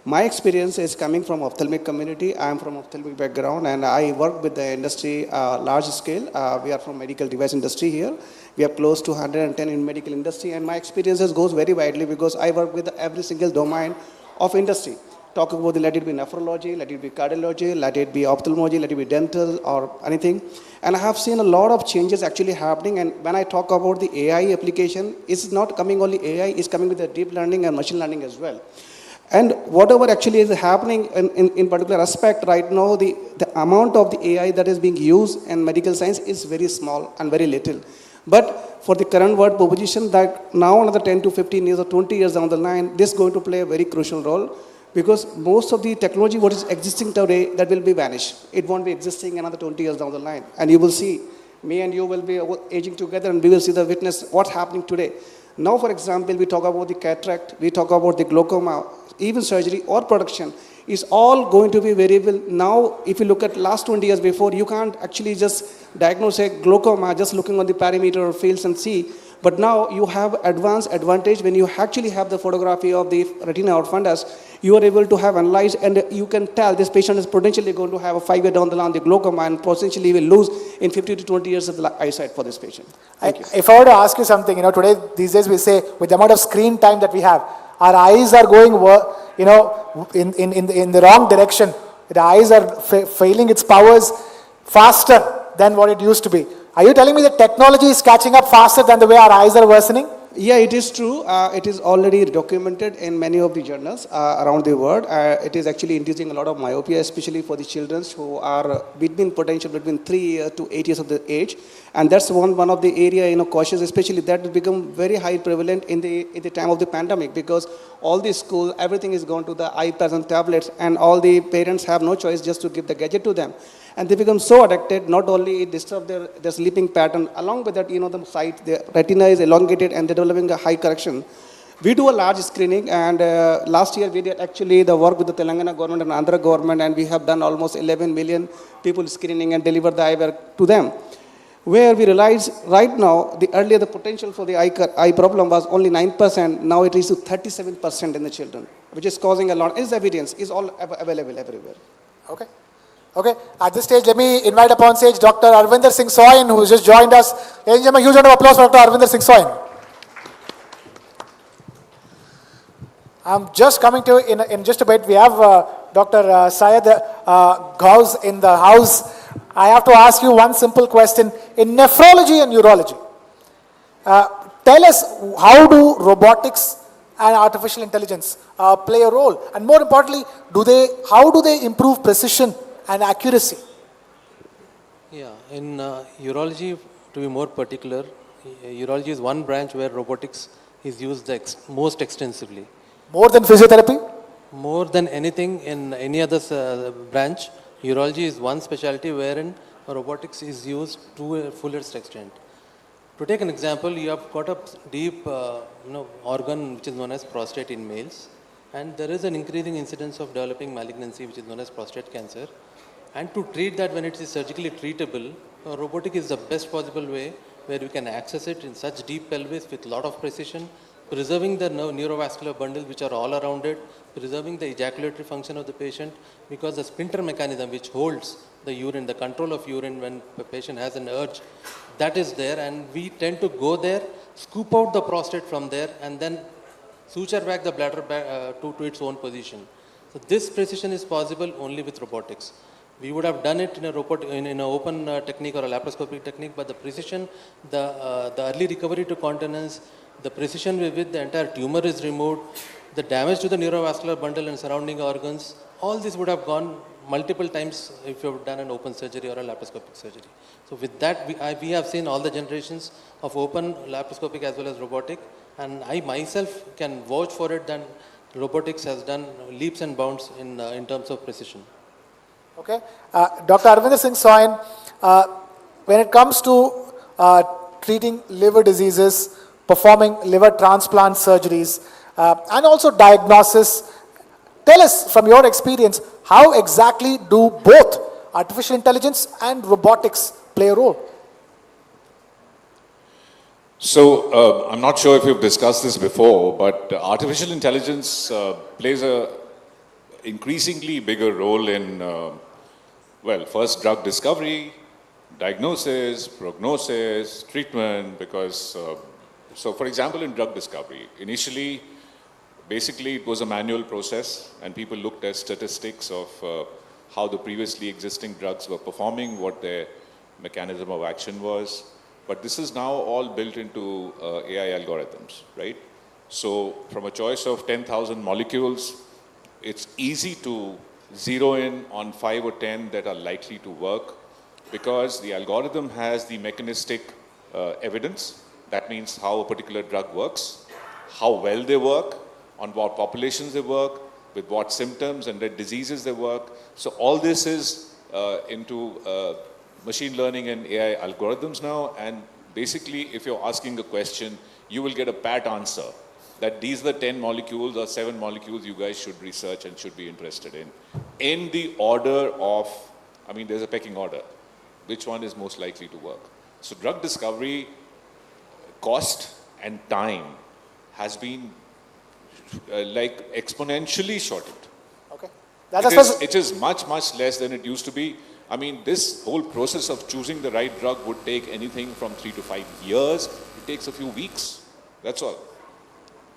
My experience is coming from ophthalmic community. I am from ophthalmic background, and I work with the industry large scale. We are from medical device industry here. We have close to 110 in medical industry, and my experiences goes very widely because I work with every single domain of industry. Talk about let it be nephrology, let it be cardiology, let it be ophthalmology, let it be dental or anything. And I have seen a lot of changes actually happening. And when I talk about the AI application, it's not coming only AI, it's coming with the deep learning and machine learning as well. And whatever actually is happening in particular aspect right now, the amount of the AI that is being used in medical science is very small and very little. But for the current world proposition that now another 10 to 15 years or 20 years down the line, this is going to play a very crucial role, because most of the technology what is existing today, that will be vanished. It won't be existing another 20 years down the line. And you will see, me and you will be aging together and we will see the witness what's happening today. Now, for example, we talk about the cataract, we talk about the glaucoma, even surgery or production is all going to be variable. Now, if you look at last 20 years before, you can't actually just diagnose a glaucoma just looking on the parameter or fields and see. But now you have advanced advantage when you actually have the photography of the retina or fundus. You are able to have analyzed and you can tell this patient is potentially going to have a 5 year down the line the glaucoma and potentially will lose in 50 to 20 years of eyesight for this patient. Thank you. If I were to ask you something, today, these days we say with the amount of screen time that we have, our eyes are going, in the wrong direction. The eyes are failing its powers faster than what it used to be. Are you telling me that technology is catching up faster than the way our eyes are worsening? Yeah, it is true. It is already documented in many of the journals around the world. It is actually inducing a lot of myopia, especially for the children who are between 3 years to 8 years of the age. And that's one of the area, cautious, especially that will become very high prevalent in the time of the pandemic, because all the school, everything is gone to the iPads and tablets, and all the parents have no choice just to give the gadget to them. And they become so addicted, not only it disturbs their sleeping pattern, along with that, the sight, the retina is elongated and they're developing a high correction. We do a large screening, and last year we did actually the work with the Telangana government and Andhra government, and we have done almost 11 million people screening and delivered the eyewear to them. Where we realize right now, earlier the potential for the eye problem was only 9%, now it is to 37% in the children, which is causing a lot. Is evidence, is all available everywhere. Okay, at this stage, let me invite upon stage Dr. Arvinder Singh Soin, who has just joined us. Ladies and gentlemen, huge round of applause for Dr. Arvinder Singh Soin. I'm just coming to, in just a bit, we have Dr. Syed Ghaus in the house. I have to ask you one simple question. In nephrology and neurology, tell us, how do robotics and artificial intelligence play a role? And more importantly, how do they improve precision and accuracy? Yeah, in urology, to be more particular, urology is one branch where robotics is used most extensively. More than physiotherapy? More than anything in any other branch, urology is one specialty wherein robotics is used to a fullest extent. To take an example, you have got a deep organ which is known as prostate in males, and there is an increasing incidence of developing malignancy which is known as prostate cancer. And to treat that when it is surgically treatable, robotic is the best possible way where we can access it in such deep pelvis with a lot of precision, preserving the neurovascular bundles which are all around it, preserving the ejaculatory function of the patient, because the sphincter mechanism which holds the urine, the control of urine when the patient has an urge, that is there, and we tend to go there, scoop out the prostate from there, and then suture back the bladder to its own position. So this precision is possible only with robotics. We would have done it in an open technique or a laparoscopic technique, but the precision, the early recovery to continence, the precision with the entire tumor is removed, the damage to the neurovascular bundle and surrounding organs, all this would have gone multiple times if you have done an open surgery or a laparoscopic surgery. So with that, we have seen all the generations of open, laparoscopic as well as robotic, and I myself can vouch for it that robotics has done leaps and bounds in terms of precision. Okay, Dr. Arvinder Singh Soin, when it comes to treating liver diseases, performing liver transplant surgeries, and also diagnosis, tell us from your experience, how exactly do both artificial intelligence and robotics play a role? So, I'm not sure if you've discussed this before, but artificial intelligence plays a increasingly bigger role in, first drug discovery, diagnosis, prognosis, treatment, because, so for example, in drug discovery, initially, basically it was a manual process and people looked at statistics of how the previously existing drugs were performing, what their mechanism of action was. But this is now all built into AI algorithms, right? So from a choice of 10,000 molecules, it's easy to zero in on 5 or 10 that are likely to work because the algorithm has the mechanistic evidence. That means how a particular drug works, how well they work, on what populations they work, with what symptoms and what diseases they work. So all this is into machine learning and AI algorithms now. And basically, if you're asking a question, you will get a pat answer that these are the 10 molecules or 7 molecules you guys should research and should be interested in the order of, I mean, there's a pecking order. Which one is most likely to work? So drug discovery cost and time has been like exponentially shortened. Okay. It is much, much less than it used to be. I mean, this whole process of choosing the right drug would take anything from 3 to 5 years. It takes a few weeks. That's all.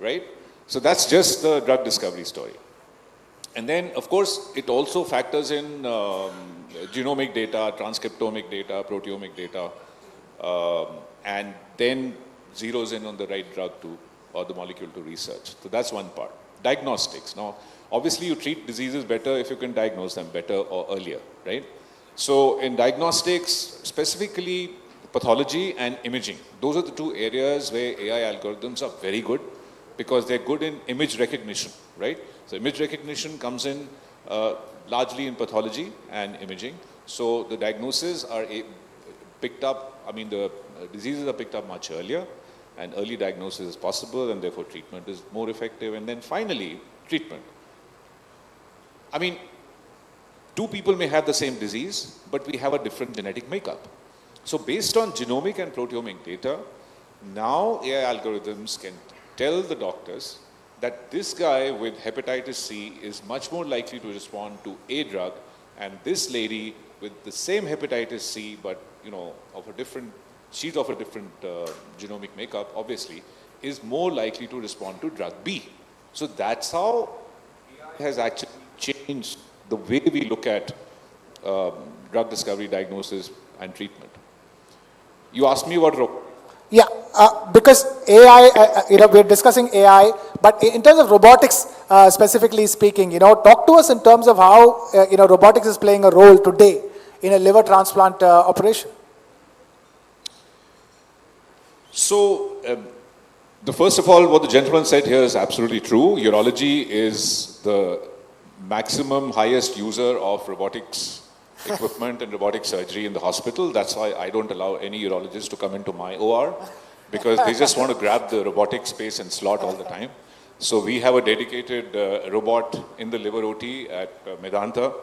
Right? So that's just the drug discovery story. And then, of course, it also factors in genomic data, transcriptomic data, proteomic data, and then zeroes in on the right drug to, or the molecule to research. So that's one part. Diagnostics. Now, obviously, you treat diseases better if you can diagnose them better or earlier, right? So in diagnostics, specifically pathology and imaging, those are the two areas where AI algorithms are very good because they're good in image recognition, right? So image recognition comes in largely in pathology and imaging. So the diagnoses are picked up, I mean the diseases are picked up much earlier and early diagnosis is possible and therefore treatment is more effective. And then finally, treatment. I mean, two people may have the same disease, but we have a different genetic makeup. So based on genomic and proteomic data, now AI algorithms can tell the doctors that this guy with hepatitis C is much more likely to respond to a drug, and this lady with the same hepatitis C, but you know, of a different, she's of a different genomic makeup, obviously, is more likely to respond to drug B. So that's how AI has actually changed the way we look at drug discovery, diagnosis, and treatment. You asked me what... Yeah, because AI, we're discussing AI, but in terms of robotics, specifically speaking, talk to us in terms of how, robotics is playing a role today in a liver transplant operation. So, the first of all, what the gentleman said here is absolutely true. Urology is the maximum highest user of robotics equipment and robotic surgery in the hospital. That's why I don't allow any urologist to come into my OR because they just want to grab the robotic space and slot all the time. So we have a dedicated robot in the liver OT at Medanta.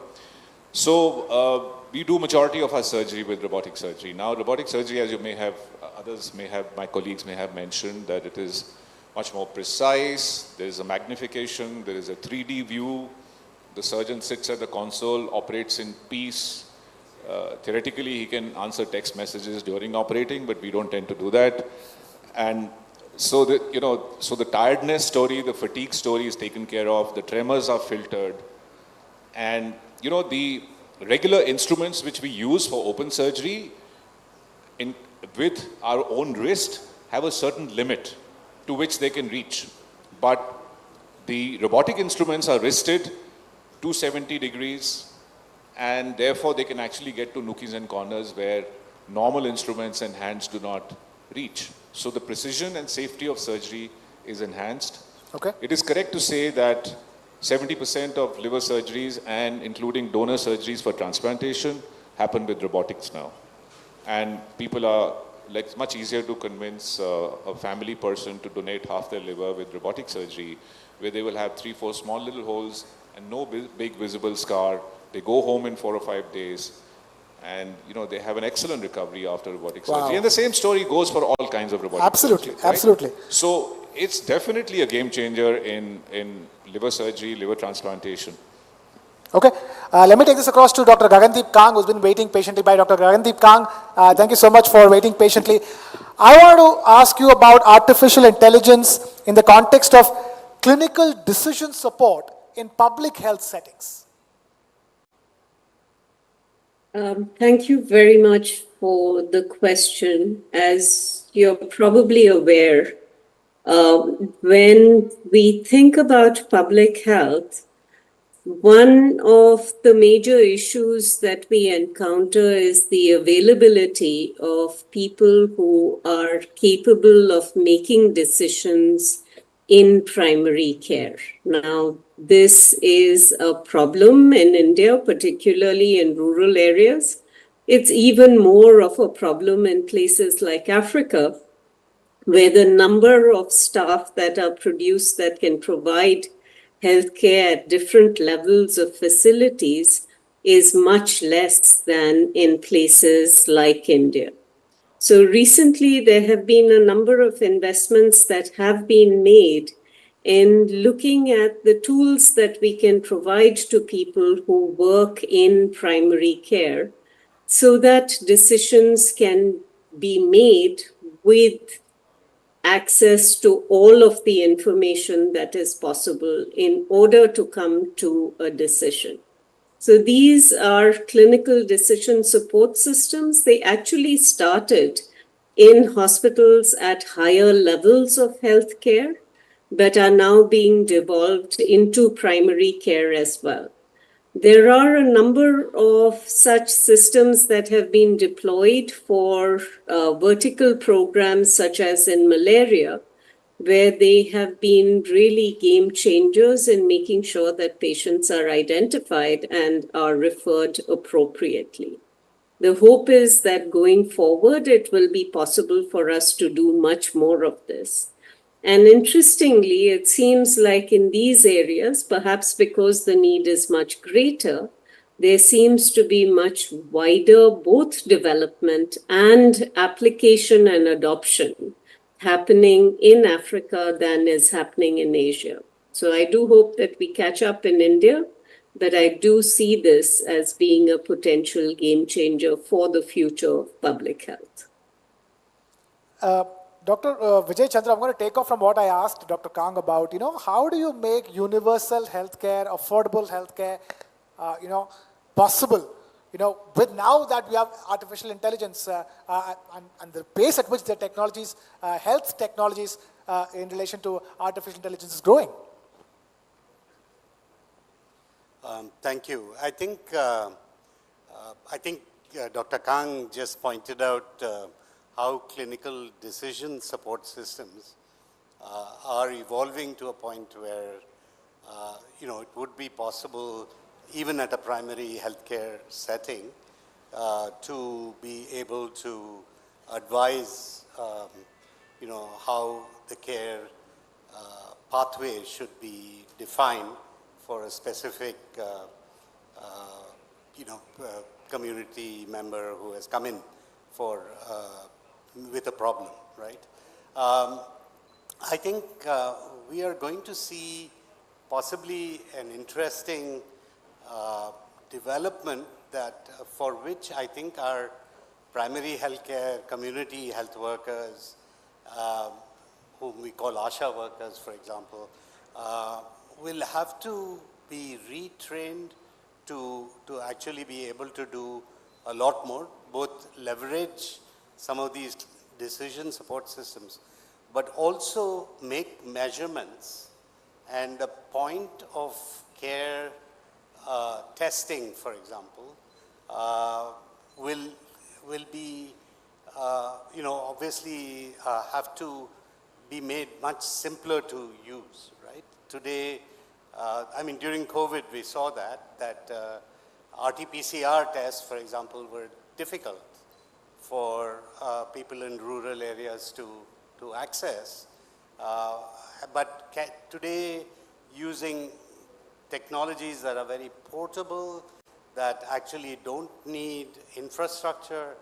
So we do majority of our surgery with robotic surgery. Now robotic surgery, as you may have, others may have, my colleagues may have mentioned, that it is much more precise. There is a magnification, there is a 3D view. The surgeon sits at the console, operates in peace. Theoretically, he can answer text messages during operating, but we don't tend to do that. And so the tiredness story, the fatigue story is taken care of. The tremors are filtered. And, the regular instruments which we use for open surgery with our own wrist have a certain limit to which they can reach. But the robotic instruments are wristed 270 degrees, and therefore they can actually get to nookies and corners where normal instruments and hands do not reach. So the precision and safety of surgery is enhanced. Okay. It is correct to say that 70% of liver surgeries and including donor surgeries for transplantation happen with robotics now. And people are, like, it's much easier to convince a family person to donate half their liver with robotic surgery, where they will have 3-4 small little holes and no big visible scar. They go home in 4 or 5 days, and they have an excellent recovery after robotic surgery. And the same story goes for all kinds of robotic surgery. Right? Absolutely. So it's definitely a game changer in liver surgery, liver transplantation. Okay, let me take this across to Dr. Gagandeep Kang, who's been waiting patiently. By Dr. Gagandeep Kang, thank you so much for waiting patiently. I want to ask you about artificial intelligence in the context of clinical decision support in public health settings. Thank you very much for the question. As you're probably aware, when we think about public health, one of the major issues that we encounter is the availability of people who are capable of making decisions in primary care. Now, this is a problem in India, particularly in rural areas. It's even more of a problem in places like Africa, where the number of staff that are produced that can provide healthcare at different levels of facilities is much less than in places like India. So recently, there have been a number of investments that have been made in looking at the tools that we can provide to people who work in primary care so that decisions can be made with access to all of the information that is possible in order to come to a decision. So these are clinical decision support systems. They actually started in hospitals at higher levels of healthcare, but are now being devolved into primary care as well. There are a number of such systems that have been deployed for vertical programs, such as in malaria, where they have been really game changers in making sure that patients are identified and are referred appropriately. The hope is that going forward, it will be possible for us to do much more of this. And interestingly, it seems like in these areas, perhaps because the need is much greater, there seems to be much wider both development and application and adoption happening in Africa than is happening in Asia. So I do hope that we catch up in India, but I do see this as being a potential game changer for the future of public health. Dr. Vijay Chandra, I'm going to take off from what I asked Dr. Kang about, how do you make universal healthcare, affordable healthcare, possible? With now that we have artificial intelligence and the pace at which the technologies, health technologies in relation to artificial intelligence is growing. Thank you. I think Dr. Kang just pointed out how clinical decision support systems are evolving to a point where, it would be possible, even at a primary healthcare setting, to be able to advise, how the care pathway should be defined for a specific, community member who has come in for with a problem, right? I think we are going to see possibly an interesting development that for which I think our primary healthcare community health workers, whom we call ASHA workers, for example, will have to be retrained to actually be able to do a lot more, both leverage some of these decision support systems, but also make measurements, and the point of care testing, for example, will be, obviously have to be made much simpler to use, right? Today, during COVID, we saw that RT-PCR tests, for example, were difficult for people in rural areas to access. But today, using technologies that are very portable, that actually don't need infrastructure,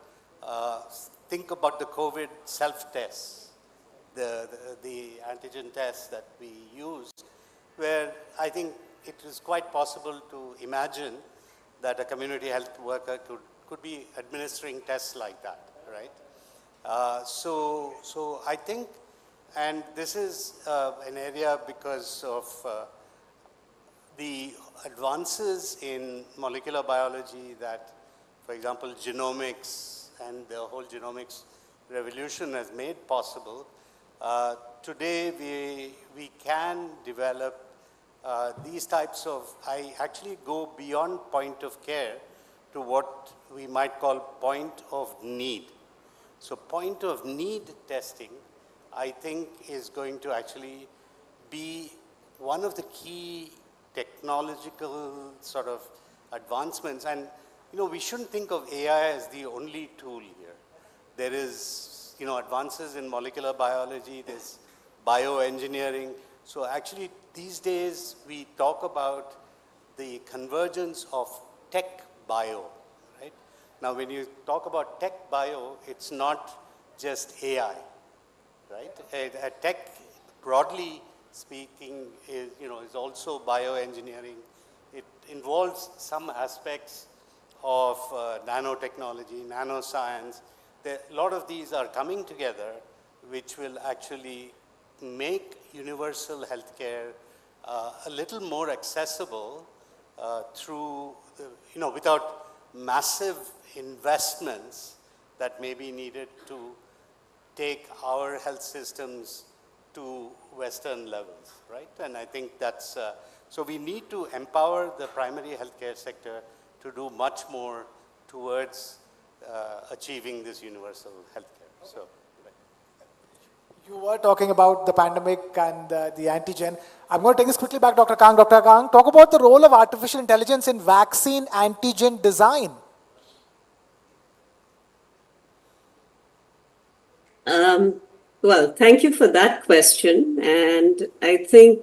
think about the COVID self-tests, the antigen tests that we used, where I think it is quite possible to imagine that a community health worker could be administering tests like that, right? So I think, and this is an area because of the advances in molecular biology that, for example, genomics and the whole genomics revolution has made possible. Today, we can develop these types of, I actually go beyond point of care to what we might call point of need. So point of need testing, I think, is going to actually be one of the key technological sort of advancements. And, we shouldn't think of AI as the only tool here. There is, advances in molecular biology, there's bioengineering. So actually, these days, we talk about the convergence of tech bio, right? Now, when you talk about tech bio, it's not just AI, right? A tech, broadly speaking, is also bioengineering. It involves some aspects of nanotechnology, nanoscience. A lot of these are coming together, which will actually make universal healthcare a little more accessible through, without massive investments that may be needed to take our health systems to Western levels, right? And I think that's, so we need to empower the primary healthcare sector to do much more towards achieving this universal healthcare. So, You were talking about the pandemic and the antigen. I'm going to take this quickly back, Dr. Kang. Dr. Kang, talk about the role of artificial intelligence in vaccine antigen design. Well, thank you for that question. And I think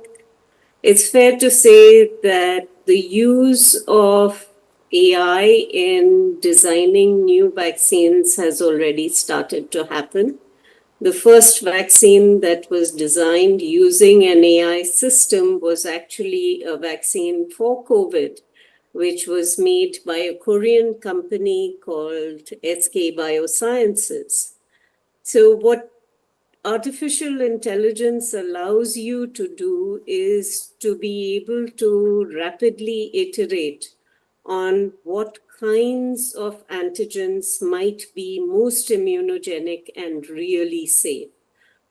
it's fair to say that the use of AI in designing new vaccines has already started to happen. The first vaccine that was designed using an AI system was actually a vaccine for COVID, which was made by a Korean company called SK Biosciences. So what artificial intelligence allows you to do is to be able to rapidly iterate on what kinds of antigens might be most immunogenic and really safe.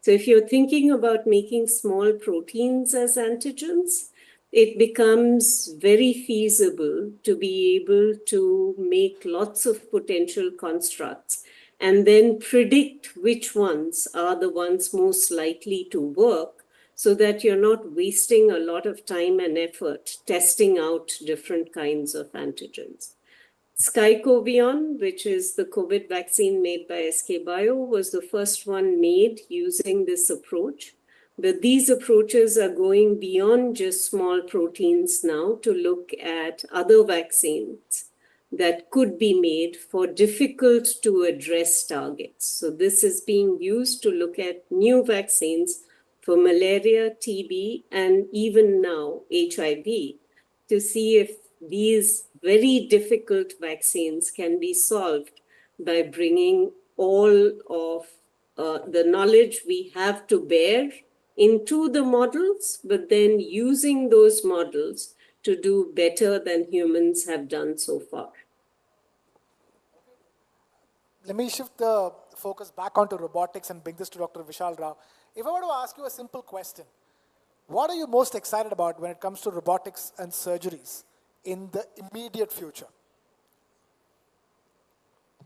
So if you're thinking about making small proteins as antigens, it becomes very feasible to be able to make lots of potential constructs and then predict which ones are the ones most likely to work so that you're not wasting a lot of time and effort testing out different kinds of antigens. Skycovion, which is the COVID vaccine made by SK Bio, was the first one made using this approach. But these approaches are going beyond just small proteins now to look at other vaccines that could be made for difficult to address targets. So this is being used to look at new vaccines for malaria, TB, and even now HIV to see if these very difficult vaccines can be solved by bringing all of the knowledge we have to bear into the models, but then using those models to do better than humans have done so far. Let me shift the focus back onto robotics and bring this to Dr. Vishal Rao. If I were to ask you a simple question, what are you most excited about when it comes to robotics and surgeries in the immediate future?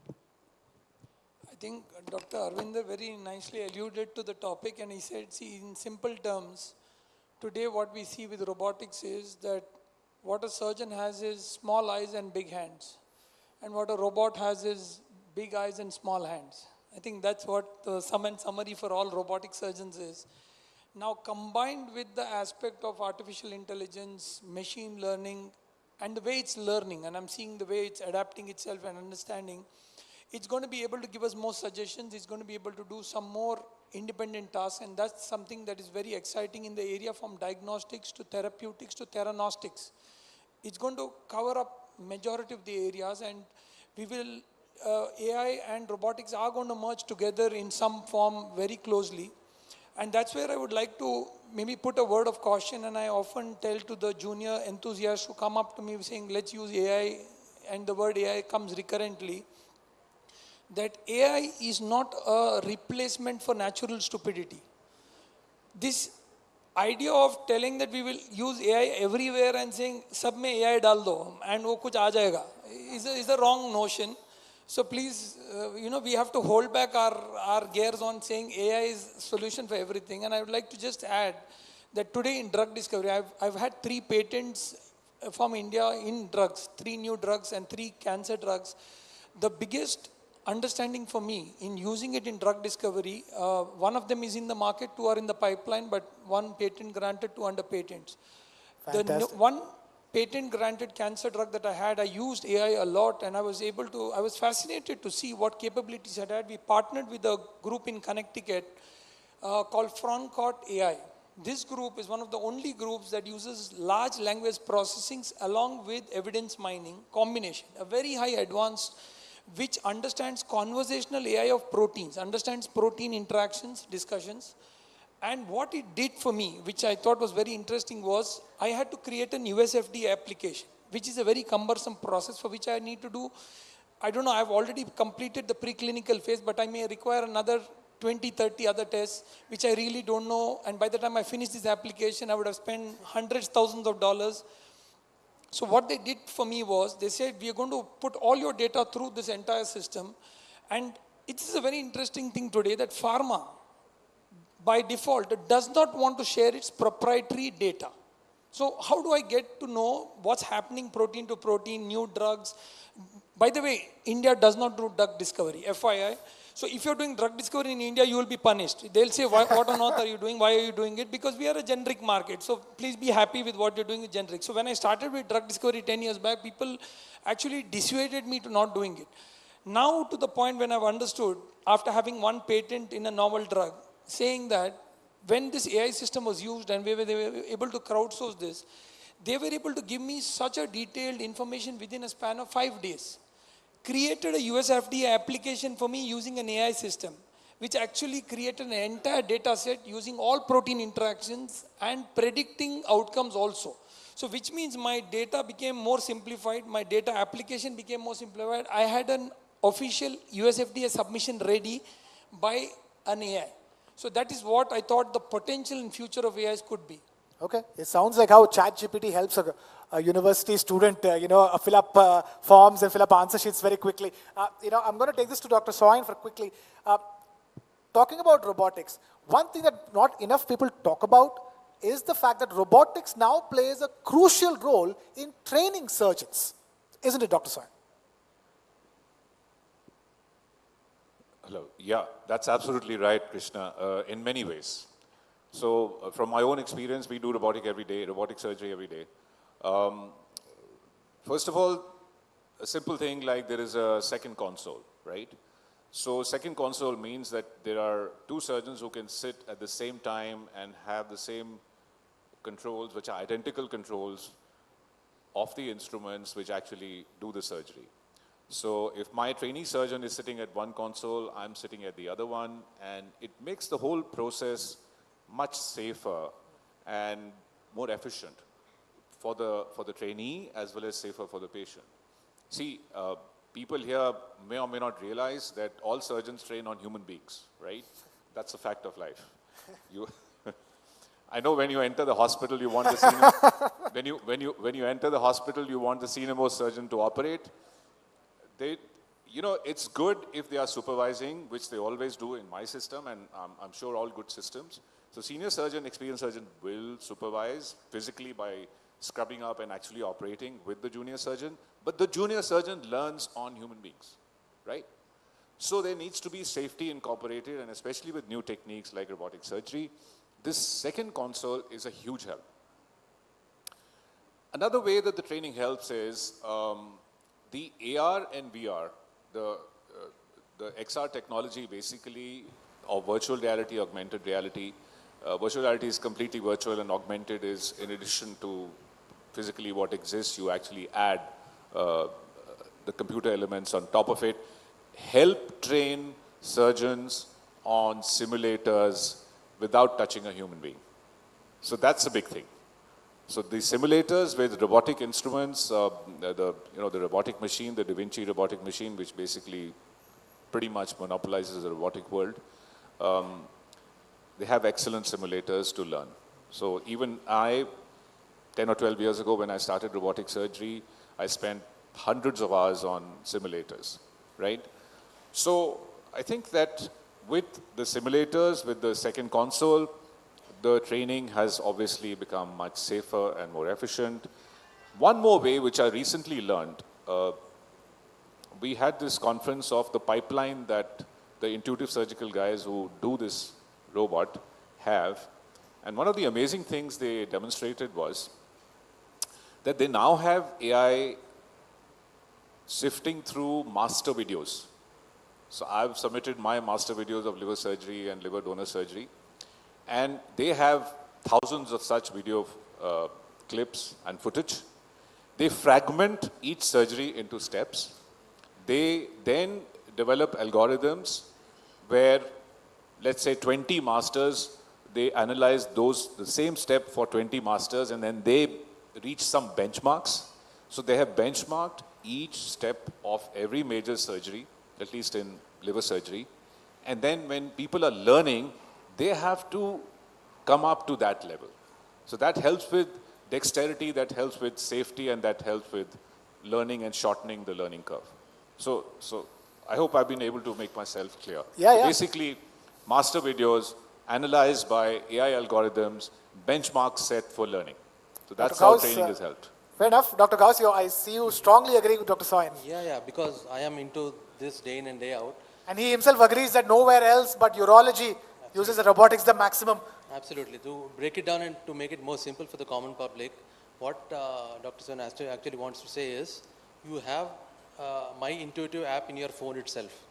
I think Dr. Arvinder very nicely alluded to the topic, and he said, see, in simple terms, today what we see with robotics is that what a surgeon has is small eyes and big hands, and what a robot has is big eyes and small hands. I think that's what the sum and summary for all robotic surgeons is. Now, combined with the aspect of artificial intelligence, machine learning, and the way it's learning, and I'm seeing the way it's adapting itself and understanding, it's going to be able to give us more suggestions, it's going to be able to do some more independent tasks, and that's something that is very exciting in the area from diagnostics to therapeutics to theranostics. It's going to cover up majority of the areas, and we will, AI and robotics are going to merge together in some form very closely. And that's where I would like to maybe put a word of caution, and I often tell to the junior enthusiasts who come up to me saying, let's use AI, and the word AI comes recurrently, that AI is not a replacement for natural stupidity. This idea of telling that we will use AI everywhere and saying sab mein AI dal do and wo kuch aa jayega is a wrong notion. So please, we have to hold back our gears on saying AI is solution for everything. And I would like to just add that today in drug discovery, I've had 3 patents from India in drugs, 3 new drugs and 3 cancer drugs. The biggest understanding for me in using it in drug discovery, one of them is in the market, 2 are in the pipeline, but 1 patent granted, 2 under patents. Fantastic. The one patent granted cancer drug that I had, I used AI a lot, and I was fascinated to see what capabilities it had. We partnered with a group in Connecticut called Frontcourt AI. This group is one of the only groups that uses large language processing along with evidence mining combination, a very high advanced, which understands conversational AI of proteins, understands protein interactions, discussions. And what it did for me, which I thought was very interesting, was I had to create an USFDA application, which is a very cumbersome process for which I need to do, I don't know, I've already completed the preclinical phase, but I may require another 20, 30 other tests, which I really don't know. And by the time I finish this application, I would have spent hundreds, thousands of dollars. So what they did for me was, they said, we are going to put all your data through this entire system. And it is a very interesting thing today that pharma, by default, does not want to share its proprietary data. So how do I get to know what's happening protein to protein, new drugs? By the way, India does not do drug discovery, FYI. So if you're doing drug discovery in India, you will be punished. They'll say, what on earth are you doing? Why are you doing it? Because we are a generic market. So please be happy with what you're doing with generic. So when I started with drug discovery 10 years back, people actually dissuaded me to not doing it. Now to the point when I've understood, after having 1 patent in a novel drug, saying that when this AI system was used and they were able to crowdsource this, they were able to give me such a detailed information within a span of 5 days. Created a USFDA application for me using an AI system, which actually created an entire data set using all protein interactions and predicting outcomes also. So which means my data became more simplified, my data application became more simplified. I had an official USFDA submission ready by an AI. So that is what I thought the potential in future of AIs could be. Okay, it sounds like how ChatGPT helps a university student, fill up forms and fill up answer sheets very quickly. I'm going to take this to Dr. Soin for quickly. Talking about robotics, one thing that not enough people talk about is the fact that robotics now plays a crucial role in training surgeons. Isn't it, Dr. Soin? Hello. Yeah, that's absolutely right, Krishna, in many ways. So from my own experience, we do robotic surgery every day. First of all, a simple thing like there is a second console, right? So second console means that there are 2 surgeons who can sit at the same time and have the same controls, which are identical controls of the instruments which actually do the surgery. So if my trainee surgeon is sitting at one console, I'm sitting at the other one, and it makes the whole process much safer and more efficient for the trainee as well as safer for the patient. See, people here may or may not realize that all surgeons train on human beings, right? That's a fact of life. I know when you enter the hospital, you want the when you enter the hospital, you want the senior-most surgeon to operate. It's good if they are supervising, which they always do in my system, and I'm sure all good systems. So senior surgeon, experienced surgeon will supervise physically by scrubbing up and actually operating with the junior surgeon. But the junior surgeon learns on human beings, right? So there needs to be safety incorporated, and especially with new techniques like robotic surgery, this second console is a huge help. Another way that the training helps is the AR and VR, the XR technology basically, or virtual reality, augmented reality. Virtual reality is completely virtual, and augmented is in addition to physically what exists, you actually add the computer elements on top of it. Help train surgeons on simulators without touching a human being. So that's a big thing. So the simulators with robotic instruments, the robotic machine, the Da Vinci robotic machine, which basically pretty much monopolizes the robotic world, they have excellent simulators to learn. So even I, 10 or 12 years ago when I started robotic surgery, I spent hundreds of hours on simulators, right? So I think that with the simulators, with the second console, the training has obviously become much safer and more efficient. One more way, which I recently learned, we had this conference of the pipeline that the intuitive surgical guys who do this robot have. And one of the amazing things they demonstrated was that they now have AI sifting through master videos. So I've submitted my master videos of liver surgery and liver donor surgery. And they have thousands of such video clips and footage. They fragment each surgery into steps. They then develop algorithms where, let's say 20 masters, they analyze the same step for 20 masters, and then they reach some benchmarks. So they have benchmarked each step of every major surgery, at least in liver surgery. And then when people are learning, they have to come up to that level. So that helps with dexterity, that helps with safety, and that helps with learning and shortening the learning curve. So I hope I've been able to make myself clear. Yeah. Basically, master videos analyzed by AI algorithms, benchmarks set for learning. So that's how training has helped. Fair enough. Dr. Gauss, I see you strongly agree with Dr. Soin. Yeah, because I am into this day in and day out. And he himself agrees that nowhere else but urology uses robotics the maximum. Absolutely. To break it down and to make it more simple for the common public, what Dr. Soin actually wants to say is, you have My Intuitive app in your phone itself.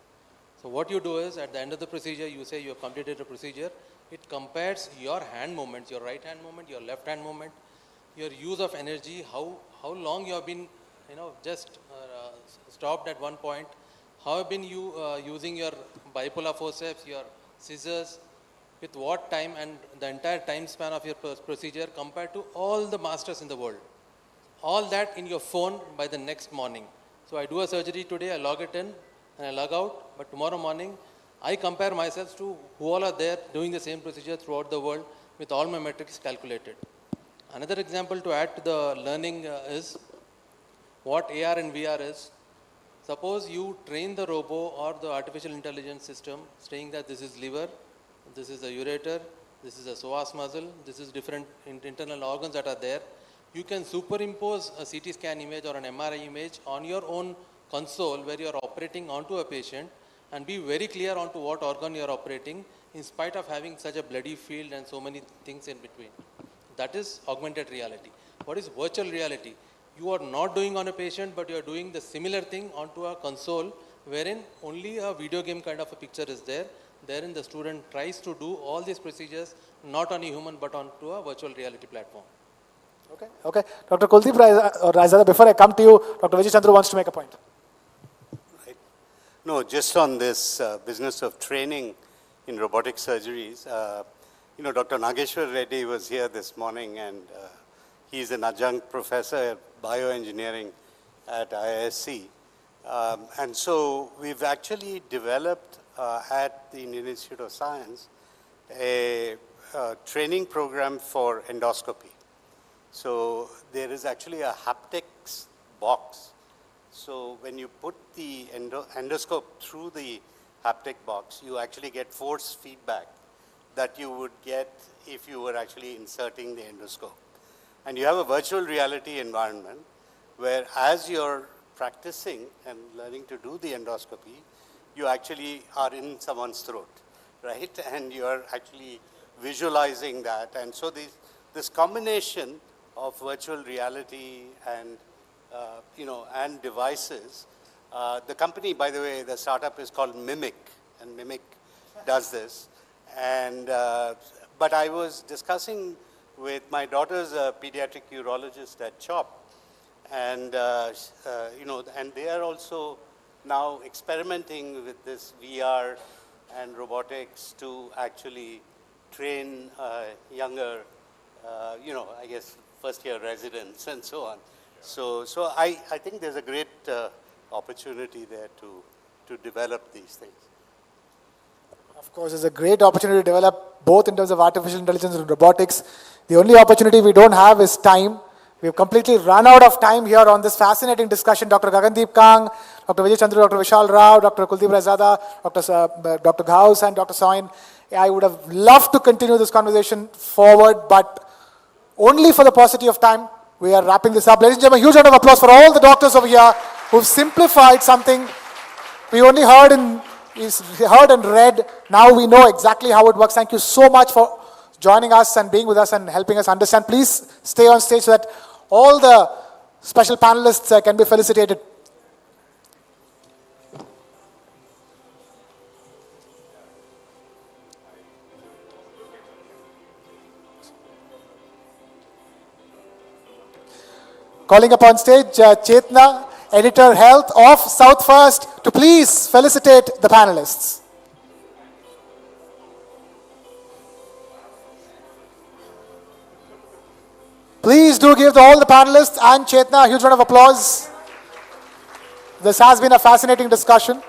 So what you do is, at the end of the procedure, you say you have completed a procedure. It compares your hand movements, your right hand movement, your left hand movement, your use of energy, how long you have been, just stopped at one point, how have been you using your bipolar forceps, your scissors, with what time, and the entire time span of your procedure compared to all the masters in the world. All that in your phone by the next morning. So I do a surgery today, I log it in and I log out, but tomorrow morning I compare myself to who all are there doing the same procedure throughout the world with all my metrics calculated. Another example to add to the learning is what AR and VR is. Suppose you train the robo or the artificial intelligence system saying that this is liver, this is the ureter, this is the psoas muscle, this is different internal organs that are there. You can superimpose a CT scan image or an MRI image on your own console where you are operating onto a patient and be very clear onto what organ you are operating in spite of having such a bloody field and so many things in between. That is augmented reality. What is virtual reality? You are not doing on a patient, but you are doing the similar thing onto a console wherein only a video game kind of a picture is there. Therein the student tries to do all these procedures not on a human but onto a virtual reality platform. Okay. Dr. Kuldeep or Raizada, before I come to you, Dr. Vijay Chandru wants to make a point. Right. No, just on this business of training in robotic surgeries, Dr. Nageshwar Reddy was here this morning, and he's an adjunct professor at bioengineering at IISc. And so we've actually developed at the Indian Institute of Science a training program for endoscopy. So there is actually a haptics box. So when you put the endoscope through the haptic box, you actually get force feedback that you would get if you were actually inserting the endoscope. And you have a virtual reality environment where as you're practicing and learning to do the endoscopy, you actually are in someone's throat, right? And you're actually visualizing that. And so this combination of virtual reality and, and devices, the company, by the way, the startup is called Mimic, and Mimic does this. And, but I was discussing with my daughter's a pediatric urologist at CHOP, and, and they are also now experimenting with this VR and robotics to actually train younger, I guess, first-year residents and so on. So I think there's a great opportunity there to develop these things. Of course, it's a great opportunity to develop both in terms of artificial intelligence and robotics. The only opportunity we don't have is time. We've completely run out of time here on this fascinating discussion. Dr. Gagandeep Kang, Dr. Vijay Chandru, Dr. Vishal Rao, Dr. Kuldeep Razada, Dr. Ghaus and Dr. Soin. I would have loved to continue this conversation forward, but only for the paucity of time, we are wrapping this up. Ladies and gentlemen, huge round of applause for all the doctors over here who've simplified something we only heard and read. Now we know exactly how it works. Thank you so much for joining us and being with us and helping us understand. Please stay on stage so that all the special panelists can be felicitated. Calling upon stage Chetna, Editor Health of South First, to please felicitate the panelists. Please do give all the panelists and Chetna a huge round of applause. This has been a fascinating discussion.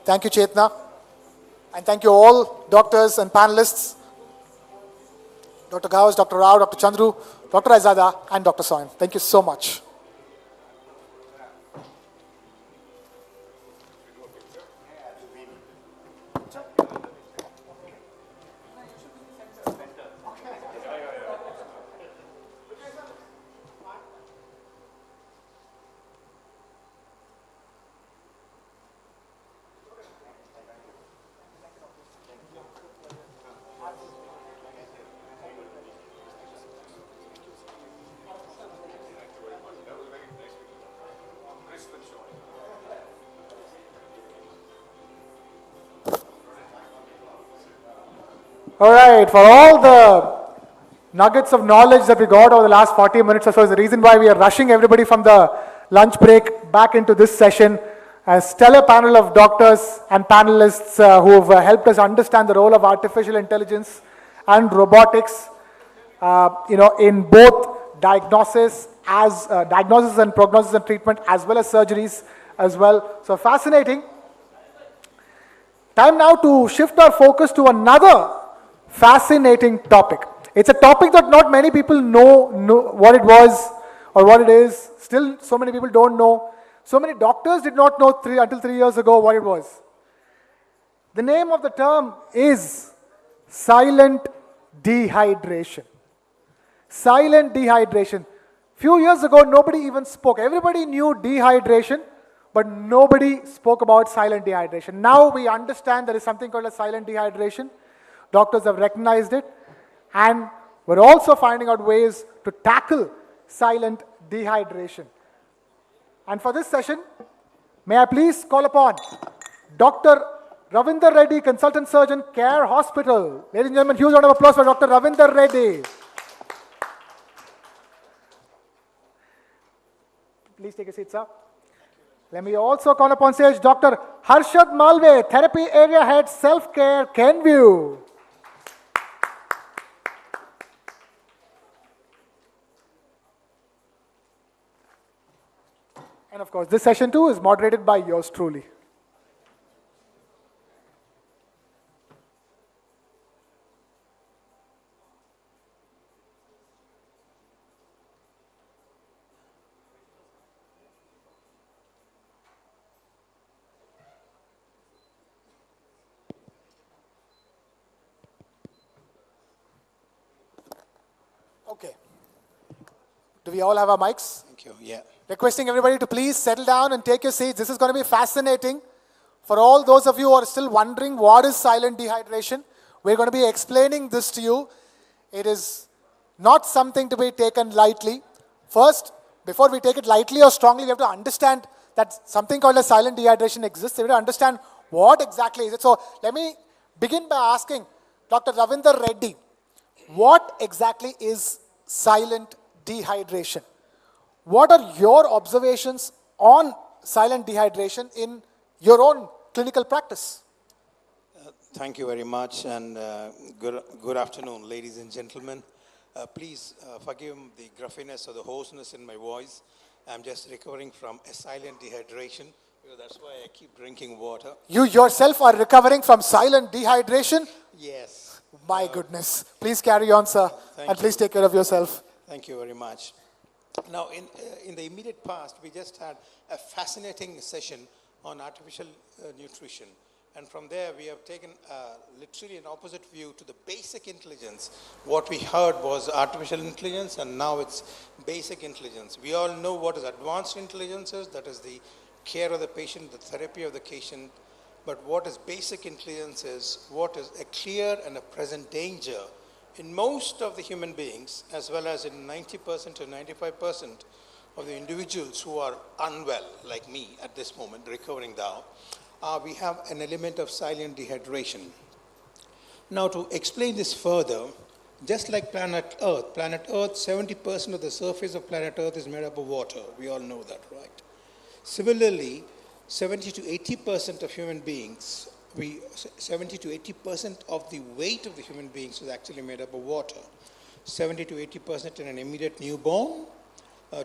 Thank you, Chetna. And thank you all doctors and panelists, Dr. Ghaus, Dr. Rao, Dr. Chandru, Dr. Azada, and Dr. Soin. Thank you so much. All right, for all the nuggets of knowledge that we got over the last 40 minutes or so is the reason why we are rushing everybody from the lunch break back into this session. A stellar panel of doctors and panelists who have helped us understand the role of artificial intelligence and robotics, in both diagnosis and prognosis and treatment, as well as surgeries as well. So fascinating. Time now to shift our focus to another fascinating topic. It's a topic that not many people know what it was or what it is. Still, so many people don't know. So many doctors did not know until 3 years ago what it was. The name of the term is silent dehydration. Silent dehydration. Few years ago, nobody even spoke. Everybody knew dehydration, but nobody spoke about silent dehydration. Now we understand there is something called a silent dehydration. Doctors have recognized it, and we're also finding out ways to tackle silent dehydration. And for this session, may I please call upon Dr. Ravinder Reddy, Consultant Surgeon, Care Hospital. Ladies and gentlemen, huge round of applause for Dr. Ravinder Reddy. Please take a seat, sir. Let me also call upon stage Dr. Harshad Malve, Therapy Area Head, Self-Care, Kenview. And of course, this session too is moderated by yours truly. Okay. Do we all have our mics? Thank you. Yeah. Requesting everybody to please settle down and take your seats. This is going to be fascinating. For all those of you who are still wondering what is silent dehydration, we're going to be explaining this to you. It is not something to be taken lightly. First, before we take it lightly or strongly, we have to understand that something called as silent dehydration exists. They will understand what exactly is it. So let me begin by asking Dr. Ravinder Reddy, what exactly is silent dehydration? What are your observations on silent dehydration in your own clinical practice? Thank you very much, and good afternoon, ladies and gentlemen. Please forgive the gruffiness or the hoarseness in my voice. I'm just recovering from a silent dehydration, because that's why I keep drinking water. You yourself are recovering from silent dehydration? Yes. My goodness. Please carry on, sir, and please take care of yourself. Thank you very much. Now, in the immediate past, we just had a fascinating session on artificial nutrition. And from there, we have taken literally an opposite view to the basic intelligence. What we heard was artificial intelligence, and now it's basic intelligence. We all know what is advanced intelligence is, that is the care of the patient, the therapy of the patient. But what is basic intelligence is what is a clear and a present danger in most of the human beings, as well as in 90% to 95% of the individuals who are unwell, like me at this moment, recovering now. We have an element of silent dehydration. Now, to explain this further, just like planet Earth, 70% of the surface of planet Earth is made up of water. We all know that, right? Similarly, 70 to 80% of human beings, 70 to 80% of the weight of the human beings is actually made up of water. 70 to 80% in an immediate newborn,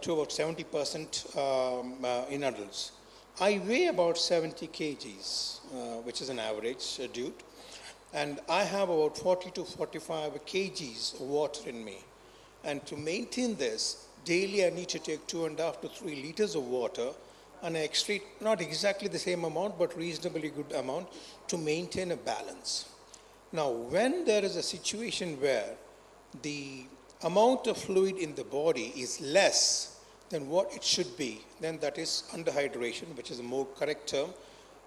to about 70% in adults. I weigh about 70 kgs, which is an average dude, and I have about 40 to 45 kgs of water in me. And to maintain this, daily I need to take 2.5 to 3 liters of water, and I excrete not exactly the same amount, but reasonably good amount to maintain a balance. Now, when there is a situation where the amount of fluid in the body is less than what it should be, then that is underhydration, which is a more correct term,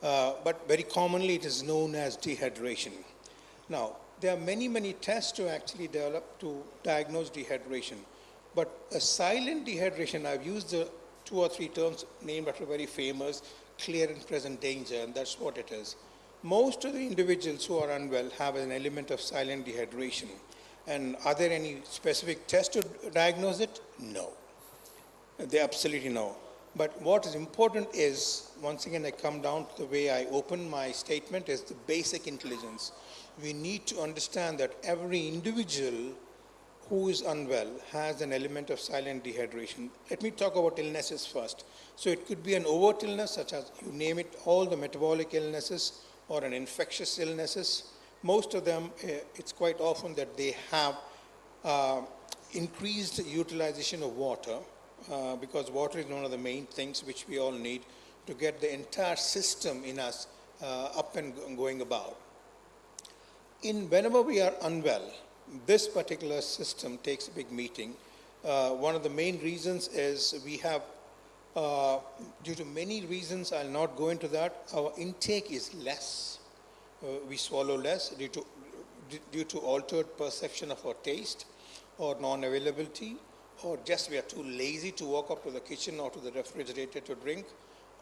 but very commonly it is known as dehydration. Now, there are many tests to actually develop to diagnose dehydration, but a silent dehydration, I've used the 2 or 3 terms named after very famous, clear and present danger, and that's what it is. Most of the individuals who are unwell have an element of silent dehydration. And are there any specific tests to diagnose it? No. They absolutely no. But what is important is, once again I come down to the way I open my statement, is the basic intelligence. We need to understand that every individual who is unwell has an element of silent dehydration. Let me talk about illnesses first. So it could be an overt illness, such as, you name it, all the metabolic illnesses or an infectious illnesses. Most of them, it's quite often that they have increased utilization of water, because water is one of the main things which we all need to get the entire system in us up and going about. Whenever we are unwell, this particular system takes a big meeting. One of the main reasons is we have, due to many reasons, I'll not go into that, our intake is less. We swallow less due to altered perception of our taste or non-availability, or just we are too lazy to walk up to the kitchen or to the refrigerator to drink,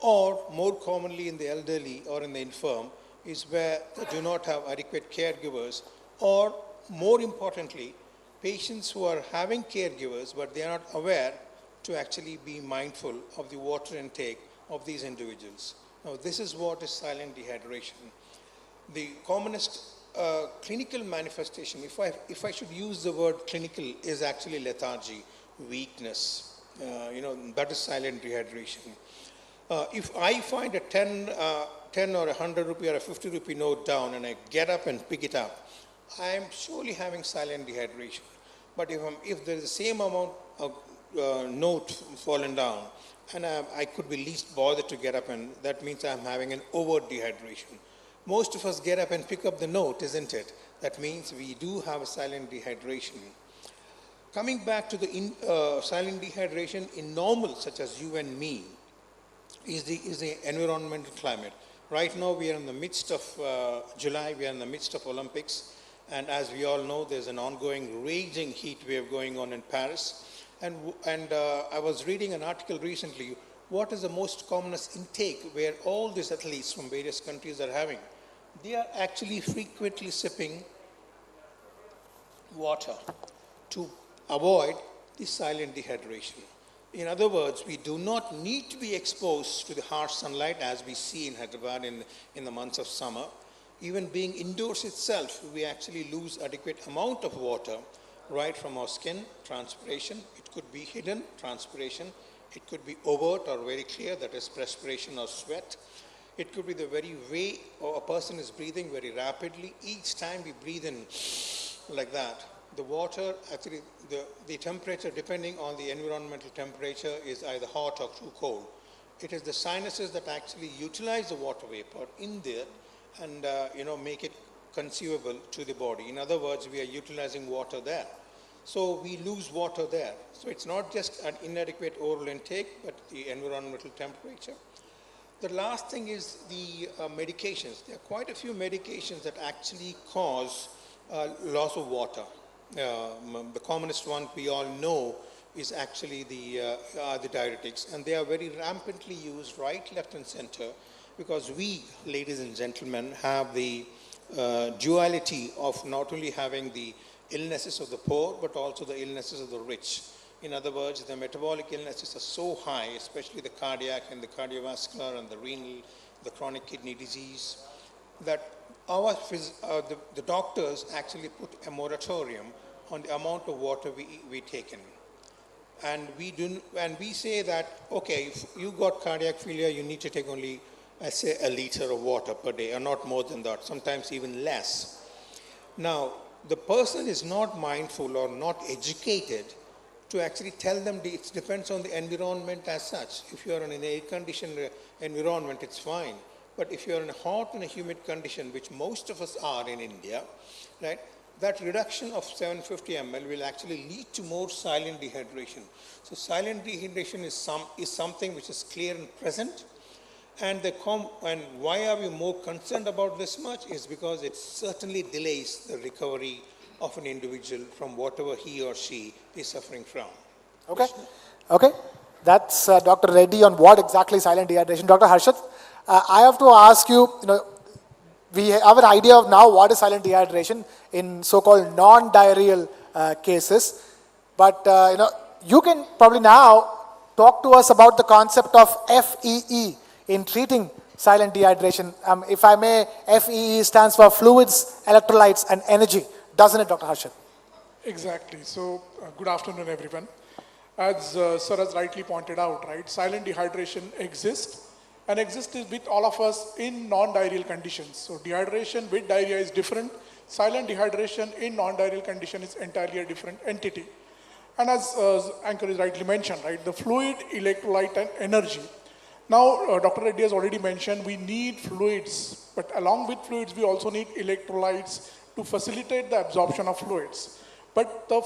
or more commonly in the elderly or in the infirm is where they do not have adequate caregivers, or more importantly, patients who are having caregivers but they are not aware to actually be mindful of the water intake of these individuals. Now, this is what is silent dehydration. The commonest clinical manifestation, if I should use the word clinical, is actually lethargy, weakness. That is silent dehydration. If I find a 10 or 100 rupee or a 50 rupee note down and I get up and pick it up, I am surely having silent dehydration. But if there is the same amount of note fallen down and I could be least bothered to get up, and that means I'm having an overt dehydration. Most of us get up and pick up the note, isn't it? That means we do have a silent dehydration. Coming back to the silent dehydration in normal, such as you and me, is the environmental climate. Right now we are in the midst of July, we are in the midst of Olympics, and as we all know, there's an ongoing raging heat wave going on in Paris. And I was reading an article recently, what is the most commonest intake where all these athletes from various countries are having? They are actually frequently sipping water to avoid the silent dehydration. In other words, we do not need to be exposed to the harsh sunlight as we see in Hyderabad in the months of summer. Even being indoors itself, we actually lose adequate amount of water right from our skin, transpiration. It could be hidden transpiration. It could be overt or very clear, that is perspiration or sweat. It could be the very way a person is breathing very rapidly. Each time we breathe in like that, the water, actually the temperature depending on the environmental temperature is either hot or too cold. It is the sinuses that actually utilize the water vapor in there and make it consumable to the body. In other words, we are utilizing water there. So we lose water there. So it's not just an inadequate oral intake, but the environmental temperature. The last thing is the medications. There are quite a few medications that actually cause loss of water. The commonest one we all know is actually the diuretics, and they are very rampantly used right, left, and center because we, ladies and gentlemen, have the duality of not only having the illnesses of the poor, but also the illnesses of the rich. In other words, the metabolic illnesses are so high, especially the cardiac and the cardiovascular and the renal, the chronic kidney disease, that the doctors actually put a moratorium on the amount of water we take in. And we say that, okay, if you got cardiac failure, you need to take only, I say, a liter of water per day, or not more than that, sometimes even less. Now, the person is not mindful or not educated to actually tell them it depends on the environment as such. If you are in an air-conditioned environment, it's fine. But if you are in a hot and a humid condition, which most of us are in India, right, that reduction of 750 ml will actually lead to more silent dehydration. So silent dehydration is something which is clear and present. And why are we more concerned about this much is because it certainly delays the recovery of an individual from whatever he or she is suffering from. Okay. That's Dr. Reddy on what exactly silent dehydration. Dr. Harshad, I have to ask you, we have an idea of now what is silent dehydration in so-called non-diarrheal cases. But, you can probably now talk to us about the concept of FEE in treating silent dehydration. If I may, FEE stands for fluids, electrolytes, and energy. Doesn't it, Dr. Harshad? Exactly. So, good afternoon, everyone. As Sir has rightly pointed out, right, silent dehydration exists and exists with all of us in non-diarrheal conditions. So, dehydration with diarrhea is different. Silent dehydration in non-diarrheal condition is entirely a different entity. And as Anchor is rightly mentioned, right, the fluid, electrolyte, and energy. Now, Dr. Reddy has already mentioned we need fluids, but along with fluids, we also need electrolytes to facilitate the absorption of fluids. But the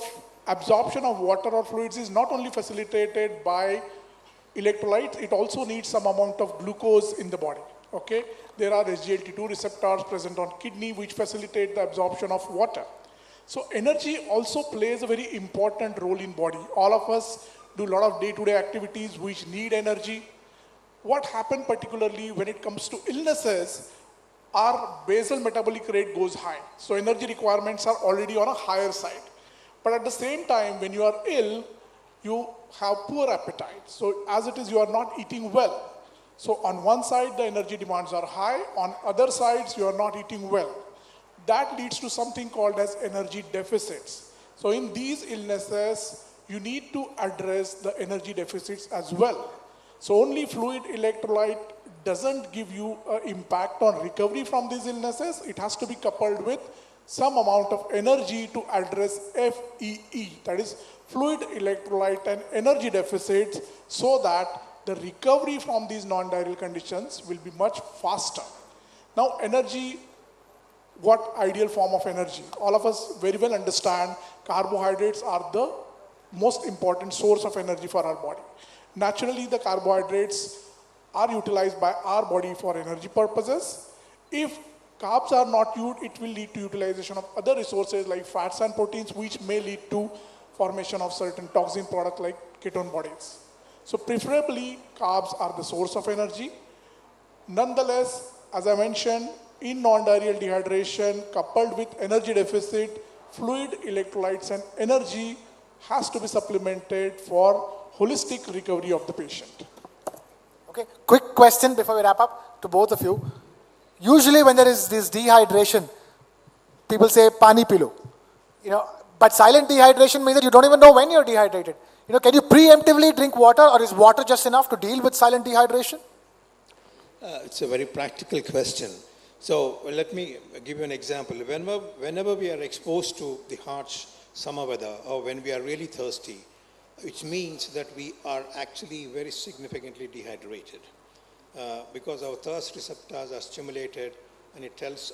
absorption of water or fluids is not only facilitated by electrolytes, it also needs some amount of glucose in the body. Okay? There are SGLT2 receptors present on kidney which facilitate the absorption of water. So energy also plays a very important role in body. All of us do a lot of day-to-day activities which need energy. What happened particularly when it comes to illnesses, our basal metabolic rate goes high. So energy requirements are already on a higher side. But at the same time, when you are ill, you have poor appetite. So as it is, you are not eating well. So on one side, the energy demands are high. On other sides, you are not eating well. That leads to something called as energy deficits. So in these illnesses, you need to address the energy deficits as well. So only fluid electrolyte doesn't give you an impact on recovery from these illnesses. It has to be coupled with some amount of energy to address FEE, that is fluid electrolyte and energy deficits, so that the recovery from these non-diarrheal conditions will be much faster. Now energy, what ideal form of energy? All of us very well understand carbohydrates are the most important source of energy for our body. Naturally, the carbohydrates are utilized by our body for energy purposes. If carbs are not used, it will lead to utilization of other resources like fats and proteins, which may lead to formation of certain toxin products like ketone bodies. So preferably, carbs are the source of energy. Nonetheless, as I mentioned, in non-diarrheal dehydration coupled with energy deficit, fluid, electrolytes and energy has to be supplemented for holistic recovery of the patient. Okay, quick question before we wrap up to both of you. Usually when there is this dehydration, people say pani pilo. But silent dehydration means that you don't even know when you're dehydrated. Can you preemptively drink water, or is water just enough to deal with silent dehydration? It's a very practical question. So let me give you an example. Whenever we are exposed to the harsh summer weather, or when we are really thirsty, which means that we are actually very significantly dehydrated, because our thirst receptors are stimulated, and it tells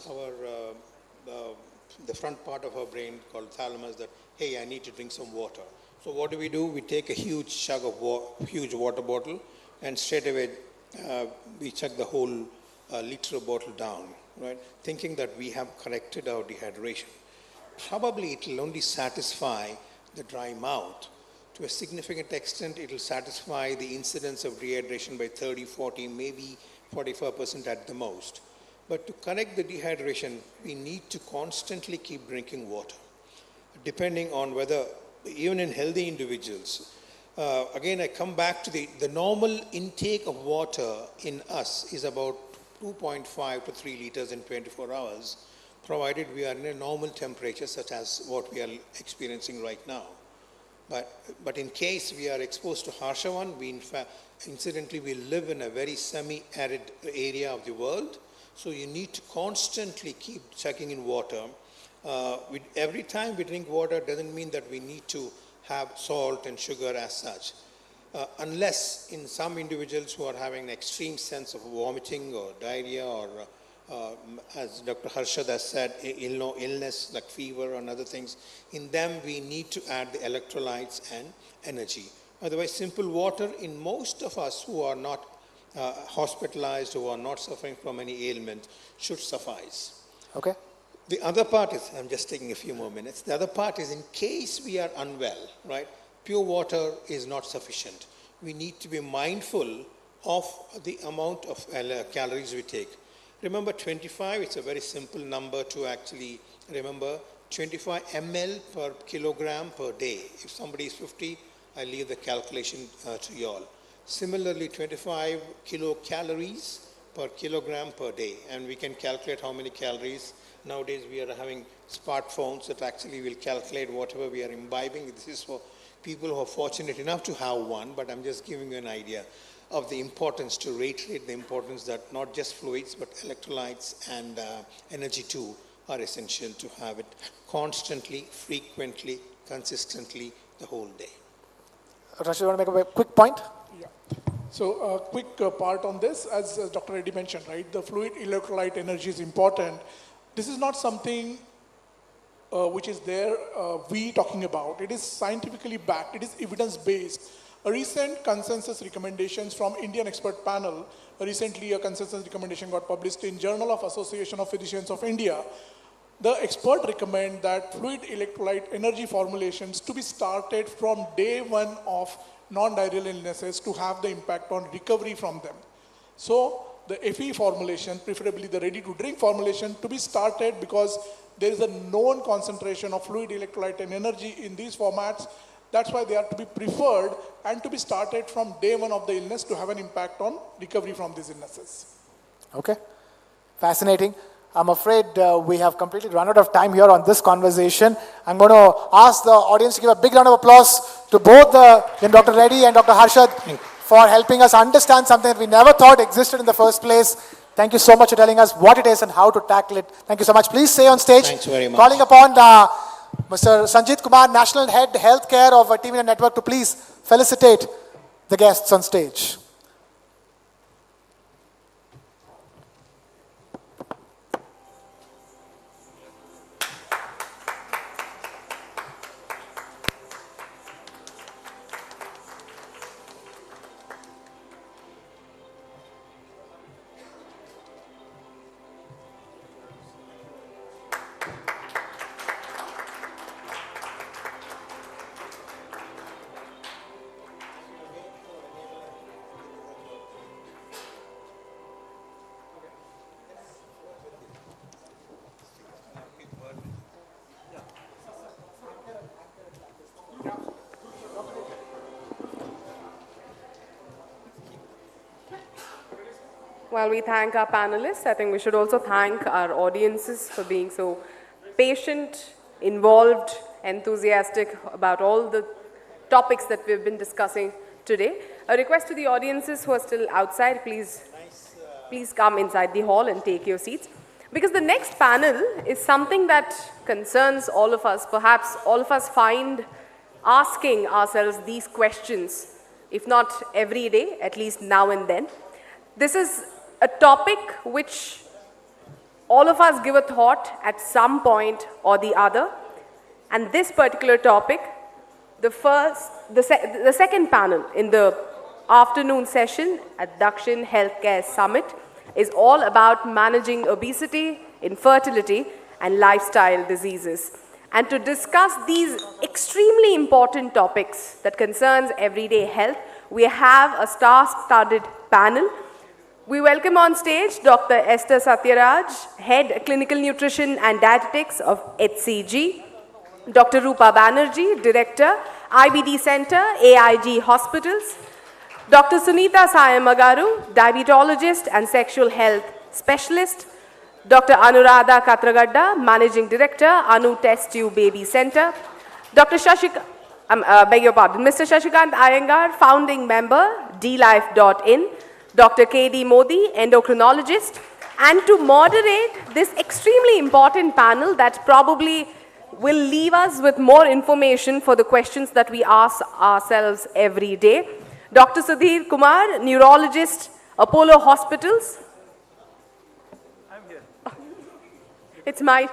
the front part of our brain called thalamus that, hey, I need to drink some water. So what do? We take a huge chug of huge water bottle, and straight away we chug the whole liter bottle down, right? Thinking that we have corrected our dehydration. Probably it will only satisfy the dry mouth. To a significant extent, it will satisfy the incidence of dehydration by 30, 40, maybe 45% at the most. But to correct the dehydration, we need to constantly keep drinking water, depending on whether, even in healthy individuals, again, I come back to the normal intake of water in us is about 2.5 to 3 liters in 24 hours, provided we are in a normal temperature such as what we are experiencing right now. But in case we are exposed to harsher one, incidentally, we live in a very semi-arid area of the world, so you need to constantly keep checking in water. Every time we drink water doesn't mean that we need to have salt and sugar as such. Unless in some individuals who are having an extreme sense of vomiting or diarrhea, or as Dr. Harshad has said, illness like fever and other things, in them we need to add the electrolytes and energy. Otherwise, simple water in most of us who are not hospitalized, who are not suffering from any ailment, should suffice. Okay. The other part is, I'm just taking a few more minutes, the other part is in case we are unwell, right? Pure water is not sufficient. We need to be mindful of the amount of calories we take. Remember 25, it's a very simple number to actually remember, 25 ml per kilogram per day. If somebody is 50, I leave the calculation to you all. Similarly, 25 kilocalories per kilogram per day, and we can calculate how many calories. Nowadays, we are having smartphones that actually will calculate whatever we are imbibing. This is for people who are fortunate enough to have one, but I'm just giving you an idea of the importance, to reiterate the importance that not just fluids, but electrolytes and energy too are essential to have it constantly, frequently, consistently, the whole day. Rashid, you want to make a quick point? Yeah. So a quick part on this, as Dr. Reddy mentioned, right? The fluid electrolyte energy is important. This is not something which is there we talking about. It is scientifically backed. It is evidence-based. A recent consensus recommendations from Indian expert panel, recently a consensus recommendation got published in Journal of Association of Physicians of India. The expert recommend that fluid electrolyte energy formulations to be started from day one of non-diarrheal illnesses to have the impact on recovery from them. So the FE formulation, preferably the ready-to-drink formulation, to be started because there is a known concentration of fluid electrolyte and energy in these formats. That's why they are to be preferred and to be started from day one of the illness to have an impact on recovery from these illnesses. Okay, fascinating. I'm afraid we have completely run out of time here on this conversation. I'm going to ask the audience to give a big round of applause to both Dr. Reddy and Dr. Harshad for helping us understand something that we never thought existed in the first place. Thank you so much for telling us what it is and how to tackle it. Thank you so much. Please stay on stage. Thanks very much. Calling upon Mr. Sanjit Kumar, National Head Healthcare of TV Network, to please felicitate the guests on stage. while we thank our panelists, I think we should also thank our audiences for being so patient, involved, enthusiastic about all the topics that we've been discussing today. A request to the audiences who are still outside, please come inside the hall and take your seats. Because the next panel is something that concerns all of us. Perhaps all of us find asking ourselves these questions, if not every day, at least now and then. This is a topic which all of us give a thought at some point or the other. And this particular topic, the second panel in the afternoon session at Dakshin Healthcare Summit is all about managing obesity, infertility, and lifestyle diseases. And to discuss these extremely important topics that concerns everyday health, we have a star-studded panel. We welcome on stage Dr. Esther Satyaraj, Head Clinical Nutrition and Dietetics of HCG, Dr. Rupa Banerjee, Director, IBD Center, AIG Hospitals, Dr. Sunita Sayamagaru, Diabetologist and Sexual Health Specialist, Dr. Anuradha Katragadda, Managing Director, Anu Test Tube Baby Center, Dr. Mr. Shashikant Iyengar, Founding Member, DLife.in, Dr. K.D. Modi, Endocrinologist, and to moderate this extremely important panel that probably will leave us with more information for the questions that we ask ourselves every day. Dr. Sudhir Kumar, Neurologist, Apollo Hospitals. I'm here.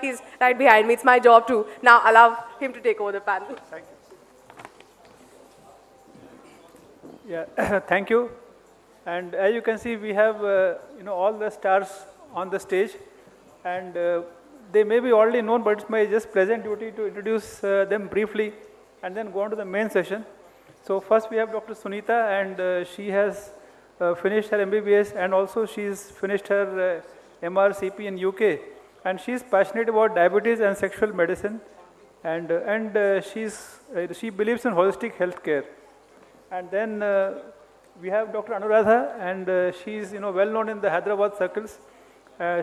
He's right behind me. It's my job to now allow him to take over the panel. Thank you. Yeah, thank you. And as you can see, we have all the stars on the stage, and they may be already known, but it's my just pleasant duty to introduce them briefly and then go on to the main session. So first we have Dr. Sunita, and she has finished her MBBS, and also she's finished her MRCP in UK, and she's passionate about diabetes and sexual medicine, and she believes in holistic healthcare. And then we have Dr. Anuradha, and she's well known in the Hyderabad circles.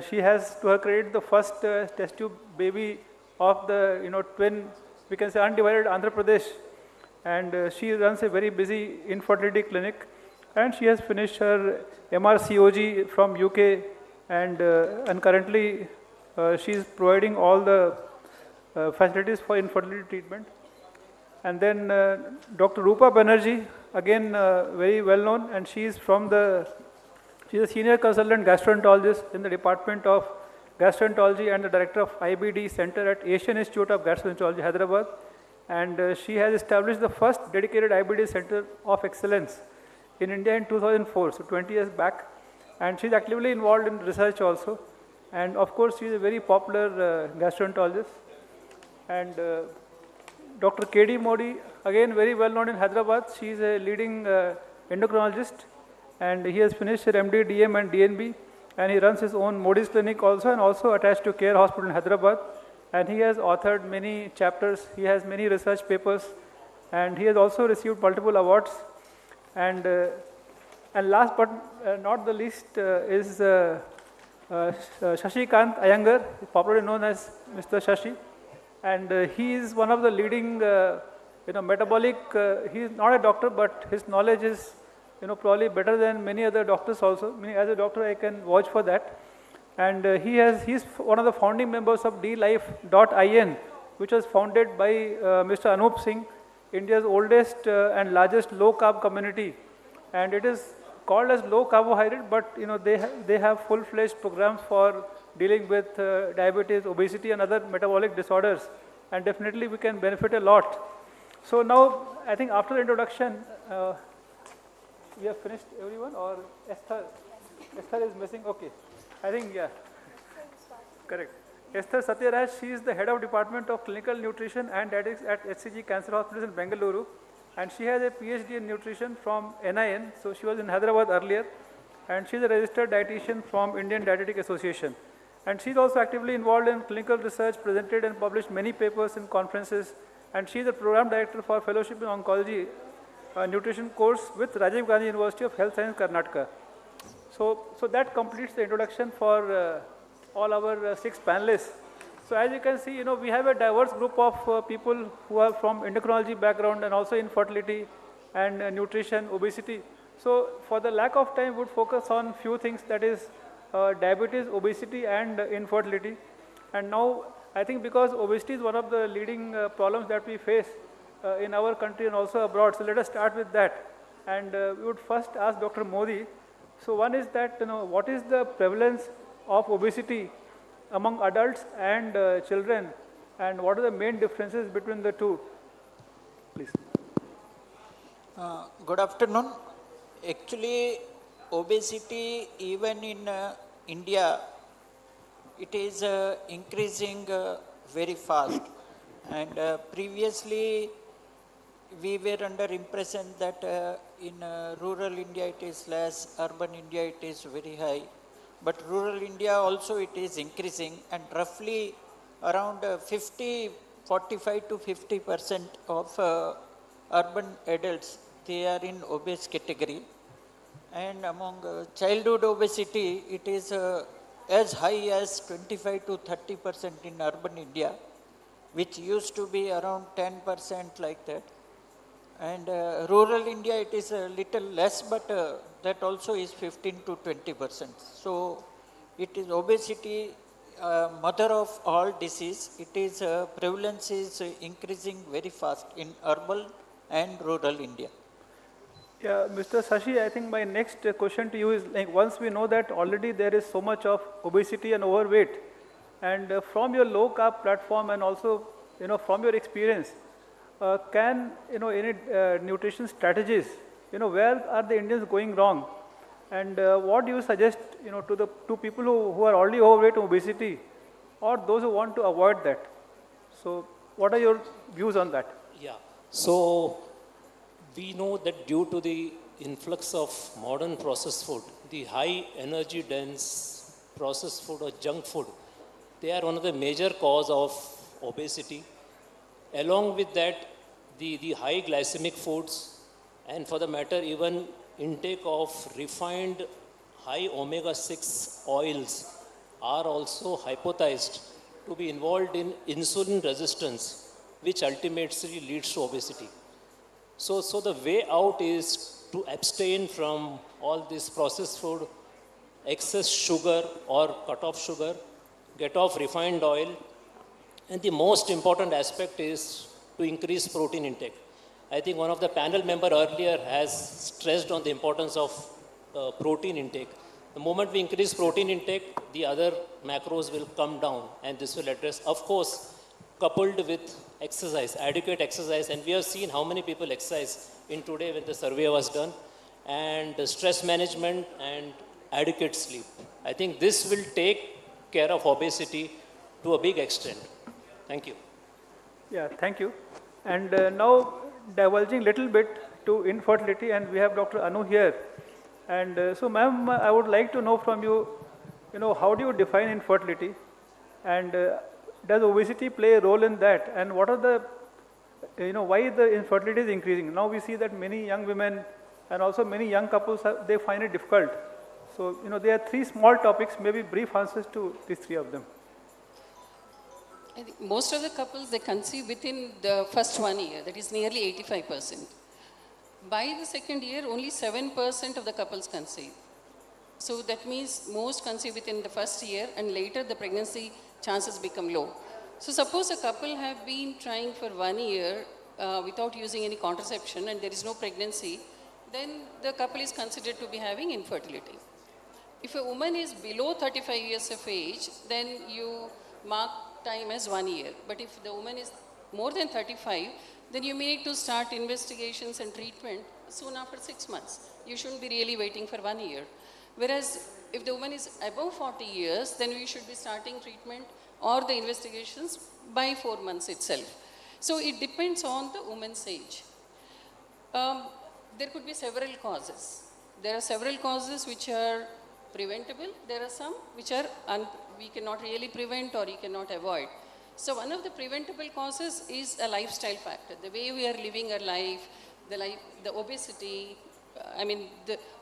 She has, to her credit, the first test tube baby of the twin, we can say, undivided Andhra Pradesh, and she runs a very busy infertility clinic, and she has finished her MRCOG from UK, and currently she is providing all the facilities for infertility treatment. And then Dr. Rupa Banerjee, again very well known, and she is she's a senior consultant gastroenterologist in the Department of Gastroenterology and the Director of IBD Center at Asian Institute of Gastroenterology, Hyderabad. And she has established the first dedicated IBD Center of Excellence in India in 2004, so 20 years back. And she's actively involved in research also. And of course, she's a very popular gastroenterologist. And Dr. K.D. Modi, again very well known in Hyderabad. She's a leading endocrinologist, and he has finished her MD, DM and DNB, and he runs his own Modi's clinic also, and also attached to Care Hospital in Hyderabad. And he has authored many chapters, he has many research papers, and he has also received multiple awards. And last but not the least is Shashikant Iyengar, popularly known as Mr. Shashi. And he is one of the leading metabolic, he is not a doctor, but his knowledge is probably better than many other doctors also. As a doctor, I can vouch for that. And he's one of the founding members of delife.in, which was founded by Mr. Anup Singh, India's oldest and largest low-carb community. And it is called as low carbohydrate, but they have full-fledged programs for dealing with diabetes, obesity, and other metabolic disorders. And definitely we can benefit a lot. So now, I think after the introduction, we have finished everyone, or Esther? Esther is missing, okay. I think, yeah, correct. Esther Satyaraj, she is the head of Department of Clinical Nutrition and Dietetics at HCG Cancer Hospital in Bengaluru, and she has a PhD in nutrition from NIN, so she was in Hyderabad earlier, and she is a registered dietitian from Indian Dietetic Association. And she is also actively involved in clinical research, presented and published many papers in conferences, and she is the program director for Fellowship in Oncology Nutrition course with Rajiv Gandhi University of Health Science, Karnataka. So that completes the introduction for all our 6 panelists. So as you can see, we have a diverse group of people who are from endocrinology background and also infertility and nutrition, obesity. So for the lack of time, we would focus on few things, that is diabetes, obesity and infertility. And now I think because obesity is one of the leading problems that we face in our country and also abroad. So let us start with that. And we would first ask Dr. Modi. So one is that, what is the prevalence of obesity among adults and children, and what are the main differences between the two? Please. Good afternoon. Actually, obesity even in India, it is increasing very fast. And previously, we were under impression that in rural India it is less, urban India it is very high. But rural India also it is increasing, and roughly around 45 to 50% of urban adults, they are in obese category. And among childhood obesity, it is as high as 25 to 30% in urban India, which used to be around 10% like that. And rural India, it is a little less, but that also is 15 to 20%. So it is obesity, mother of all disease. It is prevalence is increasing very fast in urban and rural India. Yeah, Mr. Sashi, I think my next question to you is, like, once we know that already there is so much of obesity and overweight, and from your low carb platform and also, from your experience, can, any nutrition strategies, where are the Indians going wrong? And what do you suggest, to people who are already overweight and obesity, or those who want to avoid that? So what are your views on that? Yeah. So we know that due to the influx of modern processed food, the high energy dense processed food or junk food, they are one of the major cause of obesity. Along with that, the high glycemic foods, and for the matter even intake of refined high omega-6 oils are also hypothesized to be involved in insulin resistance, which ultimately leads to obesity. So the way out is to abstain from all this processed food, excess sugar or cut off sugar, get off refined oil, and the most important aspect is to increase protein intake. I think one of the panel member earlier has stressed on the importance of protein intake. The moment we increase protein intake, the other macros will come down, and this will address, of course, coupled with exercise, adequate exercise, and we have seen how many people exercise in today when the survey was done, and stress management and adequate sleep. I think this will take care of obesity to a big extent. Thank you. Yeah, thank you. And now divulging little bit to infertility, and we have Dr. Anu here. And so ma'am, I would like to know from you, how do you define infertility? And does obesity play a role in that? And what are the, why the infertility is increasing? Now we see that many young women and also many young couples, they find it difficult. So, there are 3 small topics, maybe brief answers to these 3 of them. I think most of the couples, they conceive within the first 1 year, that is nearly 85%. By the second year, only 7% of the couples conceive. So that means most conceive within the first year, and later the pregnancy chances become low. So suppose a couple have been trying for 1 year without using any contraception and there is no pregnancy, then the couple is considered to be having infertility. If a woman is below 35 years of age, then you mark time as 1 year. But if the woman is more than 35, then you may need to start investigations and treatment soon after 6 months. You shouldn't be really waiting for 1 year. Whereas if the woman is above 40 years, then we should be starting treatment or the investigations by 4 months itself. So it depends on the woman's age. There could be several causes. There are several causes which are preventable. There are some which are we cannot really prevent or you cannot avoid. So one of the preventable causes is a lifestyle factor. The way we are living our life, the obesity.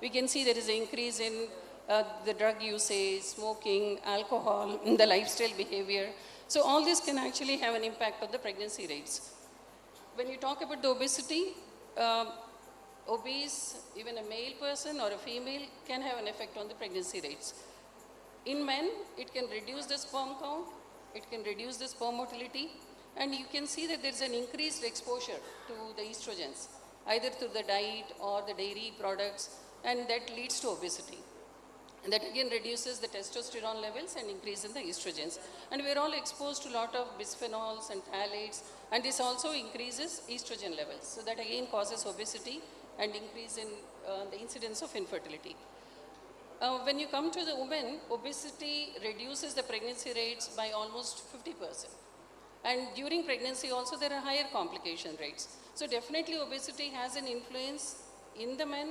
We can see there is an increase in the drug usage, smoking, alcohol, the lifestyle behavior. So all this can actually have an impact on the pregnancy rates. When you talk about the obesity, obese, even a male person or a female can have an effect on the pregnancy rates. In men, it can reduce the sperm count, it can reduce the sperm motility, and you can see that there's an increased exposure to the estrogens, either through the diet or the dairy products, and that leads to obesity. And that again reduces the testosterone levels and increases the estrogens. And we're all exposed to a lot of bisphenols and phthalates, and this also increases estrogen levels. So that again causes obesity and increase in the incidence of infertility. When you come to the women, obesity reduces the pregnancy rates by almost 50%. And during pregnancy also there are higher complication rates. So definitely obesity has an influence in the men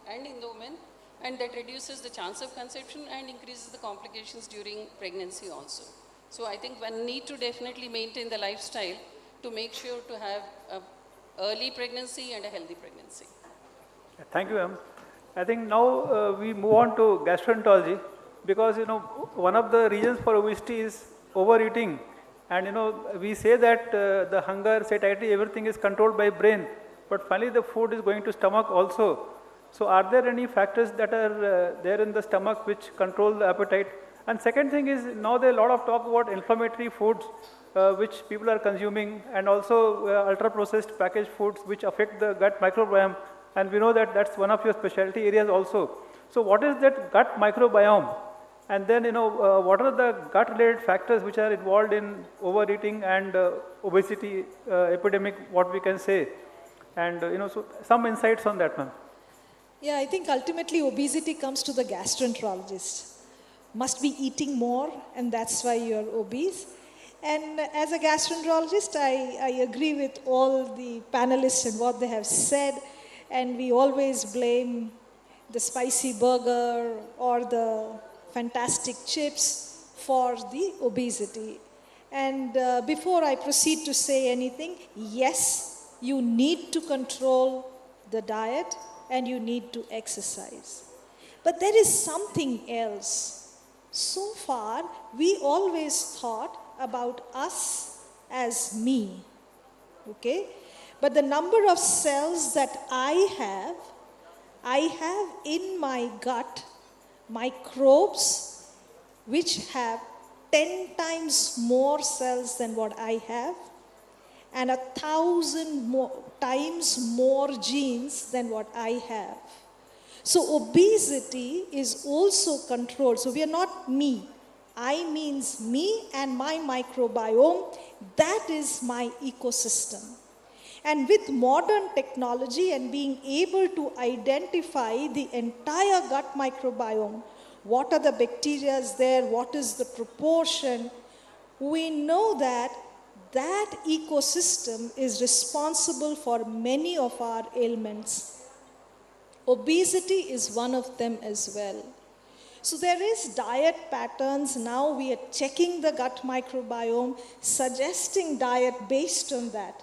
and in the women, and that reduces the chance of conception and increases the complications during pregnancy also. So I think one need to definitely maintain the lifestyle to make sure to have an early pregnancy and a healthy pregnancy. Thank you, ma'am. I think now we move on to gastroenterology, because one of the reasons for obesity is overeating, and we say that the hunger, satiety, everything is controlled by brain, but finally the food is going to stomach also. So are there any factors that are there in the stomach which control the appetite? And second thing is, now there are a lot of talk about inflammatory foods which people are consuming, and also ultra processed packaged foods which affect the gut microbiome. And we know that that's one of your specialty areas also. So what is that gut microbiome? And then, what are the gut-related factors which are involved in overeating and obesity epidemic, what we can say? And, so some insights on that, ma'am. Yeah, I think ultimately obesity comes to the gastroenterologist. Must be eating more, and that's why you're obese. And as a gastroenterologist, I agree with all the panelists and what they have said. And we always blame the spicy burger or the fantastic chips for the obesity. And before I proceed to say anything, yes, you need to control the diet and you need to exercise. But there is something else. So far, we always thought about us as me, okay? But the number of cells that I have in my gut microbes which have 10 times more cells than what I have, and 1,000 times more genes than what I have. So obesity is also controlled. So we are not me. I means me and my microbiome. That is my ecosystem. And with modern technology and being able to identify the entire gut microbiome, what are the bacteria there, what is the proportion, we know that that ecosystem is responsible for many of our ailments. Obesity is one of them as well. So there is diet patterns. Now we are checking the gut microbiome, suggesting diet based on that,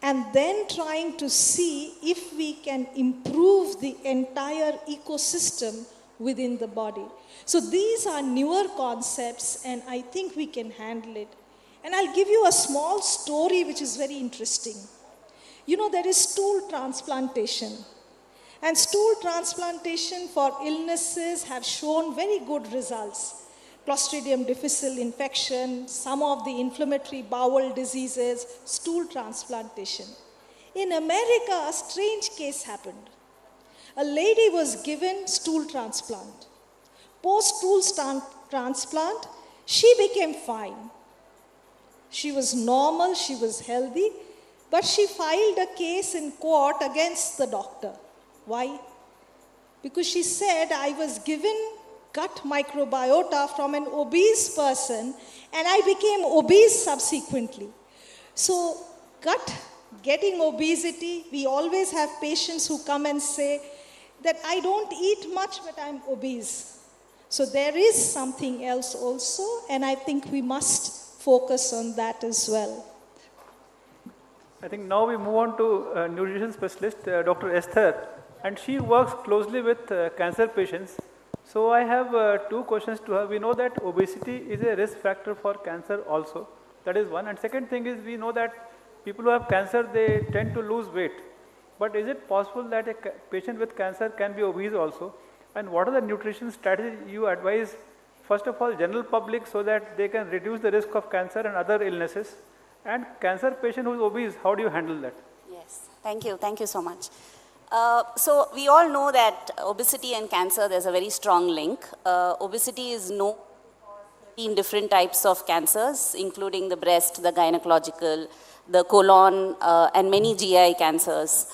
and then trying to see if we can improve the entire ecosystem within the body. So these are newer concepts, and I think we can handle it. And I'll give you a small story which is very interesting. There is stool transplantation. And stool transplantation for illnesses have shown very good results. Clostridium difficile infection, some of the inflammatory bowel diseases, stool transplantation. In America, a strange case happened. A lady was given stool transplant. Post-stool transplant, she became fine. She was normal, she was healthy, but she filed a case in court against the doctor. Why? Because she said, I was given gut microbiota from an obese person and I became obese subsequently. So getting obesity, we always have patients who come and say that I don't eat much but I'm obese. So there is something else also, and I think we must focus on that as well. I think now we move on to nutrition specialist, Dr. Esther, and she works closely with cancer patients. So I have two questions to her. We know that obesity is a risk factor for cancer also. That is one. And second thing is we know that people who have cancer, they tend to lose weight. But is it possible that a patient with cancer can be obese also? And what are the nutrition strategies you advise, first of all, general public so that they can reduce the risk of cancer and other illnesses? And cancer patient who is obese, how do you handle that? Yes, thank you so much. So we all know that obesity and cancer, there's a very strong link. Obesity is known in different types of cancers, including the breast, the gynecological, the colon, and many GI cancers.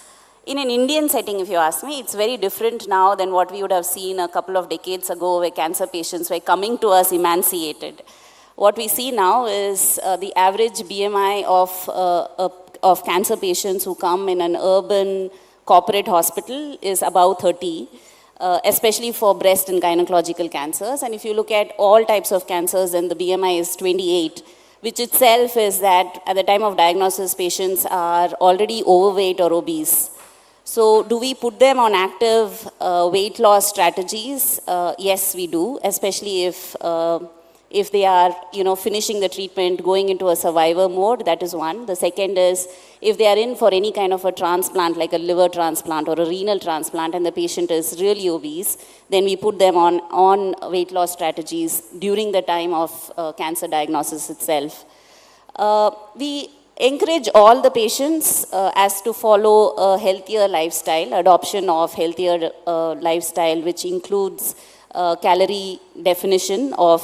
In an Indian setting, if you ask me, it's very different now than what we would have seen a couple of decades ago where cancer patients were coming to us emaciated. What we see now is the average BMI of cancer patients who come in an urban corporate hospital is about 30, especially for breast and gynecological cancers. And if you look at all types of cancers, then the BMI is 28, which itself is that at the time of diagnosis, patients are already overweight or obese. So do we put them on active weight loss strategies? Yes, we do, especially if they are, finishing the treatment, going into a survivor mode. That is one. The second is if they are in for any kind of a transplant, like a liver transplant or a renal transplant, and the patient is really obese, then we put them on weight loss strategies during the time of cancer diagnosis itself. We encourage all the patients as to follow a healthier lifestyle, adoption of healthier lifestyle, which includes calorie definition of,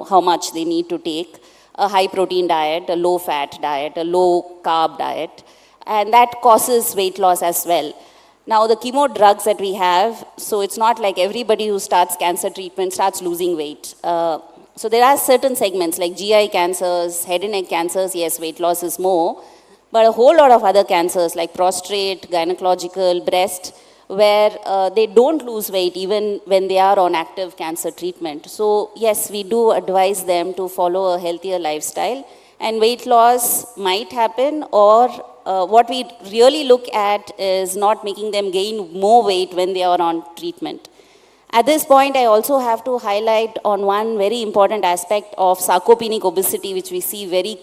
how much they need to take, a high protein diet, a low fat diet, a low carb diet, and that causes weight loss as well. Now the chemo drugs that we have, so it's not like everybody who starts cancer treatment starts losing weight. So there are certain segments like GI cancers, head and neck cancers, yes, weight loss is more, but a whole lot of other cancers like prostate, gynecological, breast, where they don't lose weight even when they are on active cancer treatment. So yes, we do advise them to follow a healthier lifestyle, and weight loss might happen, or what we really look at is not making them gain more weight when they are on treatment. At this point, I also have to highlight on one very important aspect of sarcopenic obesity, which we see very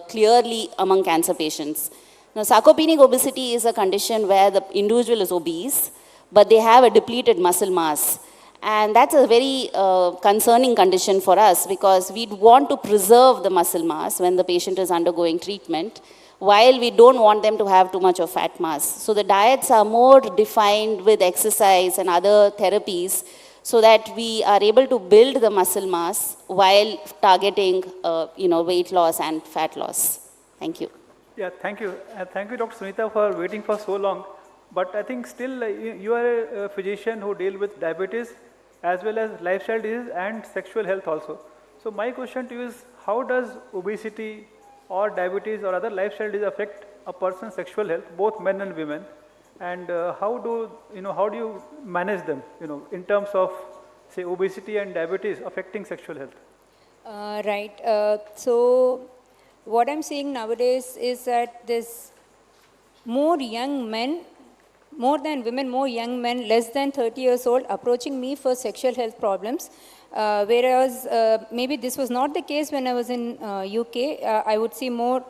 clearly among cancer patients. Now, sarcopenic obesity is a condition where the individual is obese, but they have a depleted muscle mass. And that's a very concerning condition for us because we want to preserve the muscle mass when the patient is undergoing treatment, while we don't want them to have too much of fat mass. So the diets are more defined with exercise and other therapies so that we are able to build the muscle mass while targeting weight loss and fat loss. Thank you. Yeah, thank you. Thank you, Dr. Sunita, for waiting for so long. But I think still you are a physician who deals with diabetes as well as lifestyle disease and sexual health also. So my question to you is, how does obesity or diabetes or other lifestyle disease affect a person's sexual health, both men and women? And how do you manage them, in terms of, say, obesity and diabetes affecting sexual health? Right. So what I'm seeing nowadays is that there's more young men, more than women, more young men, less than 30 years old, approaching me for sexual health problems. Whereas maybe this was not the case when I was in UK. I would see more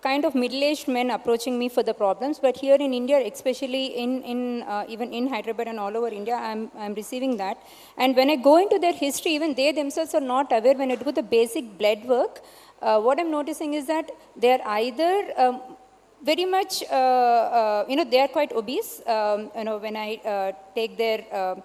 kind of middle-aged men approaching me for the problems. But here in India, especially even in Hyderabad and all over India, I'm receiving that. And when I go into their history, even they themselves are not aware. When I do the basic blood work, what I'm noticing is that they're either very much, they are quite obese. When I take their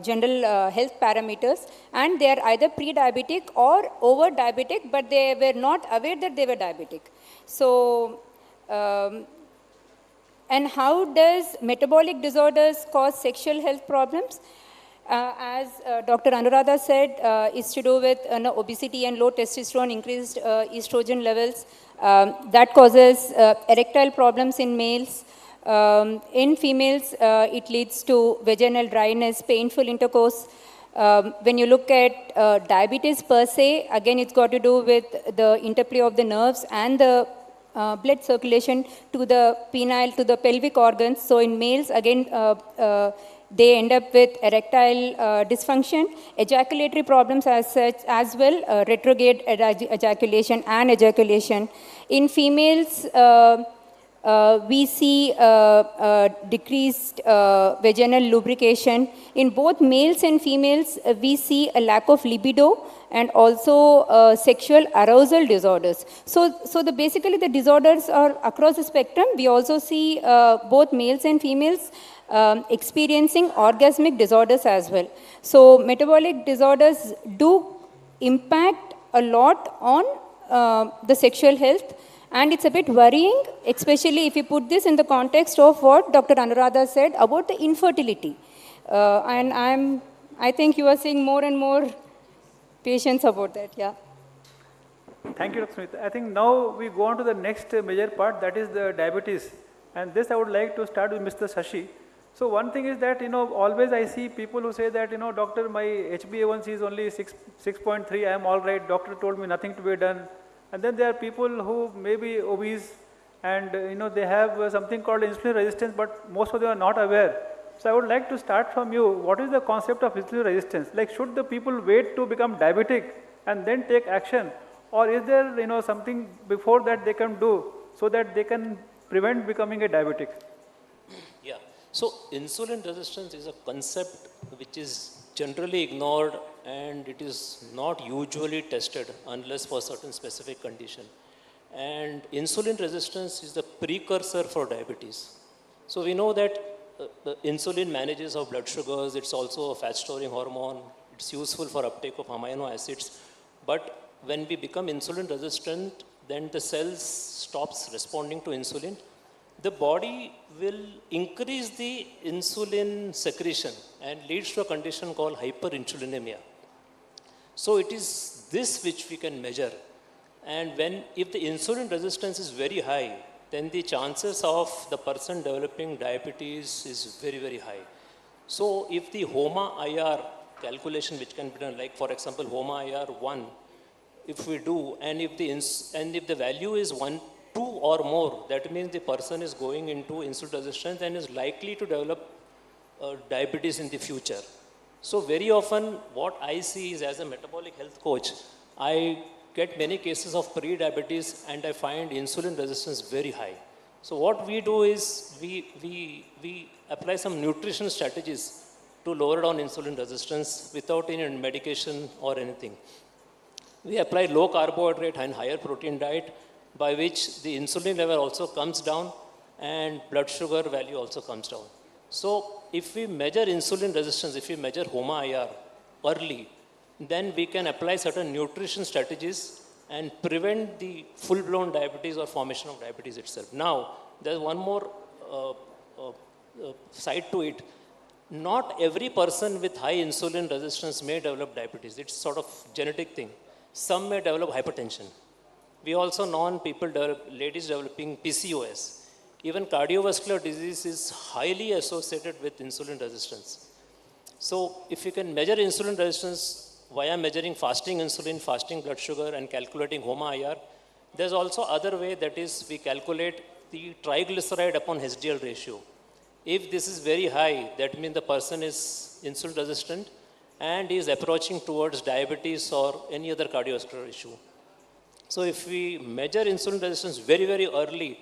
general health parameters, and they are either pre-diabetic or over-diabetic, but they were not aware that they were diabetic. So, and how does metabolic disorders cause sexual health problems? As Dr. Anuradha said, is to do with obesity and low testosterone, increased estrogen levels. That causes erectile problems in males. In females, it leads to vaginal dryness, painful intercourse. When you look at diabetes per se, again, it's got to do with the interplay of the nerves and the blood circulation to the penile, to the pelvic organs. So in males, again, they end up with erectile dysfunction, ejaculatory problems as such as well, retrograde ejaculation and ejaculation. In females, we see decreased vaginal lubrication. In both males and females, we see a lack of libido and also sexual arousal disorders. So basically the disorders are across the spectrum. We also see both males and females experiencing orgasmic disorders as well. So metabolic disorders do impact a lot on the sexual health. And it's a bit worrying, especially if you put this in the context of what Dr. Anuradha said about the infertility. And I think you are seeing more and more patients about that, yeah. Thank you, Dr. Smith. I think now we go on to the next major part, that is the diabetes. And this I would like to start with Mr. Shashi. So one thing is that, always I see people who say that, doctor, my HbA1c is only 6.3, I am all right, doctor told me nothing to be done. And then there are people who may be obese and they have something called insulin resistance, but most of them are not aware. So I would like to start from you. What is the concept of insulin resistance? Like, should the people wait to become diabetic and then take action? Or is there something before that they can do so that they can prevent becoming a diabetic? Yeah. So insulin resistance is a concept which is generally ignored and it is not usually tested unless for certain specific condition. And insulin resistance is the precursor for diabetes. So we know that the insulin manages our blood sugars, it's also a fat storing hormone, it's useful for uptake of amino acids. But when we become insulin resistant, then the cells stops responding to insulin. The body will increase the insulin secretion and leads to a condition called hyperinsulinemia. So it is this which we can measure. And if the insulin resistance is very high, then the chances of the person developing diabetes is very, very high. So if the HOMA-IR calculation which can be done, like for example HOMA-IR 1, if we do, and if the value is 1, 2 or more, that means the person is going into insulin resistance and is likely to develop diabetes in the future. So very often what I see is, as a metabolic health coach, I get many cases of pre-diabetes and I find insulin resistance very high. So what we do is we apply some nutrition strategies to lower down insulin resistance without any medication or anything. We apply low carbohydrate and higher protein diet, by which the insulin level also comes down and blood sugar value also comes down. So if we measure insulin resistance, if we measure HOMA-IR early, then we can apply certain nutrition strategies and prevent the full-blown diabetes or formation of diabetes itself. Now, there's one more side to it. Not every person with high insulin resistance may develop diabetes. It's sort of genetic thing. Some may develop hypertension. We also know ladies developing PCOS. Even cardiovascular disease is highly associated with insulin resistance. So if you can measure insulin resistance via measuring fasting insulin, fasting blood sugar, and calculating HOMA-IR, there's also other way, that is we calculate the triglyceride upon HDL ratio. If this is very high, that means the person is insulin resistant and is approaching towards diabetes or any other cardiovascular issue. So if we measure insulin resistance very, very early,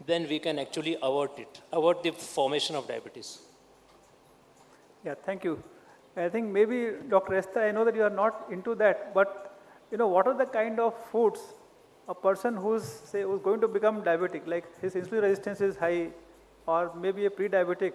then we can actually avert the formation of diabetes. Yeah, thank you. I think maybe Dr. Esther, I know that you are not into that, but what are the kind of foods a person who's going to become diabetic, like his insulin resistance is high, or maybe a pre-diabetic,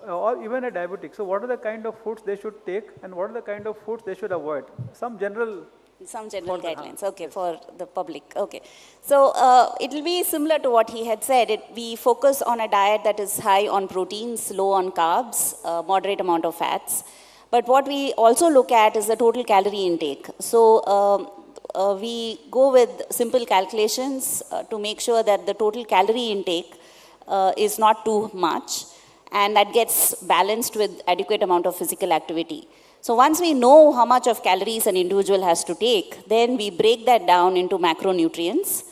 or even a diabetic. So what are the kind of foods they should take, and what are the kind of foods they should avoid? Some general guidelines, okay, for the public. Okay. So it will be similar to what he had said. We focus on a diet that is high on proteins, low on carbs, moderate amount of fats. But what we also look at is the total calorie intake. So we go with simple calculations to make sure that the total calorie intake is not too much, and that gets balanced with adequate amount of physical activity. So once we know how much of calories an individual has to take, then we break that down into macronutrients.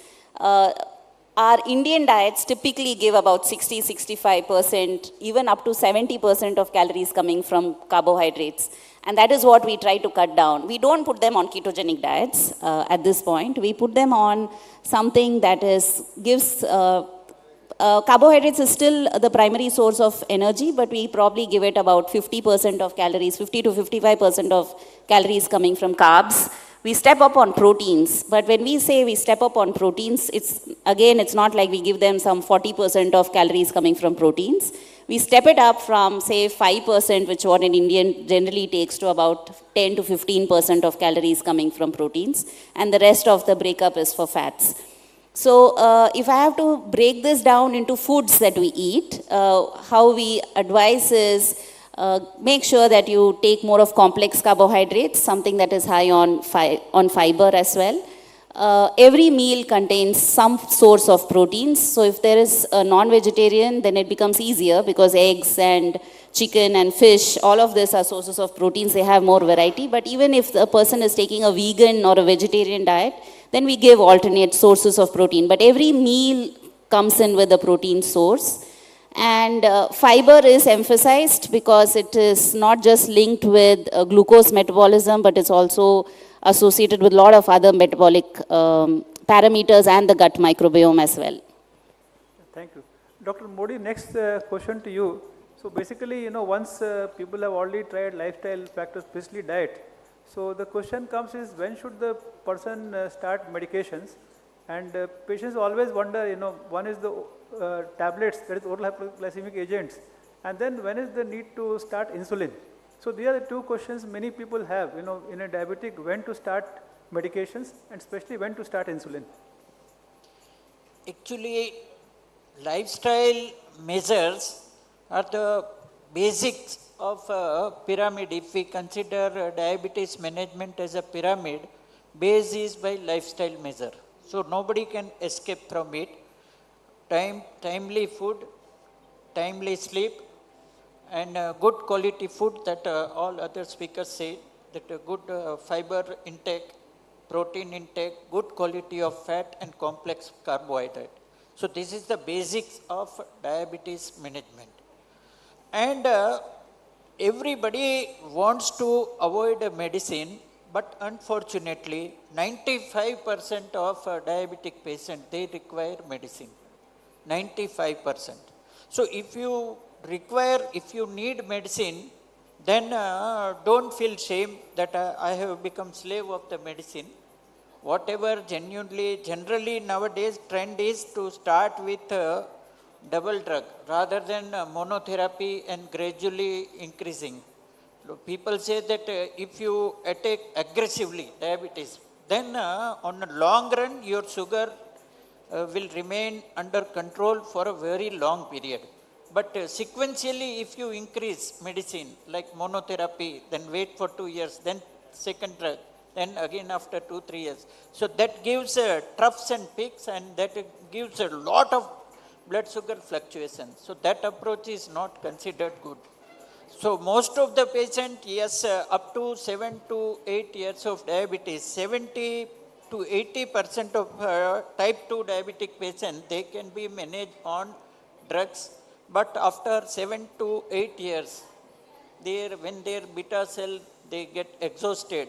our Indian diets typically give about 60-65%, even up to 70% of calories coming from carbohydrates. And that is what we try to cut down. We don't put them on ketogenic diets at this point. We put them on something that gives carbohydrates is still the primary source of energy, but we probably give it about 50% of calories, 50 to 55% of calories coming from carbs. We step up on proteins, but when we say we step up on proteins, it's not like we give them some 40% of calories coming from proteins. We step it up from, say, 5%, which what an Indian generally takes, to about 10 to 15% of calories coming from proteins, and the rest of the breakup is for fats. So if I have to break this down into foods that we eat, how we advise is make sure that you take more of complex carbohydrates, something that is high on fiber as well. Every meal contains some source of proteins. So if there is a non-vegetarian, then it becomes easier because eggs and chicken and fish, all of this are sources of proteins. They have more variety. But even if the person is taking a vegan or a vegetarian diet, then we give alternate sources of protein. But every meal comes in with a protein source. And fiber is emphasized because it is not just linked with glucose metabolism, but it's also associated with a lot of other metabolic parameters and the gut microbiome as well. Thank you. Dr. Modi, next question to you. So basically, once people have already tried lifestyle factors, especially diet, so the question comes is, when should the person start medications? And patients always wonder, one is the tablets, that is oral hypoglycemic agents, and then when is the need to start insulin? So these are the two questions many people have, in a diabetic, when to start medications and especially when to start insulin. Actually, lifestyle measures are the basics of a pyramid. If we consider diabetes management as a pyramid, base is by lifestyle measure. So nobody can escape from it. Timely food, timely sleep, and good quality food that all other speakers say, that good fiber intake, protein intake, good quality of fat and complex carbohydrate. So this is the basics of diabetes management. And everybody wants to avoid a medicine, but unfortunately 95% of diabetic patients, they require medicine. 95%. So if you need medicine, then don't feel shame that I have become slave of the medicine. Whatever generally nowadays trend is to start with double drug rather than monotherapy and gradually increasing. People say that if you attack aggressively diabetes, then on the long run your sugar will remain under control for a very long period. But sequentially, if you increase medicine like monotherapy, then wait for 2 years, then second drug, then again after 2-3 years. So that gives troughs and peaks, and that gives a lot of blood sugar fluctuations. So that approach is not considered good. So most of the patients, yes, up to 7 to 8 years of diabetes, 70 to 80% of type 2 diabetic patients, they can be managed on drugs. But after 7 to 8 years, when their beta cell, they get exhausted,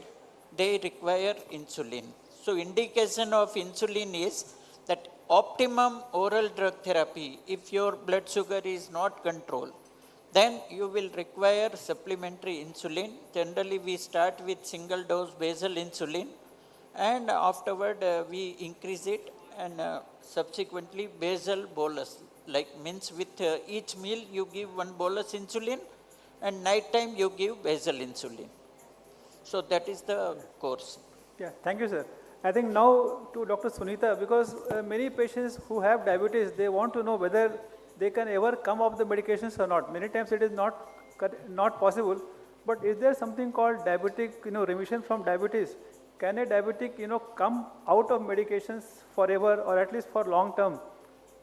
they require insulin. So indication of insulin is that optimum oral drug therapy, if your blood sugar is not controlled, then you will require supplementary insulin. Generally, we start with single dose basal insulin, and afterward we increase it, and subsequently basal bolus. Like means with each meal you give one bolus insulin, and night time you give basal insulin. So that is the course. Yeah, thank you, sir. I think now to Dr. Sunita, because many patients who have diabetes, they want to know whether they can ever come off the medications or not. Many times it is not possible. But is there something called diabetic, remission from diabetes? Can a diabetic, come out of medications forever or at least for long term?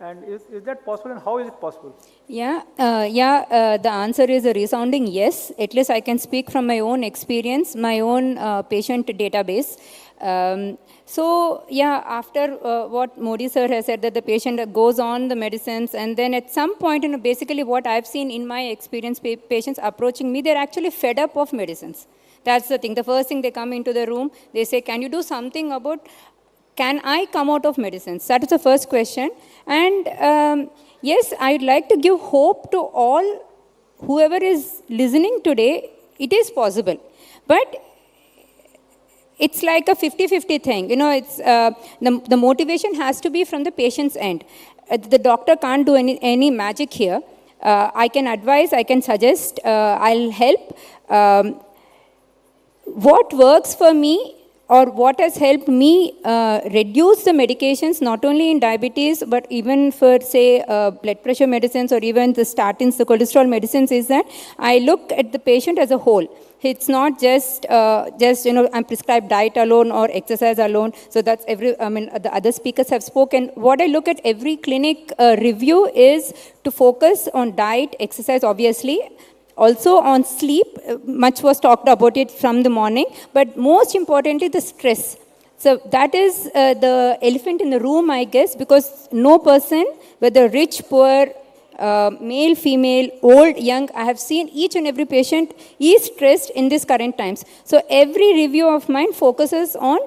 And is that possible, and how is it possible? The answer is a resounding yes. At least I can speak from my own experience, my own patient database. So yeah, after what Modi sir has said, that the patient goes on the medicines, and then at some point, basically what I've seen in my experience, patients approaching me, they're actually fed up of medicines. That's the thing. The first thing they come into the room, they say, can you do something about, can I come out of medicines? That is the first question. And yes, I'd like to give hope to all, whoever is listening today, it is possible. But it's like a 50-50 thing. It's the motivation has to be from the patient's end. The doctor can't do any magic here. I can advise, I can suggest, I'll help. What works for me, or what has helped me reduce the medications, not only in diabetes, but even for, say, blood pressure medicines, or even the statins, the cholesterol medicines, is that I look at the patient as a whole. It's not just I'm prescribed diet alone or exercise alone. So that's the other speakers have spoken. What I look at every clinic review is to focus on diet, exercise, obviously. Also on sleep, much was talked about it from the morning, but most importantly, the stress. So that is the elephant in the room, I guess, because no person, whether rich, poor, male, female, old, young, I have seen each and every patient is stressed in these current times. So every review of mine focuses on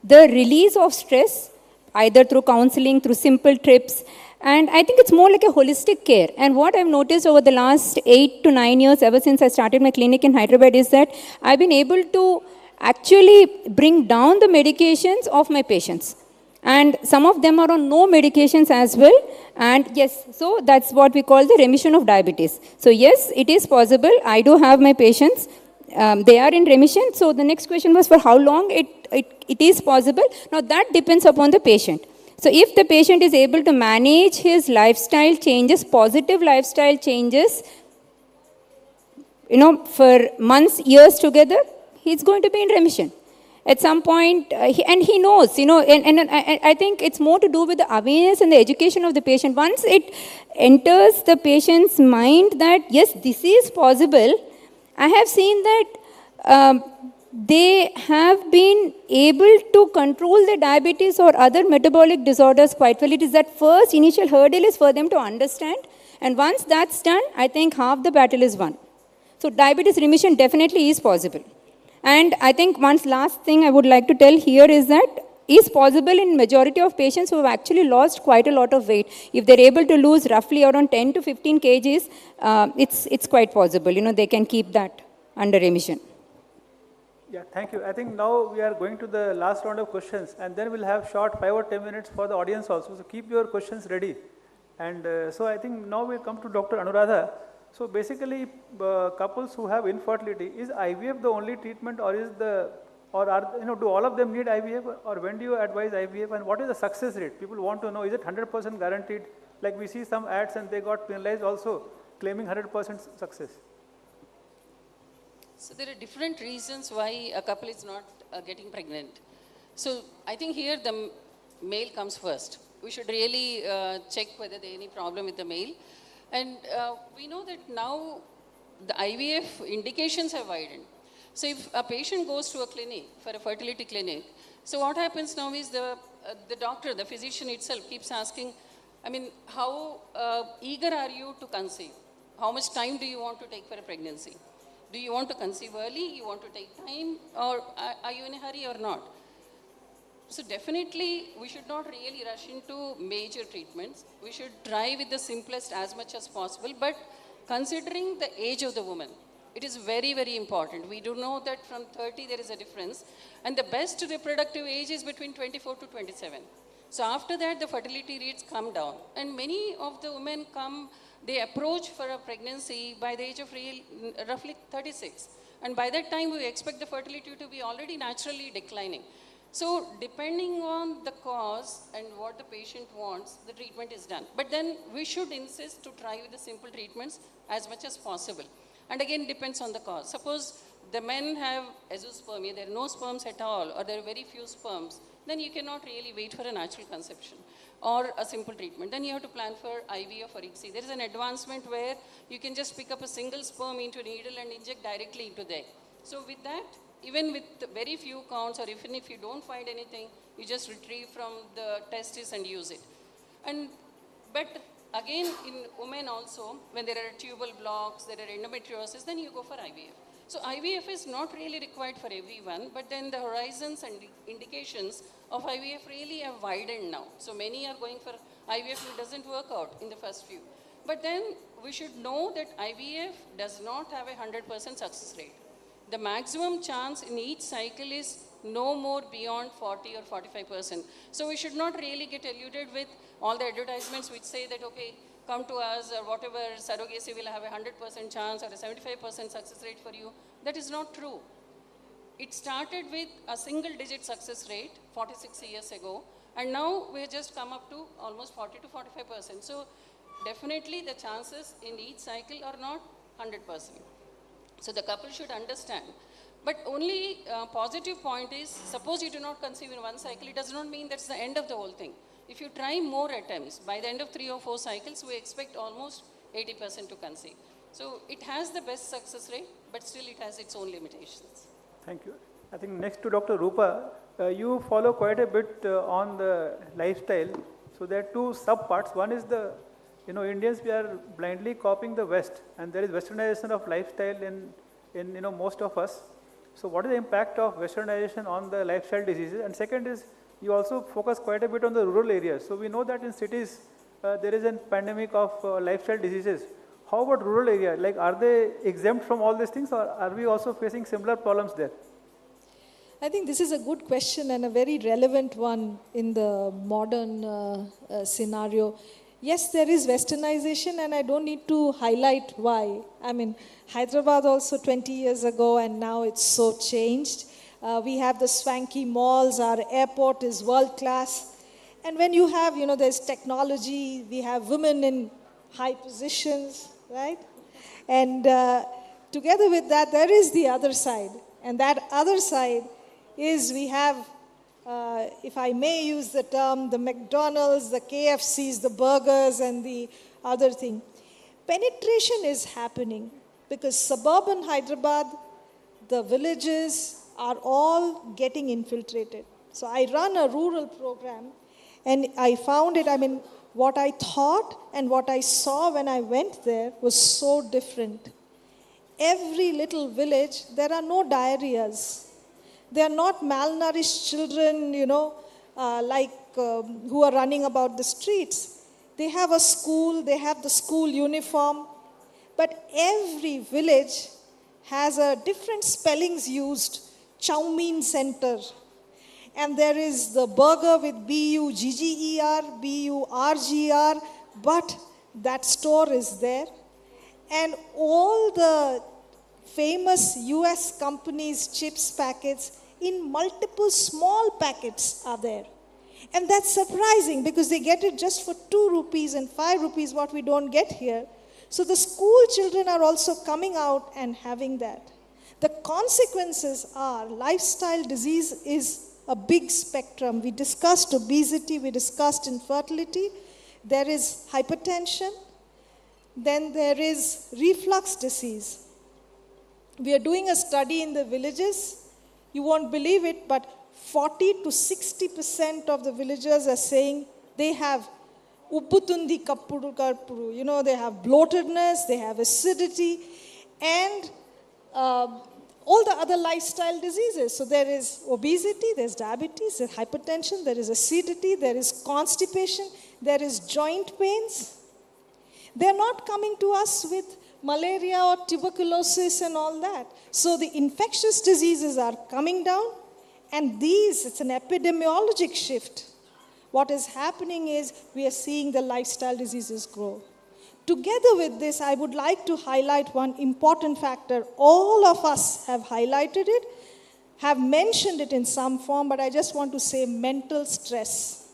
the release of stress, either through counseling, through simple trips. And I think it's more like a holistic care. And what I've noticed over the last 8 to 9 years, ever since I started my clinic in Hyderabad, is that I've been able to actually bring down the medications of my patients. And some of them are on no medications as well. And yes, so that's what we call the remission of diabetes. So yes, it is possible. I do have my patients. They are in remission. So the next question was for how long it is possible. Now that depends upon the patient. So if the patient is able to manage his lifestyle changes, positive lifestyle changes, for months, years together, he's going to be in remission. At some point, he knows, and I think it's more to do with the awareness and the education of the patient. Once it enters the patient's mind that, yes, this is possible, I have seen that they have been able to control the diabetes or other metabolic disorders quite well. It is that first initial hurdle is for them to understand. And once that's done, I think half the battle is won. So diabetes remission definitely is possible. And I think one last thing I would like to tell here is that is possible in majority of patients who have actually lost quite a lot of weight. If they're able to lose roughly around 10 to 15 kgs, it's quite possible. They can keep that under remission. Yeah, thank you. I think now we are going to the last round of questions, and then we'll have short 5 or 10 minutes for the audience also. So keep your questions ready. And so I think now we'll come to Dr. Anuradha. So basically, couples who have infertility, is IVF the only treatment, or do all of them need IVF, or when do you advise IVF, and what is the success rate? People want to know, is it 100% guaranteed? Like we see some ads and they got penalized also, claiming 100% success. So there are different reasons why a couple is not getting pregnant. So I think here the male comes first. We should really check whether there is any problem with the male. And we know that now the IVF indications have widened. So if a patient goes to a clinic, for a fertility clinic, so what happens now is the doctor, the physician itself keeps asking, how eager are you to conceive? How much time do you want to take for a pregnancy? Do you want to conceive early? You want to take time? Or are you in a hurry or not? So definitely, we should not really rush into major treatments. We should try with the simplest as much as possible. But considering the age of the woman, it is very, very important. We do know that from 30 there is a difference. And the best reproductive age is between 24 to 27. So after that, the fertility rates come down. And many of the women they approach for a pregnancy by the age of roughly 36. And by that time, we expect the fertility to be already naturally declining. So depending on the cause and what the patient wants, the treatment is done. But then we should insist to try with the simple treatments as much as possible. And again, depends on the cause. Suppose the men have azoospermia, there are no sperms at all, or there are very few sperms, then you cannot really wait for a natural conception or a simple treatment. Then you have to plan for IVF or ICSI. There is an advancement where you can just pick up a single sperm into a needle and inject directly into there. So with that, even with very few counts, or even if you don't find anything, you just retrieve from the testis and use it. But again, in women also, when there are tubal blocks, there are endometriosis, then you go for IVF. So IVF is not really required for everyone, but then the horizons and indications of IVF really have widened now. So many are going for IVF and it doesn't work out in the first few. But then we should know that IVF does not have a 100% success rate. The maximum chance in each cycle is no more beyond 40 or 45%. So we should not really get eluded with all the advertisements which say that, okay, come to us or whatever, surrogacy will have a 100% chance or a 75% success rate for you. That is not true. It started with a single digit success rate 46 years ago, and now we have just come up to almost 40 to 45%. So definitely the chances in each cycle are not 100%. So the couple should understand. But only positive point is, suppose you do not conceive in one cycle, it does not mean that's the end of the whole thing. If you try more attempts, by the end of 3 or 4 cycles, we expect almost 80% to conceive. So it has the best success rate, but still it has its own limitations. Thank you. I think next to Dr. Rupa, you follow quite a bit on the lifestyle. So there are 2 sub-parts. One is the, Indians, we are blindly copying the West, and there is westernization of lifestyle in most of us. So what is the impact of westernization on the lifestyle diseases? And second is, you also focus quite a bit on the rural areas. So we know that in cities, there is a pandemic of lifestyle diseases. How about rural area? Like, are they exempt from all these things, or are we also facing similar problems there? I think this is a good question and a very relevant one in the modern scenario. Yes, there is westernization, and I don't need to highlight why. I mean, Hyderabad also 20 years ago, and now it's so changed. We have the swanky malls, our airport is world class. And when you have, there's technology, we have women in high positions, right? And together with that, there is the other side. And that other side is we have, if I may use the term, the McDonald's, the KFCs, the burgers, and the other thing. Penetration is happening because suburban Hyderabad, the villages are all getting infiltrated. So I run a rural program, and I found it, what I thought and what I saw when I went there was so different. Every little village, there are no diarrheas. They are not malnourished children, who are running about the streets. They have a school, they have the school uniform, but every village has a different spellings used. Chow Mein Center. And there is the burger with B-U-G-G-E-R, B-U-R-G-R, but that store is there. And all the famous US companies' chips packets in multiple small packets are there. And that's surprising because they get it just for 2 rupees and 5 rupees, what we don't get here. So the school children are also coming out and having that. The consequences are lifestyle disease is a big spectrum. We discussed obesity, we discussed infertility. There is hypertension. Then there is reflux disease. We are doing a study in the villages. You won't believe it, but 40 to 60% of the villagers are saying they have upputundi kappuru karpuru. They have bloatedness, they have acidity, and all the other lifestyle diseases. So there is obesity, there's diabetes, there's hypertension, there is acidity, there is constipation, there is joint pains. They're not coming to us with malaria or tuberculosis and all that. So the infectious diseases are coming down, and it's an epidemiologic shift. What is happening is we are seeing the lifestyle diseases grow. Together with this, I would like to highlight one important factor. All of us have highlighted it, have mentioned it in some form, but I just want to say mental stress.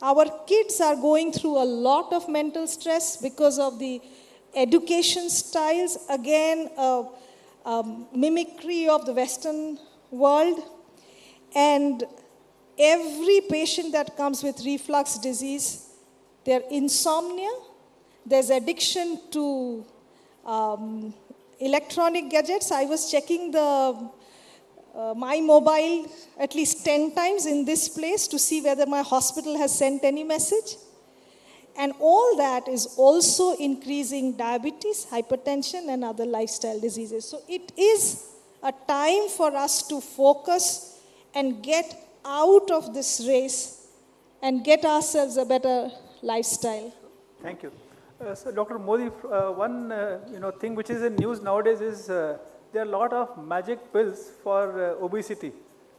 Our kids are going through a lot of mental stress because of the education styles, again, mimicry of the Western world. And every patient that comes with reflux disease, their insomnia, there's addiction to electronic gadgets. I was checking the my mobile at least 10 times in this place to see whether my hospital has sent any message. And all that is also increasing diabetes, hypertension, and other lifestyle diseases. So it is a time for us to focus and get out of this race and get ourselves a better lifestyle. Thank you. So, Dr. Modi, one thing which is in news nowadays is there are a lot of magic pills for obesity,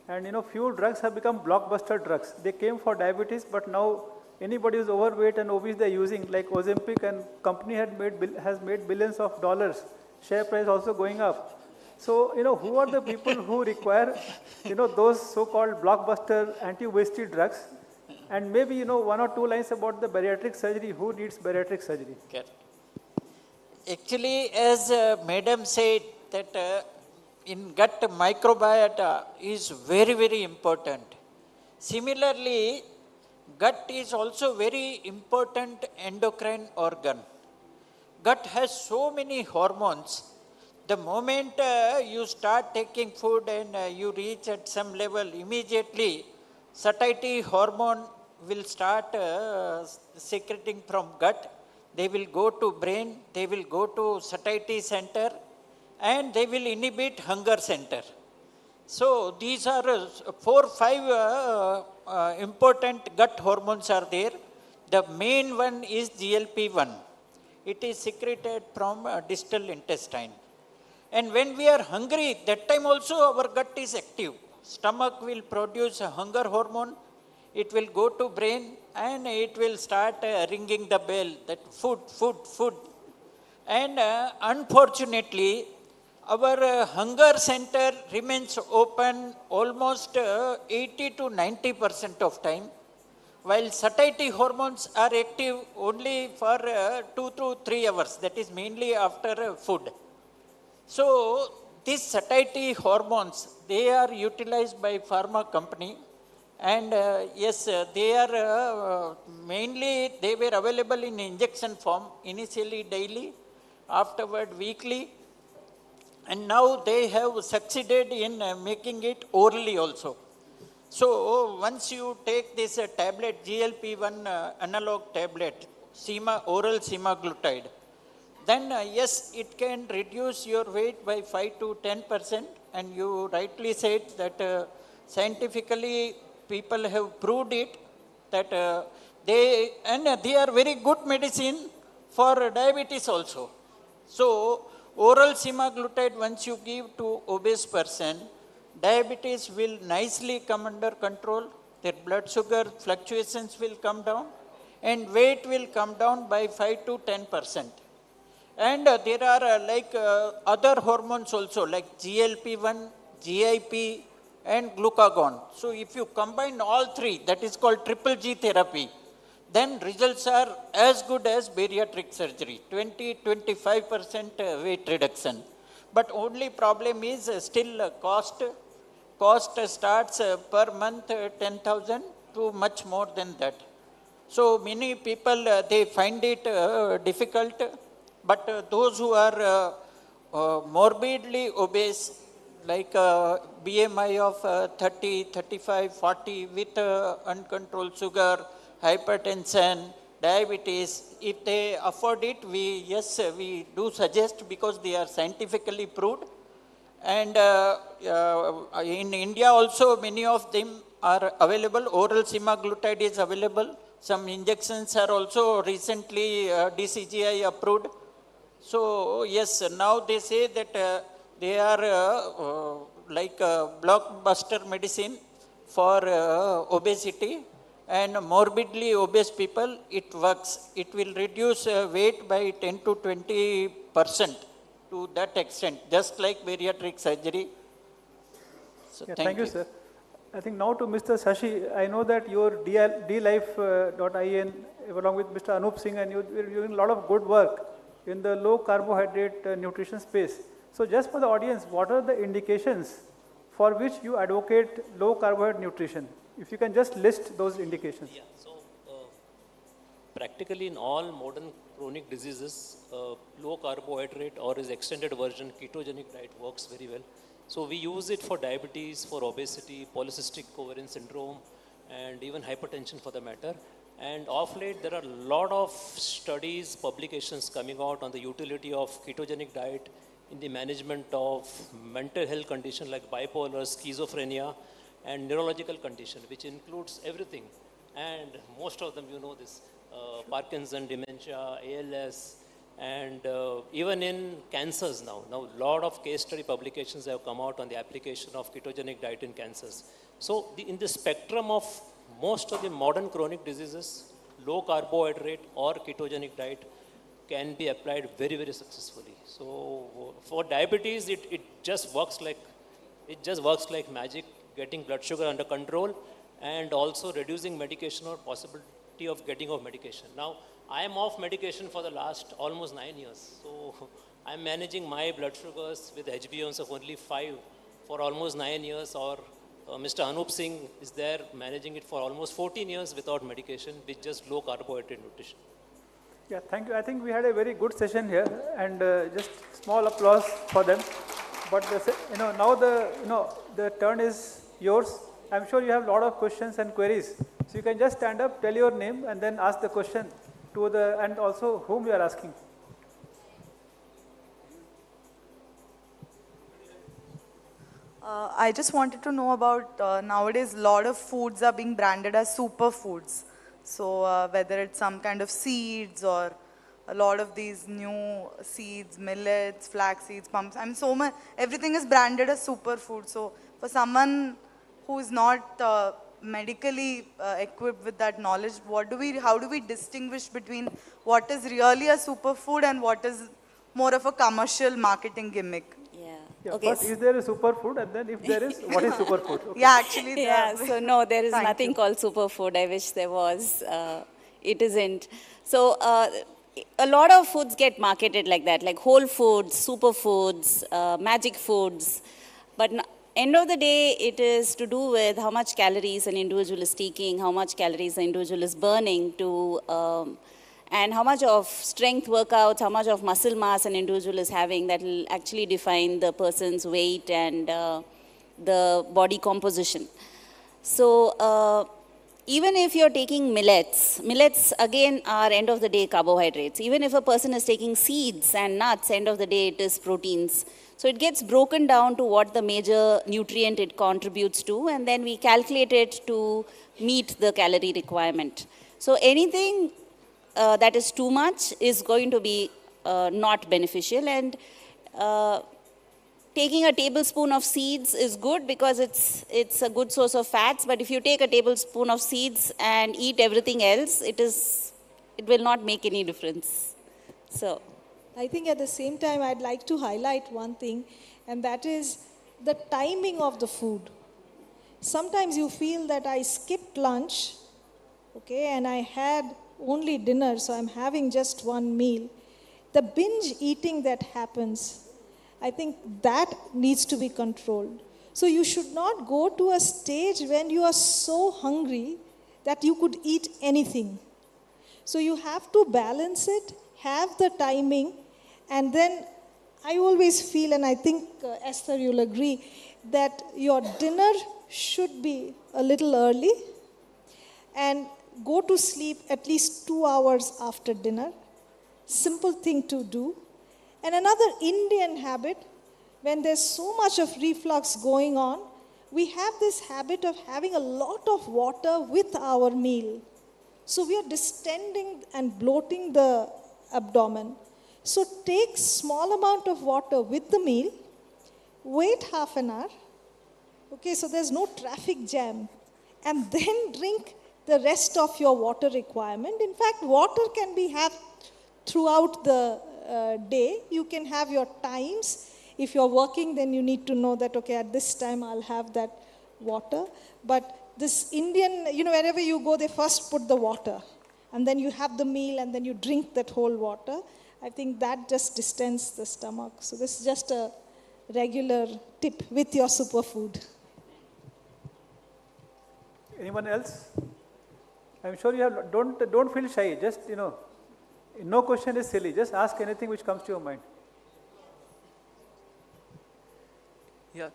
and few drugs have become blockbuster drugs. They came for diabetes, but now anybody who's overweight and obese they're using, like Ozempic, and company has made billions of dollars. Share price also going up. So who are the people who require those so-called blockbuster anti-obesity drugs? And maybe, one or two lines about the bariatric surgery. Who needs bariatric surgery? Actually, as Madam said, that in gut microbiota is very, very important. Similarly, gut is also very important endocrine organ. Gut has so many hormones. The moment you start taking food and you reach at some level, immediately satiety hormone will start secreting from gut. They will go to brain, they will go to satiety center, and they will inhibit hunger center. So these are 4 or 5 important gut hormones are there. The main one is GLP-1. It is secreted from distal intestine. And when we are hungry, that time also our gut is active. Stomach will produce a hunger hormone. It will go to brain and it will start ringing the bell that food, food, food. And unfortunately, our hunger center remains open almost 80 to 90% of time, while satiety hormones are active only for 2 to 3 hours. That is mainly after food. So these satiety hormones, they are utilized by pharma company, and yes, they are mainly, they were available in injection form, initially daily, afterward weekly, and now they have succeeded in making it orally also. So once you take this tablet, GLP-1 analog tablet, oral semaglutide, then yes, it can reduce your weight by 5 to 10%. And you rightly said that scientifically people have proved it, that they are very good medicine for diabetes also. So oral semaglutide, once you give to obese person, diabetes will nicely come under control, their blood sugar fluctuations will come down, and weight will come down by 5 to 10%. And there are other hormones also, like GLP-1, GIP, and glucagon. So if you combine all three, that is called triple G therapy, then results are as good as bariatric surgery, 20-25% weight reduction. But only problem is still cost. Cost starts per month 10,000 to much more than that. So many people, they find it difficult, but those who are morbidly obese, like BMI of 30, 35, 40 with uncontrolled sugar, hypertension, diabetes, if they afford it, we do suggest, because they are scientifically proved. And in India also, many of them are available. Oral semaglutide is available. Some injections are also recently DCGI approved. So yes, now they say that they are like blockbuster medicine for obesity, and morbidly obese people, it works. It will reduce weight by 10 to 20% to that extent, just like bariatric surgery. So Thank you, sir. I think now to Mr. Shashi, I know that your dlife.in, along with Mr. Anup Singh, and you're doing a lot of good work in the low carbohydrate nutrition space. So just for the audience, what are the indications for which you advocate low carbohydrate nutrition? If you can just list those indications. Yeah, so practically in all modern chronic diseases, low carbohydrate or his extended version ketogenic diet works very well. So we use it for diabetes, for obesity, polycystic ovarian syndrome, and even hypertension for the matter. And of late, there are a lot of studies, publications coming out on the utility of ketogenic diet in the management of mental health conditions like bipolar, schizophrenia, and neurological condition, which includes everything. And most of them, you know this, Parkinson, dementia, ALS, and even in cancers now. Now, a lot of case study publications have come out on the application of ketogenic diet in cancers. So, in the spectrum of most of the modern chronic diseases, low carbohydrate or ketogenic diet can be applied very, very successfully. So, for diabetes, it just works like magic, getting blood sugar under control, and also reducing medication or possibility of getting off medication. Now, I am off medication for the last almost 9 years. So I'm managing my blood sugars with HbA1c of only 5 for almost 9 years, or Mr. Anup Singh is there managing it for almost 14 years without medication with just low carbohydrate nutrition. Yeah, thank you. I think we had a very good session here, and just small applause for them. But now the turn is yours. I'm sure you have a lot of questions and queries. So you can just stand up, tell your name, and then ask the question and also whom you are asking. I just wanted to know about nowadays a lot of foods are being branded as superfoods. So whether it's some kind of seeds or a lot of these new seeds, millets, flax seeds, pumps, everything is branded as superfood. So for someone who is not medically equipped with that knowledge, how do we distinguish between what is really a superfood and what is more of a commercial marketing gimmick? Yeah, Okay. but is there a superfood, and then if there is, what is superfood? Okay. Yeah, actually. Yeah, so no, there is Thank nothing you. called superfood. I wish there was. It isn't. So a lot of foods get marketed like that, like whole foods, superfoods, magic foods. But end of the day, it is to do with how much calories an individual is taking, how much calories an individual is burning to, and how much of strength workouts, how much of muscle mass an individual is having that will actually define the person's weight and the body composition. So even if you're taking millets again are end of the day carbohydrates. Even if a person is taking seeds and nuts, end of the day it is proteins. So it gets broken down to what the major nutrient it contributes to, and then we calculate it to meet the calorie requirement. So anything that is too much is going to be not beneficial, and taking a tablespoon of seeds is good because it's a good source of fats, but if you take a tablespoon of seeds and eat everything else, it will not make any difference. So I think at the same time, I'd like to highlight one thing, and that is the timing of the food. Sometimes you feel that I skipped lunch, okay, and I had only dinner, so I'm having just one meal. The binge eating that happens, I think that needs to be controlled. So you should not go to a stage when you are so hungry that you could eat anything. So you have to balance it, have the timing, and then I always feel, and I think Esther, you'll agree, that your dinner should be a little early and go to sleep at least 2 hours after dinner. Simple thing to do. And another Indian habit, when there's so much of reflux going on, we have this habit of having a lot of water with our meal. So we are distending and bloating the abdomen. So take small amount of water with the meal, wait half an hour, okay, so there's no traffic jam, and then drink the rest of your water requirement. In fact, water can be had throughout the day. You can have your times. If you're working, then you need to know that, okay, at this time I'll have that water. But this Indian, wherever you go, they first put the water, and then you have the meal, and then you drink that whole water. I think that just distends the stomach. So this is just a regular tip with your superfood. Anyone else? I'm sure you have. Don't feel shy. Just no question is silly. Just ask anything which comes to your mind. Yeah,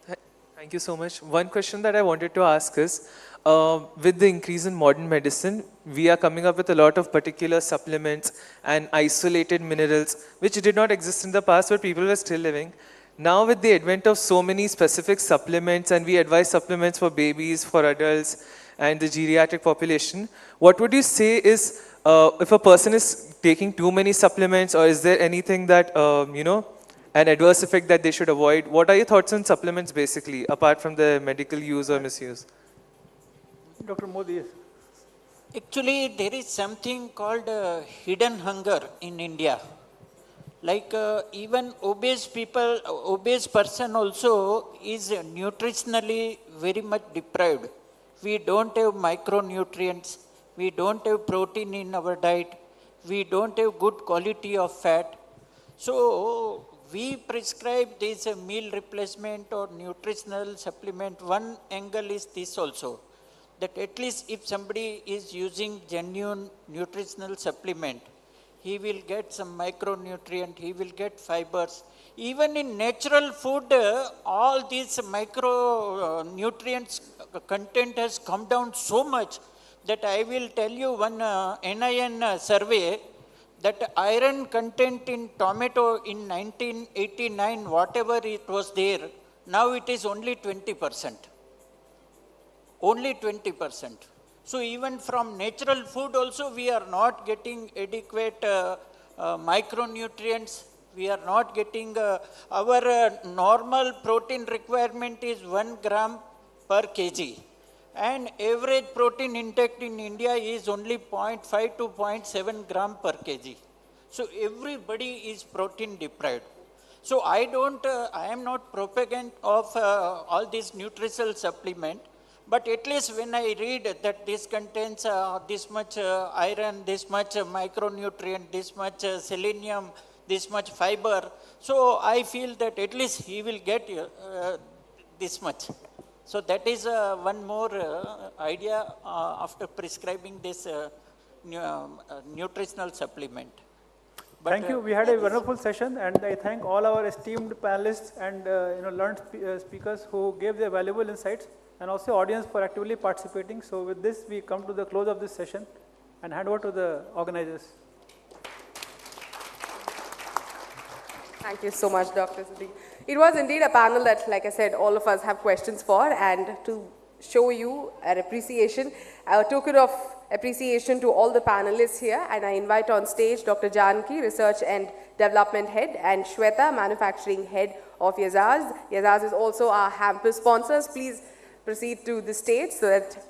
thank you so much. One question that I wanted to ask is, with the increase in modern medicine, we are coming up with a lot of particular supplements and isolated minerals, which did not exist in the past, but people were still living. Now with the advent of so many specific supplements, and we advise supplements for babies, for adults, and the geriatric population, what would you say is, if a person is taking too many supplements, or is there anything that, an adverse effect that they should avoid? What are your thoughts on supplements basically, apart from the medical use or misuse? Dr. Modi, yes. Actually, there is something called hidden hunger in India. Like even obese people, obese person also is nutritionally very much deprived. We don't have micronutrients. We don't have protein in our diet. We don't have good quality of fat. So we prescribe this meal replacement or nutritional supplement. One angle is this also, that at least if somebody is using genuine nutritional supplement, he will get some micronutrient, he will get fibers. Even in natural food, all these micronutrients content has come down so much that I will tell you one NIN survey, that iron content in tomato in 1989, whatever it was there, now it is only 20%. Only 20%. So even from natural food also we are not getting adequate micronutrients. We are not getting, our normal protein requirement is 1 gram per kg. And average protein intake in India is only 0.5 to 0.7 gram per kg. So everybody is protein deprived. So I am not propagand of all these nutritional supplement. But at least when I read that this contains this much iron, this much micronutrient, this much selenium, this much fiber, so I feel that at least he will get this much. So that is one more idea after prescribing this nutritional supplement. But, thank you. We had a wonderful session, and I thank all our esteemed panelists and learned speakers who gave their valuable insights, and also audience for actively participating. So with this, we come to the close of this session and hand over to the organizers. Thank you so much, Dr. Siddiq. It was indeed a panel that, like I said, all of us have questions for, and to show you an appreciation, a token of appreciation to all the panelists here, and I invite on stage Dr. Janki, Research and Development Head, and Shweta, Manufacturing Head of Yazaz. Yazaz is also our hamper sponsors. Please proceed to the stage so that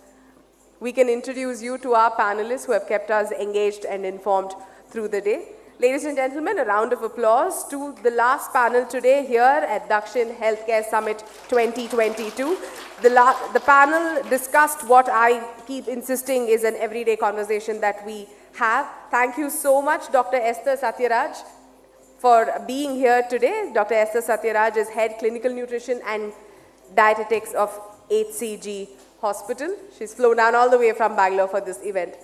we can introduce you to our panelists who have kept us engaged and informed through the day. Ladies and gentlemen, a round of applause to the last panel today here at Dakshin Healthcare Summit 2022. The panel discussed what I keep insisting is an everyday conversation that we have. Thank you so much, Dr. Esther Satyaraj, for being here today. Dr. Esther Satyaraj is Head Clinical Nutrition and Dietetics of HCG Hospital. She's flown down all the way from Bangalore for this event.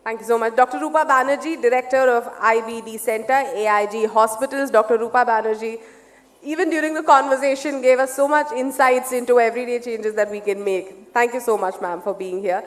Thank you so much. Dr. Rupa Banerjee, Director of IBD Center, AIG Hospitals. Dr. Rupa Banerjee, even during the conversation, gave us so much insights into everyday changes that we can make. Thank you so much, ma'am, for being here.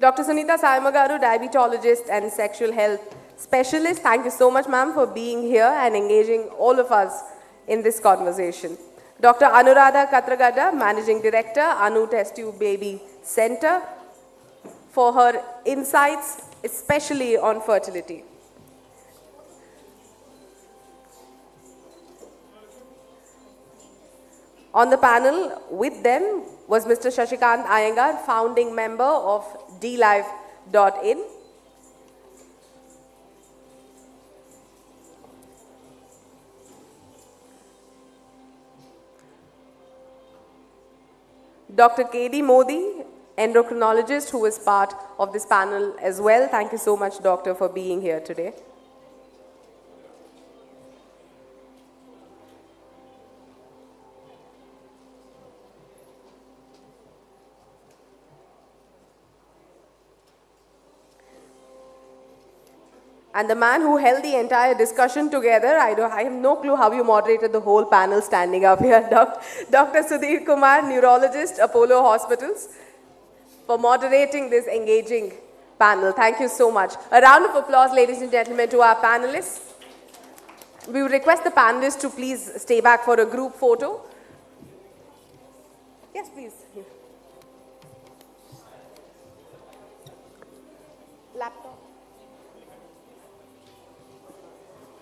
Dr. Sunita Saimagaru, diabetologist and sexual health specialist. Thank you so much, ma'am, for being here and engaging all of us in this conversation. Dr. Anuradha Katragada, Managing Director, Anu Test Tube Baby Center, for her insights, especially on fertility. On the panel with them was Mr. Shashikant Iyengar, founding member of dlive.in. Dr. K.D. Modi, endocrinologist, who is part of this panel as well. Thank you so much, doctor, for being here today. And the man who held the entire discussion together, I have no clue how you moderated the whole panel standing up here, Dr. Sudhir Kumar, neurologist, Apollo Hospitals, for moderating this engaging panel. Thank you so much. A round of applause, ladies and gentlemen, to our panelists. We would request the panelists to please stay back for a group photo. Yes, please. Laptop.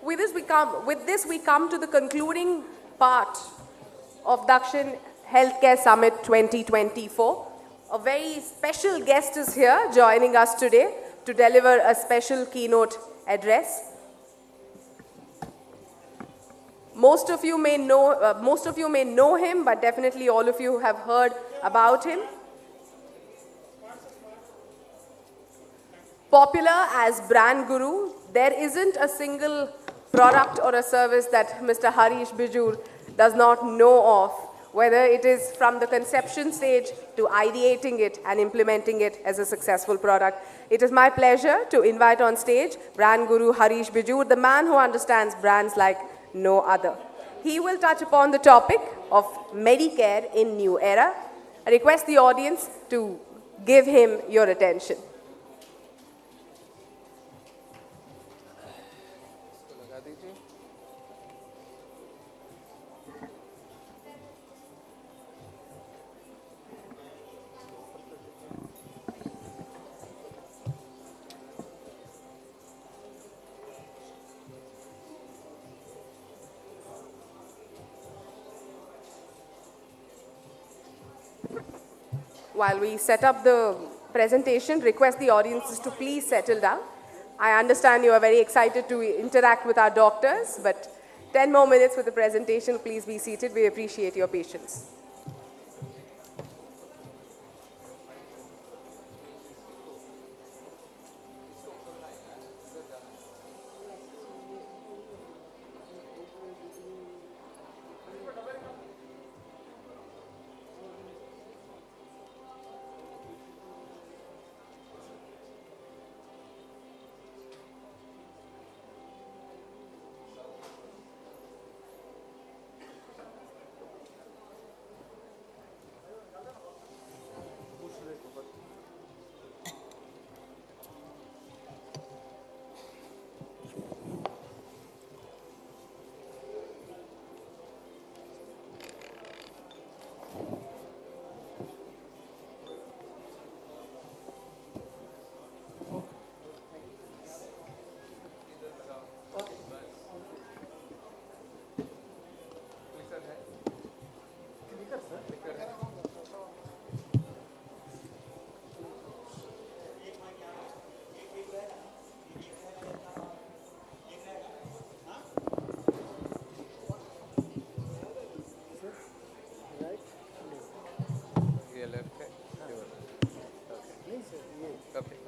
With this we come to the concluding part of Dakshin Healthcare Summit 2024. A very special guest is here joining us today to deliver a special keynote address. Most of you may know him, but definitely all of you have heard about him. Popular as brand guru, there isn't a single product or a service that Mr. Harish Bijur does not know of, whether it is from the conception stage to ideating it and implementing it as a successful product. It is my pleasure to invite on stage brand guru Harish Bijur, the man who understands brands like no other. He will touch upon the topic of Medicare in New Era. I request the audience to give him your attention. While we set up the presentation, request the audiences to please settle down. I understand you are very excited to interact with our doctors, but 10 more minutes with the presentation. Please be seated. We appreciate your patience.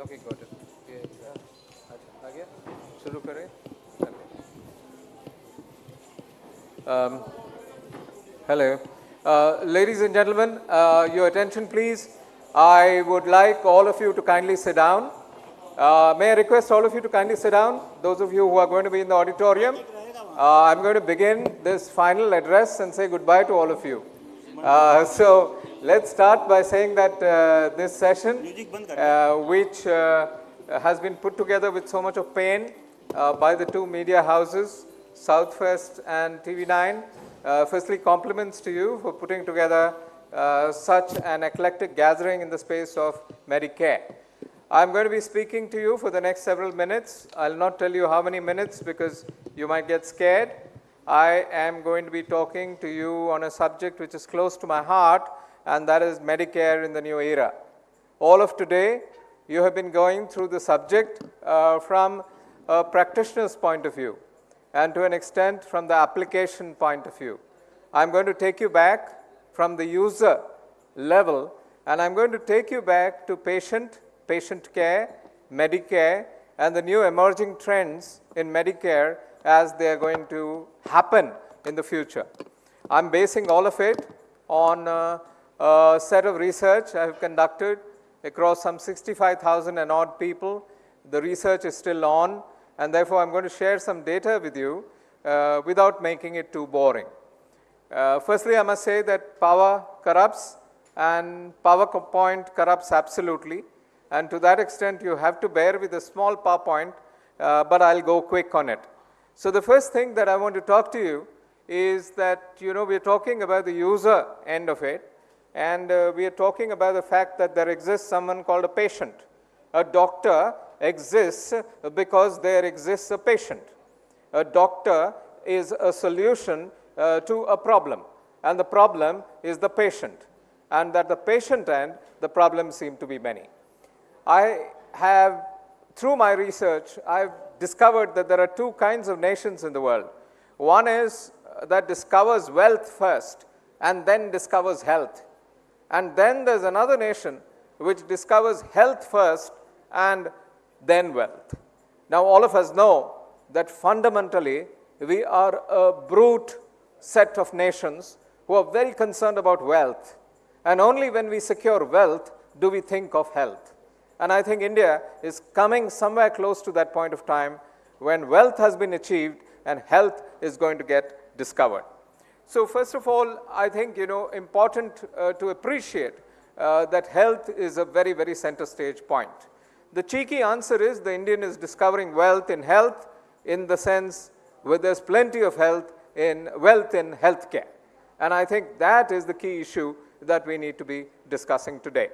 Okay, got it. आ गया? शुरू करें? Hello. Ladies and gentlemen, your attention please. I would like all of you to kindly sit down. May I request all of you to kindly sit down, those of you who are going to be in the auditorium. I'm going to begin this final address and say goodbye to all of you. So let's start by saying that this session, which has been put together with so much of pain by the two media houses, Southwest and TV9, firstly compliments to you for putting together such an eclectic gathering in the space of Medicare. I'm going to be speaking to you for the next several minutes. I'll not tell you how many minutes because you might get scared. I am going to be talking to you on a subject which is close to my heart, and that is Medicare in the new era. All of today, you have been going through the subject from a practitioner's point of view, and to an extent from the application point of view. I'm going to take you back from the user level, and I'm going to take you back to patient care, Medicare, and the new emerging trends in Medicare as they are going to happen in the future. I'm basing all of it on a set of research I have conducted across some 65,000 and odd people. The research is still on, and therefore I'm going to share some data with you without making it too boring. Firstly, I must say that power corrupts, and PowerPoint corrupts absolutely, and to that extent you have to bear with a small PowerPoint, but I'll go quick on it. So the first thing that I want to talk to you is that, we're talking about the user end of it, and we are talking about the fact that there exists someone called a patient. A doctor exists because there exists a patient. A doctor is a solution to a problem, and the problem is the patient. And at the patient end, the problems seem to be many. I have, through my research, I've discovered that there are two kinds of nations in the world. One is that discovers wealth first and then discovers health. And then there's another nation which discovers health first and then wealth. Now, all of us know that fundamentally we are a brute set of nations who are very concerned about wealth. And only when we secure wealth do we think of health. And I think India is coming somewhere close to that point of time when wealth has been achieved and health is going to get discovered. So first of all, I think, important to appreciate that health is a very, very center stage point. The cheeky answer is the Indian is discovering wealth in health, in the sense where there's plenty of wealth in healthcare. And I think that is the key issue that we need to be discussing today.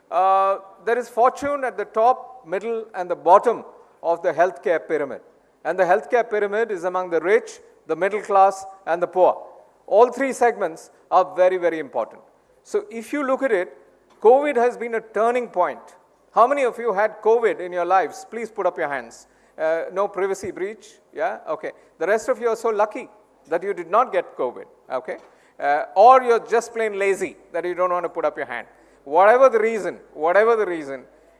There is fortune at the top, middle, and the bottom of the healthcare pyramid. And the healthcare pyramid is among the rich, the middle class, and the poor. All three segments are very, very important. So if you look at it, COVID has been a turning point. How many of you had COVID in your lives? Please put up your hands. No privacy breach? Yeah? Okay. The rest of you are so lucky that you did not get COVID. Okay? Or you're just plain lazy that you don't want to put up your hand. Whatever the reason,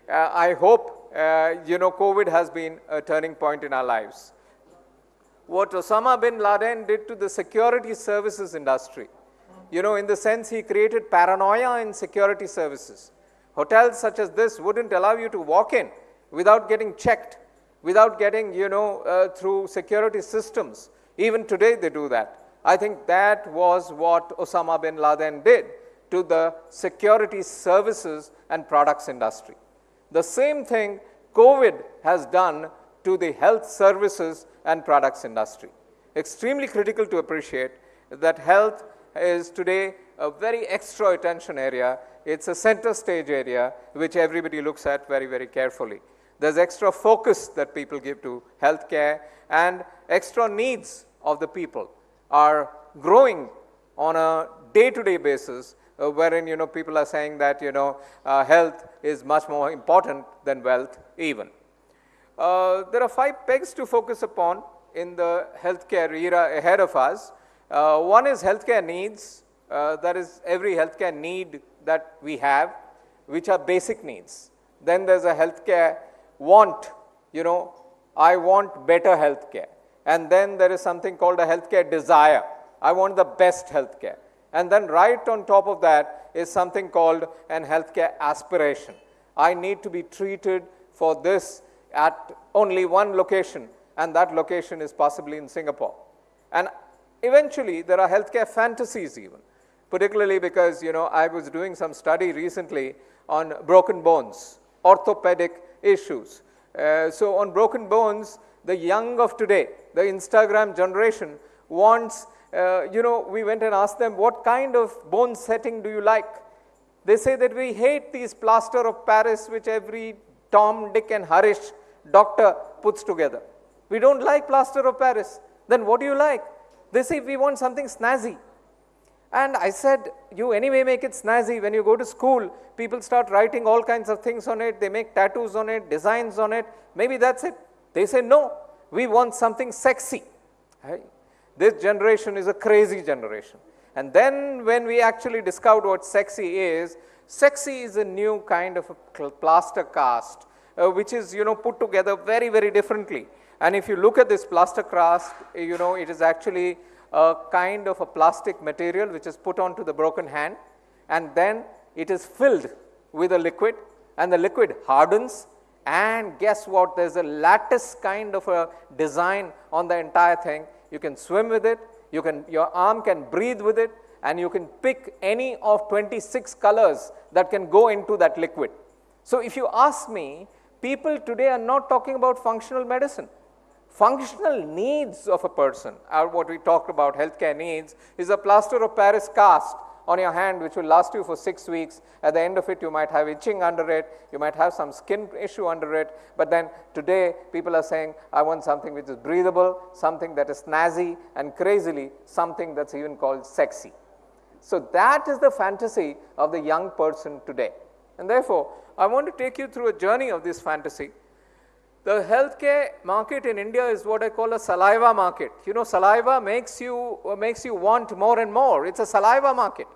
I hope, COVID has been a turning point in our lives. What Osama bin Laden did to the security services industry, in the sense he created paranoia in security services. Hotels such as this wouldn't allow you to walk in without getting checked, without getting, through security systems. Even today they do that. I think that was what Osama bin Laden did to the security services and products industry. The same thing COVID has done to the health services and products industry. Extremely critical to appreciate that health is today a very extra attention area. It's a center stage area which everybody looks at very, very carefully. There's extra focus that people give to healthcare, and extra needs of the people are growing on a day-to-day basis, wherein people are saying that health is much more important than wealth even. There are 5 pegs to focus upon in the healthcare era ahead of us. One is healthcare needs. That is every healthcare need that we have, which are basic needs. Then there's a healthcare want. I want better healthcare. And then there is something called a healthcare desire. I want the best healthcare. And then right on top of that is something called an healthcare aspiration. I need to be treated for this at only one location, and that location is possibly in Singapore. And eventually there are healthcare fantasies even, particularly because I was doing some study recently on broken bones, orthopedic issues. So on broken bones, the young of today, the Instagram generation wants, we went and asked them, what kind of bone setting do you like? They say that we hate these plaster of Paris which every Tom, Dick and Harish doctor puts together. We don't like plaster of Paris. Then what do you like? They say we want something snazzy. And I said, you anyway make it snazzy. When you go to school, people start writing all kinds of things on it. They make tattoos on it, designs on it. Maybe that's it. They say, no, we want something sexy. Right? This generation is a crazy generation. And then when we actually discovered what sexy is a new kind of a plaster cast, which is, put together very, very differently. And if you look at this plaster cast, it is actually a kind of a plastic material which is put onto the broken hand, and then it is filled with a liquid, and the liquid hardens, And guess what? There's a lattice kind of a design on the entire thing. You can swim with it, your arm can breathe with it, and you can pick any of 26 colors that can go into that liquid. So if you ask me, people today are not talking about functional medicine. Functional needs of a person, or what we talked about, healthcare needs, is a plaster of Paris cast on your hand which will last you for 6 weeks. At the end of it, you might have itching under it, you might have some skin issue under it, but then today people are saying, I want something which is breathable, something that is snazzy, and crazily, something that's even called sexy. So that is the fantasy of the young person today. And therefore, I want to take you through a journey of this fantasy. The healthcare market in India is what I call a saliva market. You know, saliva makes you want more and more. It's a saliva market.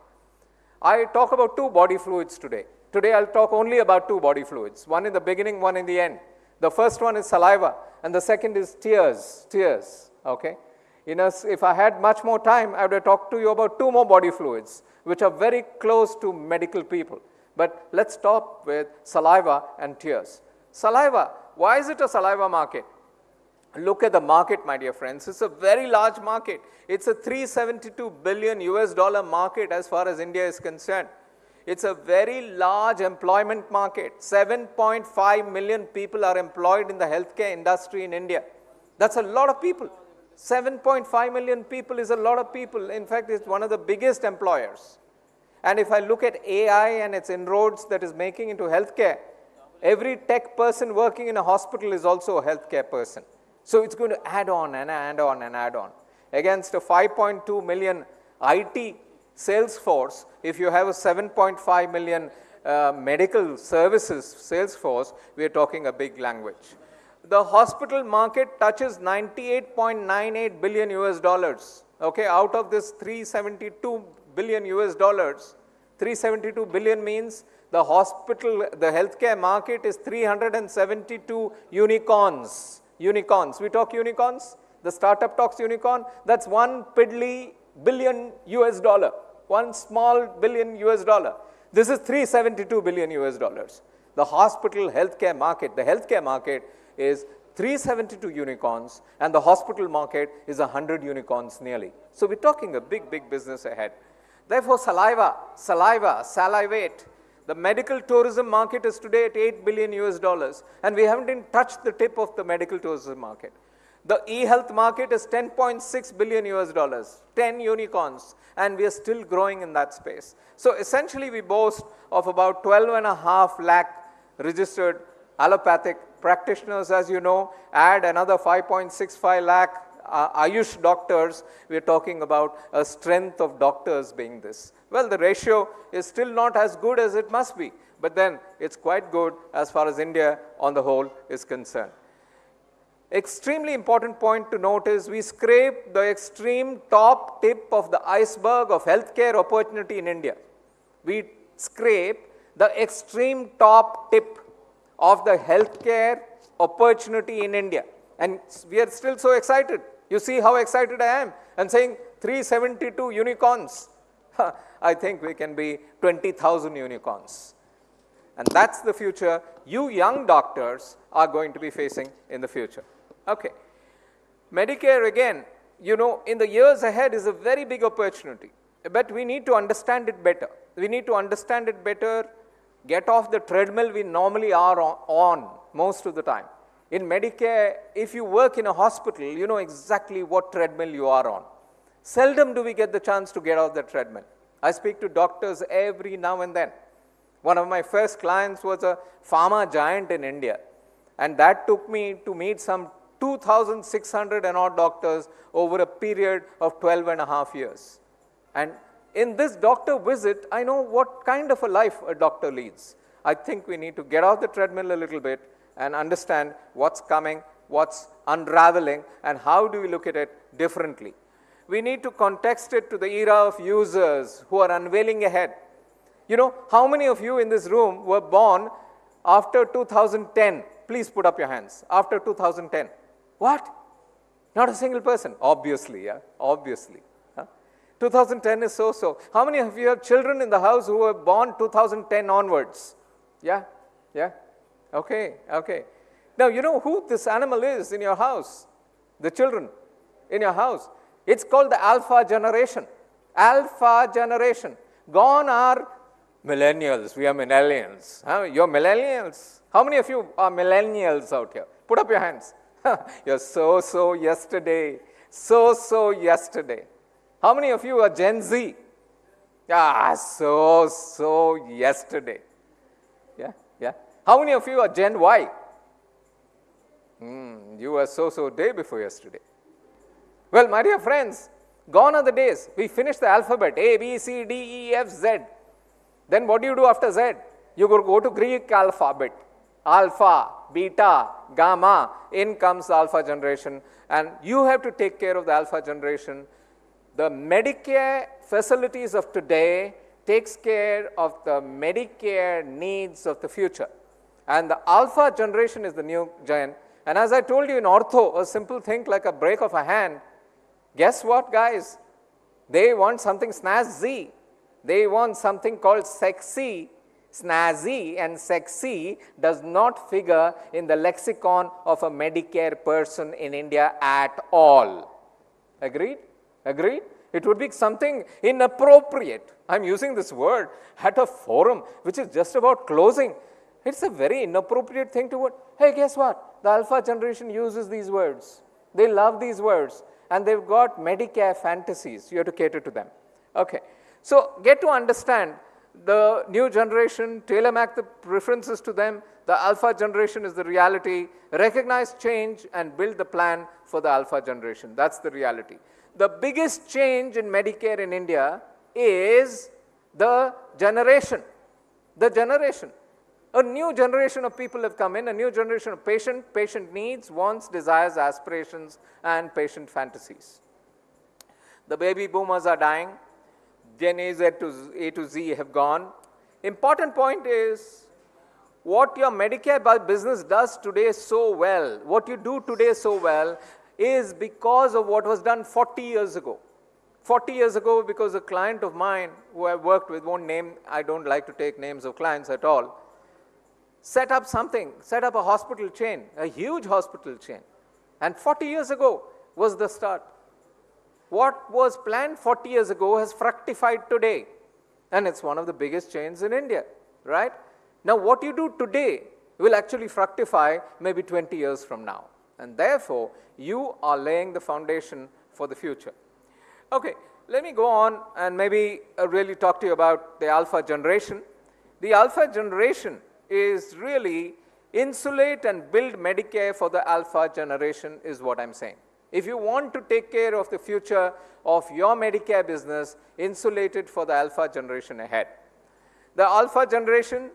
I talk about 2 body fluids today. Today I'll talk only about 2 body fluids, one in the beginning, one in the end. The first one is saliva, and the second is tears, okay? You know, if I had much more time, I would have talked to you about 2 more body fluids, which are very close to medical people. But let's stop with saliva and tears. Saliva, why is it a saliva market? Look at the market, my dear friends. It's a very large market. It's a $372 billion market as far as India is concerned. It's a very large employment market. 7.5 million people are employed in the healthcare industry in India. That's a lot of people. 7.5 million people is a lot of people. In fact, it's one of the biggest employers. And if I look at AI and its inroads that is making into healthcare, every tech person working in a hospital is also a healthcare person. So it's going to add on and add on and add on. Against a 5.2 million IT sales force, if you have a 7.5 million medical services sales force, we are talking a big language. The hospital market touches 98.98 billion $. Okay, out of this 372 billion $, 372 billion means the healthcare market is 372 unicorns. Unicorns. We talk unicorns. The startup talks unicorn. That's one piddly billion $. One small billion $. This is 372 billion $. The hospital healthcare market, the healthcare market is 372 unicorns, and the hospital market is 100 unicorns nearly. So we're talking a big, big business ahead. Therefore, salivate. The medical tourism market is today at $8 billion $, and we haven't even touched the tip of the medical tourism market. The e-health market is $10.6 billion $, 10 unicorns, and we are still growing in that space. So essentially, we boast of about 12.5 lakh registered allopathic practitioners, as you know, add another 5.65 lakh Ayush doctors, we are talking about a strength of doctors being this. Well, the ratio is still not as good as it must be, but then it's quite good as far as India on the whole is concerned. Extremely important point to note is we scrape the extreme top tip of the iceberg of healthcare opportunity in India. We scrape the extreme top tip of the healthcare opportunity in India. And we are still so excited. You see how excited I am. I'm saying 372 unicorns. I think we can be 20,000 unicorns. And that's the future you young doctors are going to be facing in the future. Okay. Medicare, again, you know, in the years ahead is a very big opportunity. But we need to understand it better. We need to understand it better, get off the treadmill we normally are on most of the time. In Medicare, if you work in a hospital, you know exactly what treadmill you are on. Seldom do we get the chance to get off the treadmill. I speak to doctors every now and then. One of my first clients was a pharma giant in India, and that took me to meet some 2,600 and odd doctors over a period of 12.5 years. And in this doctor visit, I know what kind of a life a doctor leads. I think we need to get off the treadmill a little bit and understand what's coming, what's unraveling, and how do we look at it differently. We need to context it to the era of users who are unveiling ahead. You know, how many of you in this room were born after 2010? Please put up your hands. After 2010. What? Not a single person. Obviously, yeah, obviously. 2010 is so-so. How many of you have children in the house who were born 2010 onwards? Yeah, yeah. Okay, okay. Now, you know who this animal is in your house? The children in your house. It's called the alpha generation. Alpha generation. Gone are millennials. We are millennials. Huh? You're millennials. How many of you are millennials out here? Put up your hands. You're so yesterday. So yesterday. How many of you are Gen Z? So yesterday. Yeah, yeah. How many of you are Gen Y? You were so day before yesterday. Well, my dear friends, gone are the days. We finished the alphabet, A, B, C, D, E, F, Z. Then what do you do after Z? You go to Greek alphabet. Alpha, beta, gamma. In comes the alpha generation. And you have to take care of the alpha generation. The Medicare facilities of today takes care of the Medicare needs of the future. And the alpha generation is the new giant. And as I told you in ortho, a simple thing like a break of a hand, guess what, guys? They want something snazzy. They want something called sexy. Snazzy and sexy does not figure in the lexicon of a Medicare person in India at all. Agreed? Agreed? It would be something inappropriate. I'm using this word at a forum which is just about closing. It's a very inappropriate thing to word. Hey, guess what? The alpha generation uses these words. They love these words. And they've got Medicare fantasies. You have to cater to them. Okay. So get to understand the new generation, tailor-make the preferences to them. The alpha generation is the reality. Recognize change and build the plan for the alpha generation. That's the reality. The biggest change in Medicare in India is the generation. The generation. A new generation of people have come in, a new generation of patient needs, wants, desires, aspirations, and patient fantasies. The baby boomers are dying. Gen A to Z have gone. Important point is, what your Medicare business does today so well, what you do today so well, is because of what was done 40 years ago. 40 years ago, because a client of mine who I worked with, won't name, I don't like to take names of clients at all, set up something, set up a hospital chain, a huge hospital chain. And 40 years ago was the start. What was planned 40 years ago has fructified today. And it's one of the biggest chains in India, right? Now, what you do today will actually fructify maybe 20 years from now. And therefore, you are laying the foundation for the future. Okay, let me go on and maybe really talk to you about the alpha generation. The alpha generation is really insulate and build Medicare for the alpha generation is what I'm saying. If you want to take care of the future of your Medicare business, insulate it for the alpha generation ahead. The alpha generation,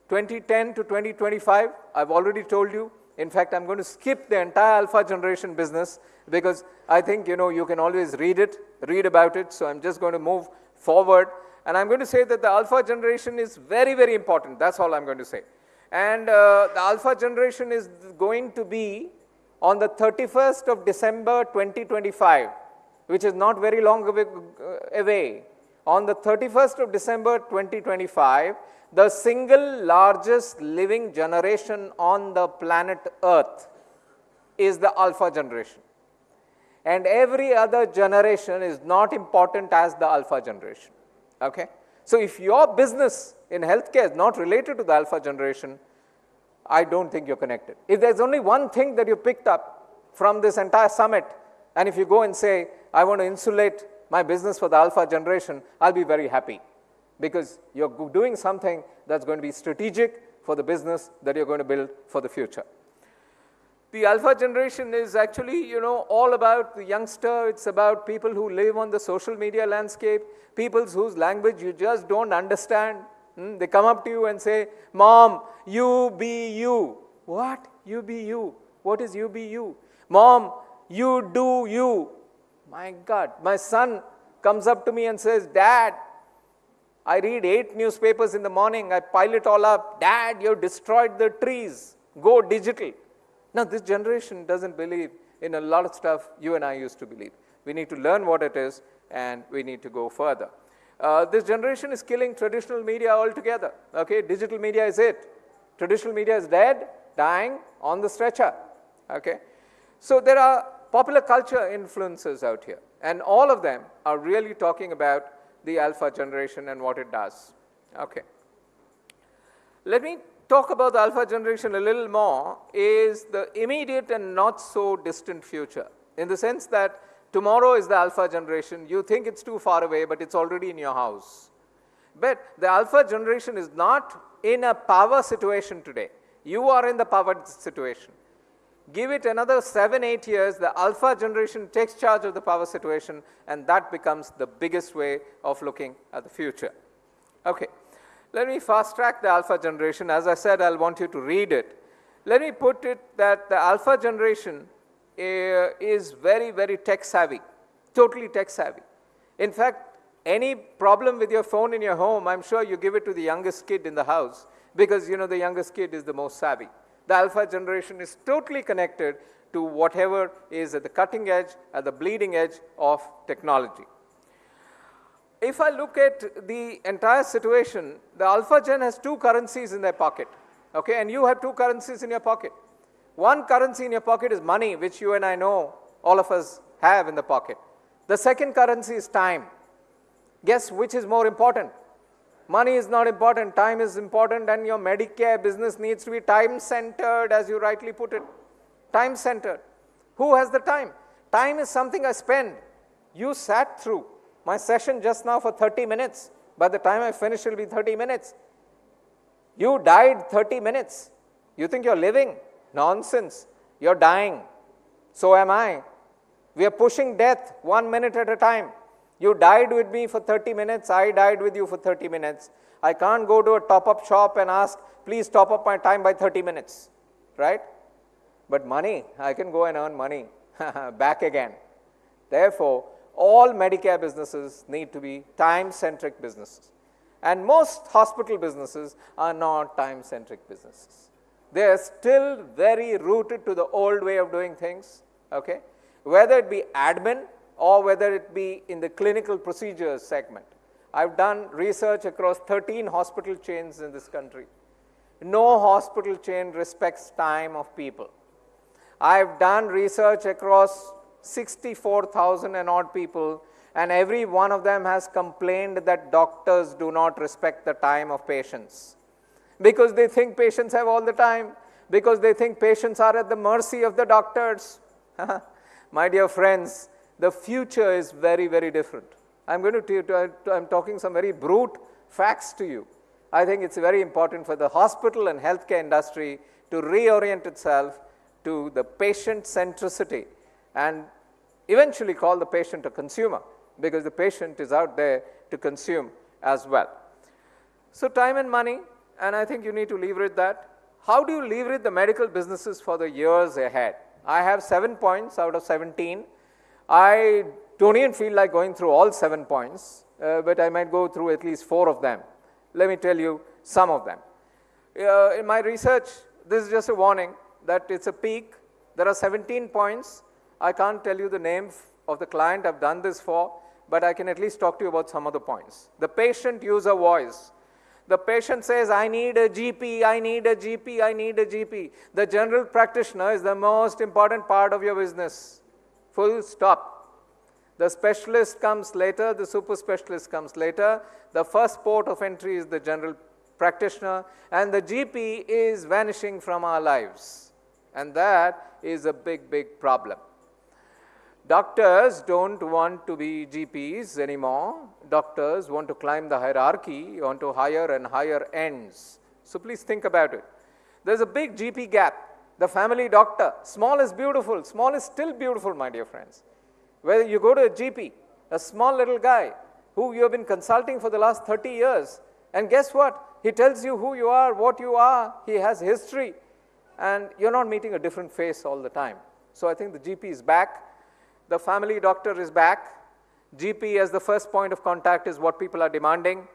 2010 to 2025, I've already told you. In fact, I'm going to skip the entire alpha generation business because I think, you can always read about it. So I'm just going to move forward. And I'm going to say that the alpha generation is very, very important. That's all I'm going to say. And the alpha generation is going to be on the 31st of December 2025, which is not very long away. On the 31st of December 2025, the single largest living generation on the planet Earth is the alpha generation. And every other generation is not important as the alpha generation. Okay? So if your business in healthcare is not related to the alpha generation, I don't think you're connected. If there's only one thing that you picked up from this entire summit, and if you go and say, I want to insulate my business for the alpha generation, I'll be very happy. Because you're doing something that's going to be strategic for the business that you're going to build for the future. The alpha generation is actually, all about the youngster. It's about people who live on the social media landscape, people whose language you just don't understand. They come up to you and say, Mom, you be you. What? You be you. What is you be you? Mom, you do you. My God. My son comes up to me and says, Dad, I read 8 newspapers in the morning. I pile it all up. Dad, you destroyed the trees. Go digital. Now, this generation doesn't believe in a lot of stuff you and I used to believe. We need to learn what it is, and we need to go further. This generation is killing traditional media altogether. Okay, digital media is it. Traditional media is dead, dying, on the stretcher. Okay? So there are popular culture influencers out here, and all of them are really talking about the alpha generation and what it does. Okay. Let me talk about the alpha generation a little more, is the immediate and not so distant future, in the sense that tomorrow is the alpha generation. You think it's too far away, but it's already in your house. But the alpha generation is not in a power situation today. You are in the power situation. Give it another 7-8 years, the alpha generation takes charge of the power situation, and that becomes the biggest way of looking at the future. Okay. Let me fast track the alpha generation. As I said, I'll want you to read it. Let me put it that the alpha generation is very, very tech savvy, totally tech savvy. In fact, any problem with your phone in your home, I'm sure you give it to the youngest kid in the house, because you know the youngest kid is the most savvy. The alpha generation is totally connected to whatever is at the cutting edge, at the bleeding edge of technology. If I look at the entire situation, the alpha gen has 2 currencies in their pocket, okay, and you have 2 currencies in your pocket. One currency in your pocket is money, which you and I know, all of us have in the pocket. The second currency is time. Guess which is more important? Money is not important, time is important, and your Medicare business needs to be time-centered, as you rightly put it. Time-centered. Who has the time? Time is something I spend. You sat through my session just now for 30 minutes. By the time I finish, it will be 30 minutes. You died 30 minutes. You think you're living? Nonsense. You're dying. So am I. We are pushing death 1 minute at a time. You died with me for 30 minutes. I died with you for 30 minutes. I can't go to a top-up shop and ask, please top up my time by 30 minutes. Right? But money, I can go and earn money back again. Therefore, all Medicare businesses need to be time-centric businesses. And most hospital businesses are not time-centric businesses. They are still very rooted to the old way of doing things, okay? Whether it be admin or whether it be in the clinical procedures segment. I've done research across 13 hospital chains in this country. No hospital chain respects time of people. I've done research across 64,000 and odd people, and every one of them has complained that doctors do not respect the time of patients. Because they think patients have all the time, because they think patients are at the mercy of the doctors. My dear friends, the future is very, very different. I'm talking some very brute facts to you. I think it's very important for the hospital and healthcare industry to reorient itself to the patient centricity and eventually call the patient a consumer, because the patient is out there to consume as well. So time and money, and I think you need to leverage that. How do you leverage the medical businesses for the years ahead? I have 7 points out of 17. I don't even feel like going through all 7 points, but I might go through at least 4 of them. Let me tell you some of them. In my research, this is just a warning that it's a peak. There are 17 points. I can't tell you the name of the client I've done this for, but I can at least talk to you about some of the points. The patient user voice. The patient says, I need a GP, I need a GP, I need a GP. The general practitioner is the most important part of your business. Full stop. The specialist comes later, the super specialist comes later. The first port of entry is the general practitioner, and the GP is vanishing from our lives. And that is a big, big problem. Doctors don't want to be GPs anymore. Doctors want to climb the hierarchy onto higher and higher ends. So please think about it. There's a big GP gap. The family doctor, small is beautiful. Small is still beautiful, my dear friends. Whether you go to a GP, a small little guy who you have been consulting for the last 30 years, and guess what? He tells you who you are, what you are. He has history, and you're not meeting a different face all the time. So I think the GP is back. The family doctor is back. GP as the first point of contact is what people are demanding.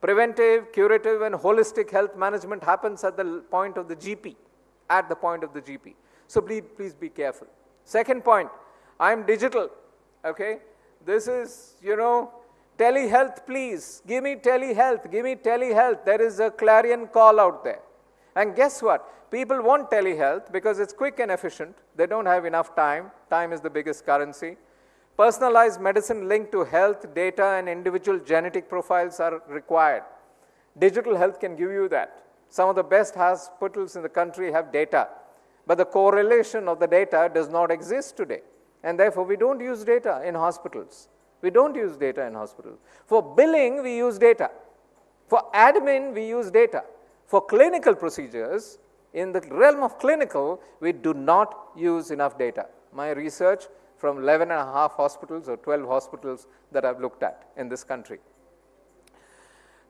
Preventive, curative, and holistic health management happens at the point of the GP, at the point of the GP. So please be careful. Second point, I'm digital, okay? This is, telehealth, please. Give me telehealth, give me telehealth. There is a clarion call out there. And guess what? People want telehealth because it's quick and efficient. They don't have enough time. Time is the biggest currency. Personalized medicine linked to health data and individual genetic profiles are required. Digital health can give you that. Some of the best hospitals in the country have data, but the correlation of the data does not exist today. And therefore, we don't use data in hospitals. We don't use data in hospitals. For billing, we use data. For admin, we use data. For clinical procedures, in the realm of clinical, we do not use enough data. My research from 11 and a half hospitals or 12 hospitals that I've looked at in this country.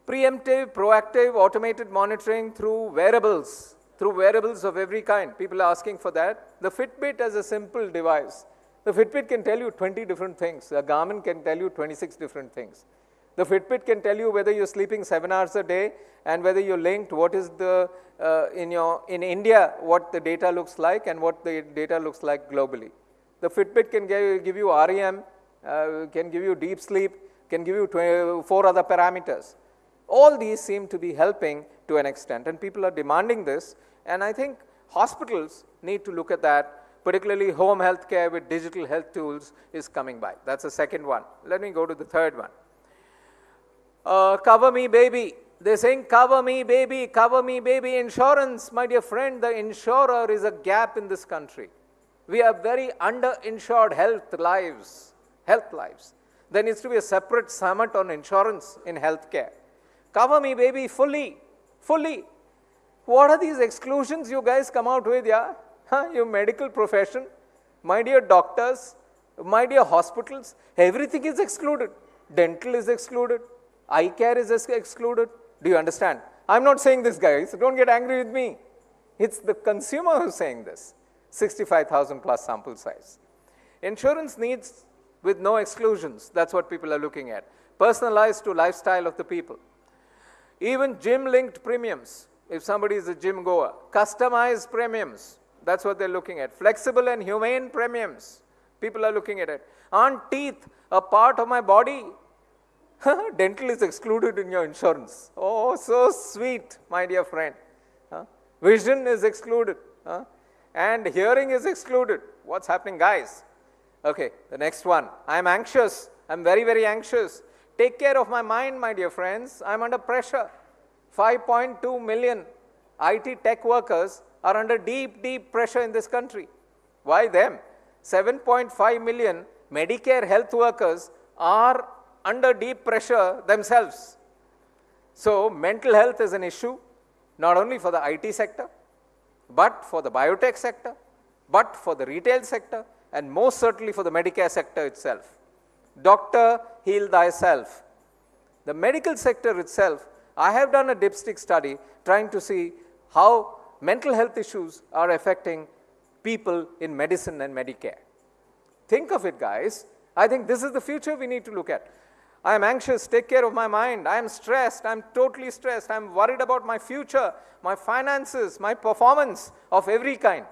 Preemptive, proactive, automated monitoring through wearables of every kind. People are asking for that. The Fitbit as a simple device. The Fitbit can tell you 20 different things. A Garmin can tell you 26 different things. The Fitbit can tell you whether you're sleeping 7 hours a day and whether you're linked, what is the, in India, what the data looks like and what the data looks like globally. The Fitbit can give you REM, can give you deep sleep, can give you 4 other parameters. All these seem to be helping to an extent, and people are demanding this, and I think hospitals need to look at that, particularly home health care with digital health tools is coming by. That's the second one. Let me go to the third one. Cover me, baby. They're saying, cover me, baby, cover me, baby. Insurance, my dear friend, the insurer is a gap in this country. We are very underinsured health lives. There needs to be a separate summit on insurance in healthcare. Cover me, baby, fully. What are these exclusions you guys come out with, yeah? Your medical profession, my dear doctors, my dear hospitals, everything is excluded. Dental is excluded. Eye care is excluded. Do you understand? I'm not saying this, guys. Don't get angry with me. It's the consumer who's saying this. 65,000 plus sample size. Insurance needs with no exclusions. That's what people are looking at. Personalized to lifestyle of the people. Even gym-linked premiums, if somebody is a gym goer. Customized premiums, that's what they're looking at. Flexible and humane premiums, people are looking at it. Aren't teeth a part of my body? Dental is excluded in your insurance. Oh, so sweet, my dear friend. Vision is excluded. And hearing is excluded. What's happening, guys? Okay, the next one. I'm anxious. I'm very, very anxious. Take care of my mind, my dear friends. I'm under pressure. 5.2 million IT tech workers are under deep, deep pressure in this country. Why them? 7.5 million Medicare health workers are under deep pressure themselves. So mental health is an issue, not only for the IT sector, but for the biotech sector, but for the retail sector, and most certainly for the Medicare sector itself. Doctor, heal thyself. The medical sector itself, I have done a dipstick study trying to see how mental health issues are affecting people in medicine and Medicare. Think of it, guys. I think this is the future we need to look at. I am anxious, take care of my mind. I am stressed, I'm totally stressed. I'm worried about my future, my finances, my performance of every kind.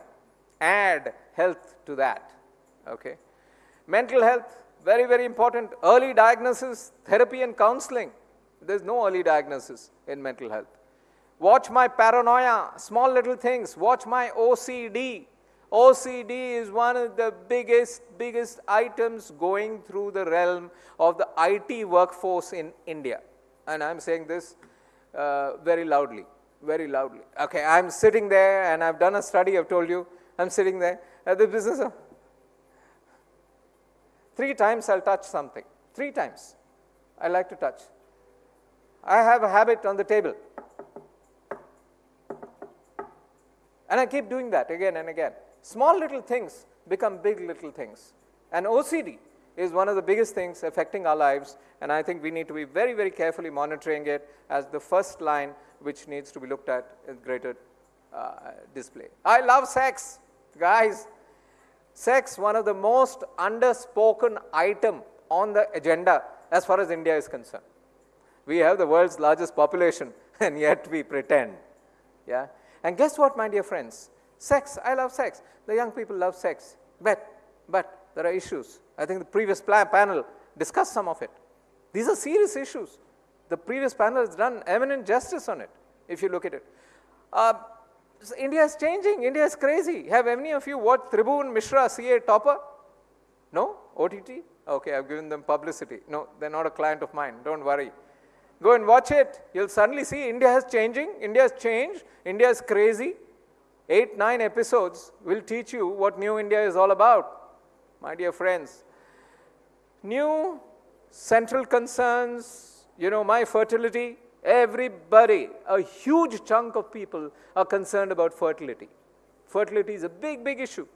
Add health to that, okay? Mental health, very, very important. Early diagnosis, therapy and counseling. There's no early diagnosis in mental health. Watch my paranoia, small little things. Watch my OCD. OCD is one of the biggest items going through the realm of the IT workforce in India. And I'm saying this very loudly. Okay, I'm sitting there and I've done a study, I've told you. I'm sitting there at the business of 3 times I'll touch something. 3 times I like to touch. I have a habit on the table. And I keep doing that again and again. Small little things become big little things. And OCD is one of the biggest things affecting our lives, and I think we need to be very, very carefully monitoring it as the first line which needs to be looked at in greater display. I love sex, guys. Sex, one of the most underspoken item on the agenda as far as India is concerned. We have the world's largest population, and yet we pretend. Yeah? And guess what, my dear friends? Sex, I love sex. The young people love sex. But there are issues. I think the previous panel discussed some of it. These are serious issues. The previous panel has done eminent justice on it, if you look at it. India is changing. India is crazy. Have any of you watched Tribhuvan Mishra, CA topper? No? OTT? Okay, I've given them publicity. No, they're not a client of mine. Don't worry. Go and watch it. You'll suddenly see India is changing. India has changed. India is crazy. 8, 9 episodes will teach you what New India is all about, my dear friends. New central concerns, my fertility. Everybody, a huge chunk of people are concerned about fertility. Fertility is a big, big issue.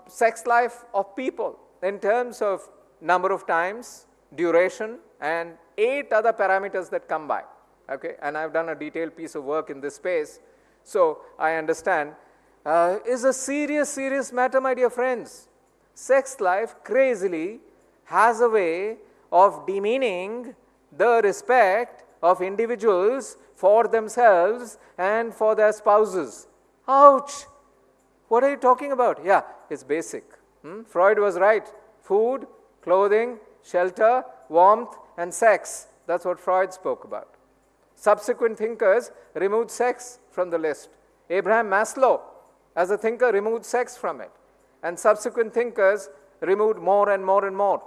Sex life of people in terms of number of times, duration, and 8 other parameters that come by. Okay, and I've done a detailed piece of work in this space, so I understand. Is a serious, serious matter, my dear friends. Sex life crazily has a way of demeaning the respect of individuals for themselves and for their spouses. Ouch! What are you talking about? Yeah, it's basic. Freud was right. Food, clothing, shelter, warmth, and sex. That's what Freud spoke about. Subsequent thinkers removed sex from the list. Abraham Maslow, as a thinker, removed sex from it. And subsequent thinkers removed more and more and more.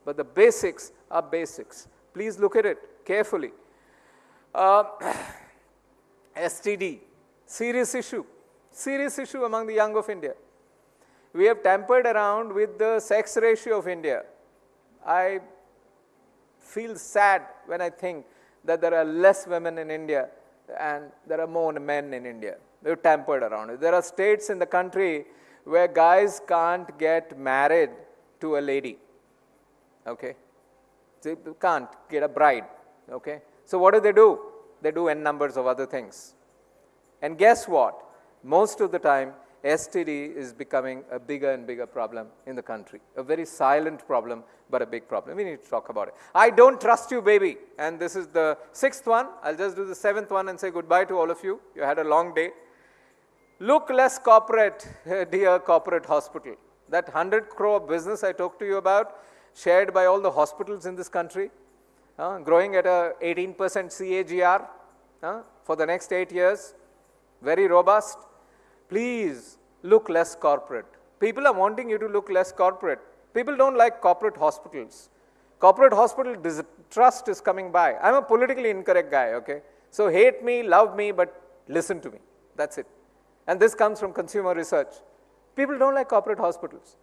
But the basics are basics. Please look at it carefully. STD, serious issue among the young of India. We have tampered around with the sex ratio of India. I feel sad when I think that there are less women in India and there are more men in India. We've tampered around it. There are states in the country where guys can't get married to a lady. Okay? They can't get a bride. Okay? So what do? They do n numbers of other things. And guess what? Most of the time, STD is becoming a bigger and bigger problem in the country. A very silent problem, but a big problem. We need to talk about it. I don't trust you, baby. And this is the 6th one. I'll just do the 7th one and say goodbye to all of you. You had a long day. Look less corporate, dear corporate hospital. That 100 crore business I talked to you about, shared by all the hospitals in this country, growing at a 18% CAGR for the next 8 years, very robust. Please look less corporate. People are wanting you to look less corporate. People don't like corporate hospitals. Corporate hospital distrust is coming by. I'm a politically incorrect guy, okay? So hate me, love me, but listen to me. That's it. And this comes from consumer research. People don't like corporate hospitals.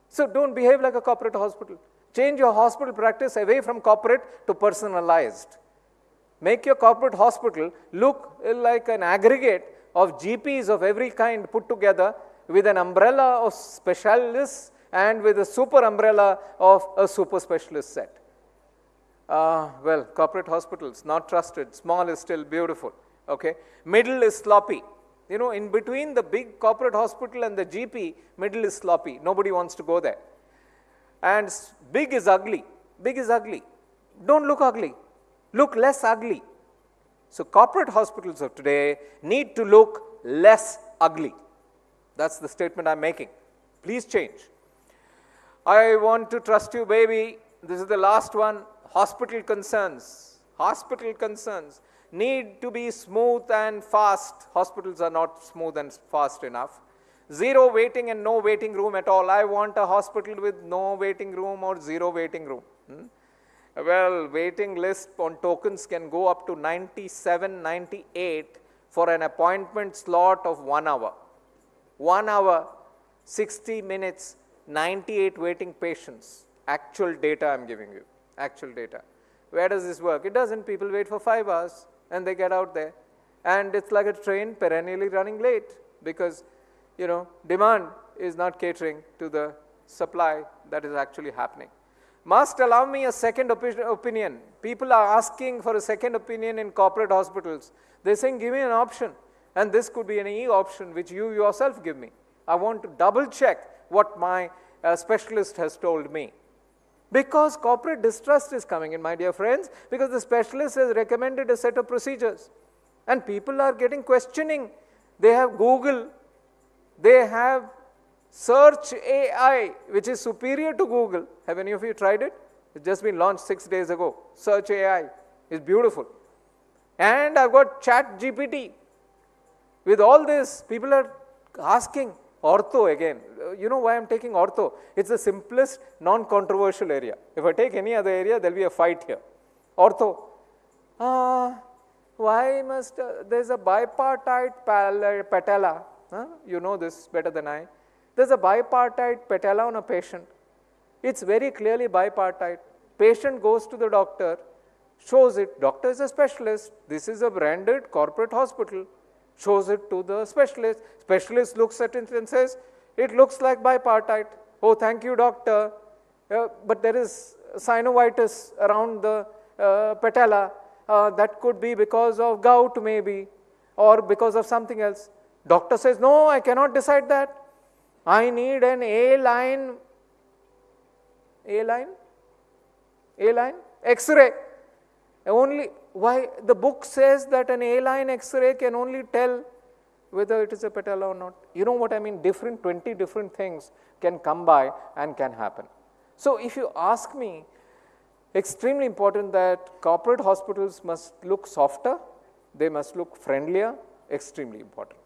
So don't behave like a corporate hospital. Change your hospital practice away from corporate to personalized. Make your corporate hospital look like an aggregate of GPs of every kind put together with an umbrella of specialists and with a super umbrella of a super specialist set. Well, corporate hospitals, not trusted. Small is still beautiful. Okay? Middle is sloppy. In between the big corporate hospital and the GP, middle is sloppy. Nobody wants to go there. And big is ugly. Big is ugly. Don't look ugly. Look less ugly. So corporate hospitals of today need to look less ugly. That's the statement I'm making. Please change. I want to trust you, baby. This is the last one. Hospital concerns. Hospital concerns need to be smooth and fast. Hospitals are not smooth and fast enough. Zero waiting and no waiting room at all. I want a hospital with no waiting room or zero waiting room. Well, waiting list on tokens can go up to 97, 98 for an appointment slot of 1 hour. 1 hour, 60 minutes, 98 waiting patients. Actual data I'm giving you. Actual data. Where does this work? It doesn't. People wait for 5 hours and they get out there. And it's like a train perennially running late because, demand is not catering to the supply that is actually happening. Must allow me a second opinion. People are asking for a second opinion in corporate hospitals. They're saying, give me an option. And this could be an e-option which you yourself give me. I want to double check what my specialist has told me. Because corporate distrust is coming in, my dear friends, because the specialist has recommended a set of procedures. And people are getting questioning. They have Google. They have Search AI, which is superior to Google. Have any of you tried it? It's just been launched 6 days ago. Search AI is beautiful. And I've got Chat GPT. With all this, people are asking ortho again. You know why I'm taking ortho? It's the simplest, non-controversial area. If I take any other area, there'll be a fight here. Ortho. Why must, there's a bipartite patella. You know this better than I. There's a bipartite patella on a patient. It's very clearly bipartite. Patient goes to the doctor, shows it. Doctor is a specialist. This is a branded corporate hospital. Shows it to the specialist. Specialist looks at it and says, it looks like bipartite. Oh, thank you, doctor. But there is synovitis around the patella. That could be because of gout maybe, or because of something else. Doctor says, no, I cannot decide that. I need an A-line X-ray. Only, why? The book says that an A-line X-ray can only tell whether it is a patella or not. You know what I mean? 20 different things can come by and can happen. So if you ask me, extremely important that corporate hospitals must look softer, they must look friendlier, extremely important.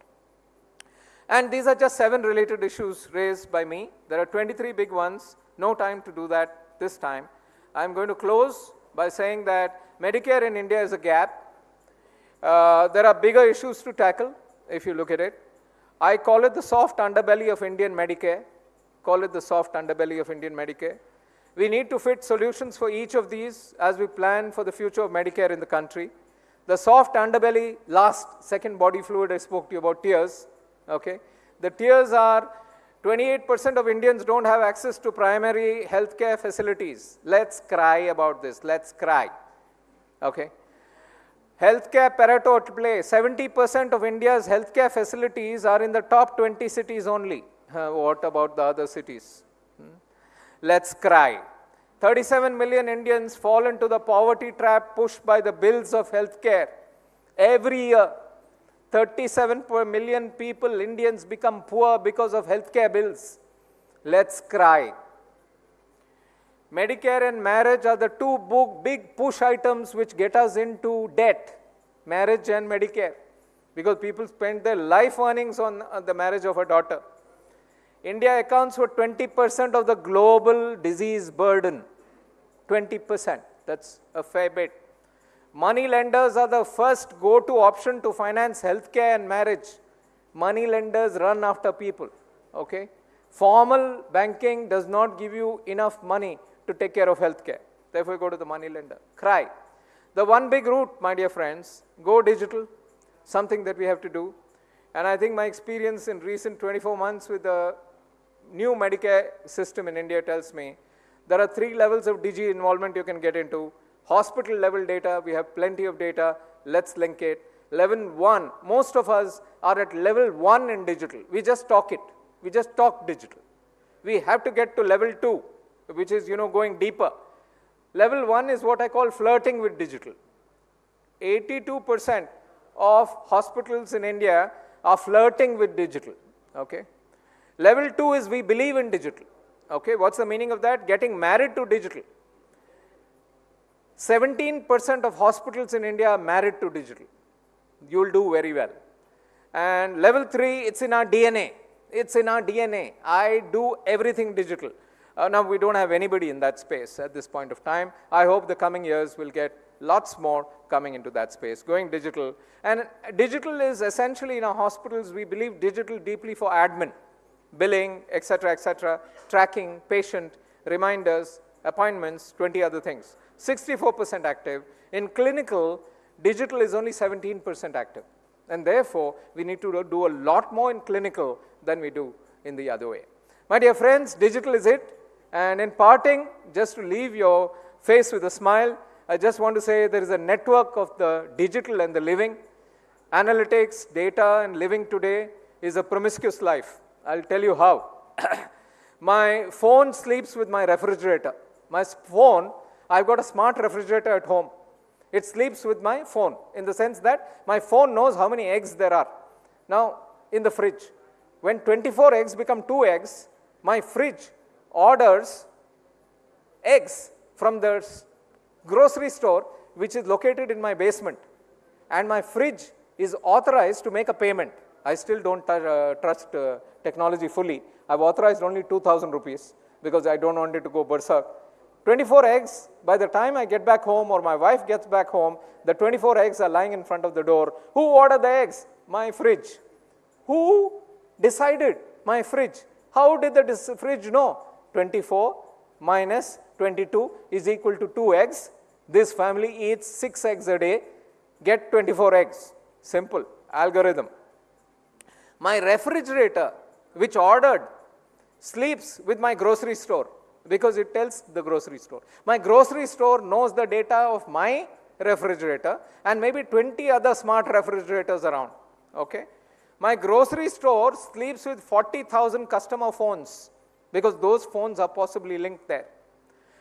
And these are just 7 related issues raised by me. There are 23 big ones, no time to do that this time. I'm going to close by saying that Medicare in India is a gap. There are bigger issues to tackle if you look at it. I call it the soft underbelly of Indian Medicare. Call it the soft underbelly of Indian Medicare. We need to fit solutions for each of these as we plan for the future of Medicare in the country. The soft underbelly, second body fluid I spoke to you about, tears. Okay. The tears are 28% of Indians don't have access to primary healthcare facilities. Let's cry about this. Let's cry. Okay. Healthcare Pareto play. 70% of India's healthcare facilities are in the top 20 cities only. What about the other cities? Let's cry. 37 million Indians fall into the poverty trap pushed by the bills of healthcare. Every year, 37 million people, Indians, become poor because of healthcare bills. Let's cry. Medicare and marriage are the two big push items which get us into debt. Marriage and Medicare. Because people spend their life earnings on the marriage of a daughter. India accounts for 20% of the global disease burden. 20%. That's a fair bit. Money lenders are the first go-to option to finance healthcare and marriage. Money lenders run after people. Okay? Formal banking does not give you enough money to take care of healthcare. Therefore, go to the money lender. Cry. The one big route, my dear friends, go digital. Something that we have to do. And I think my experience in recent 24 months with the new Medicare system in India tells me there are 3 levels of Digi involvement you can get into. Hospital level data, we have plenty of data, let's link it. Level 1, most of us are at level 1 in digital. We just talk it. We just talk digital. We have to get to level 2, which is, going deeper. Level 1 is what I call flirting with digital. 82% of hospitals in India are flirting with digital. Okay? Level 2 is we believe in digital. Okay, what's the meaning of that? Getting married to digital. 17% of hospitals in India are married to digital. You'll do very well. And level 3, it's in our DNA. It's in our DNA. I do everything digital. Now, we don't have anybody in that space at this point of time. I hope the coming years will get lots more coming into that space, going digital. And digital is essentially in our hospitals, we believe digital deeply for admin, billing, etc., tracking, patient, reminders, appointments, 20 other things. 64% active. In clinical, digital is only 17% active. And therefore, we need to do a lot more in clinical than we do in the other way. My dear friends, digital is it. And in parting, just to leave your face with a smile, I just want to say there is a network of the digital and the living. Analytics, data, and living today is a promiscuous life. I'll tell you how. My phone sleeps with my refrigerator. My phone, I've got a smart refrigerator at home. It sleeps with my phone in the sense that my phone knows how many eggs there are. Now, in the fridge, when 24 eggs become 2 eggs, my fridge orders eggs from the grocery store, which is located in my basement. And my fridge is authorized to make a payment. I still don't trust technology fully. I've authorized only 2,000 rupees because I don't want it to go berserk. 24 eggs, by the time I get back home or my wife gets back home, the 24 eggs are lying in front of the door. Who ordered the eggs? My fridge. Who decided? My fridge. How did the fridge know? 24 minus 22 is equal to 2 eggs. This family eats 6 eggs a day. Get 24 eggs. Simple algorithm. My refrigerator, which ordered, sleeps with my grocery store because it tells the grocery store. My grocery store knows the data of my refrigerator and maybe 20 other smart refrigerators around. Okay? My grocery store sleeps with 40,000 customer phones because those phones are possibly linked there.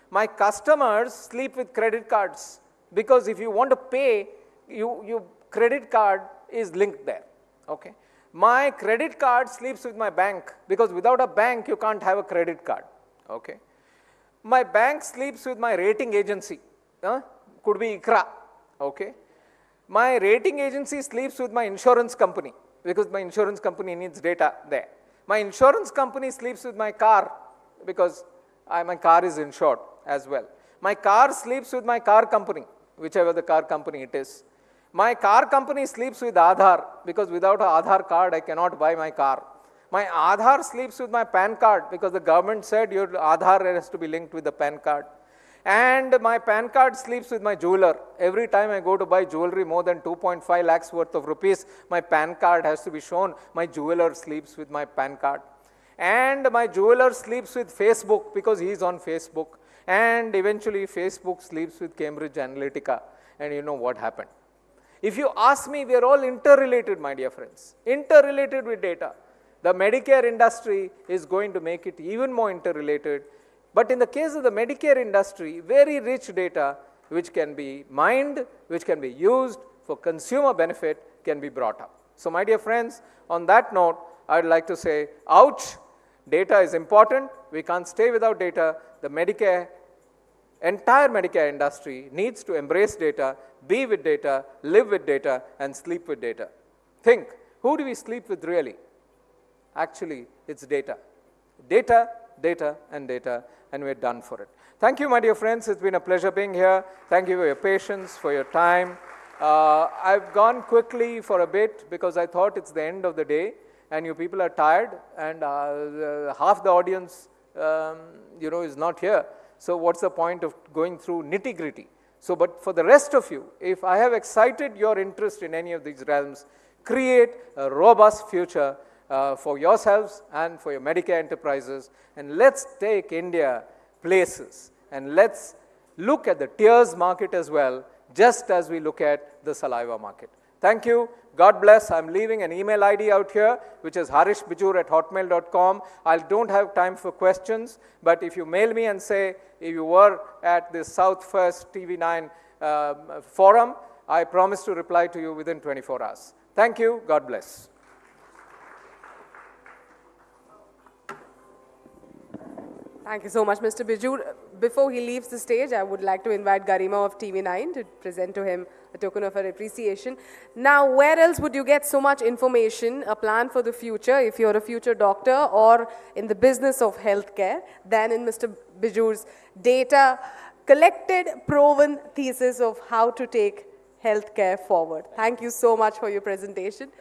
My customers sleep with credit cards because if you want to pay, your credit card is linked there. Okay? My credit card sleeps with my bank because without a bank you can't have a credit card. Okay? My bank sleeps with my rating agency. Could be ICRA. Okay? My rating agency sleeps with my insurance company because my insurance company needs data there. My insurance company sleeps with my car because my car is insured as well. My car sleeps with my car company, whichever the car company it is. My car company sleeps with Aadhaar because without an Aadhaar card I cannot buy my car. My Aadhaar sleeps with my PAN card because the government said your Aadhaar has to be linked with the PAN card. And my PAN card sleeps with my jeweler. Every time I go to buy jewelry more than 2.5 lakhs worth of rupees, my PAN card has to be shown. My jeweler sleeps with my PAN card. And my jeweler sleeps with Facebook because he is on Facebook. And eventually Facebook sleeps with Cambridge Analytica. And you know what happened. If you ask me, we are all interrelated, my dear friends. Interrelated with data. The Medicare industry is going to make it even more interrelated. But in the case of the Medicare industry, very rich data which can be mined, which can be used for consumer benefit can be brought up. So my dear friends, on that note, I would like to say, ouch, data is important. We can't stay without data. The entire Medicare industry needs to embrace data, be with data, live with data, and sleep with data. Think, who do we sleep with really? Actually, it's data. Data, data, and data, and we're done for it. Thank you, my dear friends. It's been a pleasure being here. Thank you for your patience, for your time. I've gone quickly for a bit because I thought it's the end of the day, and you people are tired, and half the audience, is not here. So what's the point of going through nitty-gritty? So, but for the rest of you, if I have excited your interest in any of these realms, create a robust future for yourselves and for your Medicare enterprises, and let's take India places, and let's look at the tears market as well, just as we look at the saliva market. Thank you. God bless. I'm leaving an email ID out here, which is harishbijur@hotmail.com. I don't have time for questions, but if you mail me and say if you were at the South First TV9 forum, I promise to reply to you within 24 hours. Thank you. God bless. Thank you so much, Mr. Bijur. Before he leaves the stage, I would like to invite Garima of TV9 to present to him a token of our appreciation. Now, where else would you get so much information, a plan for the future, if you're a future doctor or in the business of healthcare, than in Mr. Bijur's data, collected, proven thesis of how to take healthcare forward. Thank you so much for your presentation.